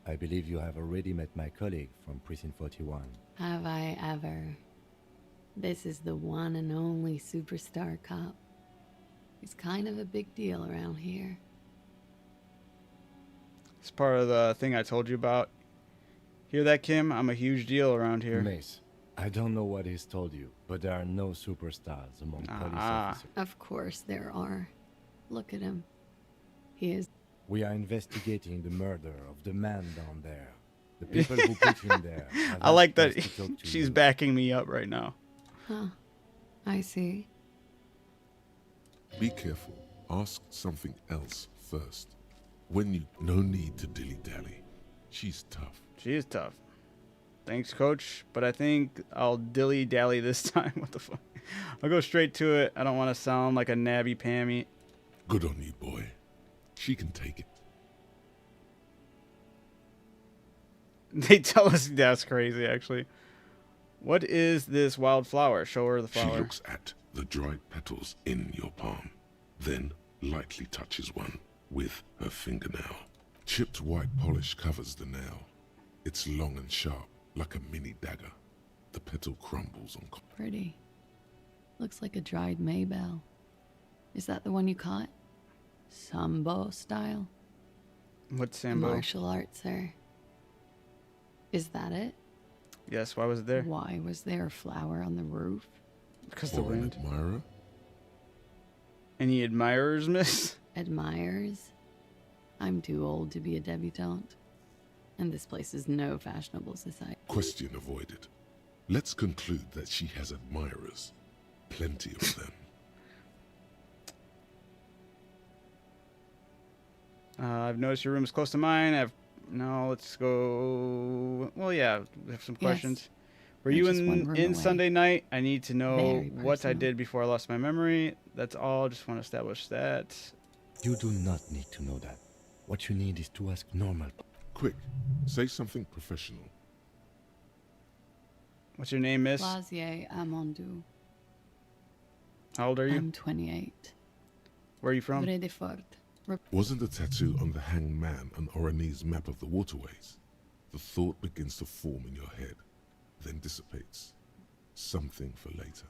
I believe you have already met my colleague from Precinct 41. Have I ever? This is the one and only superstar cop. He's kind of a big deal around here. It's part of the thing I told you about. Hear that, Kim? I'm a huge deal around here. Mace, I don't know what he's told you, but there are no superstars among police officers. Of course there are. Look at him. He is... We are investigating the murder of the man down there. The people who put him there. I like that asked us to talk to she's you. backing me up right now. Huh. I see. Be careful. Ask something else first. When you... No need to dilly-dally. She's tough. She is tough. Thanks, Coach. But I think I'll dilly-dally this time. What the fuck? I'll go straight to it. I don't want to sound like a nabby Pammy. Good on you, boy. She can take it. They tell us that's crazy, actually. What is this wild flower? Show her the flower. She looks at the dried petals in your palm, then lightly touches one with her fingernail. Chipped white polish covers the nail. It's long and sharp, like a mini dagger. The petal crumbles on... Pretty. Looks like a dried Maybell. Is that the one you caught? Sambo style? What's Sambo? Martial arts, sir. Is that it? Yes, why was it there? Why was there a flower on the roof? Because the wind. Admirer? Any admirers, miss? Admirers? I'm too old to be a debutante. And this place is no fashionable society. Question avoided. Let's conclude that she has admirers. Plenty of them. I've noticed your room is close to mine. No, let's go. Well, yeah, we have some questions. Were you in Sunday night? I need to know what I did before I lost my memory. That's all. Just want to establish that. You do not need to know that. What you need is to ask normal. Quick, say something professional. What's your name, miss? Lazier Amandou. How old are you? I'm 28. Where are you from? Vredefort. Wasn't the tattoo on the hanged man an Oranese map of the waterways? The thought begins to form in your head, then dissipates. Something for later.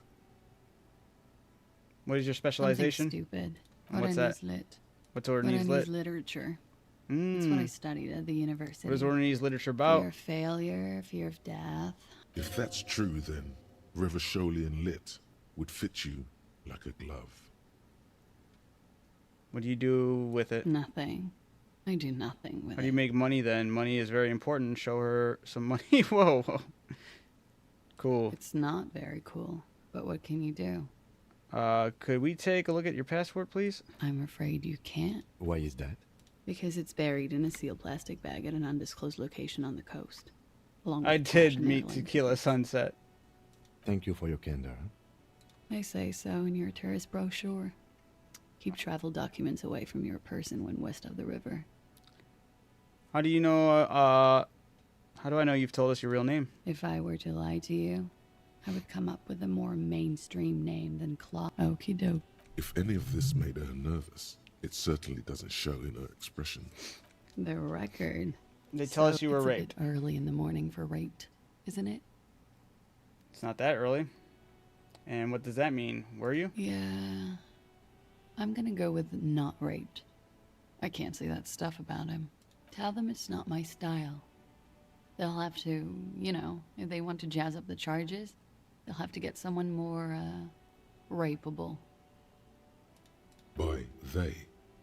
What is your specialization? Something stupid. What's that? Lit. What's Orkney's lit? literature. It's what I studied at the university. What is Orkney's literature about? Fear of failure, fear of death. If that's true, then Revacholian lit would fit you like a glove. What do you do with it? Nothing. I do nothing with How do it. you make money then? Money is very important. Show her some money. Whoa. Cool. It's not very cool, but what can you do? Could we take a look at your passport, please? I'm afraid you can't. Why is that? Because it's buried in a sealed plastic bag at an undisclosed location on the coast. Along I with did cash and meet airline Tequila Sunset. Thank you for your candor. They say so in your tourist brochure. Keep travel documents away from your person when west of the river. How do you know, how do I know you've told us your real name? If I were to lie to you, I would come up with a more mainstream name than Claw. Okie doke. If any of this made her nervous, it certainly doesn't show in her expression. The record. They tell us you were it's raped. A bit early in the morning for raped, isn't it? It's not that early. And what does that mean? Were you? Yeah. I'm gonna go with not raped. I can't say that stuff about him. Tell them it's not my style. They'll have to, you know, if they want to jazz up the charges, they'll have to get someone more, rapeable. By they,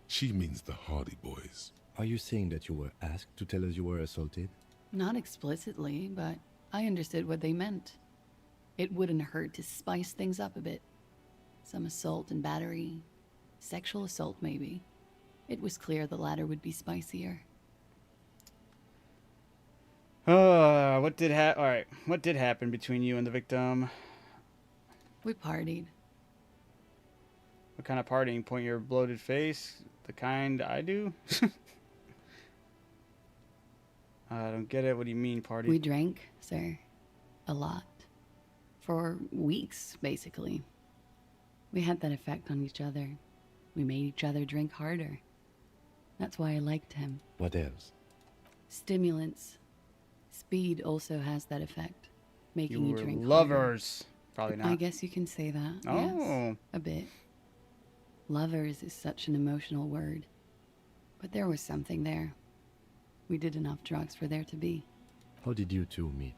she means the Hardy Boys. Are you saying that you were asked to tell us you were assaulted? Not explicitly, but I understood what they meant. It wouldn't hurt to spice things up a bit. Some assault and battery. Sexual assault, maybe. It was clear the latter would be spicier. What did happen between you and the victim? We partied. What kind of partying? Point your bloated face? The kind I do? I don't get it. What do you mean, party? We drank, sir. A lot. For weeks, basically. We had that effect on each other. We made each other drink harder. That's why I liked him. What else? Stimulants. Speed also has that effect. Making you were drink lovers. harder. Probably not. I guess you can say that. Oh. Yes, a bit. Lovers is such an emotional word. But there was something there. We did enough drugs for there to be. How did you two meet?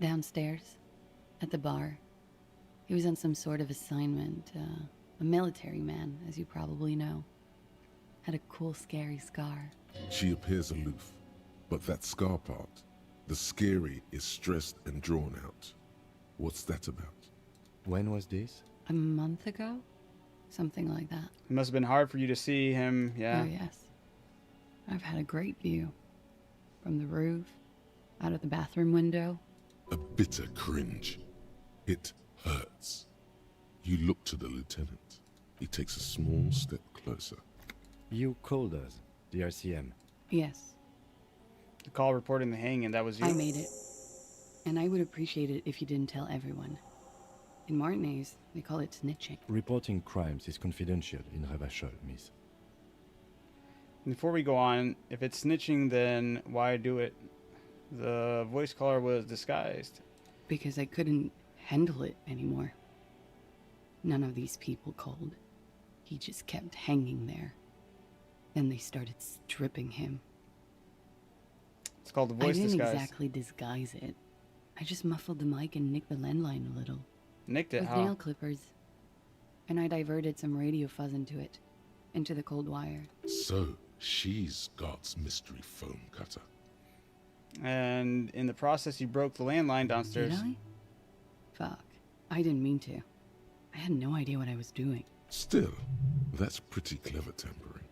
Downstairs. At the bar. He was on some sort of assignment. A military man, as you probably know. Had a cool, scary scar. She appears aloof, but that scar part, the scary, is stressed and drawn out. What's that about? When was this? A month ago? Something like that. It must have been hard for you to see him, yeah. Oh, yes. I've had a great view. From the roof, out of the bathroom window. A bitter cringe. It hurts. You look to the lieutenant. He takes a small step closer. You called us, the RCM. Yes, The call reporting the hanging, that was you? I made it. And I would appreciate it if you didn't tell everyone. In Martinez, they call it snitching. Reporting crimes is confidential in Revachol, miss. Before we go on, if it's snitching, then why do it? The voice caller was disguised. Because I couldn't handle it anymore. None of these people called. He just kept hanging there. Then they started stripping him. It's called the voice I didn't disguise. exactly disguise it. I just muffled the mic and nicked the landline a little. Nicked it, With how? nail clippers. And I diverted some radio fuzz into it. Into the cold wire. So, she's God's mystery foam cutter. And in the process, you broke the landline downstairs. Did I? Fuck. I didn't mean to. I had no idea what I was doing. Still, that's pretty clever tampering.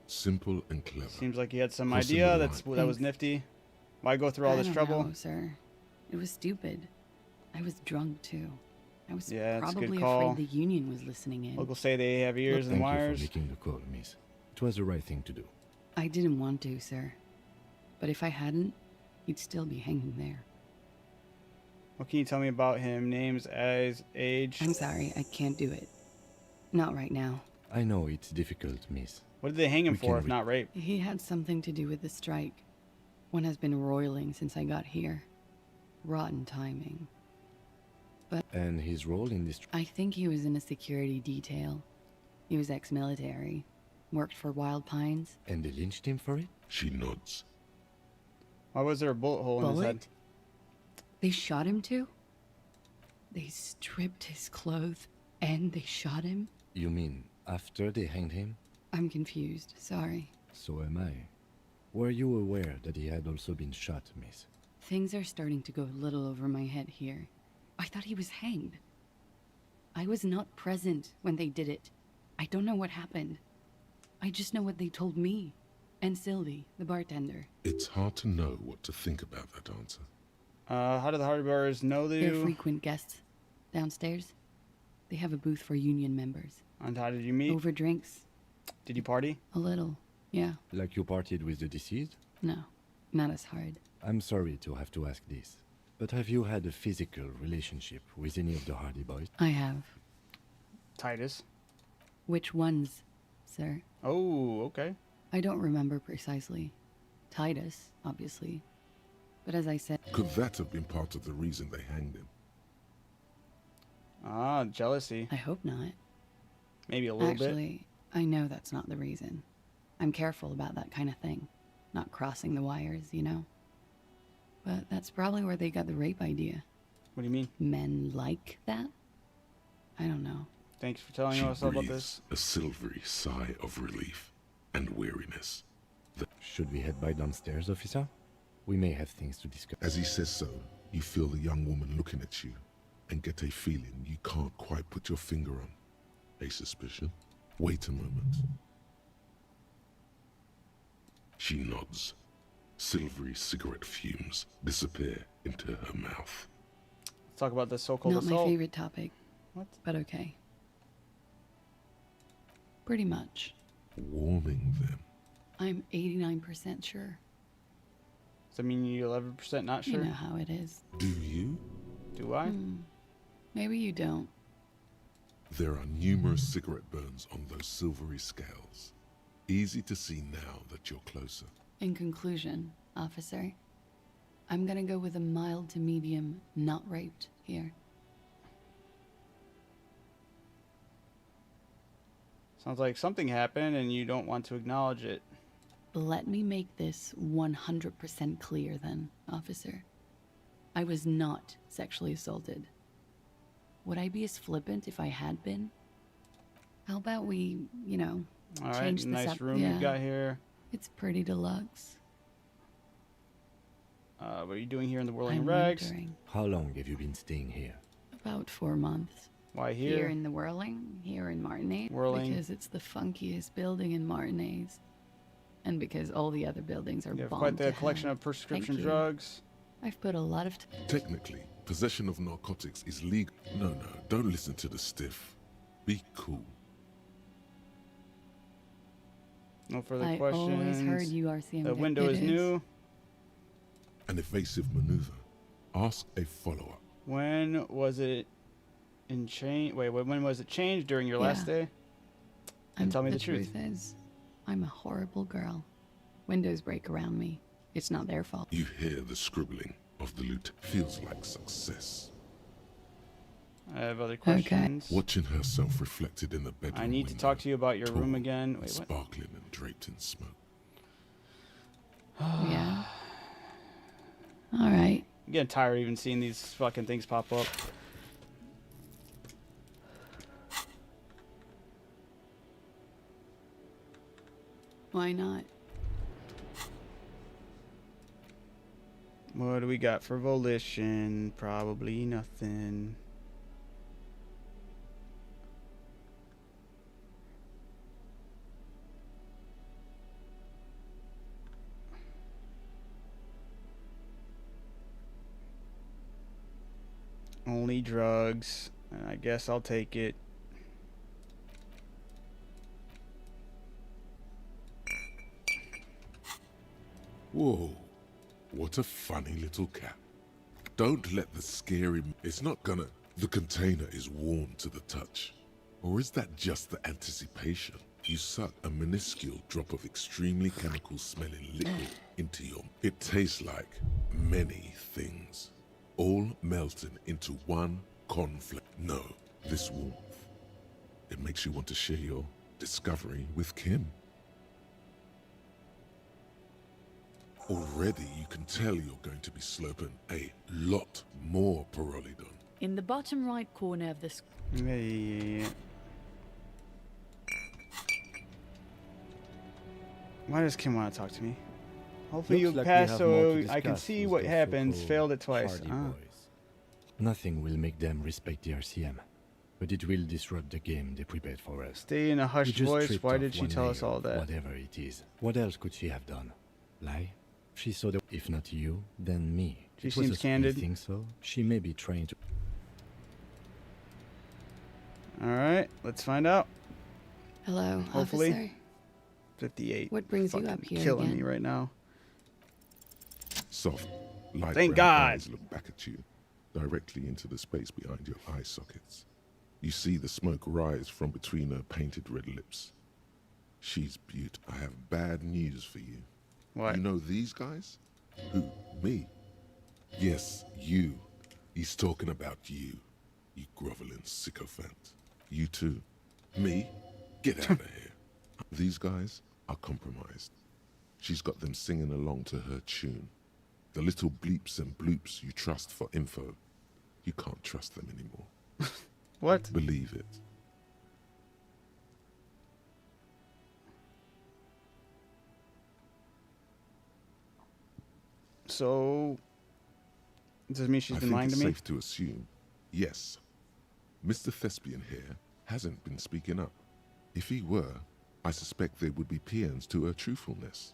Simple and clever. Seems like you had some Crossing idea the that line. was nifty. Why go through all this I don't trouble? know, sir. It was stupid. I was drunk too. I was Yeah, that's a good probably call. afraid the union was listening in. Locals say they have ears and Thank wires. you for making the call, miss. It was the right thing to do. I didn't want to, sir. But if I hadn't, he'd still be hanging there. What can you tell me about him? Names, eyes, age? I'm sorry, I can't do it. Not right now. I know it's difficult, miss. What did they hang him We for can if not rape? He had something to do with the strike. One has been roiling since I got here. Rotten timing. But And his role in this... I think he was in a security detail. He was ex-military. Worked for Wild Pines. And they lynched him for it? She nods. Why was there a bullet hole in his head? They shot him too? They stripped his clothes and they shot him? You mean after they hanged him? I'm confused, sorry. So am I. Were you aware that he had also been shot, miss? Things are starting to go a little over my head here. I thought he was hanged. I was not present when they did it. I don't know what happened. I just know what they told me. And Sylvie, the bartender. It's hard to know what to think about that answer. How do the Hardy Bars know They're you? frequent guests. Downstairs. They have a booth for union members. And how did you meet? Over drinks. Did you party? A little, yeah. Like you partied with the deceased? No, not as hard. I'm sorry to have to ask this, but have you had a physical relationship with any of the Hardy Boys? I have. Titus. Which ones, sir? Oh, okay. I don't remember precisely. Titus, obviously. But as I said... Could that have been part of the reason they hanged him? Ah, jealousy. I hope not. Maybe a little bit. Actually, I know that's not the reason. I'm careful about that kind of thing. Not crossing the wires, you know? But that's probably where they got the rape idea. What do you mean? Men like that? I don't know. Thanks for telling She us about breathes this. a silvery sigh of relief and weariness. Should we head by downstairs, officer? We may have things to discuss. As he says so, you feel the young woman looking at you and get a feeling you can't quite put your finger on. A suspicion? Wait a moment. She nods. Silvery cigarette fumes disappear into her mouth. Let's talk about this so-called Not assault. my favorite topic. What? But okay. Pretty much. Warming them. I'm 89% sure. Does that mean you're 11% not sure? You know how it is. Do you? Do I? Maybe you don't. There are numerous cigarette burns on those silvery scales. Easy to see now that you're closer. In conclusion, officer, I'm gonna go with a mild to medium not raped here. Sounds like something happened and you don't want to acknowledge it. Let me make this 100% clear then, officer. I was not sexually assaulted. Would I be as flippant if I had been? How about we, you know, All right, change this nice up? room Yeah. you've got here. It's pretty deluxe. What are you doing here in the Whirling I'm Rags? wondering, How long have you been staying here? about 4 months. Why Here here? in the Whirling, here in Martinez. Whirling. Because it's the funkiest building in Martinez. And because all the other buildings are You have bombed quite the to collection hell. of prescription Thank you. drugs. I've put a lot of Technically, possession of narcotics is legal. No, don't listen to the stiff. Be cool. No further I questions. always heard you are seeing The window is new. An evasive maneuver. Ask a follow-up. When was it in change? Wait, when was it changed during your last Yeah. day? And tell me the truth. is, I'm a horrible girl. Windows break around me. It's not their fault. You hear the scribbling of the loot. Feels like success. I have other questions. Watching herself reflected in the bedroom I need to talk to you about your room again. Wait, what? sparkling and draped in smoke. Yeah. All right. I'm getting tired of even seeing these fucking things pop up. Why not? What do we got for volition? Probably nothing. Only drugs. I guess I'll take it. Whoa, what a funny little cat. Don't let the scary... It's not gonna... The container is warm to the touch. Or is that just the anticipation? You suck a minuscule drop of extremely chemical-smelling liquid into your... It tastes like many things, all melted into one cornflake. No, this warmth, it makes you want to share your discovery with Kim. Already you can tell you're going to be slurping a lot more Parolidon. In the bottom right corner of this. Hey. Why does Kim want to talk to me? Hopefully Looks you like we pass have so more to I can discuss see with what those happens. so-called Failed it twice. Hardy Ah. boys. Nothing will make them respect the RCM, but it will disrupt the game they prepared for us. Stay in a We hushed just voice. tripped Why off did she one tell us layer all of that? Whatever it is. What else could she have done? Lie? She saw the... If not you, then me. She It was seems a candid. think so. She may be trying to... Alright, let's find out. Hello, Hopefully. officer. 58. What brings you Fucking up here killing again? me right now. Soft, light Thank brown God. eyes look back at you, directly into the space behind your eye sockets. You see the smoke rise from between her painted red lips. She's beaut. I have bad news for you. What? You know these guys? Who? Me? Yes, you. He's talking about you. You groveling sycophant. You too. Me? Get out of here. These guys are compromised. She's got them singing along to her tune. The little bleeps and bloops you trust for info. You can't trust them anymore. What? Believe it. So, does it mean she's I been think lying it's to me? safe to assume, yes. Mr. Thespian here hasn't been speaking up. If he were, I suspect there would be paeans to her truthfulness.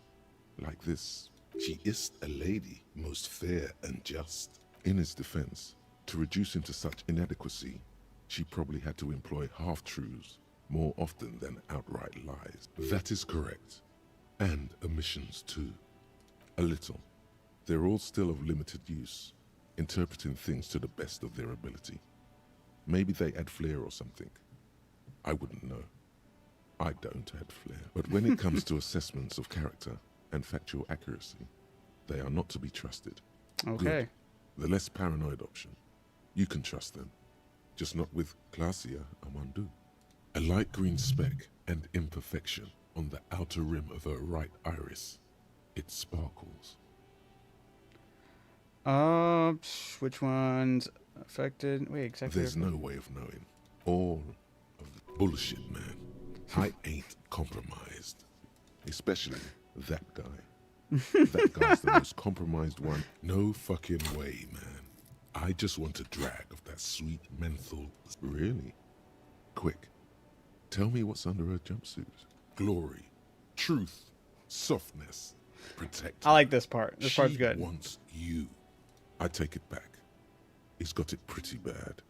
Like this, she is a lady, most fair and just. In his defense, to reduce him to such inadequacy, she probably had to employ half-truths more often than outright lies. That is correct. And omissions too. A little. They're all still of limited use, interpreting things to the best of their ability. Maybe they add flair or something. I wouldn't know. I don't add flair. But when it comes to assessments of character and factual accuracy, they are not to be trusted. Okay. Good. The less paranoid option. You can trust them, just not with Glacia Amandu. A light green speck and imperfection on the outer rim of her right iris. It sparkles. Which one's affected? Wait, exactly. There's no way of knowing. All of the bullshit, man. I ain't compromised. Especially that guy. That guy's the most compromised one. No fucking way, man. I just want a drag of that sweet menthol. Really? Quick. Tell me what's under her jumpsuit. Glory. Truth. Softness. Protect. I like this part. This part's She good. wants you. I take it back. He's got it pretty bad.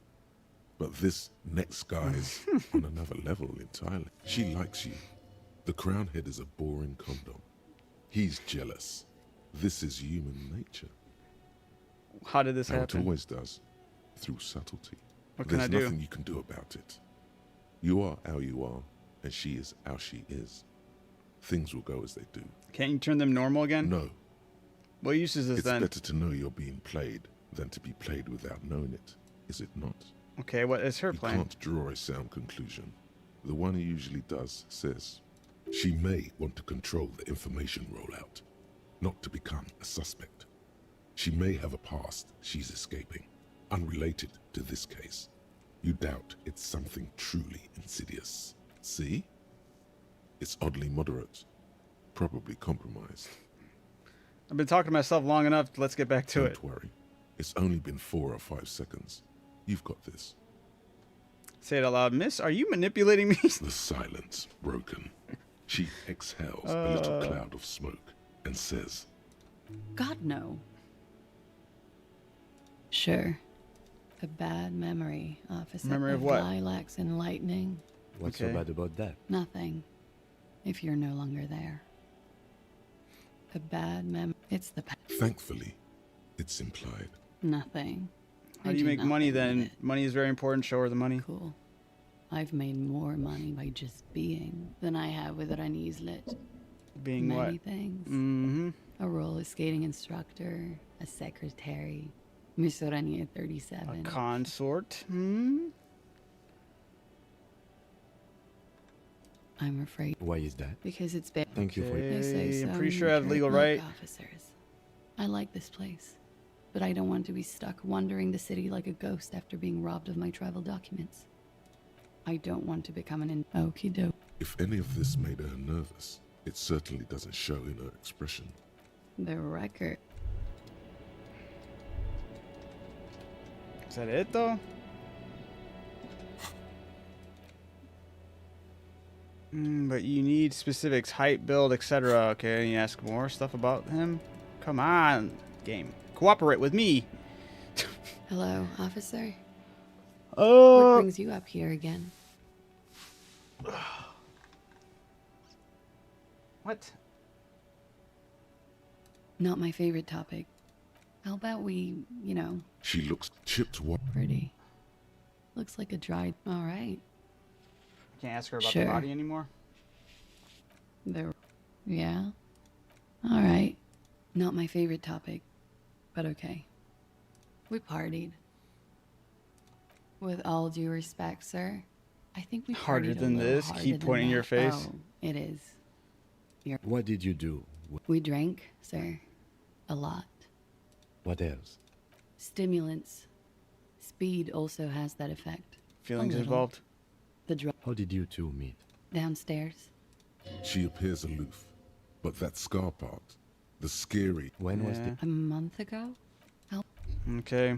But this next guy's on another level entirely. She likes you. The crown head is a boring condom. He's jealous. This is human nature. How did this How happen? it always does. Through subtlety. What can There's I do? nothing you can do about it. You are how you are, and she is how she is. Things will go as they do. Can't you turn them normal again? No. What use is this It's then? better to know you're being played than to be played without knowing it, is it not? Okay, what is her You plan? can't draw a sound conclusion. The one he usually does says, she may want to control the information rollout, not to become a suspect. She may have a past she's escaping, unrelated to this case. You doubt it's something truly insidious. See? It's oddly moderate, probably compromised. I've been talking to myself long enough. Let's get back to Don't it. worry. It's only been 4 or 5 seconds. You've got this. Say it out loud. Miss, are you manipulating me? The silence broken. She exhales a little cloud of smoke and says, God, no. Sure. A bad memory, officer. Memory of what? Lilacs and lightning. What's so Okay. bad about that? Nothing. If you're no longer there. A bad It's the past. thankfully, it's implied. Nothing. How I do you make money nothing with then? it. Money is very important. Show her the money. Cool. I've made more money by just being than I have with Ranislet. Being Many what? things. Mm-hmm. A roller skating instructor, a secretary, Miss Orania 37. A consort. Hmm? I'm afraid. Why is that? Because it's been. Thank you for They say Okay, so I'm pretty in sure I have church. legal Look, right. officers, I like this place, but I don't want to be stuck wandering the city like a ghost after being robbed of my travel documents. I don't want to become an okie doke. If any of this made her nervous, it certainly doesn't show in her expression. The record. Is that it, though? But you need specifics, height, build, etc. Okay, you ask more stuff about him? Come on, game. Cooperate with me. Hello, officer. Oh. What brings you up here again? What? Not my favorite topic. How about we, She looks chipped white. pretty. Looks like a dried. All right. Can't ask her about Sure. the body anymore. Yeah. All right. Not my favorite topic, but okay. We partied. With all due respect, sir, I think we Harder partied a than little this? harder Keep than pointing your that. face. Oh, it is. What did you do? We drank, sir. A lot. What else? Stimulants. Speed also has that effect. Feelings A little. involved. The drug How did you two meet? downstairs. She appears aloof, but that scar part, the scary. When was Yeah. the... A month ago? Okay.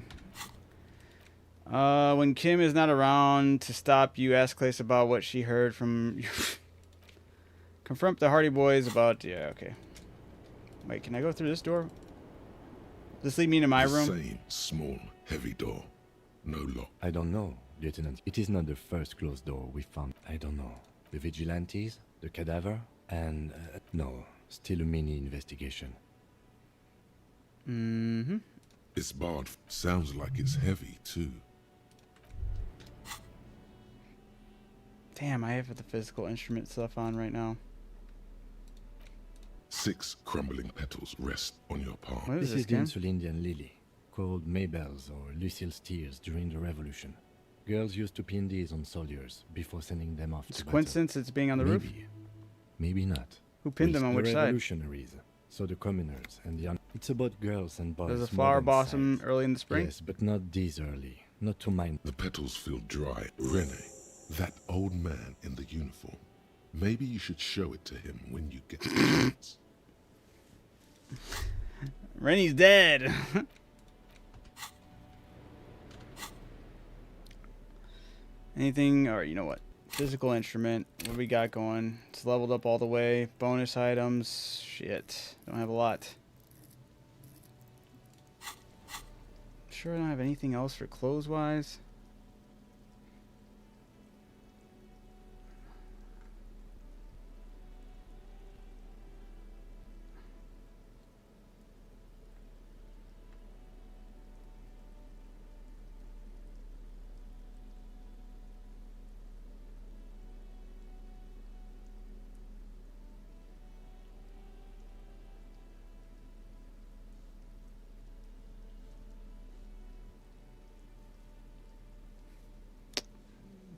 When Kim is not around to stop you, ask Clace about what she heard from you. Confront the Hardy Boys about... Yeah, okay. Wait, can I go through this door? Does this lead me to my The room? same small, heavy door. No lock. I don't know, Lieutenant. It is not the first closed door we found. I don't know. The vigilantes, the cadaver, and... no, still a mini investigation. Mm-hmm. It's barred. Sounds like it's heavy, too. Damn, I have the physical instrument stuff on right now. 6 crumbling petals rest on your palm. What is This is the Kim? Insulindian lily, called Mabel's or Lucille's tears during the Revolution. Girls used to pin these on soldiers before sending them off It's to a battle. coincidence it's being on the roof? Maybe not. Who pinned them on which the side? revolutionaries, so the commoners and the it's about girls and boys. Does the more flower than blossom size. early in the spring? Yes, but not this early. Not to mine. The petals feel dry. Rene, that old man in the uniform. Maybe you should show it to him when you get the chance. Rennie's dead. Anything, or you know what? Physical instrument. What do we got going? It's leveled up all the way. Bonus items. Shit. Don't have a lot. Sure I don't have anything else for clothes-wise.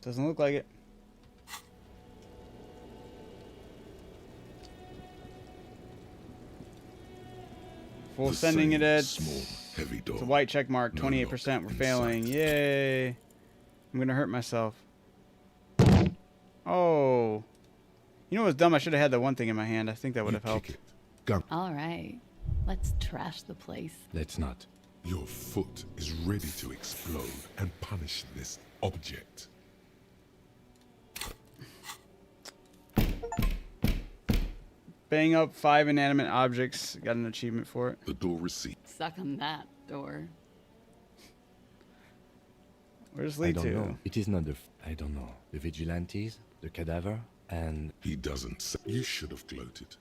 Doesn't look like it. Full The sending same it at small, heavy door. it's a white check mark. No 28%. We're lock failing. Yay! I'm gonna hurt myself. Oh, you know what's dumb? I should have had that one thing in my hand. I think that would have helped. All right. Let's trash the place. Let's not. Your foot is ready to explode and punish this object. Bang up 5 inanimate objects. Got an achievement for it. The door receipt. Suck on that door. Where's this I lead don't to? know. It is not the... I don't know. The vigilantes, the cadaver, and... He doesn't say. You should have gloated.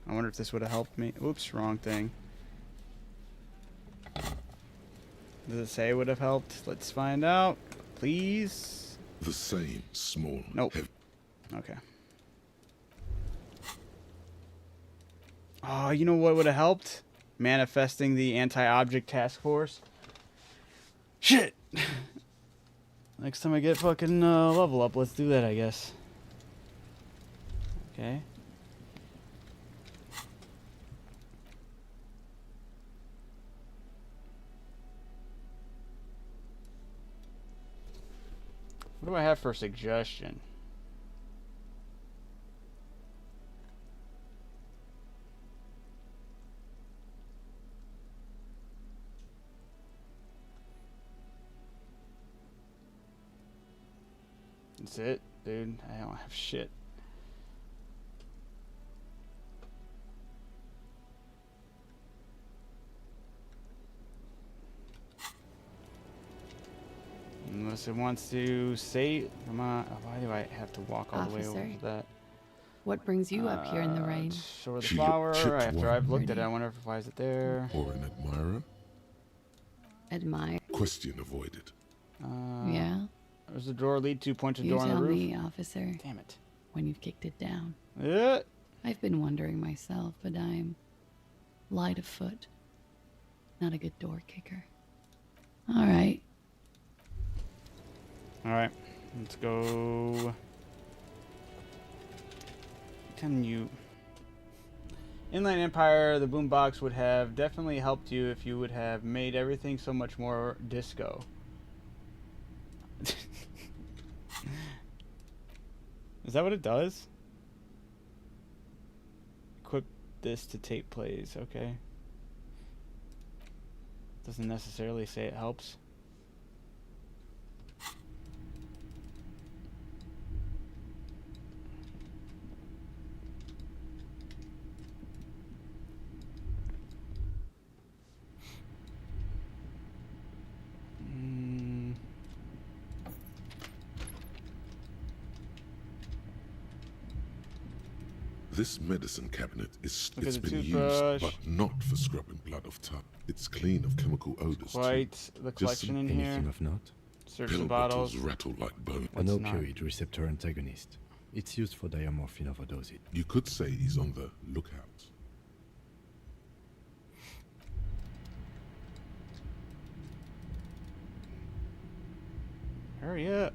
I wonder if this would have helped me. Oops, wrong thing. Does it say it would have helped? Let's find out. Please. The same small, Nope. heavy. Okay. Oh, you know what would have helped? Manifesting the anti-object task force. Shit! Next time I get fucking level up, let's do that, I guess. Okay. What do I have for a suggestion? That's it, dude. I don't have shit. Unless it wants to say, come on. Why do I have to walk all the way over to that? What brings you up here in the rain? Show her the flower. After I've looked at it, I wonder if why is it there? Or an admirer? Admire? Question avoided. Yeah? Where's the door lead to? Point to You door on the tell roof. me, officer. Damn it. When you've kicked it down. Yeah. I've been wondering myself, but I'm light of foot. Not a good door kicker. All right. All right. Let's go. Can you? Inland Empire, the boombox would have definitely helped you if you would have made everything so much more disco. Is that what it does? Equip this to tape plays, okay. Doesn't necessarily say it helps. This medicine cabinet is Look at it's the been toothbrush. used, but not for scrubbing blood off tub. It's clean of chemical odors. Quite too. the Just collection some in here. Anything of note? Search pill the bottles. rattle like bone. An opioid receptor antagonist. It's used for diamorphine overdosage. You could say he's on the lookout. Hurry up.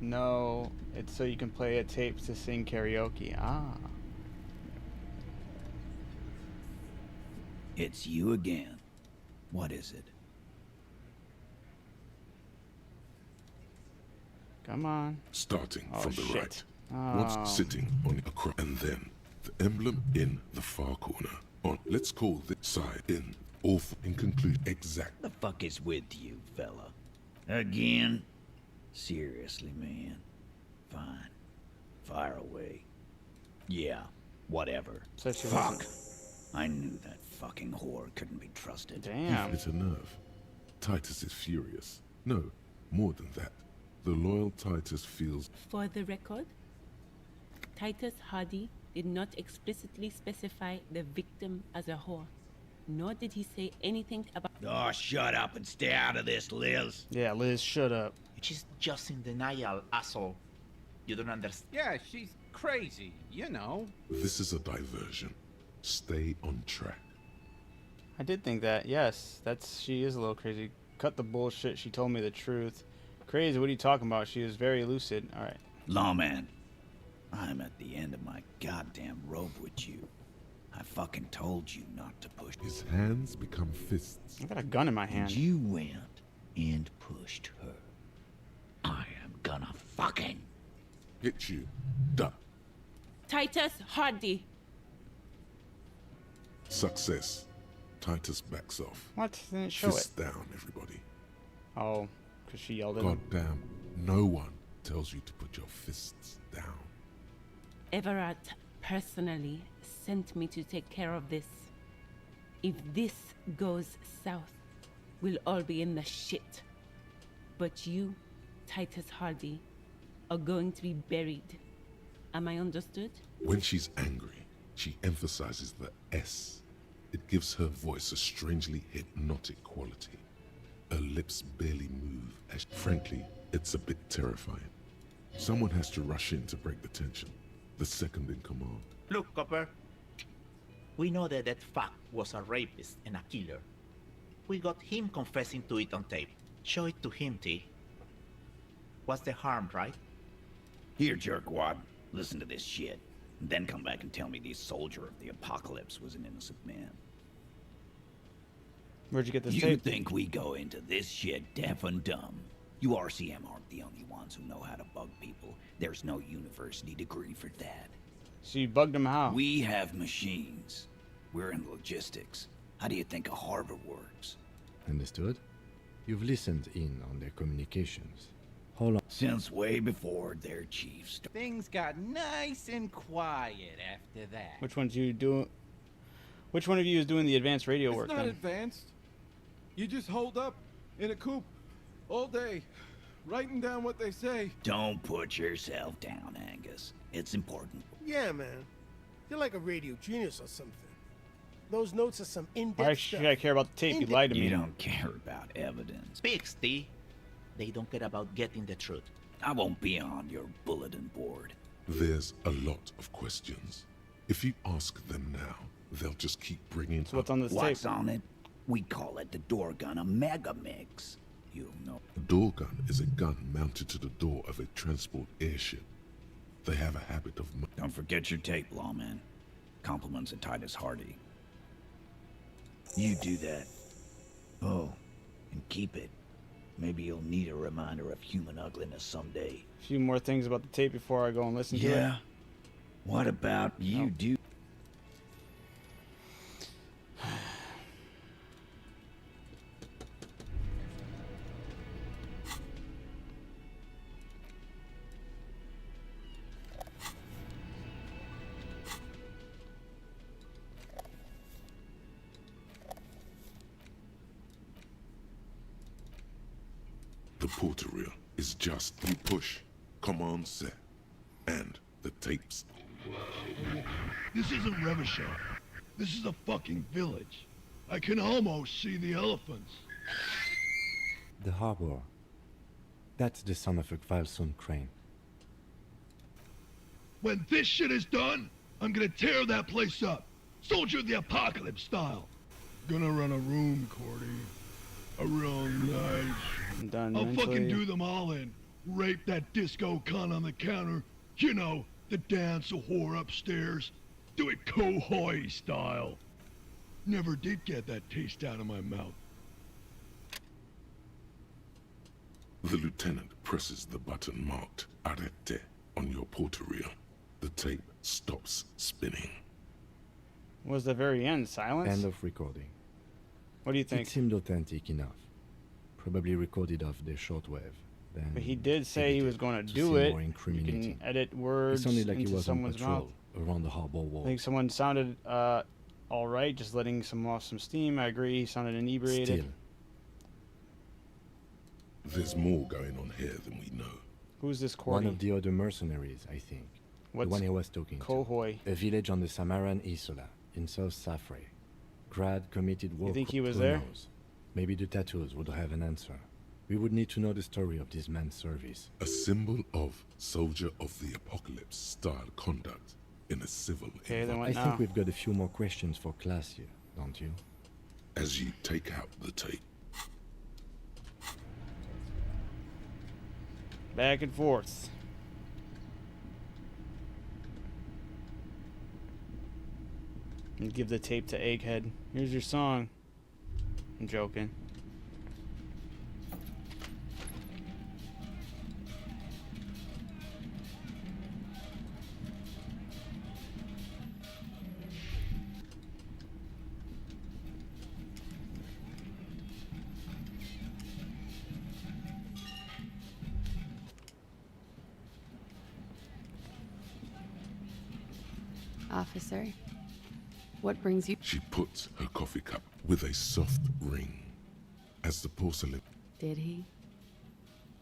No, it's so you can play a tape to sing karaoke. Ah. It's you again. What is it? Come on. Starting Oh, from the shit. right. Oh. Once sitting on a cross, and then the emblem in the far corner. On, let's call this side in. Off and conclude exact. The fuck is with you, fella? Again? Seriously, man. Fine. Fire away. Yeah, whatever. So she Fuck. wasn't- I knew that fucking whore couldn't be trusted. Damn. It's a nerve. Titus is furious. No, more than that. The loyal Titus feels For the record, Titus Hardy did not explicitly specify the victim as a whore, nor did he say anything about. Oh, shut up and stay out of this, Liz. Yeah, Liz, shut up. She's just in denial, asshole. You don't understand. Yeah, she's crazy, you know. this is a diversion. Stay on track. I did think that. Yes, she is a little crazy. Cut the bullshit. She told me the truth. Crazy. What are you talking about? She was very lucid. All right. Lawman, I'm at the end of my goddamn rope with you. I fucking told you not to push. His hands become fists. I got a gun in my hand. And you went and pushed her. I am gonna fucking Hit you. Duh. Titus Hardy. Success. Titus backs off. What? Didn't show Fists it. down, everybody. Oh, because she yelled at him. God damn. No one tells you to put your fists down. Everard personally sent me to take care of this. If this goes south, we'll all be in the shit. But you, Titus Hardy, are going to be buried. Am I understood? When she's angry, she emphasizes the S. It gives her voice a strangely hypnotic quality. Her lips barely move, as frankly, it's a bit terrifying. Someone has to rush in to break the tension. The second in command. Look, Copper. We know that that fuck was a rapist and a killer. We got him confessing to it on tape. Show it to him, T. What's the harm, right? Here, jerkwad. Listen to this shit. And then come back and tell me the soldier of the apocalypse was an innocent man. Where'd you get this You tape? think we go into this shit deaf and dumb? You RCM aren't the only ones who know how to bug people. There's no university degree for that. So you bugged him how? We have machines. We're in logistics. How do you think a harbor works? Understood? You've listened in on their communications. Hold on. Since way before their chiefs. Things got nice and quiet after that. Which one of you is doing the advanced radio work It's not then? advanced. You just hold up in a coop all day, writing down what they say. Don't put yourself down, Angus. It's important. Yeah, man. You're like a radio genius or something. Those notes are some in-depth Why stuff. should I care about the tape? You lied to me. You don't care about evidence. Speaks, T. They don't care about getting the truth. I won't be on your bulletin board. There's a lot of questions. If you ask them now, they'll just keep bringing So what's on this What's tape? on it? We call it the door gun, a mega mix. You'll know. A door gun is a gun mounted to the door of a transport airship. They have a habit of... Don't forget your tape, lawman. Compliments of Titus Hardy. You do that. Oh, and keep it. Maybe you'll need a reminder of human ugliness someday. A few more things about the tape before I go and listen to it. Yeah? What about you do? The porterial is just you push, command set, and the tapes. This isn't Revachol. This is a fucking village. I can almost see the elephants. The harbor. That's the son of a Kvalson crane. When this shit is done, I'm gonna tear that place up. Soldier of the Apocalypse style. Gonna run a room, Cordy. A real nice. I'm done I'll mentally. fucking do them all in. Rape that disco cunt on the counter. You know, the dance a whore upstairs. Do it Kohoi style. Never did get that taste out of my mouth. The lieutenant presses the button marked Arete on your porterial. The tape stops spinning. Was the very end silence? End of recording. What do you think? It seemed authentic enough. Probably recorded off the shortwave. Then But he did say he was going to do seem it. more You incriminating. can edit words It sounded like he into was on someone's mouth. patrol around the harbor I wall. think someone sounded all right, just letting off some steam. I agree. He sounded inebriated. Still, There's more going on here than we know. Who's this one Cordy? of the other mercenaries, I think. What's the one I was talking Kohoi? to. A village on the Samaran Isola, in South Safre. Grad committed war. You think he was who there? knows? Maybe the tattoos would have an answer. We would need to know the story of this man's service. A symbol of soldier of the apocalypse style conduct in a civil I think we've got a few more questions for class here, don't you? As you take out the tape. Back and forth. And give the tape to Egghead. Here's your song. I'm joking. Officer, what brings you? She puts her coffee cup with a soft ring. As the porcelain. Did he?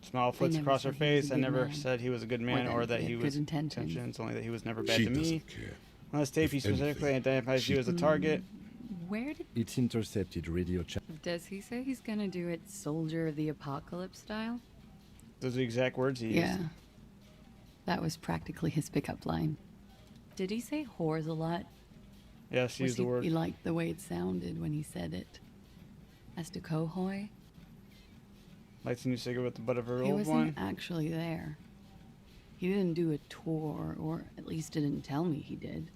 Smile flits never across her said he was face. a I good never man. said he was a good man Or or that that he he had was good intentions. intentions. Only that he was never bad She to me. doesn't care. On this tape, he If specifically anything, identifies you as a target. Where did? It's intercepted radio chat. Does he say he's gonna do it Soldier of the Apocalypse style? Those are the exact words he Yeah. used. That was practically his pickup line. Did he say whores a lot? Yes, use the word. He liked the way it sounded when he said it. As to Cohoy, Lights a new cigarette with the butt of her he old wasn't one. actually there. He didn't do a tour, or at least didn't tell me he did.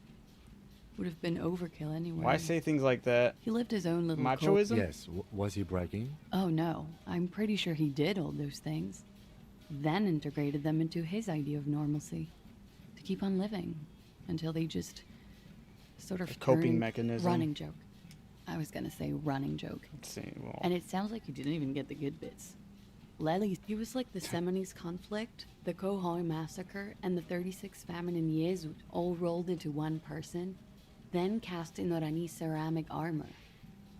Would have been overkill anyway. Why say things like that? He lived his own little Machoism? Yes, was he bragging? Oh no, I'm pretty sure he did all those things. Then integrated them into his idea of normalcy. To keep on living. Until they just sort of A coping turned mechanism. Running joke. I was gonna say running joke. And it sounds like you didn't even get the good bits. Lely, he was like the Seminese conflict, the Cohoy massacre, and the 36 famine in Nezwic all rolled into one person, then cast in Orani ceramic armor,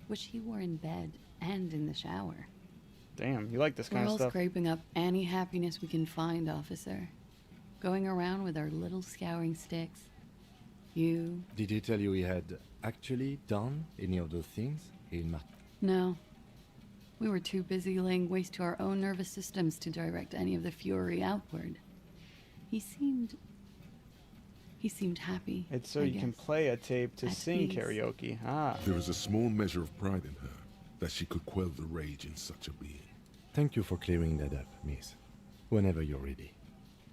which he wore in bed and in the shower. Damn, you like this kind We're of all stuff. scraping up any happiness we can find, officer. Going around with our little scouring sticks. You... Did he tell you he had actually done any of those things? No. We were too busy laying waste to our own nervous systems to direct any of the fury outward. He seemed happy. It's so I you can guess. play a tape to At sing ease. karaoke. Ah. There is a small measure of pride in her that she could quell the rage in such a being. Thank you for clearing that up, miss. Whenever you're ready.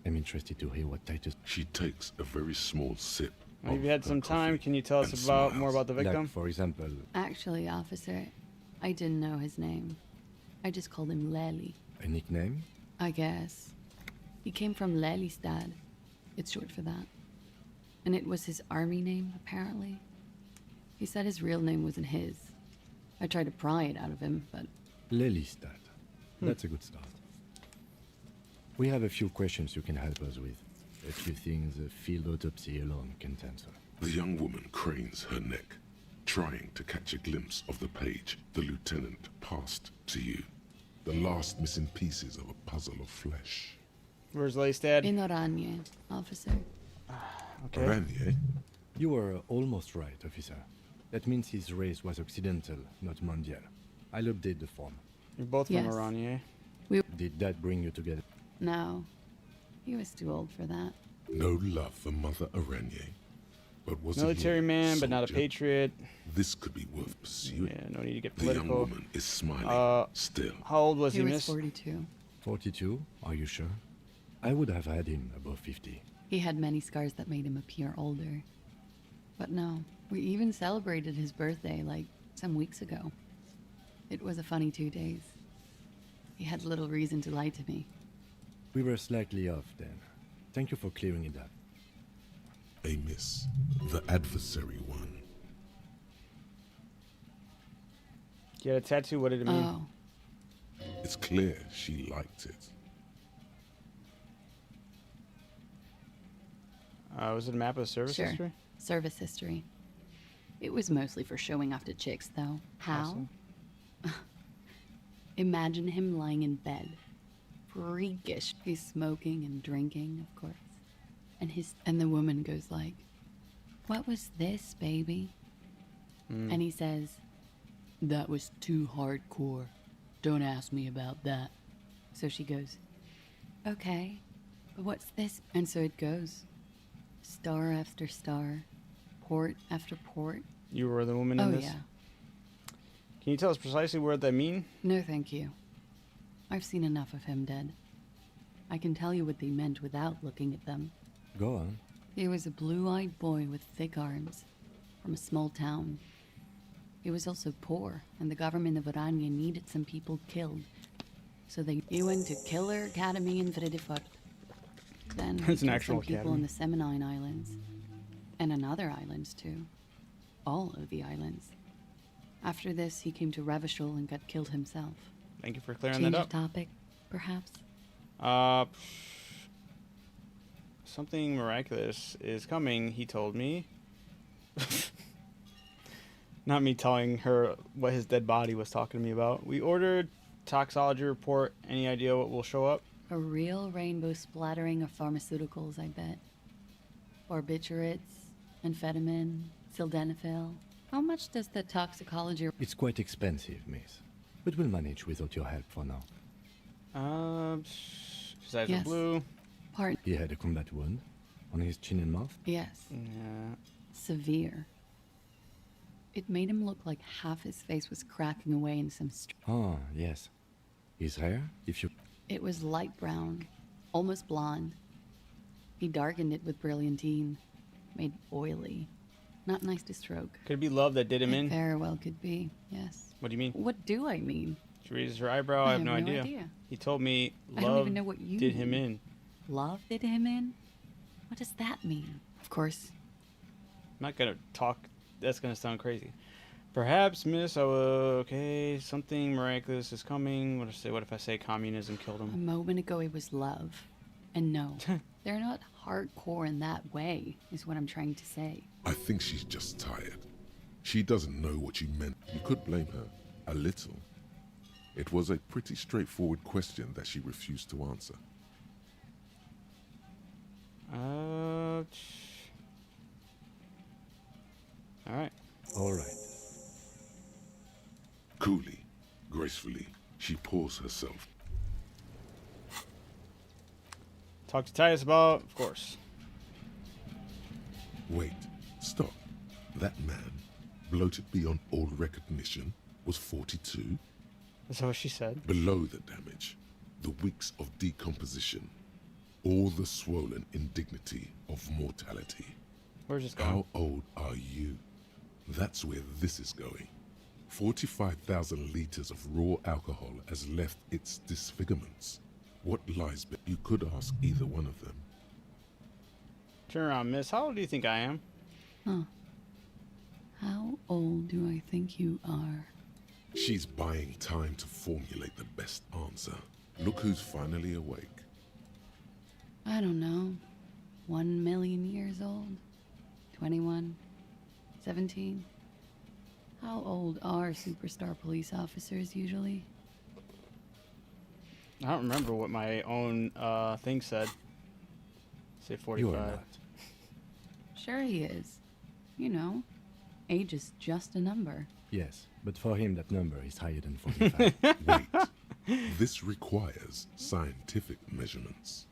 I'm interested to hear what Titus... She takes a very small sip. Well, if you had some time, can you tell us and about smiles. more about the victim? Like, for example... Actually, officer, I didn't know his name. I just called him Lely. A nickname? I guess. He came from Lelystad. It's short for that. And it was his army name, apparently. He said his real name wasn't his. I tried to pry it out of him, but... Lelystad. That's a good start. We have a few questions you can help us with. A few things a field autopsy alone can't answer. The young woman cranes her neck, trying to catch a glimpse of the page the lieutenant passed to you. The last missing pieces of a puzzle of flesh. Where's Lelystad? In Oranje, officer. Okay. Oranje? You were almost right, officer. That means his race was occidental, not mondial. I'll update the form. You're both Yes. from Oranje. Did that bring you together? No. He was too old for that. No love for Mother Oranje. But was Military he man, but not a soldier? patriot. This could be worth pursuing. Yeah, no need to get The young political. woman is smiling, still. How old was he, He was miss? 42. 42? Are you sure? I would have had him above 50. He had many scars that made him appear older. But no, we even celebrated his birthday like some weeks ago. It was a funny 2 days. He had little reason to lie to me. We were slightly off then. Thank you for clearing it up. A miss. The adversary one. You had a tattoo, what did it mean? Oh, It's clear she liked it. Was it a map of service sure. history? Service history. It was mostly for showing off to chicks, though. How? Awesome. Imagine him lying in bed. Freakish. He's smoking and drinking, of course. And the woman goes like, "What was this, baby?" And he says, "That was too hardcore. Don't ask me about that." So she goes, "Okay, but what's this?" And so it goes. Star after star. Port after port. You were the woman in Oh, this? yeah. Can you tell us precisely what that mean? No, thank you. I've seen enough of him dead. I can tell you what they meant without looking at them. Go on. He was a blue-eyed boy with thick arms, from a small town. He was also poor, and the government of Oranje needed some people killed. So he went to Killer Academy in Vredefort. Then he It's an killed actual some people academy. in the Seminine Islands. And in other islands, too. All of the islands. After this, he came to Revachol and got killed himself. Thank you for clearing Change that of up. topic, perhaps? Something miraculous is coming, he told me. Not me telling her what his dead body was talking to me about. We ordered toxology report. Any idea what will show up? A real rainbow splattering of pharmaceuticals, I bet. Barbiturates, amphetamine, sildenafil. How much does the toxicology... It's quite expensive, miss. But we'll manage without your help for now. His eyes are Yes. blue. part? He had a combat wound on his chin and mouth. Yes. Yeah. Severe. It made him look like half his face was cracking away in some... Oh, yes. His hair, if you... It was light brown, almost blonde. He darkened it with brilliantine, made oily. Not nice to stroke. Could it be love that did him It in? very well could be, yes. What do you mean? What do I mean? She raises her eyebrow. I have no idea. He told me I don't love even know what you did him mean. in. Love did him in? What does that mean? Of course. I'm not gonna talk. That's gonna sound crazy. Perhaps, miss, okay, something miraculous is coming. What if I say communism killed A him? moment ago it was love. And no, they're not hardcore in that way, is what I'm trying to say. I think she's just tired. She doesn't know what you meant. You could blame her. A little. It was a pretty straightforward question that she refused to answer. Alright. Alright. Coolly, gracefully, she pours herself. Talk to Titus about, of course. Wait, stop. That man, bloated beyond all recognition, was 42? That's what she said. Below the damage, the weeks of decomposition, all the swollen indignity of mortality. Where's this going? How old are you? That's where this is going. 45,000 liters of raw alcohol has left its disfigurements. What lies but you could ask either one of them. Turn around, miss. How old do you think I am? Huh. How old do I think you are? She's buying time to formulate the best answer. Look who's finally awake. I don't know. 1 million years old? 21? 17? How old are superstar police officers usually? I don't remember what my own thing said. Say 45. You are not. Sure he is. You know, age is just a number. Yes, but for him that number is higher than 45. Wait. This requires scientific measurements.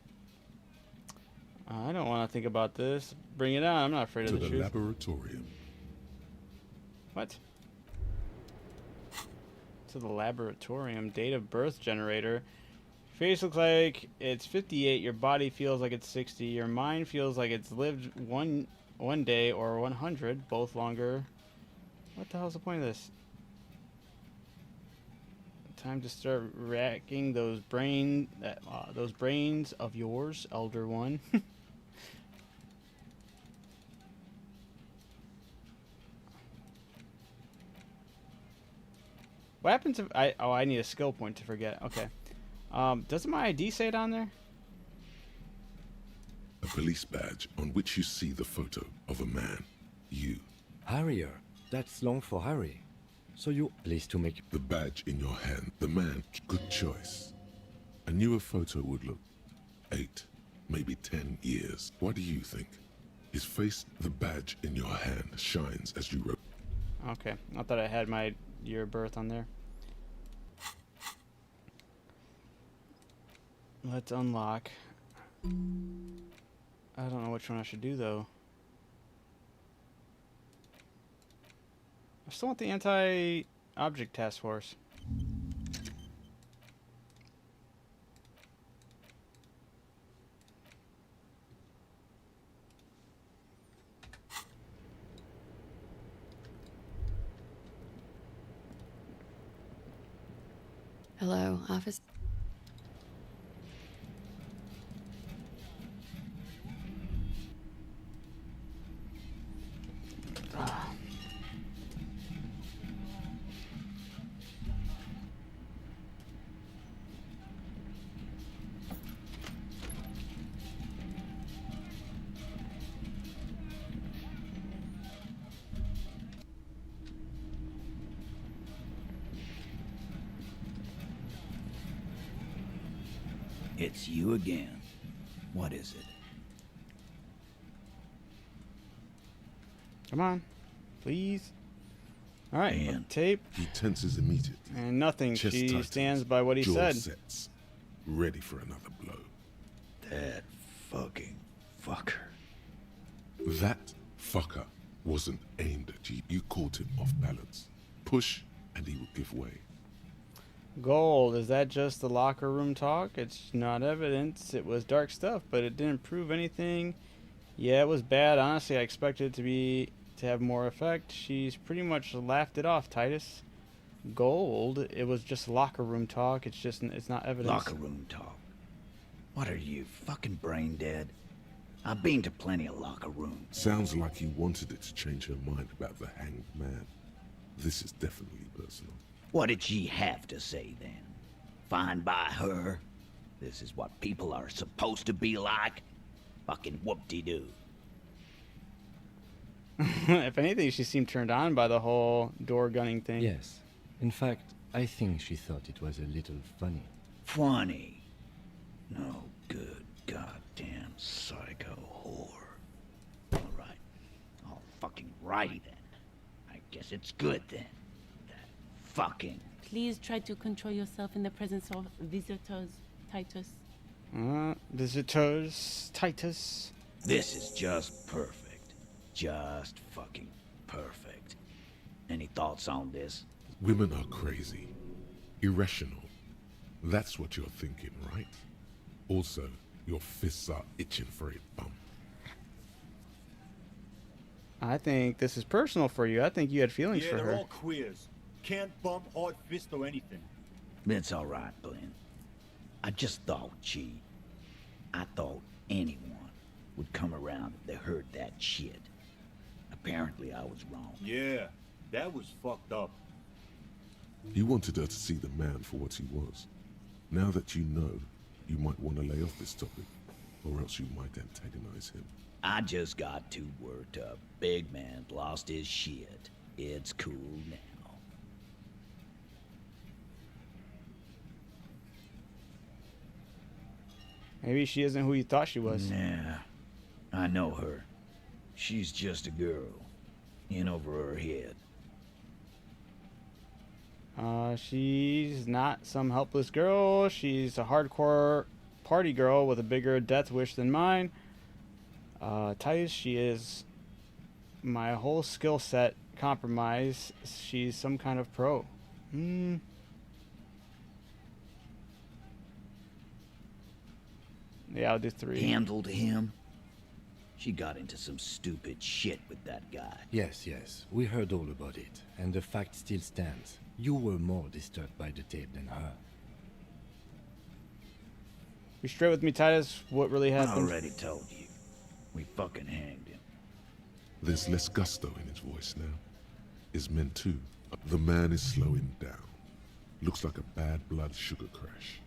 I don't want to think about this. Bring it on. I'm not afraid To of the the truth. laboratorium. What? To the laboratorium. Date of birth generator. Face looks like it's 58. Your body feels like it's 60. Your mind feels like it's lived one day or 100, both longer. What the hell's the point of this? Time to start racking those brains of yours, Elder One. What happens if I need a skill point to forget. Okay. Doesn't my ID say it on there? A police badge on which you see the photo of a man. You. Harrier. That's long for Harry. So you... Please to make... The badge in your hand. The man. Good choice. A newer photo would look 8, maybe 10 years. What do you think? His face, the badge in your hand, shines as you wrote. Okay. I thought I had my year of birth on there. Let's unlock. I don't know which one I should do, though. I still want the anti-object task force. Hello, office. It's you again. What is it? Come on. Please. Alright, And tape. He tenses immediately. And nothing. Chest She tightens, stands by what he jaw said. sets, ready for another blow. That fucker wasn't aimed at you. You caught him off balance. Push, and he will give way. Gold, is that just the locker room talk? It's not evidence. It was dark stuff, but it didn't prove anything. Yeah, it was bad. Honestly, I expected it to have more effect. She's pretty much laughed it off, Titus. Gold, it was just locker room talk. It's not evidence. Locker room talk? What are you, fucking brain dead? I've been to plenty of locker rooms. Sounds like he wanted it to change her mind about the hanged man. This is definitely personal. What did she have to say then? Fine by her? This is what people are supposed to be like? Fucking whoop-de-doo. If anything, she seemed turned on by the whole door gunning thing. Yes. In fact, I think she thought it was a little funny. Funny? No good goddamn psycho whore. Alright. All fucking righty then. I guess it's good then. That fucking... Please try to control yourself in the presence of visitors, Titus. Visitors, Titus. This is just perfect. Just fucking perfect. Any thoughts on this? Women are crazy. Irrational. That's what you're thinking, right? Also, your fists are itching for a bump. I think this is personal for you. I think you had feelings for they're her. all queers. Can't bump, hard fist, or anything. It's alright, Glenn. I just thought, I thought anyone would come around if they heard that shit. Apparently I was wrong. Yeah, that was fucked up. You wanted her to see the man for what he was. Now that you know, you might want to lay off this topic, or else you might antagonize him. I just got too worked up. Big man lost his shit. It's cool now. Maybe she isn't who you thought she was. Nah, I know her. She's just a girl. In over her head. She's not some helpless girl. She's a hardcore party girl with a bigger death wish than mine. Titus, she is my whole skill set compromise. She's some kind of pro. Yeah, I'll do 3. Handled him? She got into some stupid shit with that guy. Yes, we heard all about it, and the fact still stands. You were more disturbed by the tape than her. Be straight with me, Titus. What really happened? I already told you. We fucking hanged him. There's less gusto in his voice now. His men too. The man is slowing down. Looks like a bad blood sugar crash.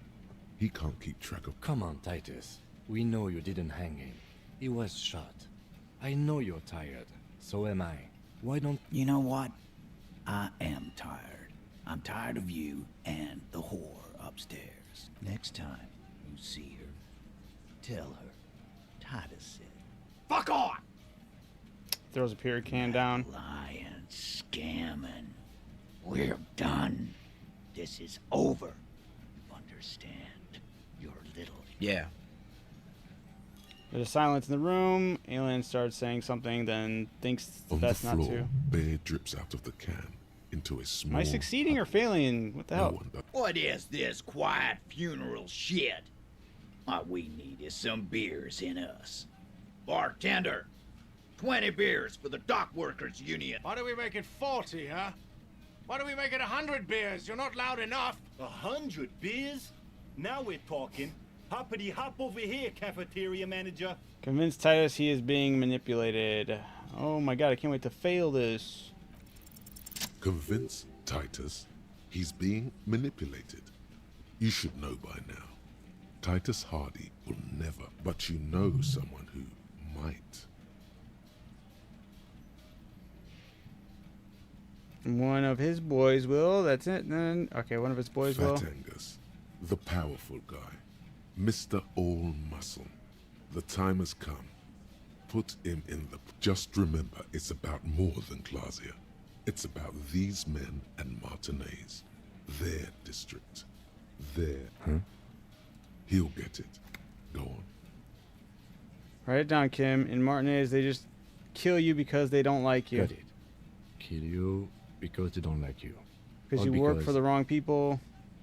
He can't keep track of... Come on, Titus. We know you didn't hang him. He was shot. I know you're tired. So am I. Why don't... You know what? I am tired. I'm tired of you and the whore upstairs. Next time you see her, tell her Titus said, "Fuck on!" Throws a beer can down. Lying, scamming. We're done. This is over. You understand? Your little... Yeah. There's silence in the room. Alien starts saying something, then thinks On best the not floor, to. beer drips out of the can into a small... Am I succeeding or failing? What the hell? What is this quiet funeral shit? What we need is some beers in us. Bartender, 20 beers for the Dock Workers Union. Why do we make it 40, huh? Why do we make it 100 beers? You're not loud enough. 100 beers? Now we're talking. Hoppity hop over here, cafeteria manager. Convince Titus he is being manipulated. Oh my god, I can't wait to fail this. Convince Titus he's being manipulated. You should know by now. Titus Hardy will never, but you know someone who might. One of his boys will. That's it then. Okay, one of his boys will. Fat Angus, the powerful guy. Mr. All Muscle. The time has come. Put him in the... Just remember, it's about more than Glasia. It's about these men and Martinez. Their district. Their... Huh? He'll get it. Go on. Write it down, Kim. In Martinez, they just kill you because they don't like you. Got it. Kill you because they don't like you. Because you work for the wrong people,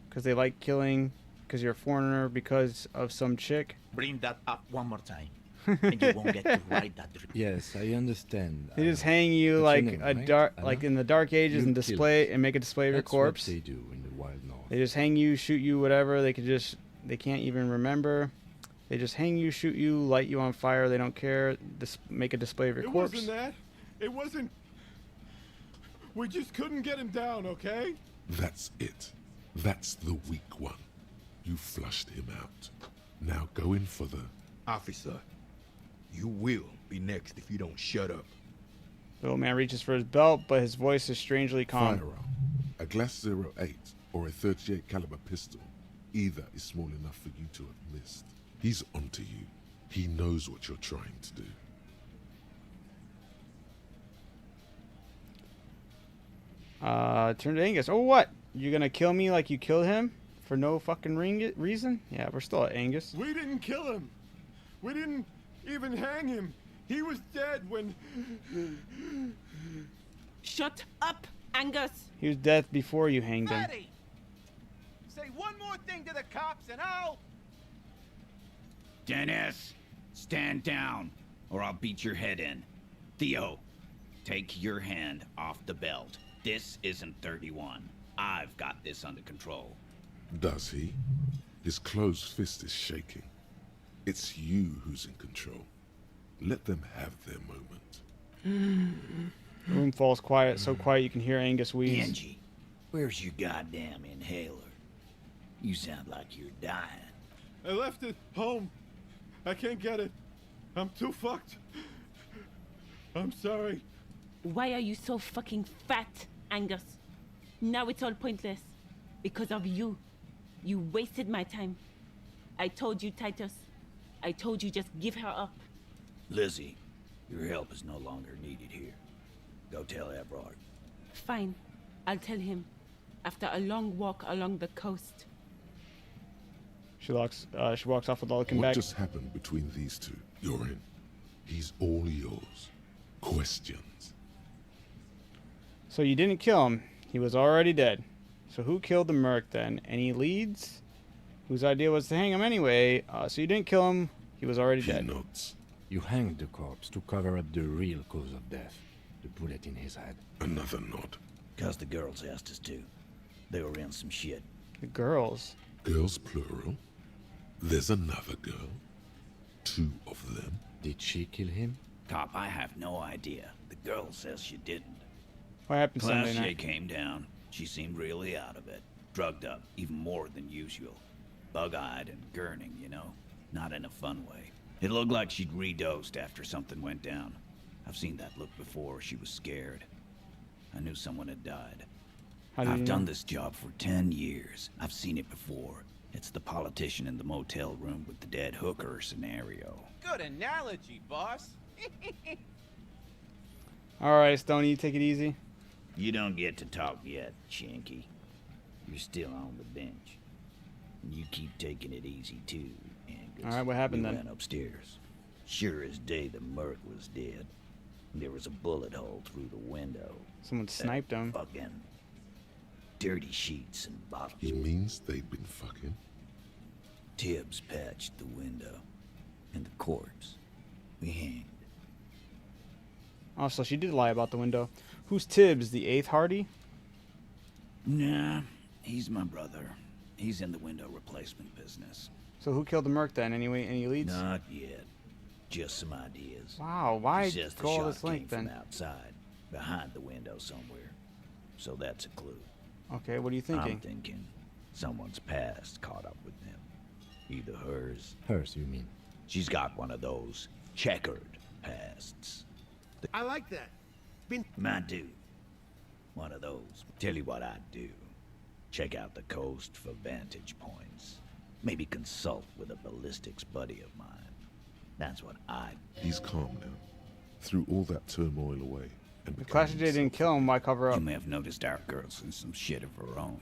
because they like killing, because you're a foreigner, because of some chick. Bring that up one more time, and you won't get to write that. Yes, I understand. They just hang you like name, a right? dark, Anna? like in the Dark Ages, You and kill display us. and make a display of your That's corpse. what they do in the wild north. They just hang you, shoot you, whatever. They can't even remember. They just hang you, shoot you, light you on fire. They don't care. Make a display of your It corpse. wasn't that. It wasn't. We just couldn't get him down, okay? That's it. That's the weak one. You flushed him out. Now go in for the... Officer, you will be next if you don't shut up. The old man reaches for his belt, but his voice is strangely calm. Firearm. A Glass 08 or a 38 caliber pistol. Either is small enough for you to have missed. He's onto you. He knows what you're trying to do. Turn to Angus. Oh, what? You're gonna kill me like you killed him? For no fucking reason? Yeah, we're still at Angus. We didn't kill him. We didn't even hang him. He was dead when... Shut up, Angus! He was dead before you hanged him. Eddie! Say one more thing to the cops and I'll... Dennis, stand down, or I'll beat your head in. Theo, take your hand off the belt. This isn't 31. I've got this under control. Does he? His closed fist is shaking. It's you who's in control. Let them have their moment. The room falls quiet, so quiet you can hear Angus wheeze. Angie, where's your goddamn inhaler? You sound like you're dying. I left it home. I can't get it. I'm too fucked. I'm sorry. Why are you so fucking fat, Angus? Now it's all pointless. Because of you. You wasted my time. I told you, Titus. I told you just give her up. Lizzie, your help is no longer needed here. Go tell Everard. Fine. I'll tell him. After a long walk along the coast. She walks off without looking What back. just happened between these two? You're in. He's all yours. Questions. So you didn't kill him. He was already dead. So who killed the merc then? Any leads? Whose idea was to hang him anyway? So you didn't kill him. He was already dead. Nods. You hanged the corpse to cover up the real cause of death. The bullet in his head. Another nod. Cause the girls asked us to. They were in some shit. The girls? Girls plural. There's another girl. 2 of them. Did she kill him? Cop, I have no idea. The girl says she didn't. What happened Sunday Classier night? came down. She seemed really out of it. Drugged up, even more than usual. Bug-eyed and gurning, you know. Not in a fun way. It looked like she'd redosed after something went down. I've seen that look before. She was scared. I knew someone had died. How did you I've know? done this job for 10 years. I've seen it before. It's the politician in the motel room with the dead hooker scenario. Good analogy, boss. Alright, Stoney, you take it easy. You don't get to talk yet, Shanky. You're still on the bench. And you keep taking it easy, too, Angus. Alright, what happened we then? went upstairs. Sure as day the merc was dead. There was a bullet hole through the window. Someone sniped him. Fucking dirty sheets and bottles. He means they'd been fucking. Tibbs patched the window. And the corpse. We hanged. Oh, so she did lie about the window. Who's Tibbs, the 8th Hardy? Nah, he's my brother. He's in the window replacement business. So who killed the merc then? Anyway, any leads? Not yet. Just some ideas. Wow, why He says the go all shot this length came then? from outside, behind the window somewhere. So that's a clue. Okay, what are you thinking? I'm thinking someone's past caught up with them. Either hers. Hers, you mean? She's got one of those checkered pasts. I like that. Mine too. One of those. Tell you what I'd do. Check out the coast for vantage points. Maybe consult with a ballistics buddy of mine. That's what I'd... He's calm now. Threw all that turmoil away. And If Clash of J didn't kill him, why cover up? You may have noticed our girl's in some shit of her own.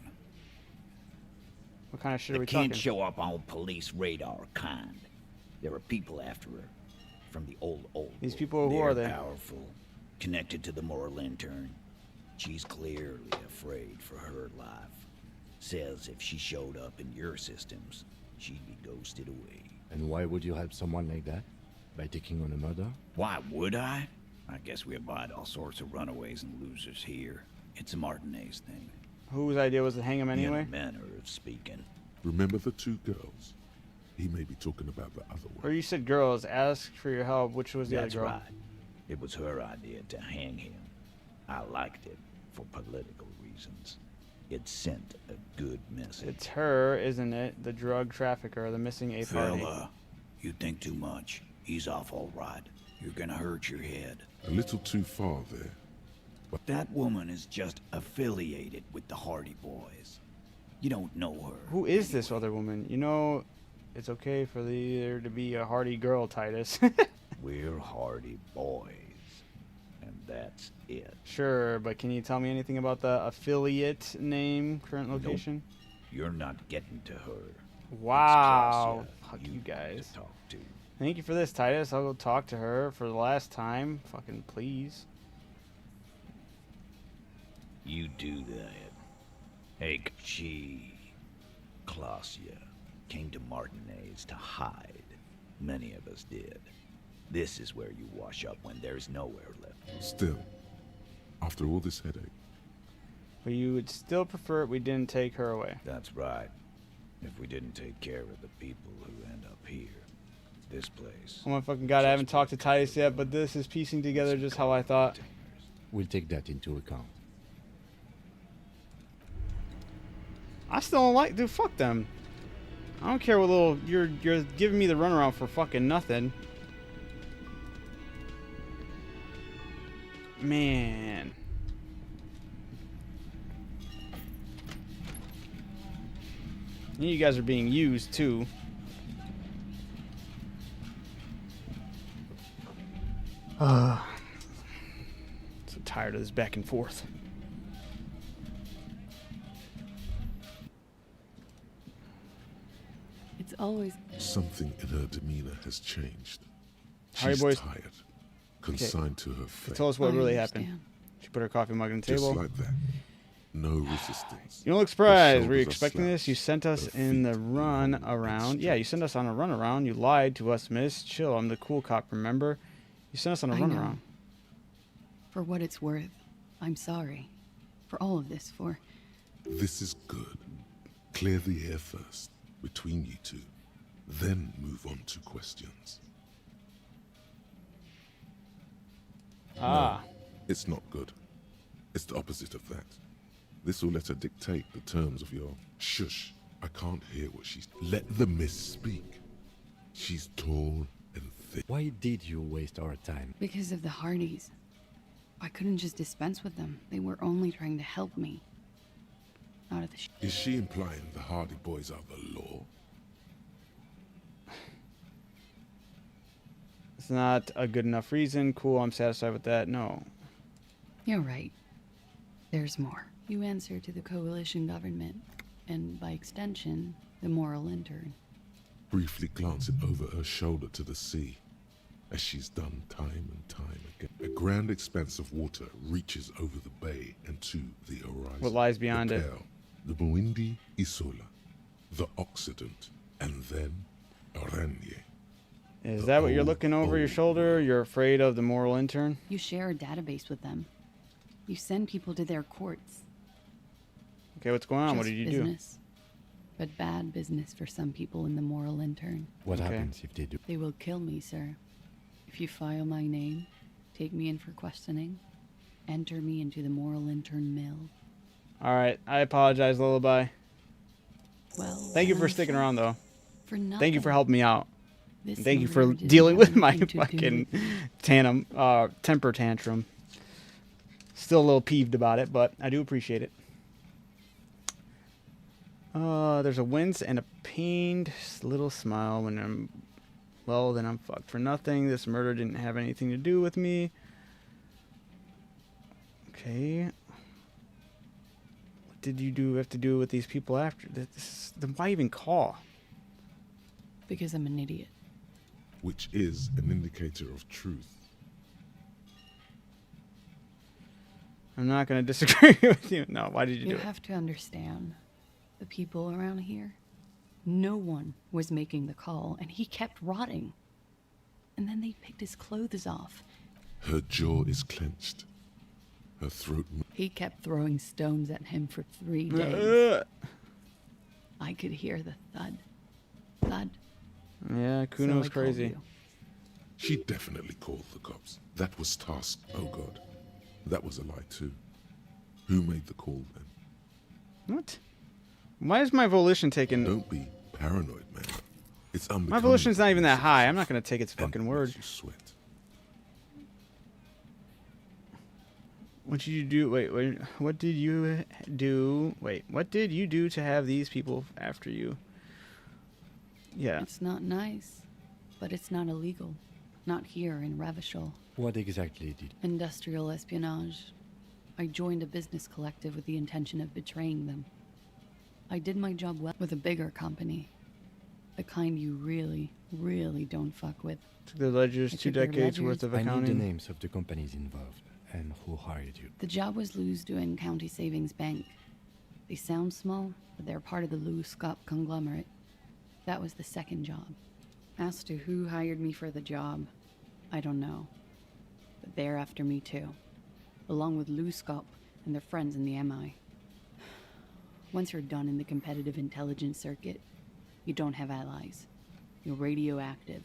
What kind of shit They are we can't talking? show up on police radar kind. There are people after her. from the old These people, who They're are they? powerful, connected to the moral intern. She's clearly afraid for her life. Says if she showed up in your systems, she'd be ghosted away. And why would you help someone like that? By taking on a murder? Why would I? I guess we abide all sorts of runaways and losers here. It's a Martinez thing. Whose idea was to hang him anyway? In a manner of speaking. Remember the two girls? He may be talking about the other one. Or you said girls, ask for your help. Which was the That's other girl? right. It was her idea to hang him. I liked it for political reasons. It sent a good message. It's her, isn't it? The drug trafficker, the missing A party. Fella, you think too much. He's off all right. You're gonna hurt your head. A little too far there. But that woman is just affiliated with the Hardy Boys. You don't know her. Who is this other woman? You know, it's okay for there to be a Hardy girl, Titus. We're Hardy Boys. And that's it. Sure, but can you tell me anything about the affiliate name, current location? You're not getting to her. Wow. It's Fuck you guys. to talk to. Thank you for this, Titus. I'll go talk to her for the last time. Fucking please. You do that. Hey, she, Clausia, came to Martinez to hide. Many of us did. This is where you wash up when there's nowhere left. Still, after all this headache. But you would still prefer we didn't take her away. That's right. If we didn't take care of the people who end up here, this place. Oh my fucking god, I haven't talked to Titus yet, but this is piecing together just how I thought. We'll take that into account. I still don't like, dude, fuck them. I don't care what little, you're giving me the runaround for fucking nothing. Man. You guys are being used too. So tired of this back and forth. It's always... Something in her demeanor has changed. Alright, She's boys. tired, consigned to her fate. Tell us what really happened. She put her coffee mug on the table. Just like that. No resistance. You don't look Her surprised. Were you shoulders are expecting this? You sent us in the run around. Yeah, you sent us on a run around. You lied to us, miss. Chill, I'm the cool cop, remember? You sent us on a I run know. around. For what it's worth, I'm sorry. For all of this, for... This is good. Clear the air first, between you two. Then move on to questions. Ah. No, it's not good. It's the opposite of that. This will let her dictate the terms of your... Shush. I can't hear what she's... Let the miss speak. She's tall and thick. Why did you waste our time? Because of the Hardys. I couldn't just dispense with them. They were only trying to help me. Not at the Is she implying the Hardy Boys are the law? It's not a good enough reason. Cool, I'm satisfied with that. No. You're right. There's more. You answer to the coalition government, and by extension, the moral intern. Briefly glancing over her shoulder to the sea, as she's done time and time again. A grand expanse of water reaches over the bay and to the horizon. What lies beyond the it? Pearl, the Muindi Isola, the Occident, and then Oranje. Is that what you're looking over your shoulder? You're afraid of the moral intern? You share a database with them. You send people to their courts. Okay, what's going on? What Just did you business, but bad business for some people in the moral intern. What happens if they do? They will kill me, sir. If you file my name, take me in for questioning, enter me into the moral intern mill. do? Alright, I apologize, Lullaby. Well, Thank you for sticking around, though. For Thank you for helping me out. This And thank you for murder didn't dealing have with my anything to do fucking temper tantrum. Still a little peeved about it, but I do appreciate it. There's a wince and a pained little smile when I'm... Well, then I'm fucked for nothing. This murder didn't have anything to do with me. Okay. What did you have to do with these people after? Then why even call? Because I'm an idiot. which is an indicator of truth. I'm not going to disagree with you. No, why did you do You it? have to understand, the people around here, no one was making the call, and he kept rotting. And then they picked his clothes off. Her jaw is clenched. Her throat... He kept throwing stones at him for 3 days. I could hear the thud. Thud. Yeah, Kuno's So I called crazy. you. She definitely called the cops. That was task. Oh God. That was a lie too. Who made the call then? What? Why is my volition taken? Don't be paranoid, man. It's My unbecoming. volition's not even that high. I'm not going to take its fucking word. You sweat. What did you do? Wait, what did you do? Wait, what did you do to have these people after you? Yeah. It's not nice, but it's not illegal. Not here in Ravishal. What exactly did... Industrial espionage. I joined a business collective with the intention of betraying them. I did my job well with a bigger company. The kind you really, really don't fuck with. Took the ledgers, I 2 took their decades ledgers. worth of I need the accounting. names of the companies involved and who hired you. The job was Lou's doing County Savings Bank. They sound small, but they're part of the Lou Scott conglomerate. That was the second job. As to who hired me for the job, I don't know. But they're after me too. Along with Lou Scott and their friends in the MI. Once you're done in the competitive intelligence circuit, you don't have allies. You're radioactive.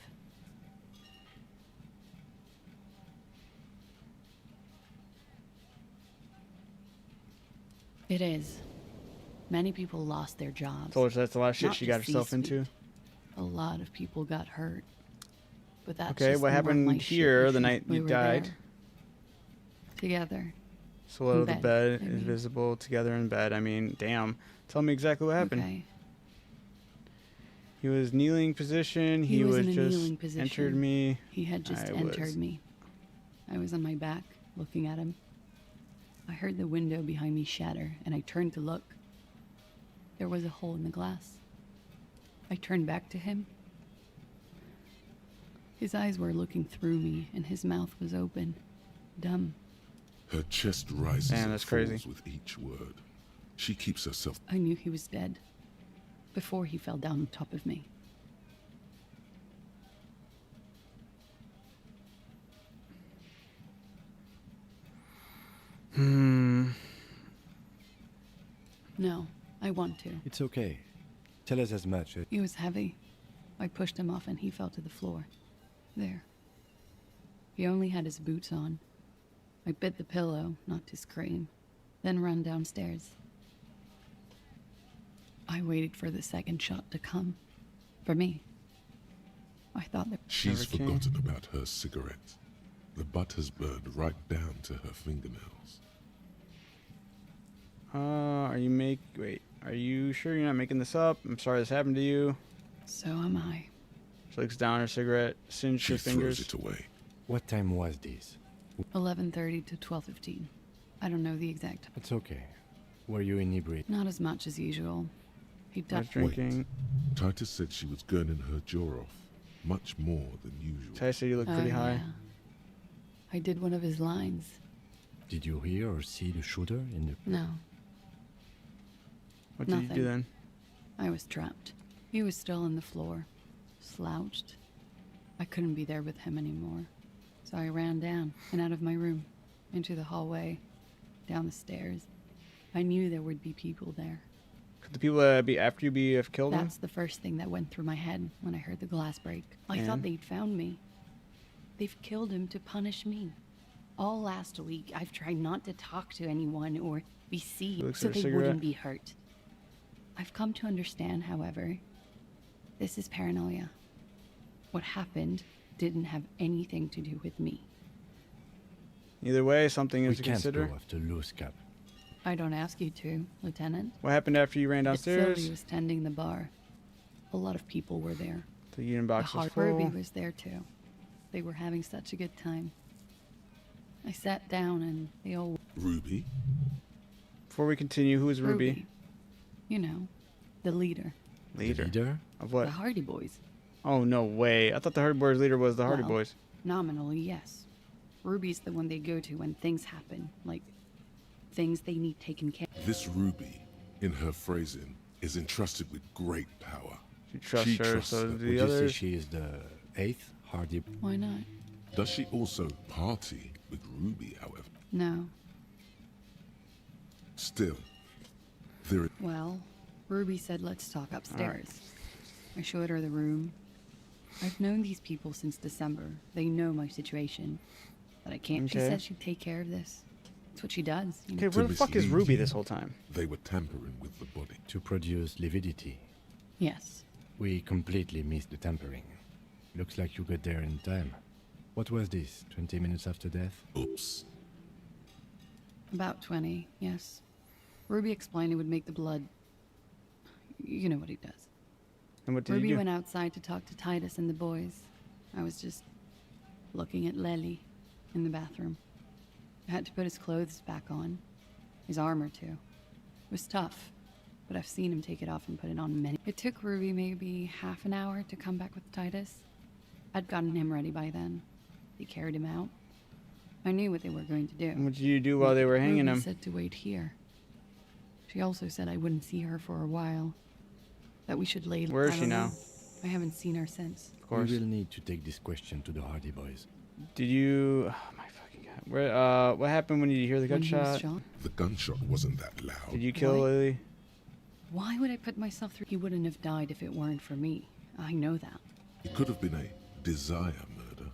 It is. Many people lost their jobs. Told you that's a lot of shit Not she got just herself C-suite. into. A lot of people got hurt. But that's Okay, just what more of happened my shit here the issues. night We you were died? there. Together. Silhouette of In the bed I is mean. visible together in bed. I mean, damn. Tell me exactly what happened. Okay. He was kneeling position. He was was in a just kneeling position. entered me. He had just I entered was- me. I was on my back, looking at him. I heard the window behind me shatter, and I turned to look. There was a hole in the glass. I turned back to him. His eyes were looking through me, and his mouth was open. Dumb. Her chest rises Damn, and that's falls crazy. with each word. She keeps herself... I knew he was dead. Before he fell down on top of me. No, I want to. It's okay. Tell us as much. He was heavy. I pushed him off and he fell to the floor. There. He only had his boots on. I bit the pillow, not to scream, then ran downstairs. I waited for the second shot to come. For me. I thought that... She's forgotten about her cigarette. The butt has burned right down to her fingernails. Wait, are you sure you're not making this up? I'm sorry this happened to you. So am I. She looks down her cigarette, singed She her fingers. throws it away. What time was this? 11:30 to 12:15. I don't know the exact. It's okay. Were you inebriated? Not as much as usual. He I was ducked. drinking. Titus said she was gurning her jaw off. Much more than usual. Titus said you look pretty high. Yeah. I did one of his lines. Did you hear or see the shooter in the... No. What did you do then? I was trapped. He was still on the floor, slouched. I couldn't be there with him anymore. So I ran down and out of my room, into the hallway, down the stairs. I knew there would be people there. Could the people that be after you have killed him? That's the first thing that went through my head when I heard the glass break. I thought And? they'd found me. They've killed him to punish me. All last week, I've tried not to talk to anyone or be seen Looks so at they her cigarette. wouldn't be hurt. I've come to understand, however, this is paranoia. What happened didn't have anything to do with me. Either way, something We is to can't consider. go after loose cap. I don't ask you to, Lieutenant. What happened after you ran downstairs? Sylvie was tending the bar. A lot of people were there. The union box was Ruby full. was there too. They were having such a good time. I sat down and they all... Ruby? Before we continue, who is Ruby? You know, the leader. Leader. Leader? Of what? The Hardy Boys. Oh, no way. I thought the Hardy Boys leader was the Hardy Well, Boys. Nominally, yes. Ruby's the one they go to when things happen, like things they need taken care of. This Ruby, in her phrasing, is entrusted with great power. She trusts her, trusts so her. do Would the you say others. she is the 8th Hardy? Why not? Does she also party with Ruby, however? No. Still, there is... Well, Ruby said let's talk upstairs. I showed her the room. I've known these people since December. They know my situation. But I can't. She Okay. said she'd take care of this. That's what she does. You know? Okay, where the fuck is mislead Ruby you, this whole time? They were tampering with the body. To produce lividity. Yes. We completely missed the tampering. Looks like you got there in time. What was this, 20 minutes after death? Oops. About 20, yes. Ruby explained it would make the blood... You know what he does. And what did Ruby you do? went outside to talk to Titus and the boys. I was just looking at Lely in the bathroom. I had to put his clothes back on. His armor, too. It was tough, but I've seen him take it off and put it on many. It took Ruby maybe half an hour to come back with Titus. I'd gotten him ready by then. They carried him out. I knew what they were going to do. And what did you do while they were hanging Ruby him? said to wait here. She also said I wouldn't see her for a while. That we should lay... Where is I she don't now? know. I haven't seen her since. Of course. We will need to take this question to the Hardy Boys. Did you... Oh, my fucking God. Where, what happened when you hear the When he was gunshot? shot? The gunshot wasn't that loud. Did you kill What? Lily? Why would I put myself through... He wouldn't have died if it weren't for me. I know that. It could have been a desire murder.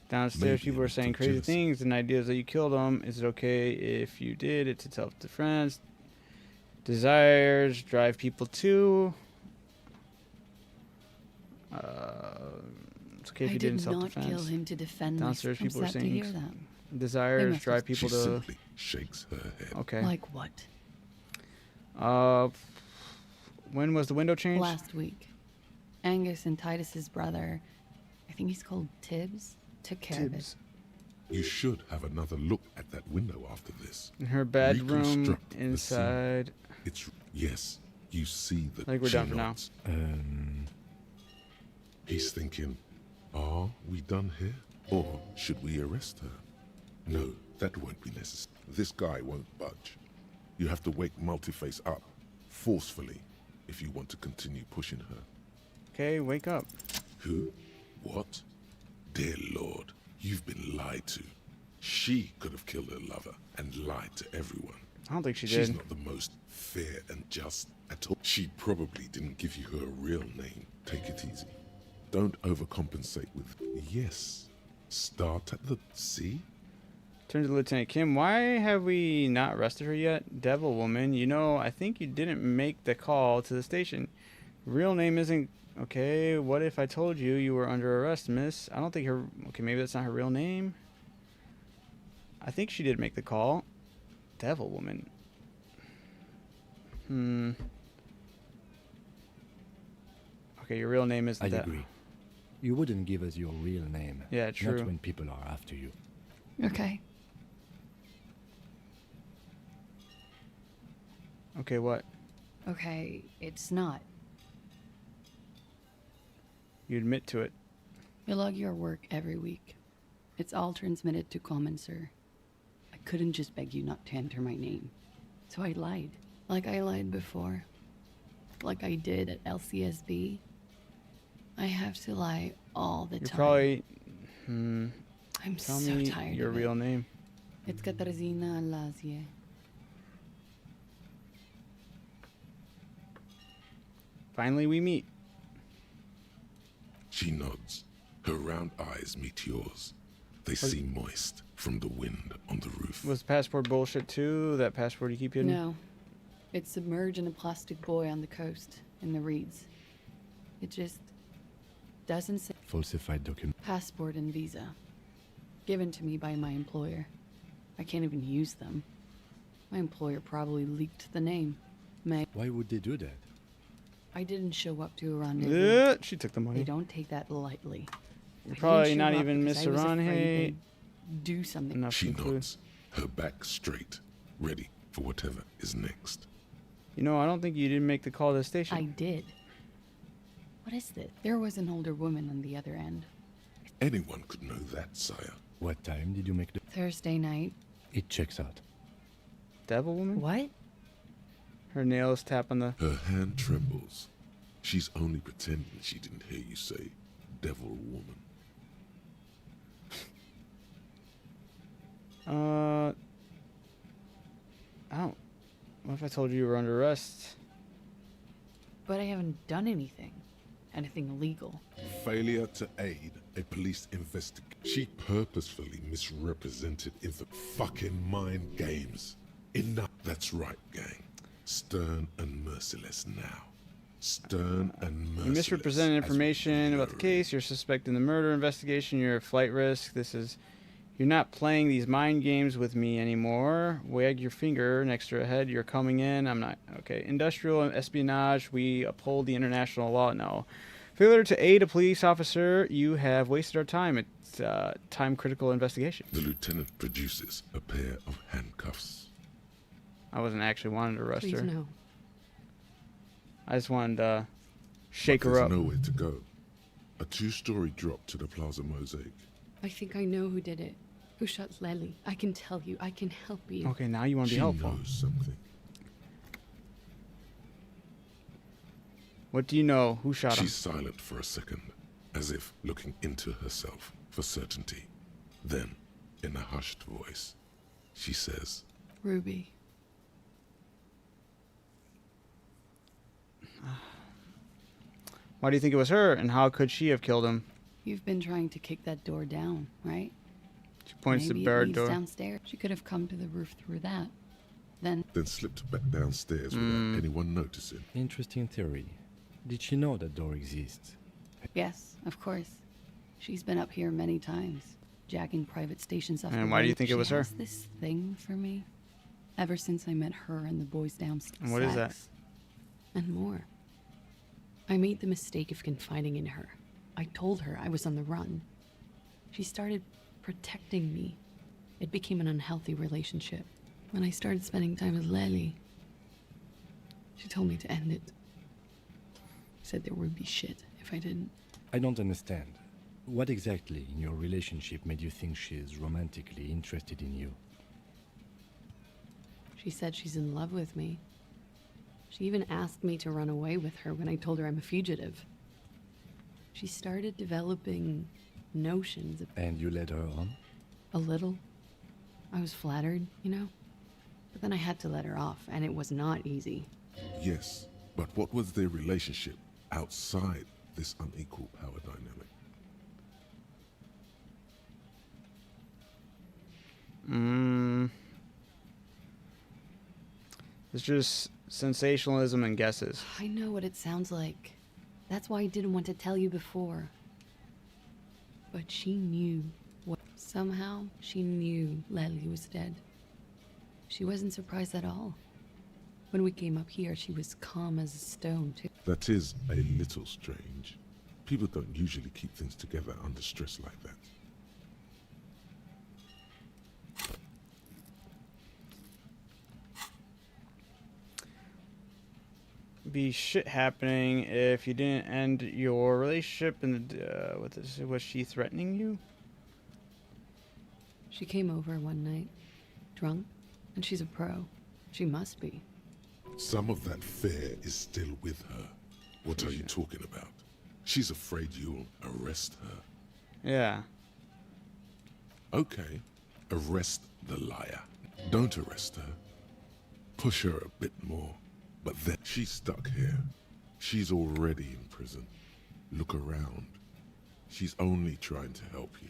Downstairs, Maybe people a were saying little crazy jealousy. things and ideas that you killed him. Is it okay if you did? It's a self-defense. Desires drive people to... it's okay if I you did in did not self-defense. kill him to defend Downstairs, myself. people were I'm sad to saying hear that. They desires must drive have- people She to... simply shakes her head. Okay. Like what? When was the window changed? Last week. Angus and Titus's brother, I think he's called Tibbs, took care of it. Tibbs. You should have another look at that window after this. In her bedroom, Reconstruct the scene. inside. It's yes. You see that. I think we're she done for now. nods. He's thinking, are we done here? Or should we arrest her? No, that won't be necessary. This guy won't budge. You have to wake Multiface up, forcefully, if you want to continue pushing her. Okay, wake up. Who? What? Dear Lord, you've been lied to. She could have killed her lover and lied to everyone. I don't think she She's did. not the most fair and just at all. She probably didn't give you her real name. Take it easy. Don't overcompensate with yes. Start at the see? Turn to Lieutenant Kim. Why have we not arrested her yet? Devil woman, you know, I think you didn't make the call to the station. Real name isn't... Okay, what if I told you you were under arrest, miss? I don't think her... Okay, maybe that's not her real name. I think she did make the call. Devil woman. Okay, your real name isn't I that. agree. You wouldn't give us your real name. Yeah, true. Not when people are after you. Okay. Okay, what? Okay, it's not. You admit to it. You log your work every week. It's all transmitted to Common, sir. I couldn't just beg you not to enter my name. So I lied. Like I lied before. Like I did at LCSB. I have to lie all the You're time. probably... I'm Tell so me tired your of real it. name. It's Katarzyna Lazie. Finally, we meet. She nods. Her round eyes meet yours. They seem moist from the wind on the roof. Was passport bullshit too? That passport you keep hidden? No. It's submerged in a plastic buoy on the coast, in the reeds. It just doesn't say Falsified document. passport and visa. Given to me by my employer. I can't even use them. My employer probably leaked the name. May. Why would they do that? I didn't show up to a rendezvous. She took the money. They don't take that lightly. You're I probably didn't not show up even because Miss I was afraid Aranhe. they'd do something. Enough She to conclude. nods, her back straight, ready for whatever is next. You know, I don't think you didn't make the call to the station. I did. What is this? There was an older woman on the other end. Anyone could know that, sire. What time did you make the... Thursday night. It checks out. Devil woman? What? Her nails tap on the... Her hand trembles. She's only pretending she didn't hear you say, devil woman. I don't... What if I told you were under arrest? But I haven't done anything. Anything illegal. Failure to aid a police investigation. She purposefully misrepresented in the fucking mind games. Enough. That's right, gang. Stern and merciless now. Stern and merciless. You misrepresented information about the case. You're suspecting the murder investigation. You're a flight risk. This is... You're not playing these mind games with me anymore. Wag your finger next to her head. You're coming in. I'm not. Okay. Industrial espionage. We uphold the international law. No. Failure to aid a police officer. You have wasted our time. It's time-critical investigation. The lieutenant produces a pair of handcuffs. I wasn't actually wanting to arrest Please her. no. I just wanted to shake her up. There's nowhere to go. A 2-story drop to the Plaza Mosaic. I think I know who did it. Who shot Lely? I can tell you. I can help you. Okay, now you want to be helpful. She knows something. What do you know? Who shot him? She's silent for a second, as if looking into herself for certainty. Then, in a hushed voice, she says, Ruby. Why do you think it was her, and how could she have killed him? You've been trying to kick that door down, right? She points to the Maybe it barred leads door. downstairs. She could have come to the roof through that. Then slipped back downstairs without anyone noticing. Interesting theory. Did she know that door exists? yes, of course. She's been up here many times, jacking private stations off. And the why do you road. think it was She her? has this thing for me. Ever since I met her and the boys downstairs. And what is that? Sex. And more. I made the mistake of confiding in her. I told her I was on the run. She started protecting me. It became an unhealthy relationship. When I started spending time with Lely, she told me to end it. Said there would be shit if I didn't. I don't understand. What exactly in your relationship made you think she's romantically interested in you? She said she's in love with me. She even asked me to run away with her when I told her I'm a fugitive. She started developing notions of... And you led her on? A little. I was flattered, you know? But then I had to let her off, and it was not easy. Yes, but what was their relationship outside this unequal power dynamic? It's just sensationalism and guesses. I know what it sounds like. That's why I didn't want to tell you before. But she knew what... Somehow, she knew Lely was dead. She wasn't surprised at all. When we came up here, she was calm as a stone, too. That is a little strange. People don't usually keep things together under stress like that. Be shit happening if you didn't end your relationship. And was she threatening you? She came over one night, drunk, and she's a pro. She must be. Some of that fear is still with her. What are you talking about? She's afraid you'll arrest her. Yeah. Okay, arrest the liar. Don't arrest her. Push her a bit more. But then she's stuck here. She's already in prison. Look around. She's only trying to help you.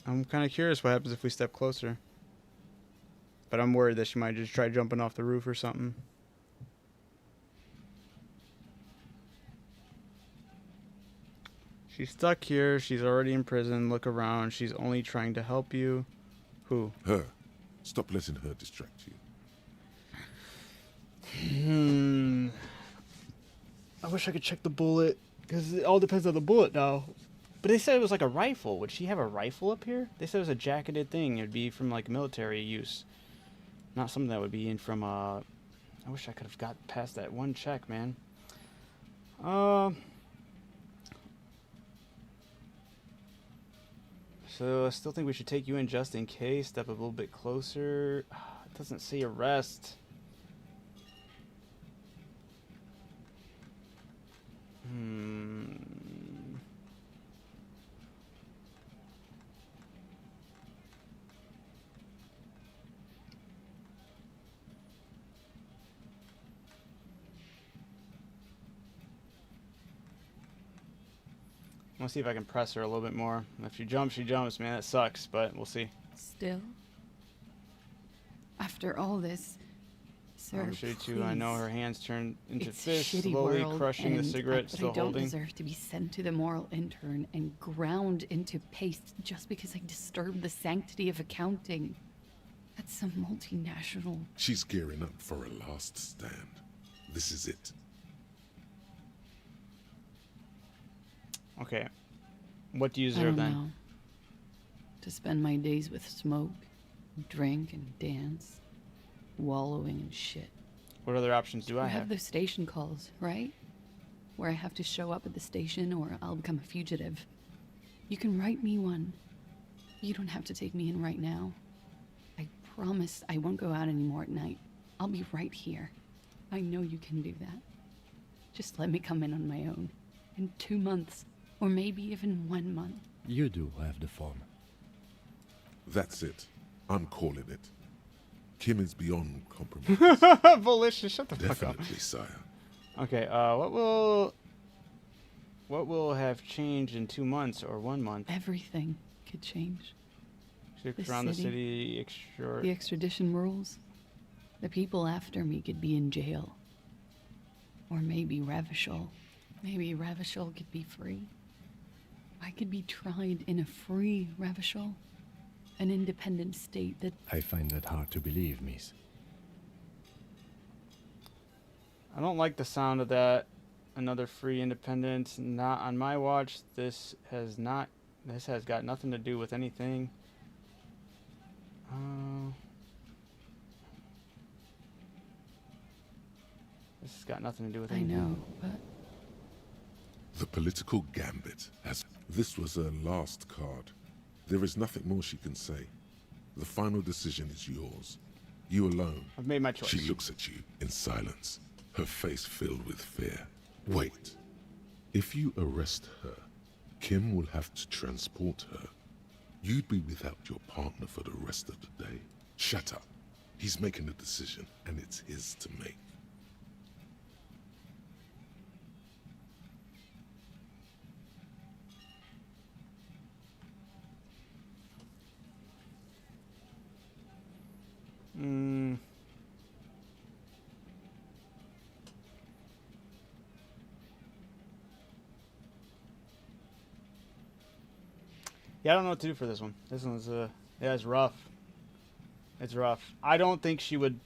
I'm kind of curious what happens if we step closer. But I'm worried that she might just try jumping off the roof or something. She's stuck here. She's already in prison. Look around. She's only trying to help you. Who? Her. Stop letting her distract you. I wish I could check the bullet. Because it all depends on the bullet now. But they said it was like a rifle. Would she have a rifle up here? They said it was a jacketed thing. It'd be from like military use. Not something that would be in from I wish I could have got past that one check, man. So I still think we should take you in just in case. Step a little bit closer. It doesn't say arrest. I'll see if I can press her a little bit more. If she jumps, man. That sucks, but we'll see. Still? After all this, sir, I'm sure too. I know her hands turn into it's fists, shitty slowly world, crushing the and cigarette, but still I don't holding. deserve to be sent to the moral intern and ground into paste just because I disturbed the sanctity of accounting. That's some multinational. She's gearing up for a last stand. This is it. Okay. What do you I deserve don't then? know. To spend my days with smoke, drink, and dance, wallowing in shit. What other options do I You have? have those station calls, right? Where I have to show up at the station or I'll become a fugitive. You can write me one. You don't have to take me in right now. I promise I won't go out anymore at night. I'll be right here. I know you can do that. Just let me come in on my own. In 2 months. Or maybe even 1 month. You do have the form. That's it. I'm calling it. Kim is beyond compromise. Volition, shut the fuck up. Definitely, sire. Okay, what will have changed in 2 months or 1 month? Everything could change. Six around the city, The extradition rules. The people after me could be in jail. Or maybe Revachol. Maybe Revachol could be free. I could be tried in a free Revachol. An independent state that... I find that hard to believe, miss. I don't like the sound of that. Another free independence. Not on my watch. This has got nothing to do with anything. This has got nothing to do with anything. I know, but... The political gambit has... This was her last card. There is nothing more she can say. The final decision is yours. You alone. I've made my choice. She looks at you in silence, her face filled with fear. Wait. If you arrest her, Kim will have to transport her. You'd be without your partner for the rest of the day. Shut up. He's making a decision, and it's his to make. Yeah, I don't know what to do for this one. This one's yeah, it's rough. It's rough. I don't think she would.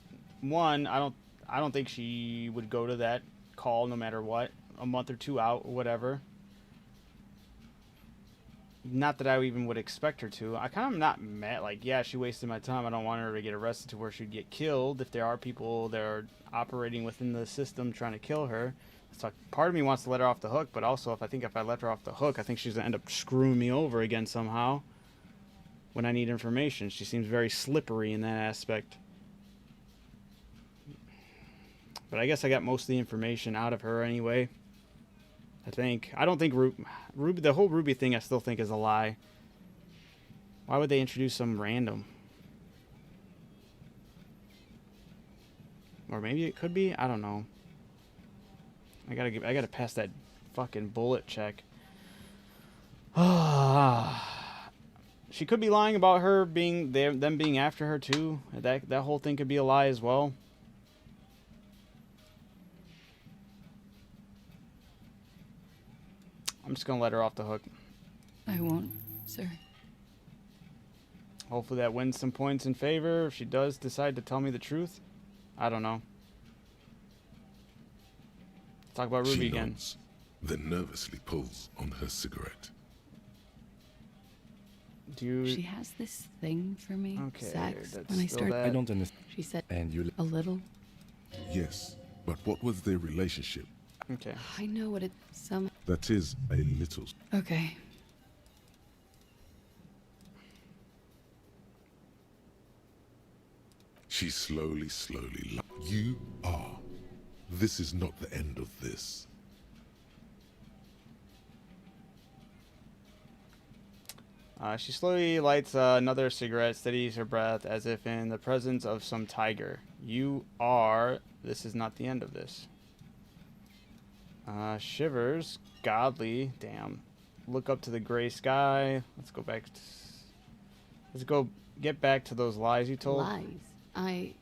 I don't think she would go to that call no matter what. A month or two out or whatever. Not that I even would expect her to. I kind of not mad. Like, yeah, she wasted my time. I don't want her to get arrested to where she'd get killed. If there are people that are operating within the system trying to kill her. So part of me wants to let her off the hook, but also if I let her off the hook, I think she's going to end up screwing me over again somehow when I need information. She seems very slippery in that aspect. But I guess I got most of the information out of her anyway. I think. I don't think Ruby, the whole Ruby thing I still think is a lie. Why would they introduce some random? Or maybe it could be? I don't know. I gotta pass that fucking bullet check. She could be lying about her them being after her too. That whole thing could be a lie as well. I'm just gonna let her off the hook. I won't, sir. Hopefully that wins some points in favor. If she does decide to tell me the truth, I don't know. Talk about Ruby again. Nods, then nervously pulls on her cigarette. She has this thing for me. Okay, Sex. that's When I still started, that. I don't understand. she said And you. a little. Yes, but what was their relationship? Okay. I know what it. Some. That is a little. Okay. She slowly. You are. This is not the end of this. She slowly lights another cigarette, steadies her breath as if in the presence of some tiger. You are. This is not the end of this. Shivers. Godly. Damn. Look up to the gray sky. Let's go back. Let's go get back to those lies you told. Lies.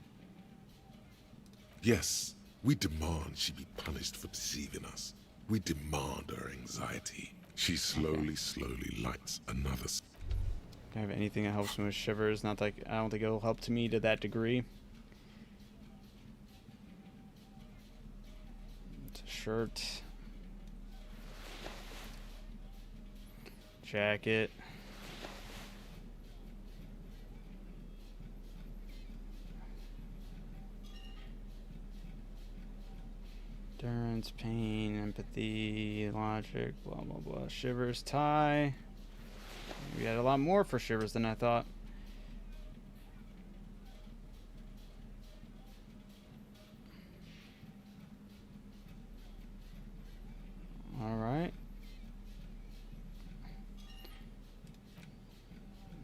Yes, we demand she be punished for deceiving us. We demand her anxiety. She slowly lights another. Do I have anything that helps me with shivers? Not like I don't think it'll help to me to that degree. It's a shirt. Jacket. Endurance, pain, empathy, logic, blah blah blah. Shivers, tie. We had a lot more for shivers than I thought. Alright.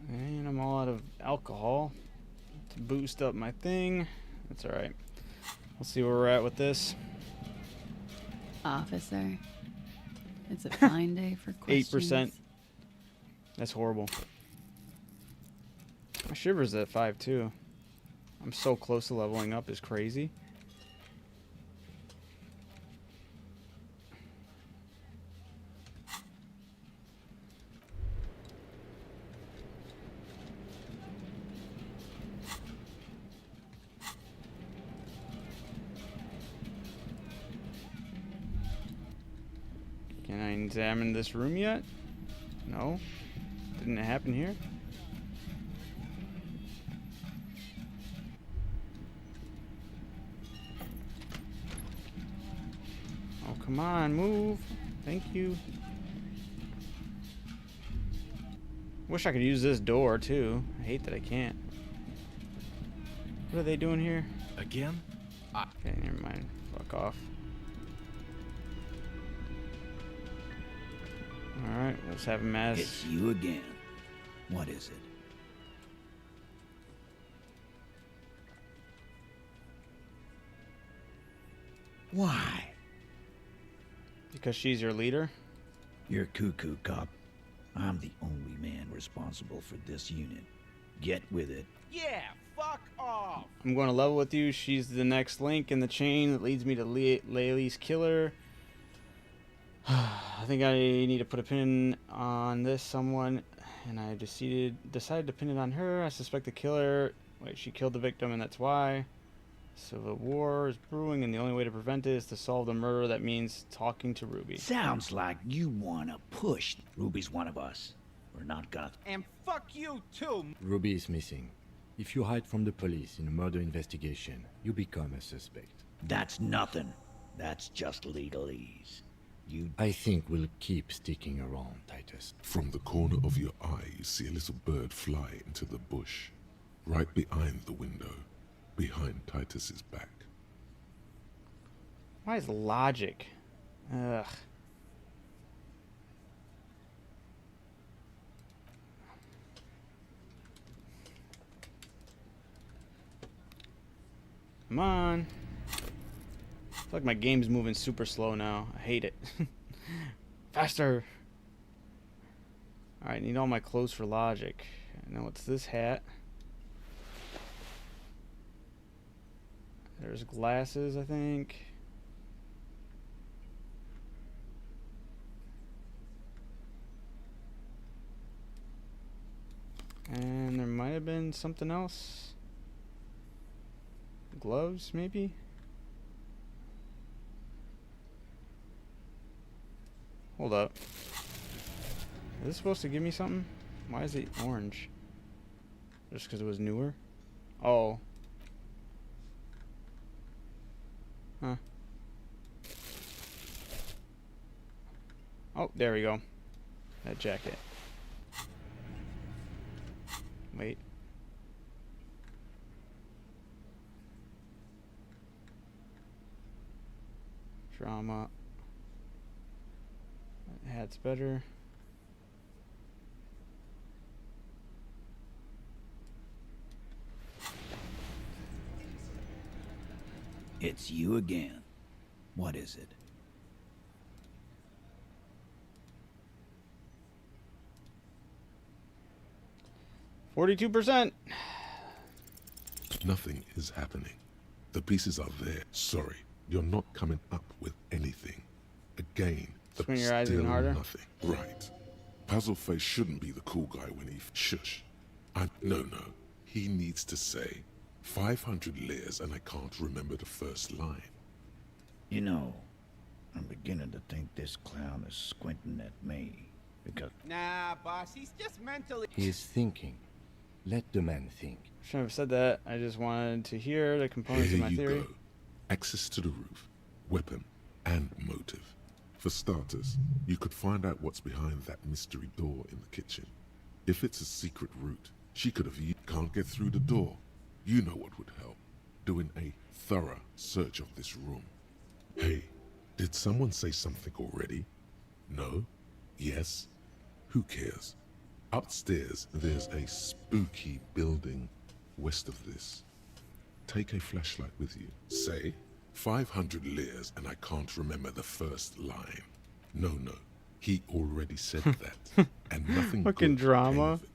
And I'm all out of alcohol to boost up my thing. That's alright. We'll see where we're at with this. Officer. It's a fine day for questions. 8%. That's horrible. My shivers at 5 too. I'm so close to leveling up, is crazy. Can I examine this room yet? No. Didn't it happen here? Oh, come on, move. Thank you. Wish I could use this door, too. I hate that I can't. What are they doing here? Again? Okay, never mind. Fuck off. Alright, let's have him as... It's you again. What is it? Why? Because she's your leader? You're cuckoo, cop. I'm the only man responsible for this unit. Get with it. Yeah, fuck off. I'm going to level with you. She's the next link in the chain that leads me to Laylee's killer. I think I need to put a pin on this someone, and I decided to pin it on her. I suspect the killer. Wait, she killed the victim, and that's why. Civil war is brewing, and the only way to prevent it is to solve the murder. That means talking to Ruby. Sounds like you wanna push. Ruby's one of us. We're not gonna... And fuck you too. Ruby is missing. If you hide from the police in a murder investigation, you become a suspect. That's nothing. That's just legalese. I think we'll keep sticking around, Titus. From the corner of your eye, you see a little bird fly into the bush, right behind the window, behind Titus's back. Why is logic? Ugh. Come on. I feel like my game's moving super slow now. I hate it. Faster. Alright, need all my clothes for logic. Now what's this hat? There's glasses, I think. And there might have been something else. Gloves, maybe? Hold up. Is this supposed to give me something? Why is it orange? Just because it was newer? Oh. Huh. Oh, there we go. That jacket. Wait. Drama. That hat's better. It's you again. What is it? $42%. Nothing is happening. The pieces are there. Sorry, you're not coming up with anything. Again, Swing your eyes even still harder. nothing. Right. Puzzleface shouldn't be the cool guy when he... Shush. No. He needs to say 500 layers and I can't remember the first line. You know, I'm beginning to think this clown is squinting at me. Because... Nah, boss, he's just mentally... He is thinking. Let the man think. Shouldn't have said that. I just wanted to hear the components Here of my you theory. go. Access to the roof, weapon, and motive. For starters, you could find out what's behind that mystery door in the kitchen. If it's a secret route, she could have can't get through the door. You know what would help. Doing a thorough search of this room. Hey, did someone say something already? No? Yes? Who cares? Upstairs, there's a spooky building west of this. Take a flashlight with you. Say, 500 layers and I can't remember the first line. No. He already said that. And nothing Fucking good came drama. of it.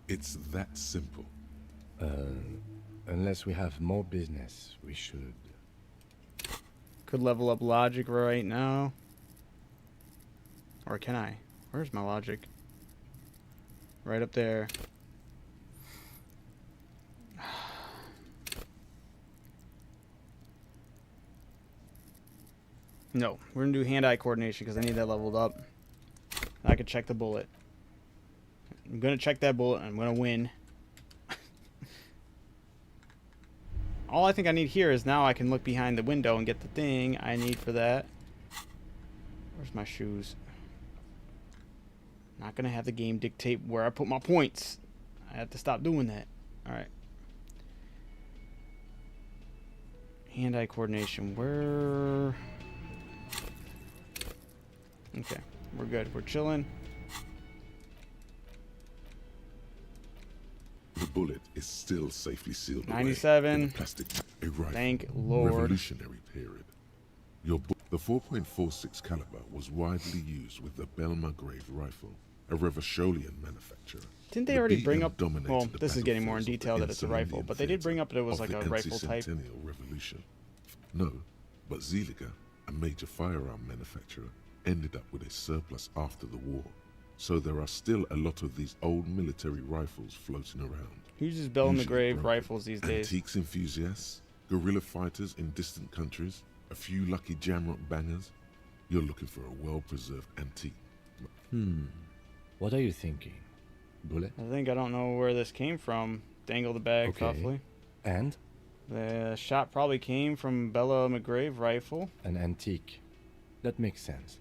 It's that simple. Unless we have more business, we should. Could level up logic right now. Or can I? Where's my logic? Right up there. No, we're gonna do hand-eye coordination because I need that leveled up. I can check the bullet. I'm gonna check that bullet and I'm gonna win. All I think I need here is now I can look behind the window and get the thing I need for that. Where's my shoes? Not gonna have the game dictate where I put my points. I have to stop doing that. Alright. Hand-eye coordination. Where... Okay, we're good. We're chilling. The bullet is still safely sealed 97. away in a plastic a rifle. Thank Lord. Revolutionary period. The 4.46 caliber was widely used with the Belma-Grave rifle, a Revacholian manufacturer. Didn't they The already bring BM up... dominated Well, the this is getting more in battlefields detail of the that it's a rifle, Insulated but they did bring up that it was of like the a rifle type. Anti-Centennial Revolution. No, but Zeliger, a major firearm manufacturer, ended up with a surplus after the war. So there are still a lot of these old military rifles floating around. Who uses Bell in the Usually Grave broken. rifles these days? Antiques enthusiasts, guerrilla fighters in distant countries, a few lucky jamrock bangers. You're looking for a well-preserved antique. What are you thinking? Bullet? I think I don't know where this came from. Dangle the bag Okay. thoughtfully. And? The shot probably came from Bella McGrave rifle. An antique. That makes sense.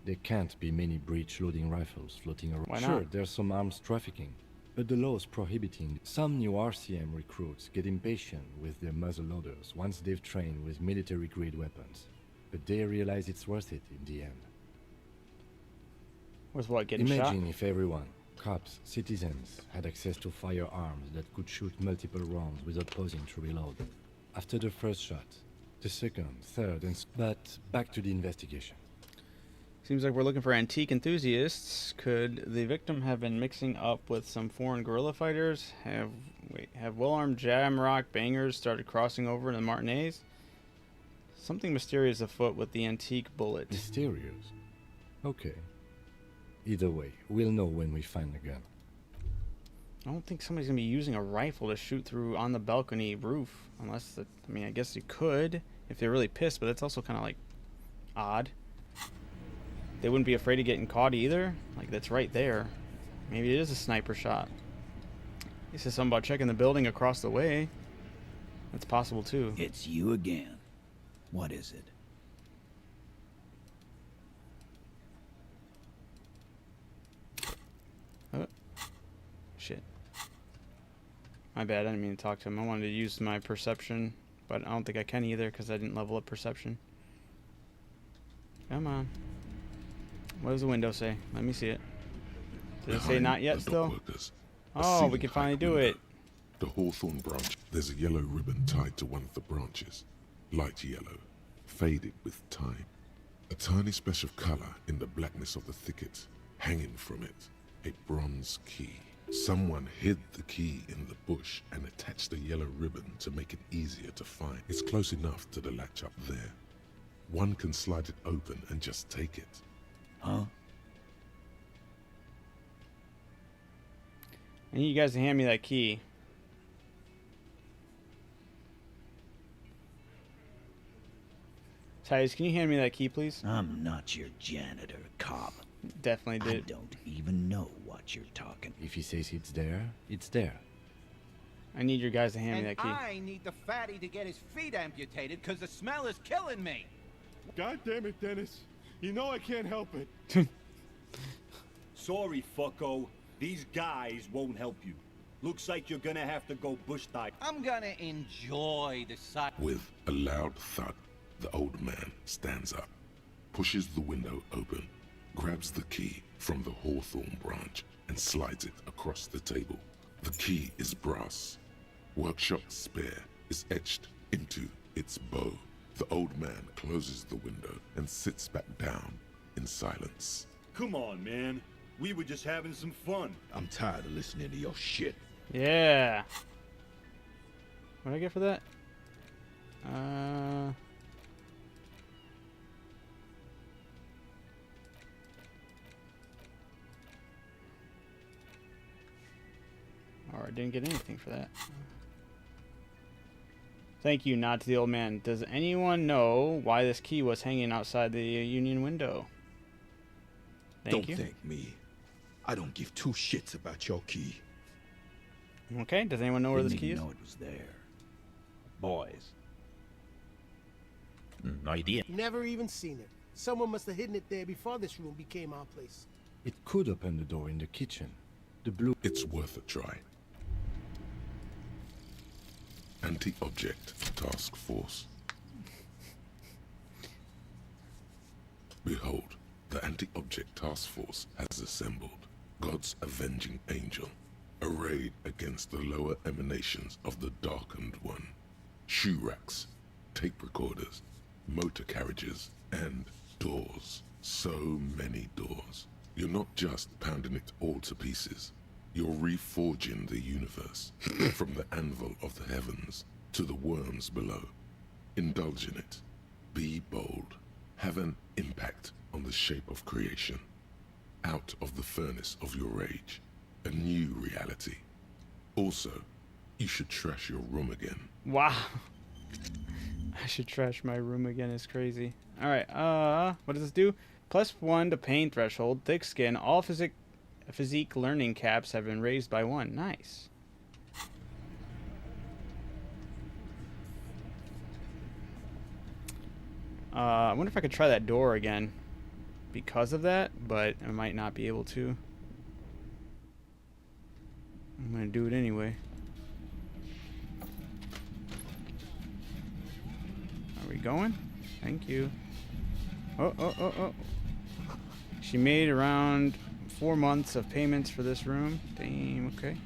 There can't be many breech-loading rifles floating around. Why Sure, not? there's some arms trafficking, but the laws prohibiting. Some new RCM recruits get impatient with their muzzleloaders once they've trained with military-grade weapons, but they realize it's worth it in the end. With what, getting Imagine shot? if everyone, cops, citizens, had access to firearms that could shoot multiple rounds without pausing to reload. After the first shot, the second, third, but back to the investigation. Seems like we're looking for antique enthusiasts. Could the victim have been mixing up with some foreign guerrilla fighters? Have well-armed jamrock bangers started crossing over in the Martinez? Something mysterious afoot with the antique bullet. Mysterious? Okay. Either way, we'll know when we find the gun. I don't think somebody's gonna be using a rifle to shoot through on the balcony roof, unless that, I mean, I guess you could if they're really pissed, but that's also kind of like odd. They wouldn't be afraid of getting caught either. Like, that's right there. Maybe it is a sniper shot. He says something about checking the building across the way. That's possible too. It's you again. What is it? Oh. Shit. My bad, I didn't mean to talk to him. I wanted to use my perception, but I don't think I can either because I didn't level up perception. Come on. What does the window say? Let me see it. Did it say not yet still? Oh, we can finally do it. The hawthorn branch. There's a yellow ribbon tied to one of the branches. Light yellow, faded with time. A tiny splash of color in the blackness of the thicket. Hanging from it, a bronze key. Someone hid the key in the bush and attached a yellow ribbon to make it easier to find. It's close enough to the latch up there. One can slide it open and just take it. Huh? I need you guys to hand me that key. Titus, can you hand me that key, please? I'm not your janitor, cop. Definitely did. I don't even know what you're talking. If he says it's there, it's there. I need you guys to hand me that key. I need the fatty to get his feet amputated because the smell is killing me. God damn it, Dennis. You know I can't help it. Sorry, fucko. These guys won't help you. Looks like you're gonna have to go bush dive. I'm gonna enjoy the sight. With a loud thud, the old man stands up, pushes the window open, grabs the key from the hawthorn branch and slides it across the table. The key is brass. Workshop spare is etched into its bow. The old man closes the window and sits back down in silence. Come on, man. We were just having some fun. I'm tired of listening to your shit. Yeah. What did I get for that? Or I didn't get anything for that. Thank you, nod to the old man. Does anyone know why this key was hanging outside the union window? Thank you. Don't thank me. I don't give two shits about your key. Okay, does anyone know where this key is? Didn't even know it was there. Boys. No idea. Never even seen it. Someone must have hidden it there before this room became our place. It could open the door in the kitchen. The blue... It's worth a try. Anti-object task force. Behold, the anti-object task force has assembled. God's avenging angel, arrayed against the lower emanations of the darkened one. Shoe racks, tape recorders, motor carriages, and doors. So many doors. You're not just pounding it all to pieces. You're reforging the universe, from the anvil of the heavens to the worms below. Indulge in it. Be bold. Have an impact on the shape of creation. Out of the furnace of your rage. A new reality. Also, you should trash your room again. Wow. I should trash my room again is crazy. Alright, what does this do? +1 to pain threshold, thick skin, all physique learning caps have been raised by 1. Nice. I wonder if I could try that door again because of that, but I might not be able to. I'm gonna do it anyway. Are we going? Thank you. Oh. She made around 4 months of payments for this room. Damn, okay.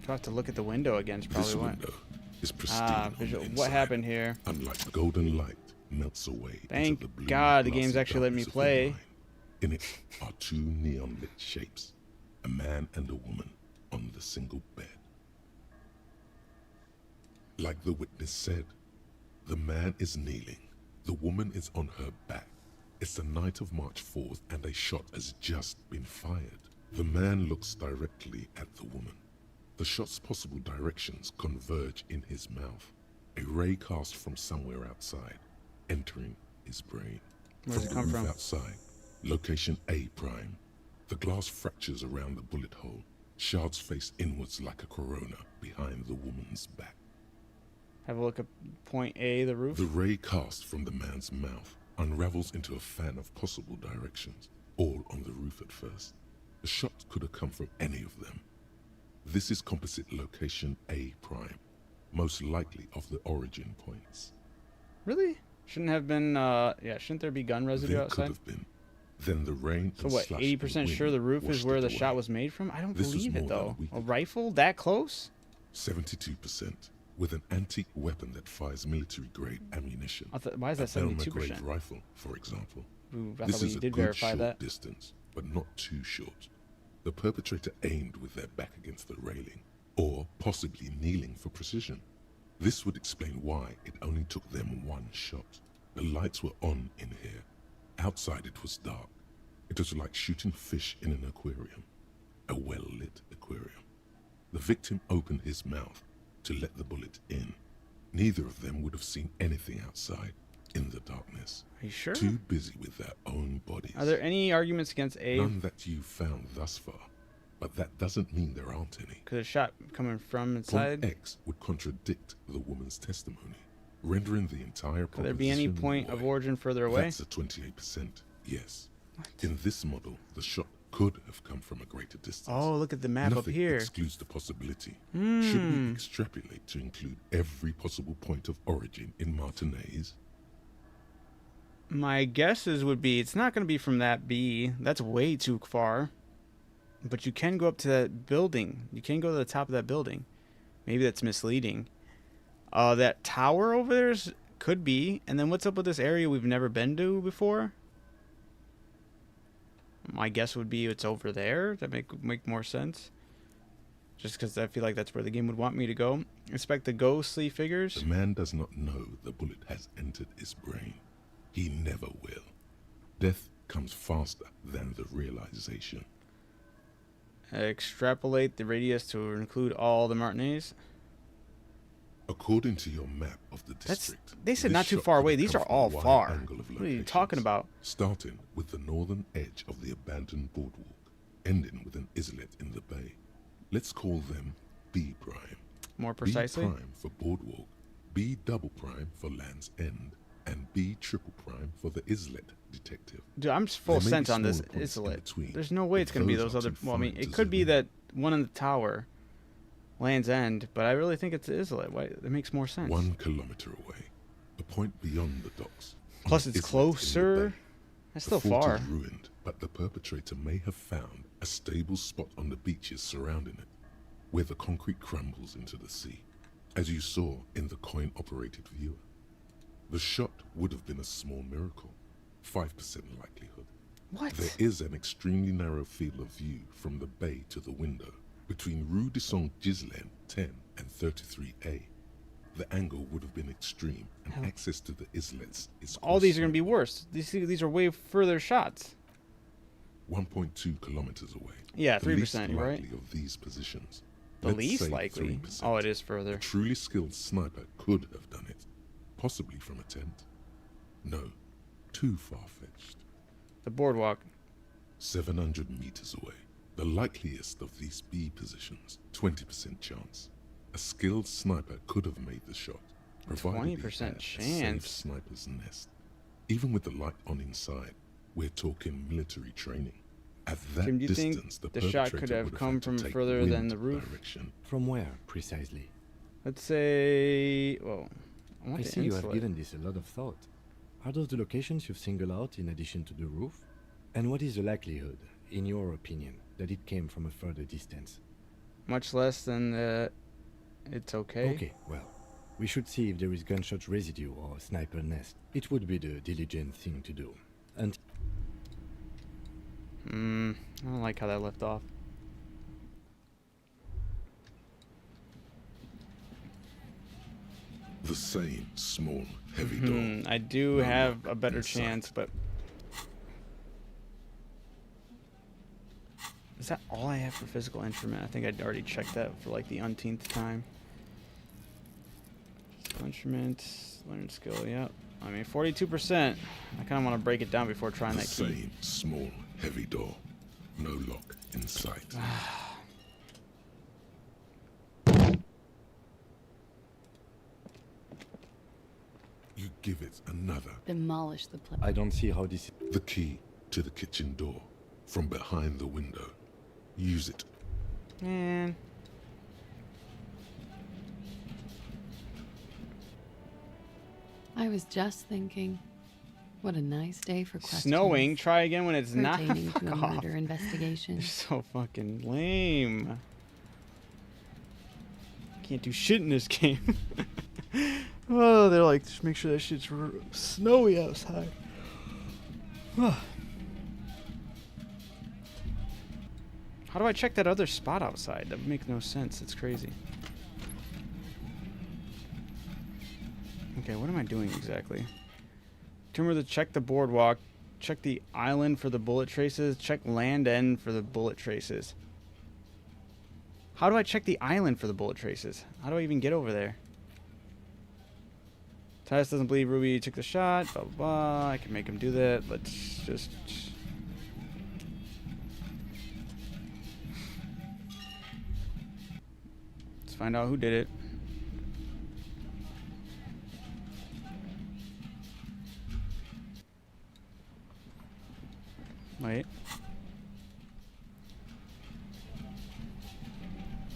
Do I have to look at the window again? It's probably This what. window is pristine visual. on the What inside. happened here? Unlike the golden light melts away Thank into the blue God the glassy game's actually letting me darkness of the play. mind. In it are 2 neon lit shapes, a man and a woman on the single bed. Like the witness said, the man is kneeling, the woman is on her back. It's the night of March 4th and a shot has just been fired. The man looks directly at the woman. The shot's possible directions converge in his mouth. A ray cast from somewhere outside, entering his brain. Where does it come the roof from? Outside, location A prime. The glass fractures around the bullet hole. Shards face inwards like a corona behind the woman's back. Have a look at point A, the roof. The ray cast from the man's mouth unravels into a fan of possible directions, all on the roof at first. The shot could have come from any of them. This is composite location A prime, most likely of the origin points. Really? Shouldn't have been, shouldn't there be gun residue There outside? could have been. Then the rain So and what, slush 80% and sure wind the roof is washed where it the away. shot was made from? I don't This was believe it, more than though. week A rifle? That close? 72%, with an antique weapon that fires military-grade ammunition. Why is that A Belma 72%? grade rifle, for example. Ooh, I This thought we is a did good verify short that. distance, but not too short. The perpetrator aimed with their back against the railing, or possibly kneeling for precision. This would explain why it only took them one shot. The lights were on in here. Outside it was dark. It was like shooting fish in an aquarium, a well-lit aquarium. The victim opened his mouth to let the bullet in. Neither of them would have seen anything outside in the darkness. Are you sure? Too busy with their own bodies. Are there any arguments against A? None that you've found thus far, but that doesn't mean there aren't any. Could a shot coming from inside? Point X would contradict the woman's testimony, rendering the entire Could there be any proposition point void. of origin further away? That's a 28%, yes. In this model, the shot could have come from a greater distance. Oh, look at the map up Nothing here. excludes the possibility. Should Hmm. we extrapolate to include every possible point of origin in Martinez? My guesses would be it's not going to be from that B. That's way too far. But you can go up to that building. You can go to the top of that building. Maybe that's misleading. That tower over there could be. And then what's up with this area we've never been to before? My guess would be it's over there. That make more sense. Just because I feel like that's where the game would want me to go. Inspect the ghostly figures. The man does not know the bullet has entered his brain. He never will. Death comes faster than the realization. Extrapolate the radius to include all the Martinez. According to your map of the district, They said this not too shot far could away. have These come are from a all wide far. angle of What are you locations, talking about? Starting with the northern edge of the abandoned boardwalk, ending with an islet in the bay. Let's call them B prime. More precisely? B prime for boardwalk, B double prime for Land's End, and B triple prime for the islet detective. Dude, I'm just full There may be sent on this smaller points in islet. between, There's no way but it's going to be those those are other... too Well, I mean, fine it to could be zoom that one in the tower, Land's End, but I really think it's the islet. Why? That makes more sense. 1 kilometer away, a point beyond the docks. on Plus, the it's islet in the closer. bay. That's The still fort far. is ruined, but the perpetrator may have found a stable spot on the beaches surrounding it, where the concrete crumbles into the sea, as you saw in the coin-operated viewer. The shot would have been a small miracle, 5% likelihood. What? There is an extremely narrow field of view from the bay to the window, between Rue de Saint-Ghislain 10 and 33A. The angle would have been extreme, and Hell. access to the islets is All these are going to be worse. These are way further shots. 1.2 kilometers away. Yeah, The least 3%, you're right. likely of these positions. The Let's least say likely? 3%. Oh, it is further. A truly skilled sniper could have done it, possibly from a tent. No, too far-fetched. The boardwalk. 700 meters away. The likeliest of these B positions, 20% chance. A skilled sniper could have made the shot, provided he 20% had a safe chance. sniper's nest. Even with the light on inside, we're talking military training. At that Tim, do you distance, think the the shot could perpetrator have would come had to from take further than wind the roof? direction. From where, precisely? Let's say... Well, I want I the see you have insulate. given this a lot of thought. Are those the locations you've singled out in addition to the roof? And what is the likelihood, in your opinion, that it came from a further distance? Much less than it's okay. Okay, well, we should see if there is gunshot residue or sniper nest. It would be the diligent thing to do. And I don't like how that left off. The same small, heavy door. I do have a better chance, but... Is that all I have for physical instrument? I think I'd already checked that for like the umpteenth time. Physical instruments, learn skill, yep. I mean, 42%. I kind of want to break it down before trying The that key. same small, heavy door. No lock in sight. You give it another. Demolish the place. I don't see how this... The key to the kitchen door from behind the window. Use it. Man. I was just thinking, what a nice day for questions. Snowing. Try again when it's not. Pertaining to a Fuck off. murder investigation. They're so fucking lame. Can't do shit in this game. Oh, they're like, just make sure that shit's snowy outside. How do I check that other spot outside? That would make no sense. It's crazy. Okay, what am I doing exactly? Remember to check the boardwalk, check the island for the bullet traces, check land end for the bullet traces. How do I check the island for the bullet traces? How do I even get over there? Titus doesn't believe Ruby took the shot, blah, blah, blah. I can make him do that. Let's just... Let's find out who did it. Wait.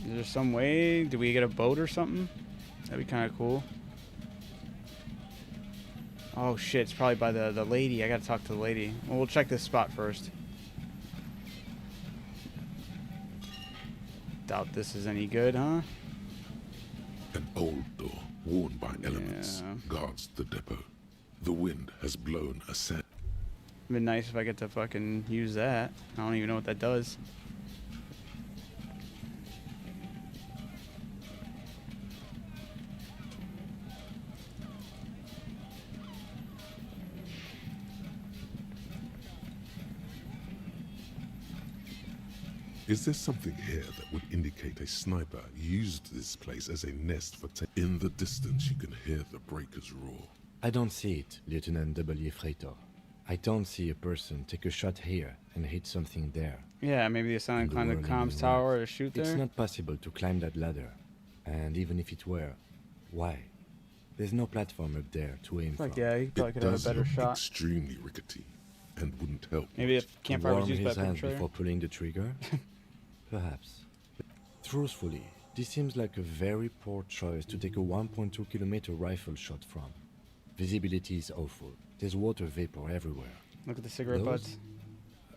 Is there some way? Do we get a boat or something? That'd be kind of cool. Oh shit, it's probably by the lady. I gotta talk to the lady. Well, we'll check this spot first. Doubt this is any good, huh? An old door, worn by elements, guards the depot. The wind has blown a scent. It'd be nice if I get to fucking use that. I don't even know what that does. Is there something here that would indicate a sniper used this place as a nest for in the distance you can hear the breakers roar? I don't see it, Lieutenant W. Freitor. I don't see a person take a shot here and hit something there. Yeah, maybe the someone climb the comms tower to shoot there. It's not possible to climb that ladder. And even if it were, why? There's no platform up there to aim from. Yeah, he probably could have a better shot. Extremely rickety and wouldn't help. Maybe if campfire was used by his hand perpetrator. before pulling the trigger? Perhaps. Truthfully, this seems like a very poor choice to take a 1.2 kilometer rifle shot from. Visibility is awful. There's water vapor everywhere. Look at the cigarette butts.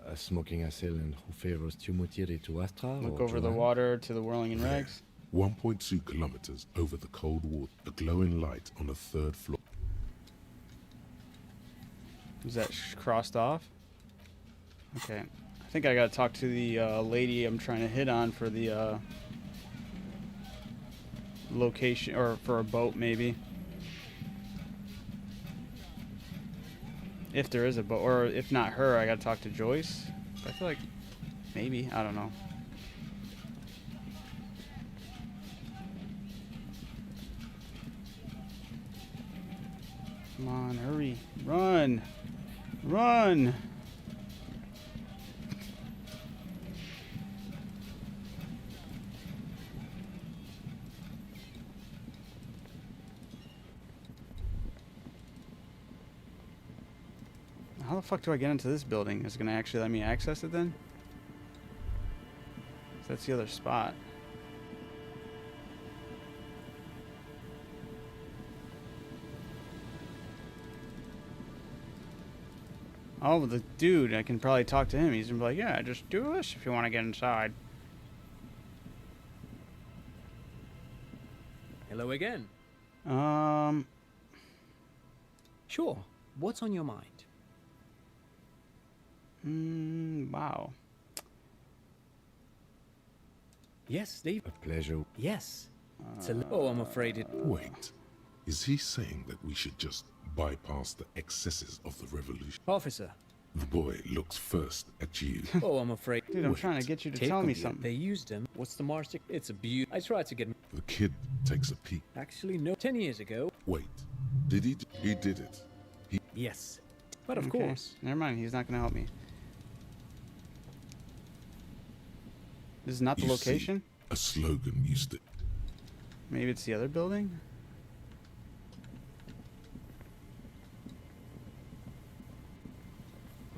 A smoking assailant who favors Tumutiri to Astra. Look over the water to the whirling in rags. 1.2 kilometers over the cold water. A glowing light on the third floor. Is that crossed off? Okay. I think I gotta talk to the lady I'm trying to hit on for the location, or for a boat maybe. If there is a boat, or if not her, I gotta talk to Joyce. I feel like maybe, I don't know. Come on, hurry. Run! Run! How the fuck do I get into this building? Is it gonna actually let me access it then? That's the other spot. Oh, the dude, I can probably talk to him. He's gonna be like, yeah, just do this if you want to get inside. Hello again. Sure. What's on your mind? Wow. Yes, Steve. A pleasure. Yes. Oh, I'm afraid it... Wait. Is he saying that we should just bypass the excesses of the revolution? Officer. The boy looks first at you. Oh, I'm afraid... Dude, I'm trying to get you to tell me something. They used him. What's the Mars? It's a beaut. I tried to get... The kid takes a peek. Actually, no. 10 years ago. Wait, did he? He did it. Yes. But of Okay, course. never mind. He's not going to help me. This is not the You location? see, a slogan used to. Maybe it's the other building?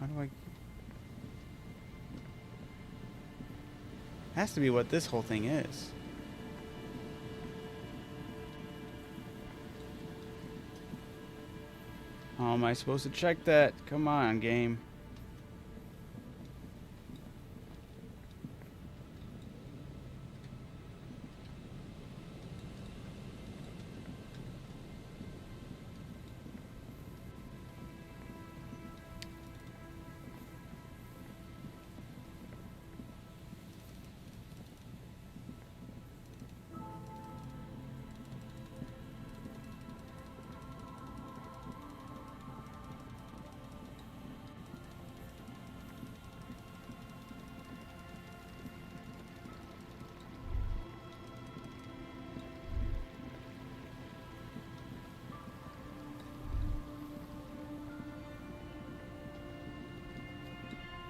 How do I... Has to be what this whole thing is. How am I supposed to check that? Come on, game.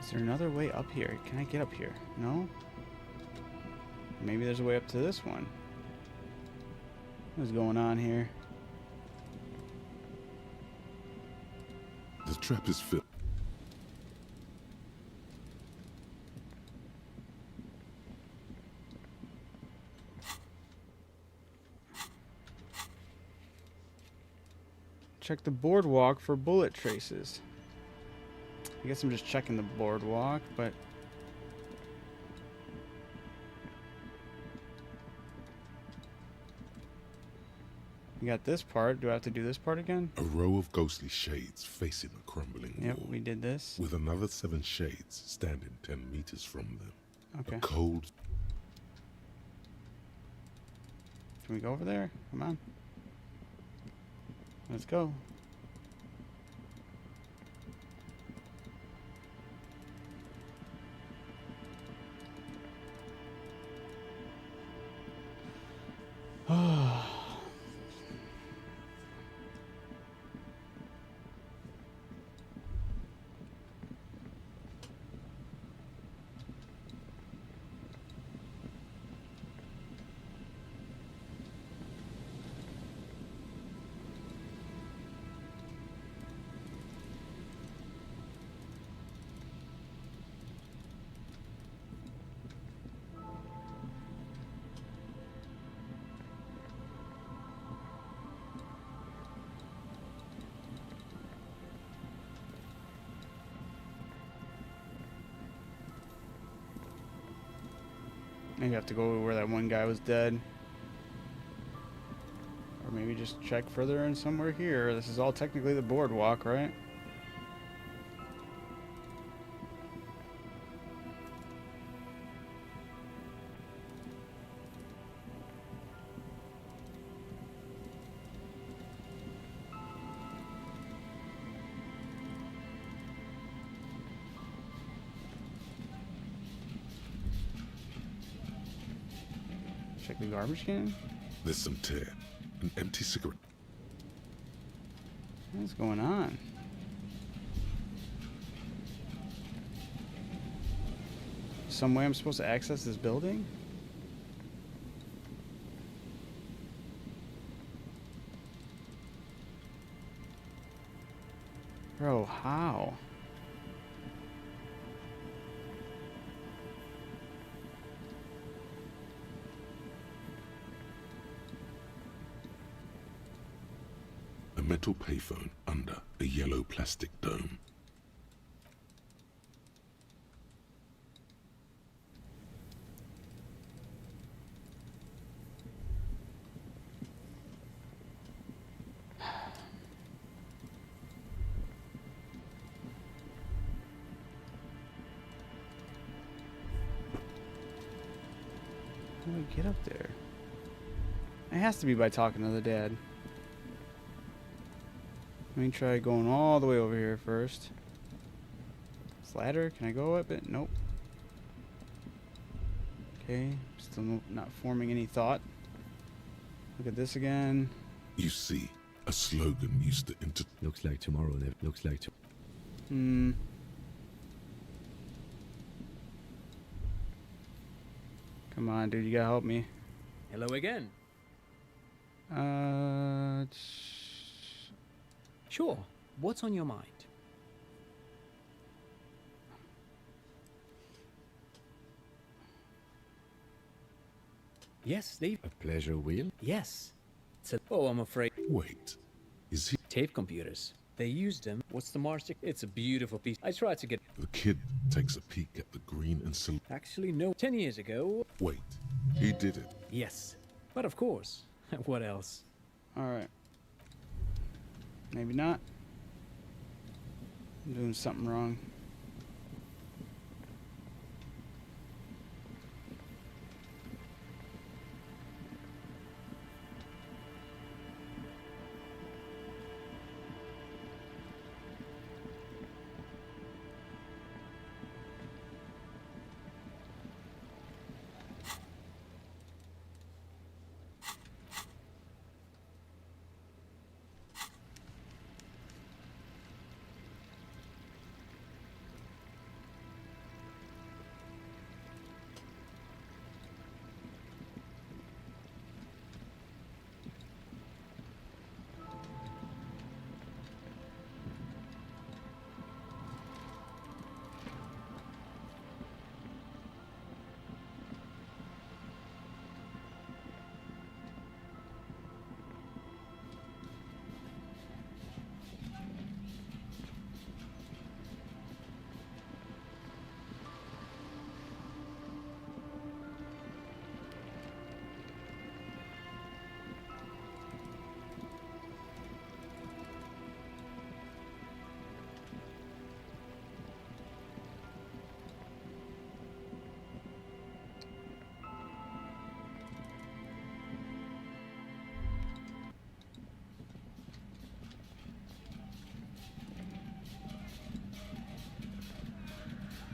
Is there another way up here? Can I get up here? No? Maybe there's a way up to this one. What's going on here? The trap is filled. Check the boardwalk for bullet traces. I guess I'm just checking the boardwalk, but... We got this part. Do I have to do this part again? A row of ghostly shades facing a crumbling Yep, wall. we did this. With another 7 shades standing 10 meters from them. Okay. A cold... Can we go over there? Come on. Let's go. Maybe have to go where that one guy was dead. Or maybe just check further in somewhere here. This is all technically the boardwalk, right? Check the garbage can. There's some tear. An empty cigarette. What's going on? Some way I'm supposed to access this building? Bro, how? A metal payphone under a yellow plastic dome. How do I get up there? It has to be by talking to the dad. Let me try going all the way over here first. This ladder, can I go up it? Nope. Okay, still not forming any thought. Look at this again. You see, a slogan used to inter... Looks like tomorrow, looks like Come on, dude, you gotta help me. Hello again. Sure. What's on your mind? Yes, Steve. A pleasure wheel? Yes. Oh, I'm afraid. Wait. Is he... Tape computers. They used them. What's the master? It's a beautiful piece. I tried to get... The kid takes a peek at the green and silver. Actually, no. 10 years ago. Wait. He did it. Yes. But of course. What else? Alright. Maybe not. I'm doing something wrong.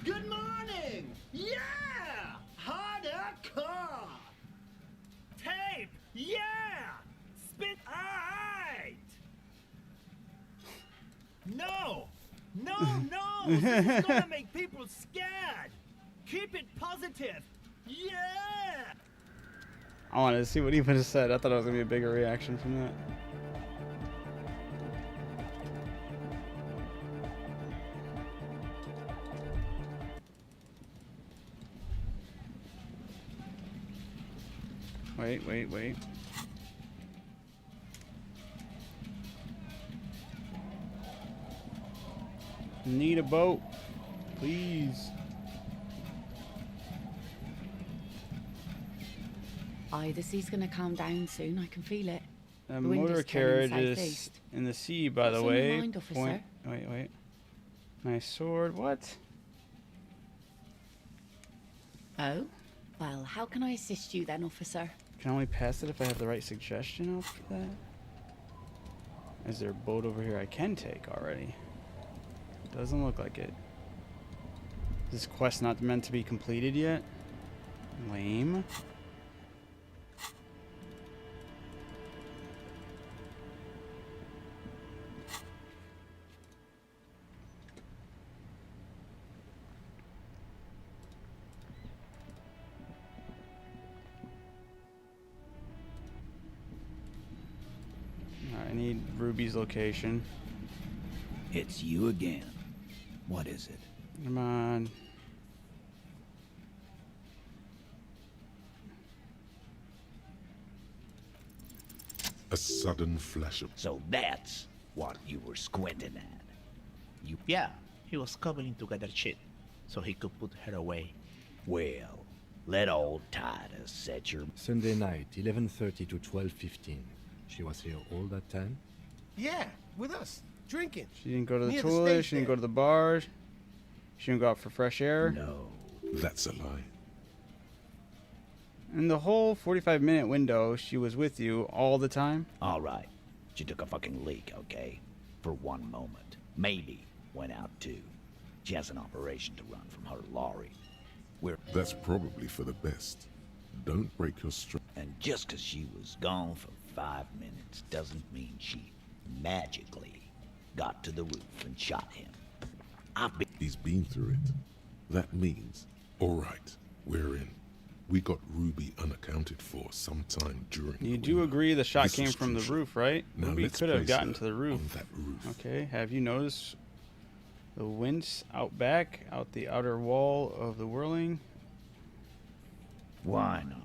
Good morning! Yeah! Hardcore! Tape! Yeah! Spit! Alright! No! No, no! This is gonna make people scared! Keep it positive! Yeah! I wanted to see what he would have said. I thought it was going to be a bigger reaction from that. Wait. Need a boat, please. The sea's gonna calm down soon. I can feel it. A The wind motor is turning carriage is southeast. in the sea, by What's the on your way. mind, officer? Wait. Nice sword. What? Oh? Well, how can I assist you then, officer? Can I only pass it if I have the right suggestion after that? Is there a boat over here I can take already? Doesn't look like it. Is this quest not meant to be completed yet? Lame. I need Ruby's location. It's you again. What is it? Come on. A sudden flash of... So that's what you were squinting at. Yeah, he was cobbling together shit, so he could put her away. Well, let old Titus set your... Sunday night, 11:30 to 12:15. She was here all that time? Yeah, with us, drinking. She didn't go to the Near toilet. stage She didn't there. go to the bar. She didn't go out for fresh air. No. That's a lie. In the whole 45-minute window, she was with you all the time? All right. She took a fucking leak, okay? For one moment. Maybe went out too. She has an operation to run from her lorry. That's probably for the best. don't break your strength. And just 'cause she was gone for 5 minutes doesn't mean she magically got to the roof and shot him. He's been through it. That means, all right, we're in. We got Ruby unaccounted for sometime during. You do agree the shot This came was from the crucial. roof, right? Now Ruby let's could have place gotten her to the roof. on that roof. Okay, have you noticed the winds out back, out the outer wall of the whirling? Why not?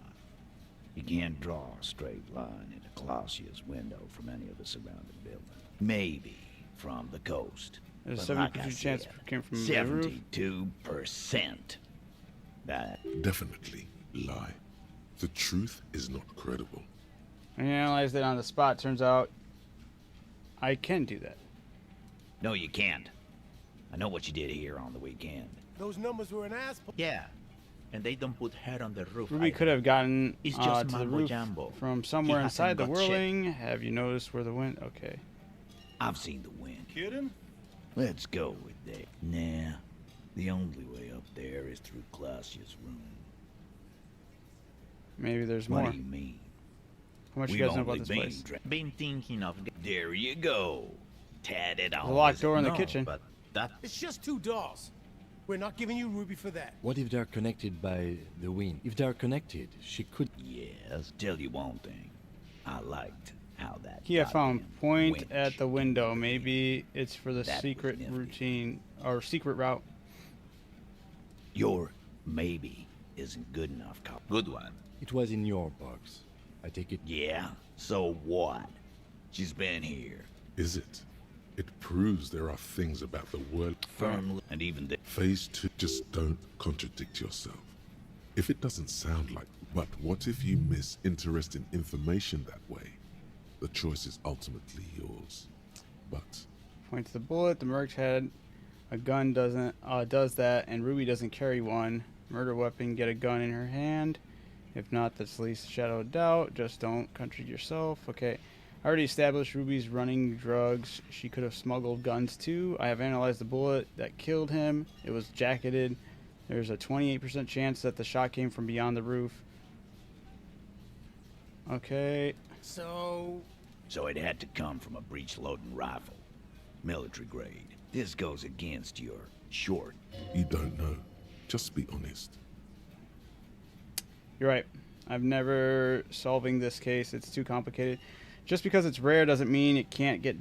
You can't draw a straight line into Clausia's window from any of the surrounding buildings. Maybe from the coast. There's a But like I 70% chance said, it came from the roof. 72%. That Definitely lie. The truth is not credible. I analyzed it on the spot. Turns out I can do that. No, you can't. I know what you did here on the weekend. Those numbers were an ass. Yeah. And they don't put her on the roof. Ruby either. could have gotten It's just to the mambo roof jumbo. from He somewhere hasn't inside the got shit. whirling. Have you noticed where the wind? Okay. I've seen the wind. Kidding? Let's go with that. Nah, the only way up there is through Clausia's room. Maybe there's What more. do you mean? How much We've you guys know only about this place? Been thinking of. There you go. Tatted on. There's a locked door in the No, kitchen. But that. It's just 2 doors. We're not giving you Ruby for that. What if they're connected by the wind? If they're connected, she could... Yes, tell you one thing. I liked how that Kia found goddamn point winch at the window. Maybe it's for the That was secret nifty. routine or secret route. Your maybe isn't good enough, Carl. Good one. It was in your box. I take it... Yeah? So what? She's been here. Is it? It proves there are things about the world. Firmly. And even the... Phase 2, just don't contradict yourself. If it doesn't sound like, but what if you miss interesting information that way? The choice is ultimately yours. But Point to the bullet. The Merc's had a gun does that, and Ruby doesn't carry one. Murder weapon. Get a gun in her hand. If not, that's the least shadow of doubt. Just don't contradict yourself. Okay. I already established Ruby's running drugs. She could have smuggled guns too. I have analyzed the bullet that killed him. It was jacketed. There's a 28% chance that the shot came from beyond the roof. Okay. So it had to come from a breech-loading rifle. Military grade. This goes against your short. you don't know. Just be honest. You're right. I've never solving this case. It's too complicated. Just because it's rare doesn't mean it can't get.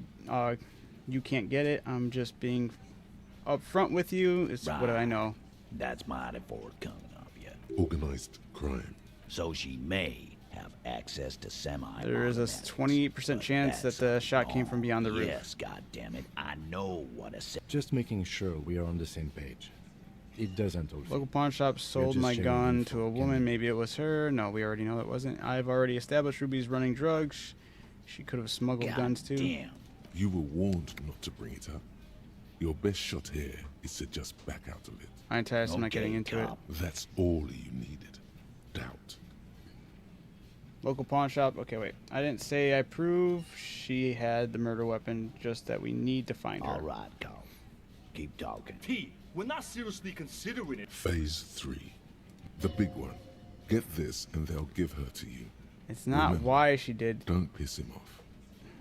You can't get it. I'm just being upfront with you. It's what I know. That's mighty forthcoming of you. Organized crime. So she may have access to semi. There is a 28% chance that the shot came from beyond the roof. Yes, goddammit. I know what a Just making sure we are on the same page. It doesn't all fit. Local pawn shop sold just my sharing gun info, to a woman. Maybe it was her. No, we already know it wasn't. I've already established Ruby's running drugs. She could have smuggled guns too. Damn. You were warned not to bring it up. Your best shot here is to just back out of it. I'm not getting into it. That's all you needed. Doubt. Local pawn shop. Okay, wait. I didn't say I prove she had the murder weapon, just that we need to find her. All right, Carl. Keep talking. Pete, we're not seriously considering it. Phase 3. The big one. Get this and they'll give her to you. It's not Remember, why she did. Don't piss him off.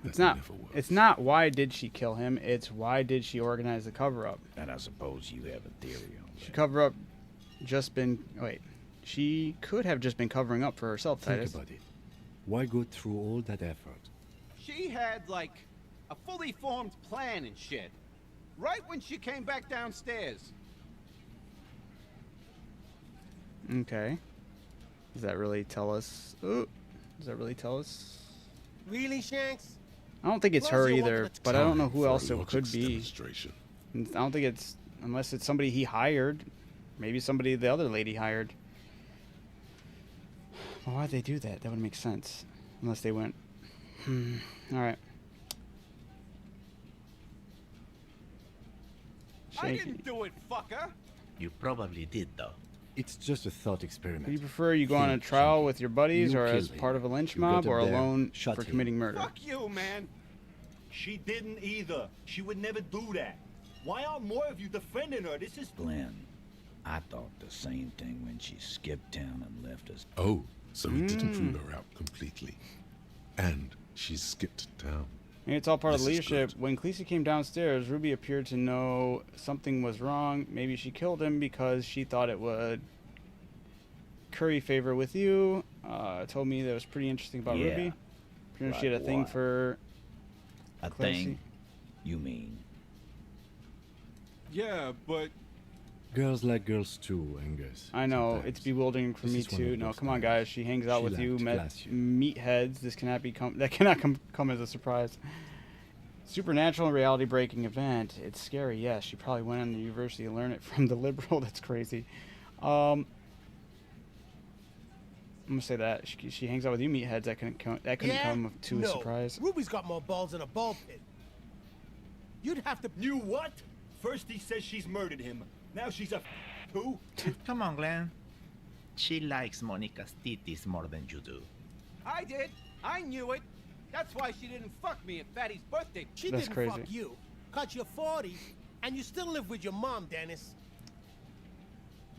It's not. It's not why did she kill him. It's why did she organize the cover up. And I suppose you have a theory on She cover up just been. Wait. She could have just been covering up for herself, Think Titus. about it. Why go through all that effort? She had, like, a fully formed plan and shit. Right when she came back downstairs. Okay. Does that really tell us? Ooh, does that really tell us? really, Shanks? I don't think it's her either, but I don't know who else it could be. Demonstration. I don't think it's unless it's somebody he hired. Maybe somebody the other lady hired. Well, why'd they do that? That would make sense. Unless they went. Alright. I didn't do it, fucker. You probably did, though. It's just a thought experiment. Do you prefer you go on a trial with your buddies You or as killed part him. of a lynch You mob got or up there, alone shot for him. committing murder? Fuck you, man. She didn't either. She would never do that. Why aren't more of you defending her? This is... Glenn, I thought the same thing when she skipped town and left us. Oh, so he didn't rule her out completely. And she skipped town. And it's all part of This is leadership. When Khaleesi came downstairs, Ruby appeared to know something was wrong. Maybe she killed him because she thought it would curry favor with you. Told me that was pretty interesting about Yeah. Ruby. Pretty much she Like had a thing what? for A Khaleesi. thing? You mean? Yeah, but Girls like girls too, Angus. I know, it's bewildering for This me is one too. of No, those come on, times. guys. She hangs out She with you, lacked class, you. meatheads. This cannot come as a surprise. Supernatural and reality breaking event. It's scary. Yes, she probably went on the university to learn it from the liberal. That's crazy. I'm gonna say that she hangs out with you, meatheads. That couldn't come to a surprise. Ruby's got more balls than a ball pit. You'd have to. You what? First he says she's murdered him. Now she's a who? Come on, Glenn. She likes Monica's titties more than you do. I did. I knew it. That's why she didn't fuck me at Fatty's birthday. She That's didn't crazy. fuck you. Cause you're 40, and you still live with your mom, Dennis.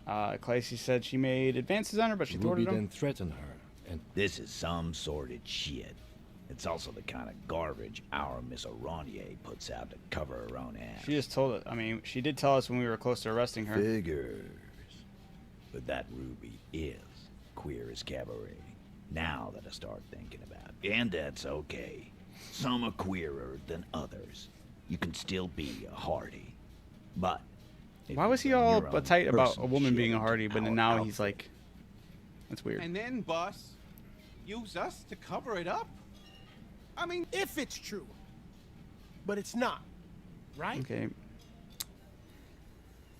Khaleesi said she made advances on her, but she Ruby thwarted then them. threatened her, and This is some sordid shit. It's also the kind of garbage our Miss Aronier puts out to cover her own ass. She just told it. I mean, she did tell us when we were close to arresting her. Figures. But that Ruby is queer as cabaret. Now that I start thinking about it. And that's okay. Some are queerer than others. You can still be a hardy. But if Why you was he bring all your own uptight about a personal woman shit being a into hardy, but our then now outfit, he's like, that's weird. And then, boss, use us to cover it up? I mean, if it's true. But it's not. Right? Okay.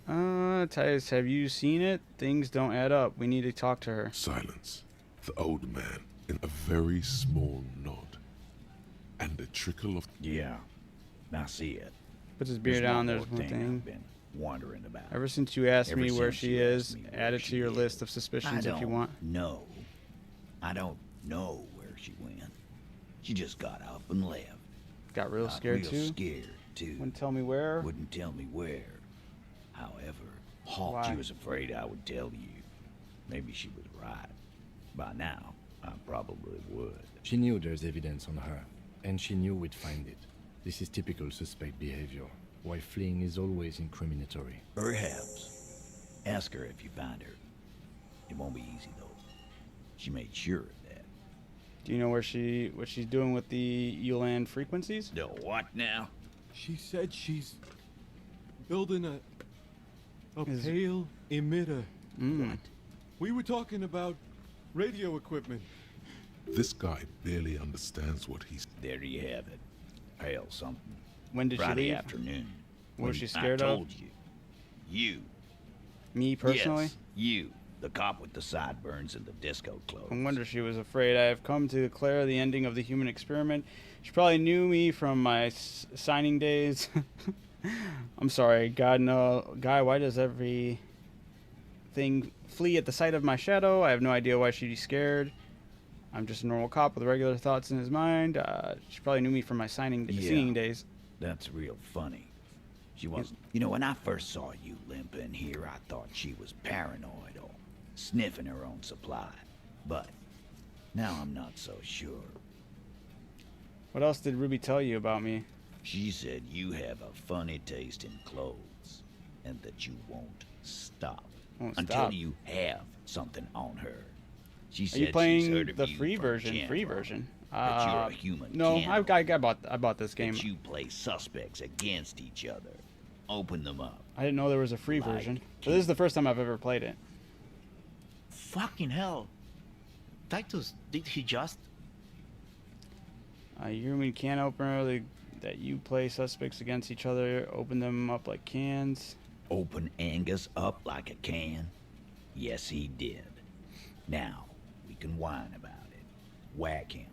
Titus, have you seen it? Things don't add up. We need to talk to her. Silence. The old man in a very small nod. And a trickle of... Yeah, I see it. Puts his beard down. There's more one thing. I've been wondering about. Ever since you asked Ever me where since she you asked is, me where add it she to your is. list of suspicions if you want. I don't know where she went. She just got up and left. Got real scared real too? Scared too. Wouldn't tell me where? Wouldn't tell me where. However, Hawk, Why? she was afraid I would tell you. Maybe she was right. By now, I probably would. she knew there's evidence on her, and she knew we'd find it. This is typical suspect behavior, why fleeing is always incriminatory. Perhaps. Ask her if you find her. It won't be easy, though. She made sure of that. Do you know what she's doing with the Ulan frequencies? The what now? She said she's building a pale emitter. What? We were talking about radio equipment. This guy barely understands what he's... There you have it. Pale something. When did she Friday leave? afternoon. What was When she scared I of? told you. You. Me personally? Yes, you. The cop with the sideburns and the disco clothes. No wonder she was afraid. I have come to declare the ending of the human experiment. She probably knew me from my signing days. I'm sorry, God, no. Guy, why does everything flee at the sight of my shadow? I have no idea why she'd be scared. I'm just a normal cop with regular thoughts in his mind. She probably knew me from my singing days. That's real funny. She wasn't. You know, when I first saw you limping here, I thought she was paranoid or sniffing her own supply. But now I'm not so sure. What else did Ruby tell you about me? She said you have a funny taste in clothes and that you won't stop Won't until stop. you have something on her. She Are said you she's playing heard of the you free from version? General, Free version. that you're a human No, cannibal, I bought this game. that you play suspects against each other. Open them up. I didn't know there was a free Like version. So this is the first time I've ever played it. Fucking hell. Titus, did he just? Human can opener that you play suspects against each other. Open them up like cans. Open Angus up like a can? Yes, he did. Now, we can whine about it, whack him,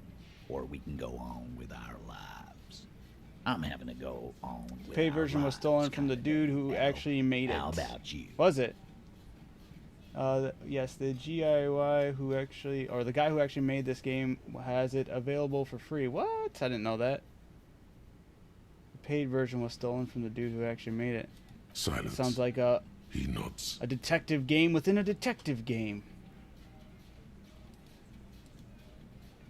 or we can go on with our lives. I'm having to go on with Paid our version was lives, stolen from the dude who actually made it. How about you? Was it? Yes, the GIY who actually, or the guy who actually made this game has it available for free. What? I didn't know that. The paid version was stolen from the dude who actually made it. Silence. Sounds like He nods. a detective game within a detective game.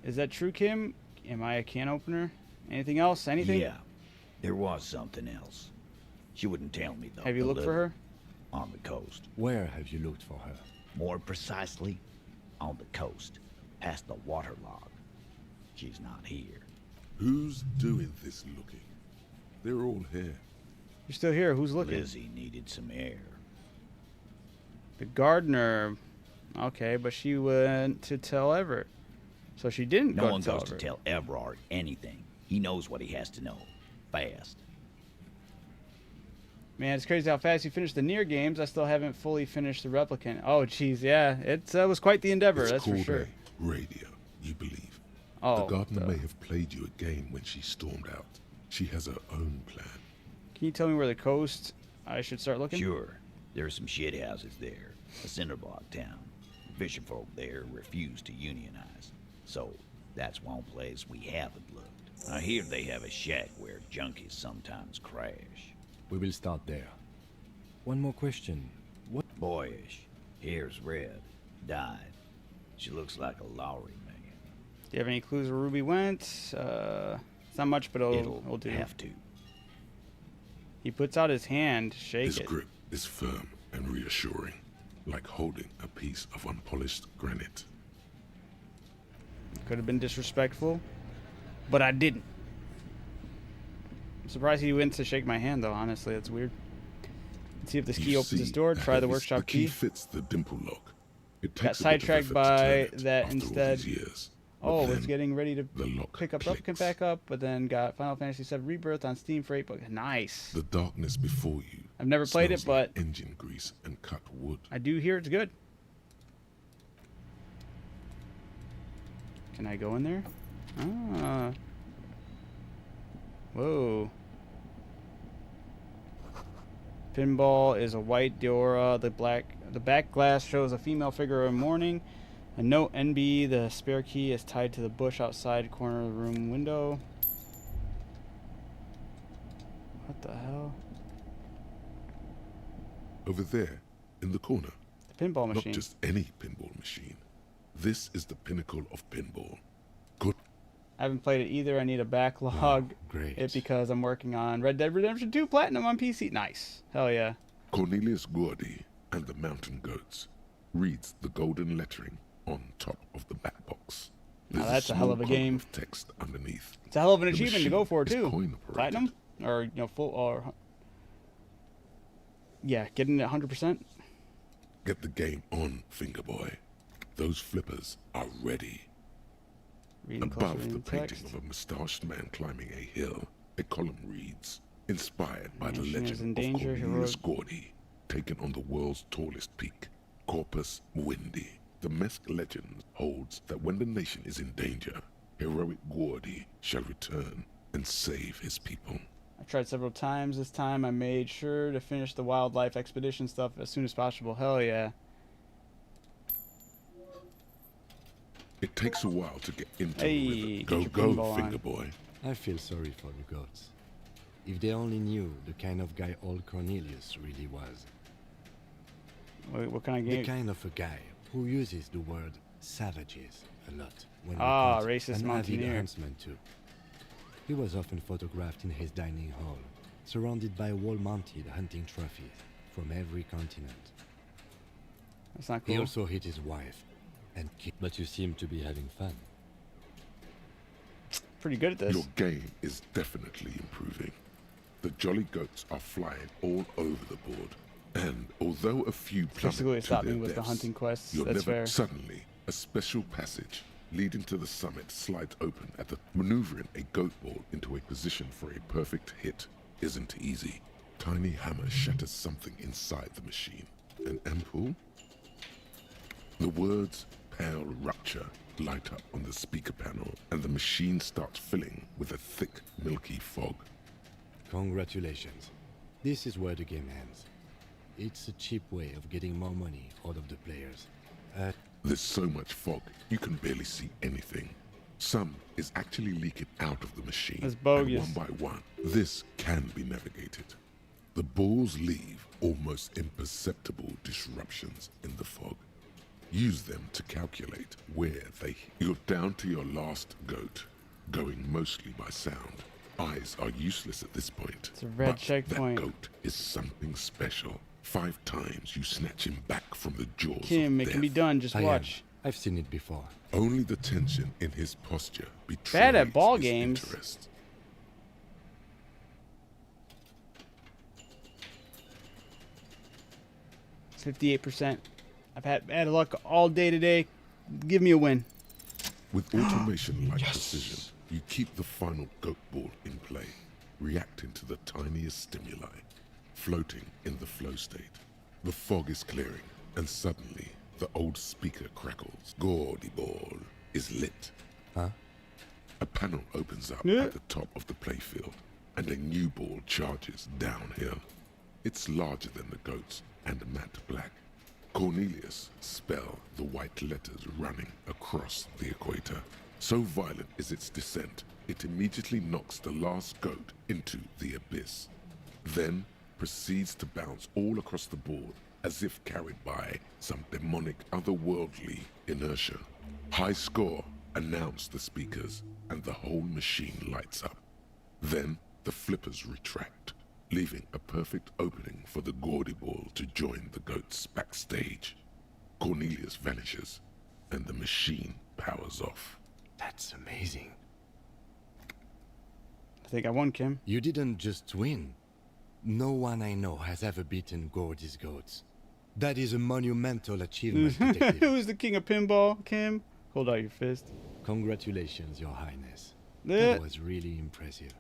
Is that true, Kim? Am I a can opener? Anything else? Anything? Yeah, there was something else. She wouldn't tell me, though. Have you looked for her? On the coast. Where have you looked for her? More precisely, on the coast, past the waterlog. She's not here. Who's doing this looking? They're all here. You're still here. Who's looking? Lizzie needed some air. The gardener. Okay, but she went to tell Everett. So she didn't No go one to tell goes to Everett. tell Everard anything. He knows what he has to know. Fast. Man, it's crazy how fast you finished the Nier games. I still haven't fully finished the Replicant. Oh, jeez, yeah. It was quite the endeavor, It's that's for called sure. a radio, you believe. Oh, the gardener may have played you a game when she stormed out. She has her own plan. Can you tell me where the coast I should start looking? Sure. There are some shit houses there. A cinder block town. Fisherfolk there refuse to unionize. So, that's one place we haven't looked. I hear they have a shack where junkies sometimes crash. We will start there. One more question. What? Boyish. Hair's red. Dyed. She looks like a Lowry man. Do you have any clues where Ruby went? It's not much, but it'll do. Have to. He puts out his hand, shake His it. grip is firm and reassuring, like holding a piece of unpolished granite. Could have been disrespectful, but I didn't. I'm surprised he went to shake my hand, though. Honestly, that's weird. Let's see if this key opens this door. Try the workshop the key. fits the dimple lock. It Got takes a bit of sidetracked effort to by turn it that after all instead. these years. Oh, But was then getting ready to the lock pick up clicks. Replicant back up, but then got Final Fantasy VII Rebirth on Steam for $8. Nice. The darkness before you. I've never played it, smells like but engine grease and cut wood. I do hear it's good. Can I go in there? Ah. Whoa. Pinball is a white Diora. The back glass shows a female figure in mourning. A note NB, the spare key is tied to the bush outside corner of the room window. What the hell? Over there, in the corner. The pinball machine. Not just any pinball machine. This is the pinnacle of pinball. Good. I haven't played it either. I need a backlog great. it because I'm working on Red Dead Redemption 2 Platinum on PC. Nice. Hell yeah. Cornelius Gordy and the Mountain Goats reads the golden lettering on top of the back box. Now There's that's a hell of a small column game. of text underneath. It's a hell of an The achievement to machine go for is too. coin-operated. Platinum or full or yeah, getting it 100%. Get the game on, Fingerboy. Those flippers are ready. Reading closer Above in the the painting text. of a mustached man climbing a hill, a column reads, inspired by the Nation is legend in of danger, Cornelius heroic- Gordy, taken on the world's tallest peak, Corpus Muindi. The Mesk legend holds that when the nation is in danger, heroic Gordy shall return and save his people. I tried several times. This time I made sure to finish the wildlife expedition stuff as soon as possible. Hell yeah. It takes a while to get into Hey, the river. get Go, your go, pinball on. Fingerboy. I feel sorry for the goats. If they only knew the kind of guy old Cornelius really was. Wait, what kind of The game? kind of a guy who uses the word savages a lot when Ah, we racist an avid mountaineer. huntsman too. He was often photographed in his dining hall, surrounded by wall-mounted hunting trophies from every continent. That's not He cool. also hit his wife and killed. But you seem to be having fun. Pretty good at this. Your game is definitely improving. The jolly goats are flying all over the board. And although a few plummet Basically, it to stopped their me with the depths, hunting quests. you're That's never fair. suddenly a special passage leading to the summit slides open at the maneuvering a goat ball into a position for a perfect hit isn't easy. Tiny hammer shatters something inside the machine. An ampoule? The words pale rupture light up on the speaker panel and the machine starts filling with a thick milky fog. Congratulations. This is where the game ends. It's a cheap way of getting more money out of the players. There's so much fog, you can barely see anything. Some is actually leaking out of the machine. That's bogus. And one by one, this can be navigated. The balls leave almost imperceptible disruptions in the fog. Use them to calculate where they... You're down to your last goat, going mostly by sound. Eyes are useless at this point. It's a red checkpoint. That goat is something special. 5 times you snatch him back from the jaws Kim, of it death. can be done. Just watch. I've seen it before. Only the tension in his posture betrays Bad at ball his games. interest. It's 58%. I've had bad luck all day today. Give me a win. With automation like precision, you keep the final goat ball in play, reacting to the tiniest stimuli, floating in the flow state. The fog is clearing, and suddenly the old speaker crackles. Gaudy ball is lit. Huh? A panel opens up at the top of the playfield, and a new ball charges downhill. It's larger than the goats and matte black. Cornelius spell the white letters running across the equator. So violent is its descent, it immediately knocks the last goat into the abyss. Then proceeds to bounce all across the board as if carried by some demonic otherworldly inertia. High score, announce the speakers, and the whole machine lights up. Then the flippers retract, leaving a perfect opening for the gaudy ball to join the goats backstage. Cornelius vanishes, and the machine powers off. That's amazing. I think I won, Kim. You didn't just win. No one I know has ever beaten Gordy's goats. That is a monumental achievement, detective. Who's the king of pinball, Kim? Hold out your fist. Congratulations, Your Highness. Yeah. That was really impressive.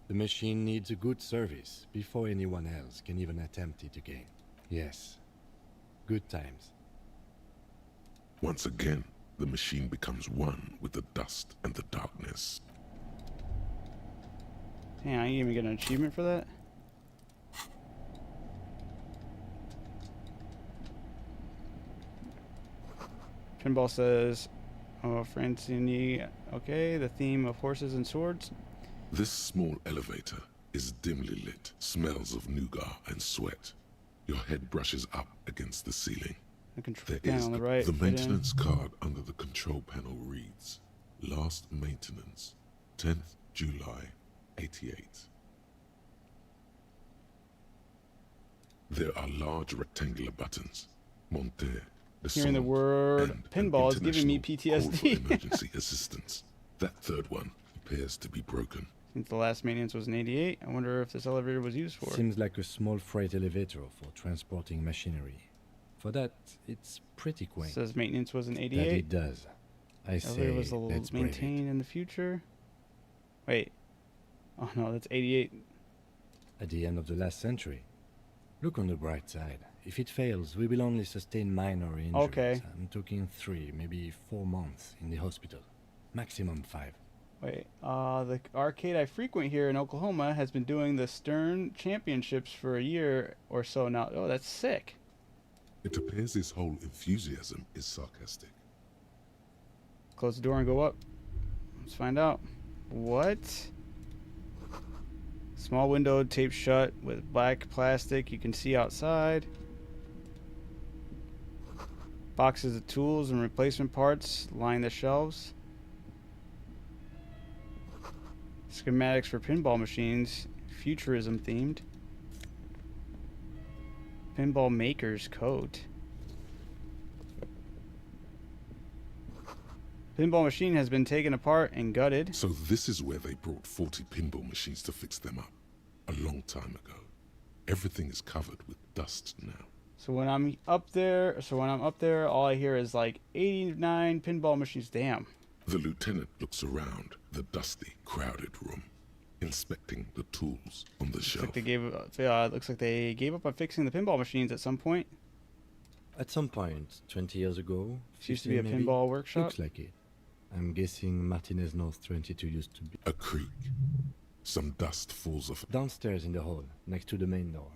The machine needs a good service before anyone else can even attempt it again. Yes. Good times. Once again, the machine becomes one with the dust and the darkness. Damn, I ain't even get an achievement for that? Pinball says, oh, Francini, okay, the theme of horses and swords. This small elevator is dimly lit, smells of nougat and sweat. Your head brushes up against the ceiling. The control There panel is on the right. the fit in. maintenance card under the control panel reads, last maintenance, 10th July, 88. There are large rectangular buttons. Monter, Hearing the descente, word and pinball is giving me international call for PTSD. emergency assistance. That third one appears to be broken. Since the last maintenance was in 88, I wonder if this elevator was used for. Seems like a small freight elevator for transporting machinery. For that, it's pretty quaint. Says maintenance was in That 88. it does. I say, Elevator was let's brave it. maintained in the future. Wait. Oh no, that's 88. At the end of the last century. Look on the bright side. If it fails, we will only sustain minor injuries. Okay. I'm talking 3, maybe 4 months in the hospital. Maximum 5. Wait, the arcade I frequent here in Oklahoma has been doing the Stern Championships for a year or so now. Oh, that's sick. It appears his whole enthusiasm is sarcastic. Close the door and go up. Let's find out. What? Small window taped shut with black plastic. You can see outside. Boxes of tools and replacement parts line the shelves. Schematics for pinball machines, futurism themed. Pinball maker's coat. Pinball machine has been taken apart and gutted. So this is where they brought 40 pinball machines to fix them up. A long time ago. Everything is covered with dust now. So when I'm up there, all I hear is like 89 pinball machines. Damn. The lieutenant looks around the dusty, crowded room, inspecting the tools on the shelf. Looks like they gave up on fixing the pinball machines at some point. At some point, 20 years ago, This used to be a 15 maybe? pinball workshop. Looks like it. I'm guessing Martinez North 22 used to be. A creak. Some dust falls off. Downstairs in the hall, next to the main door.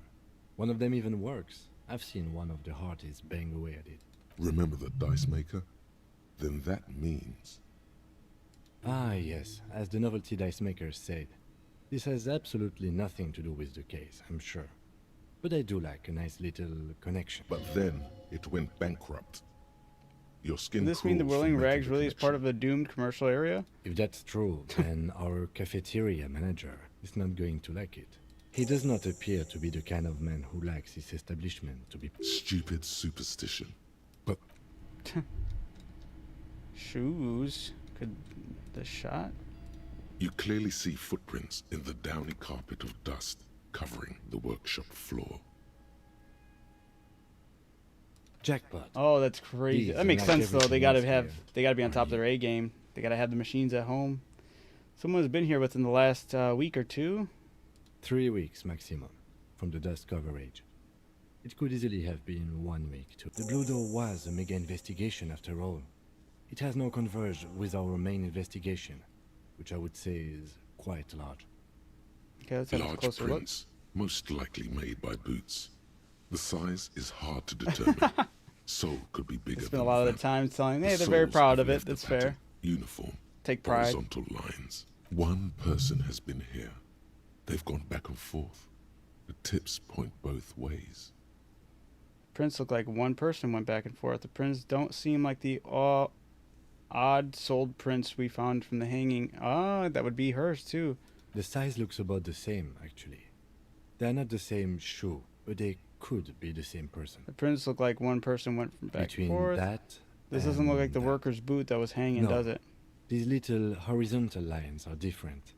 One of them even works. I've seen one of the hearties bang away at it. Remember the dice maker? Then that means... Ah, yes, as the novelty dice maker said. This has absolutely nothing to do with the case, I'm sure. but I do like a nice little connection. But then it went bankrupt. Your skin. Does this mean the crawls from Whirling making Rags the really is part of a doomed commercial area? If that's true, then our cafeteria manager is not going to like it. He does not appear to be the kind of man who likes his establishment to be stupid superstition. But shoes. Could the shot? You clearly see footprints in the downy carpet of dust covering the workshop floor. Jackpot. Oh, that's crazy. These That makes are sense like though. They gotta everything they gotta be on top of their A game. They gotta have the machines at home. Someone's been here within the last week or two. 3 weeks maximum from the dust coverage. It could easily have been 1 week too. The Blue Door was a mega investigation after all. It has now converged with our main investigation, which I would say is quite large. Okay, let's have a Large closer look. prints, most likely made by Boots. The size is hard to determine. Sole could be bigger. It's been than a lot of that. the time telling, hey, The they're very soles proud have of it. left a That's pattern, fair. Uniform. Take pride. Horizontal lines. One person has been here. They've gone back and forth. The tips point both ways. Prints look like one person went back and forth. The prints don't seem like the odd-soled prints we found from the hanging. Ah, that would be hers too. The size looks about the same, actually. They're not the same shoe, but they could be the same person. The prints look like one person went from back Between and forth. that This doesn't look like the and worker's boot that was hanging, No. does it? These little horizontal lines are different.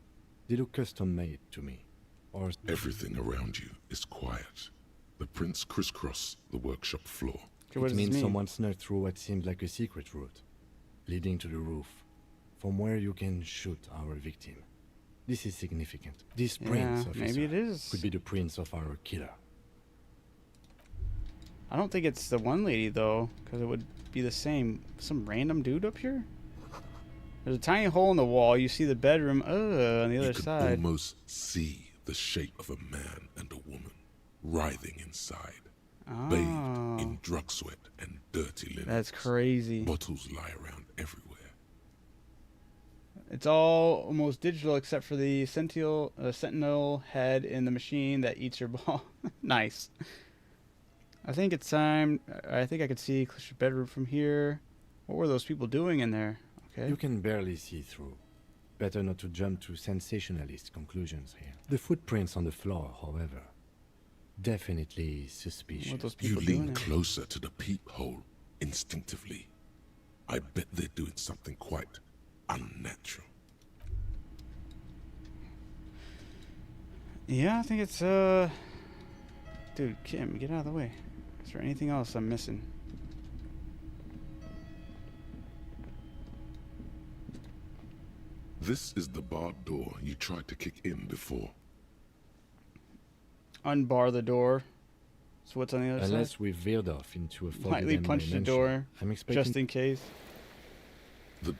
They look custom-made to me. Or Everything around you is quiet. The prints crisscross the workshop floor. Okay, what it does this means mean? someone snuck through what seems like a secret route, leading to the roof, from where you can shoot our victim. This is significant. These prints, Yeah, officer, maybe it is. could be the prints of our killer. I don't think it's the one lady though, because it would be the same. Some random dude up here. There's a tiny hole in the wall. You see the bedroom. On the You other can side. almost see the shape of a man and a woman writhing inside, bathed in drug sweat and dirty linen. That's crazy. Bottles lie around everywhere. It's all almost digital except for the sentinel head in the machine that eats your ball. Nice. I think it's time. I think I could see Cliff's bedroom from here. What were those people doing in there? Okay. You can barely see through. Better not to jump to sensationalist conclusions here. The footprints on the floor, however, definitely suspicious. What those You people lean doing? closer to the peephole instinctively. I bet they're doing something quite unnatural. Yeah, I think it's dude, Kim, get out of the way. Is there anything else I'm missing? This is the barred door you tried to kick in before. Unbar the door. So what's on the other side? Unless we veered off into a forbidden Lightly punch the dimension. door, I'm expecting just in case. The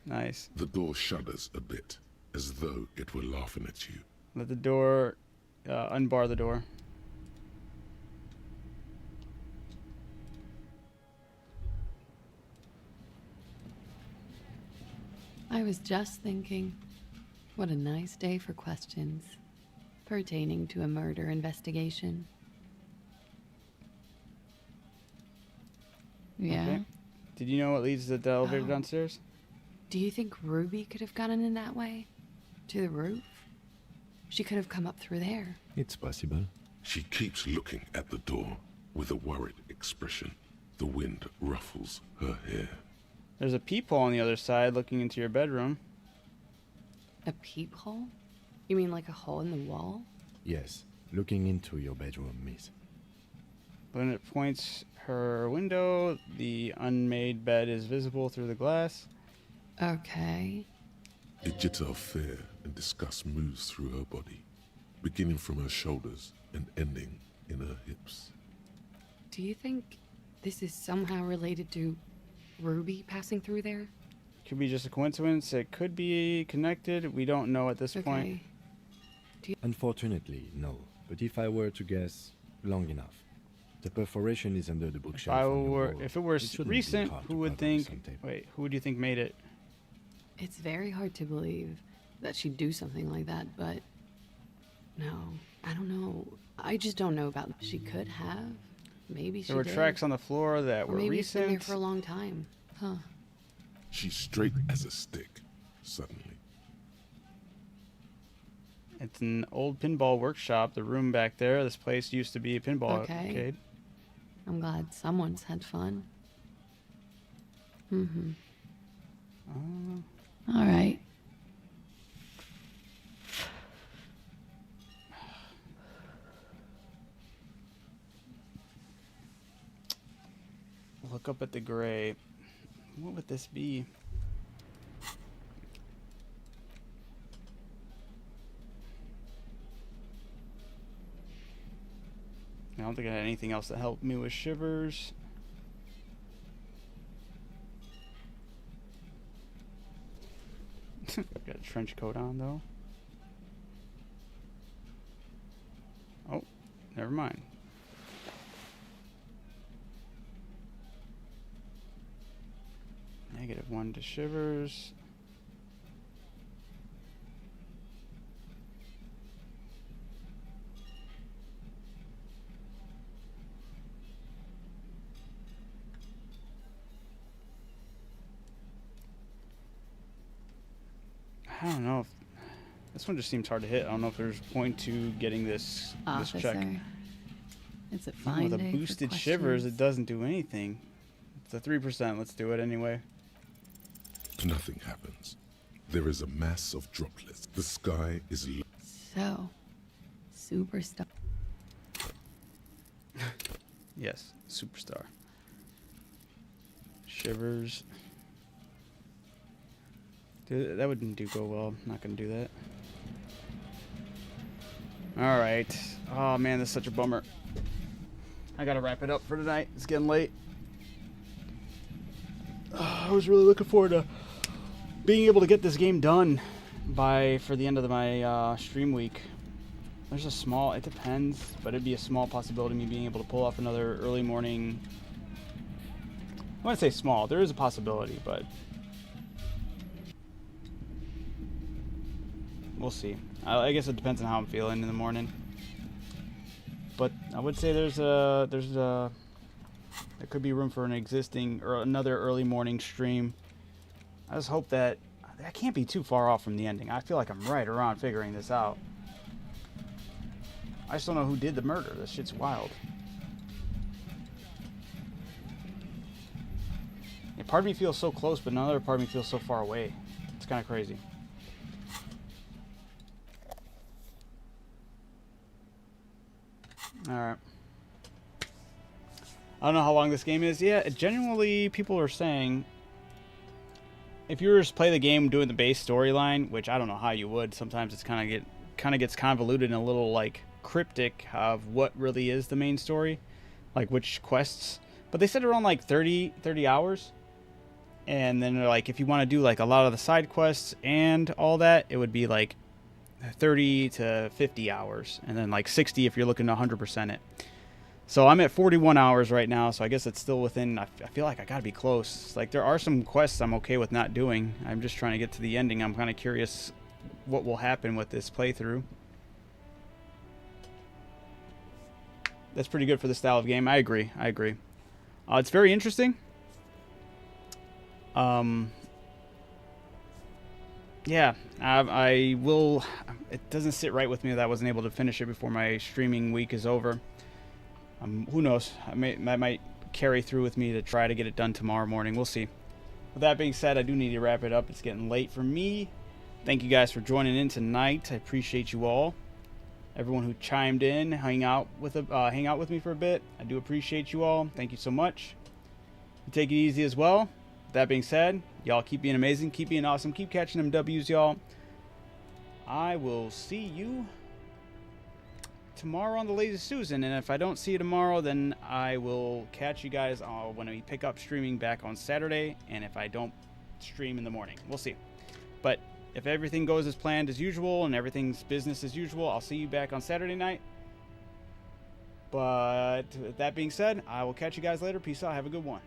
Nice. The door shudders a bit, as though it were laughing at you. Let the door, unbar the door. I was just thinking, what a nice day for questions pertaining to a murder investigation. Yeah. Okay. Did you know what leads to the elevator Oh. downstairs? Do you think Ruby could have gotten in that way? To the roof? She could have come up through there. It's possible. She keeps looking at the door with a worried expression. The wind ruffles her hair. There's a peephole on the other side looking into your bedroom. A peephole? You mean like a hole in the wall? Yes, looking into your bedroom, miss. When it points her window, the unmade bed is visible through the glass. Okay. A jitter of fear and disgust moves through her body, beginning from her shoulders and ending in her hips. Do you think this is somehow related to Ruby passing through there? Could be just a coincidence. It could be connected. We don't know at this point. Unfortunately, no. But if I were to guess long enough, the perforation is under the bookshelf. If it were It shouldn't be recent, hard to who would cover with think? some tape. Wait, who would you think made it? It's very hard to believe that she'd do something like that, but no. I don't know. I just don't know about. She could have. Maybe she There were did. tracks on the floor that Or were maybe it's been there recent. for a long time. Huh. She's straight as a stick, suddenly. It's an old pinball workshop. The room back there. This place used to be a pinball Okay. arcade. I'm glad someone's had fun. Mm-hmm. All right. Look up at the gray. What would this be? I don't think I had anything else that helped me with shivers. Got a trench coat on though. Oh, never mind. -1 to shivers. I don't know if this one just seems hard to hit. I don't know if there's a point to getting this check. It's a Even fine with a day for boosted shivers, questions. it doesn't do anything. It's a 3%. Let's do it anyway. Nothing happens. There is a mass of droplets. The sky is low. So, superstar. Yes, superstar. Shivers. Dude, that wouldn't go well. I'm not gonna do that. Alright. Oh man, this is such a bummer. I gotta wrap it up for tonight. It's getting late. I was really looking forward to being able to get this game done for the end of my stream week. There's a small, it depends, but it'd be a small possibility of me being able to pull off another early morning. I want to say small. There is a possibility, but we'll see. I guess it depends on how I'm feeling in the morning. But I would say there could be room for an existing or another early morning stream. I just hope that can't be too far off from the ending. I feel like I'm right around figuring this out. I just don't know who did the murder. This shit's wild. Yeah, part of me feels so close, but another part of me feels so far away. It's kind of crazy. Alright. I don't know how long this game is. Yeah, genuinely, people are saying if you were to play the game doing the base storyline, which I don't know how you would. Sometimes it's kind of gets convoluted and a little like cryptic of what really is the main story, like which quests. But they said around like 30 hours. And then they're like, if you want to do like a lot of the side quests and all that, it would be like 30 to 50 hours, and then like 60 if you're looking to 100% it. So I'm at 41 hours right now, so I guess it's still within. I feel like I gotta be close. Like there are some quests I'm okay with not doing. I'm just trying to get to the ending. I'm kind of curious what will happen with this playthrough. That's pretty good for the style of game. I agree. It's very interesting. Yeah, I will. It doesn't sit right with me that I wasn't able to finish it before my streaming week is over. Who knows? I might carry through with me to try to get it done tomorrow morning. We'll see. With that being said, I do need to wrap it up. It's getting late for me. Thank you guys for joining in tonight. I appreciate you all. Everyone who chimed in, hang out with me for a bit. I do appreciate you all. Thank you so much. Take it easy as well. With that being said, y'all keep being amazing, keep being awesome, keep catching them W's, y'all. I will see you tomorrow on the Lazy Susan, and if I don't see you tomorrow, then I will catch you guys when we pick up streaming back on Saturday, and if I don't stream in the morning, we'll see. But if everything goes as planned as usual and everything's business as usual, I'll see you back on Saturday night. But with that being said, I will catch you guys later. Peace out. Have a good one.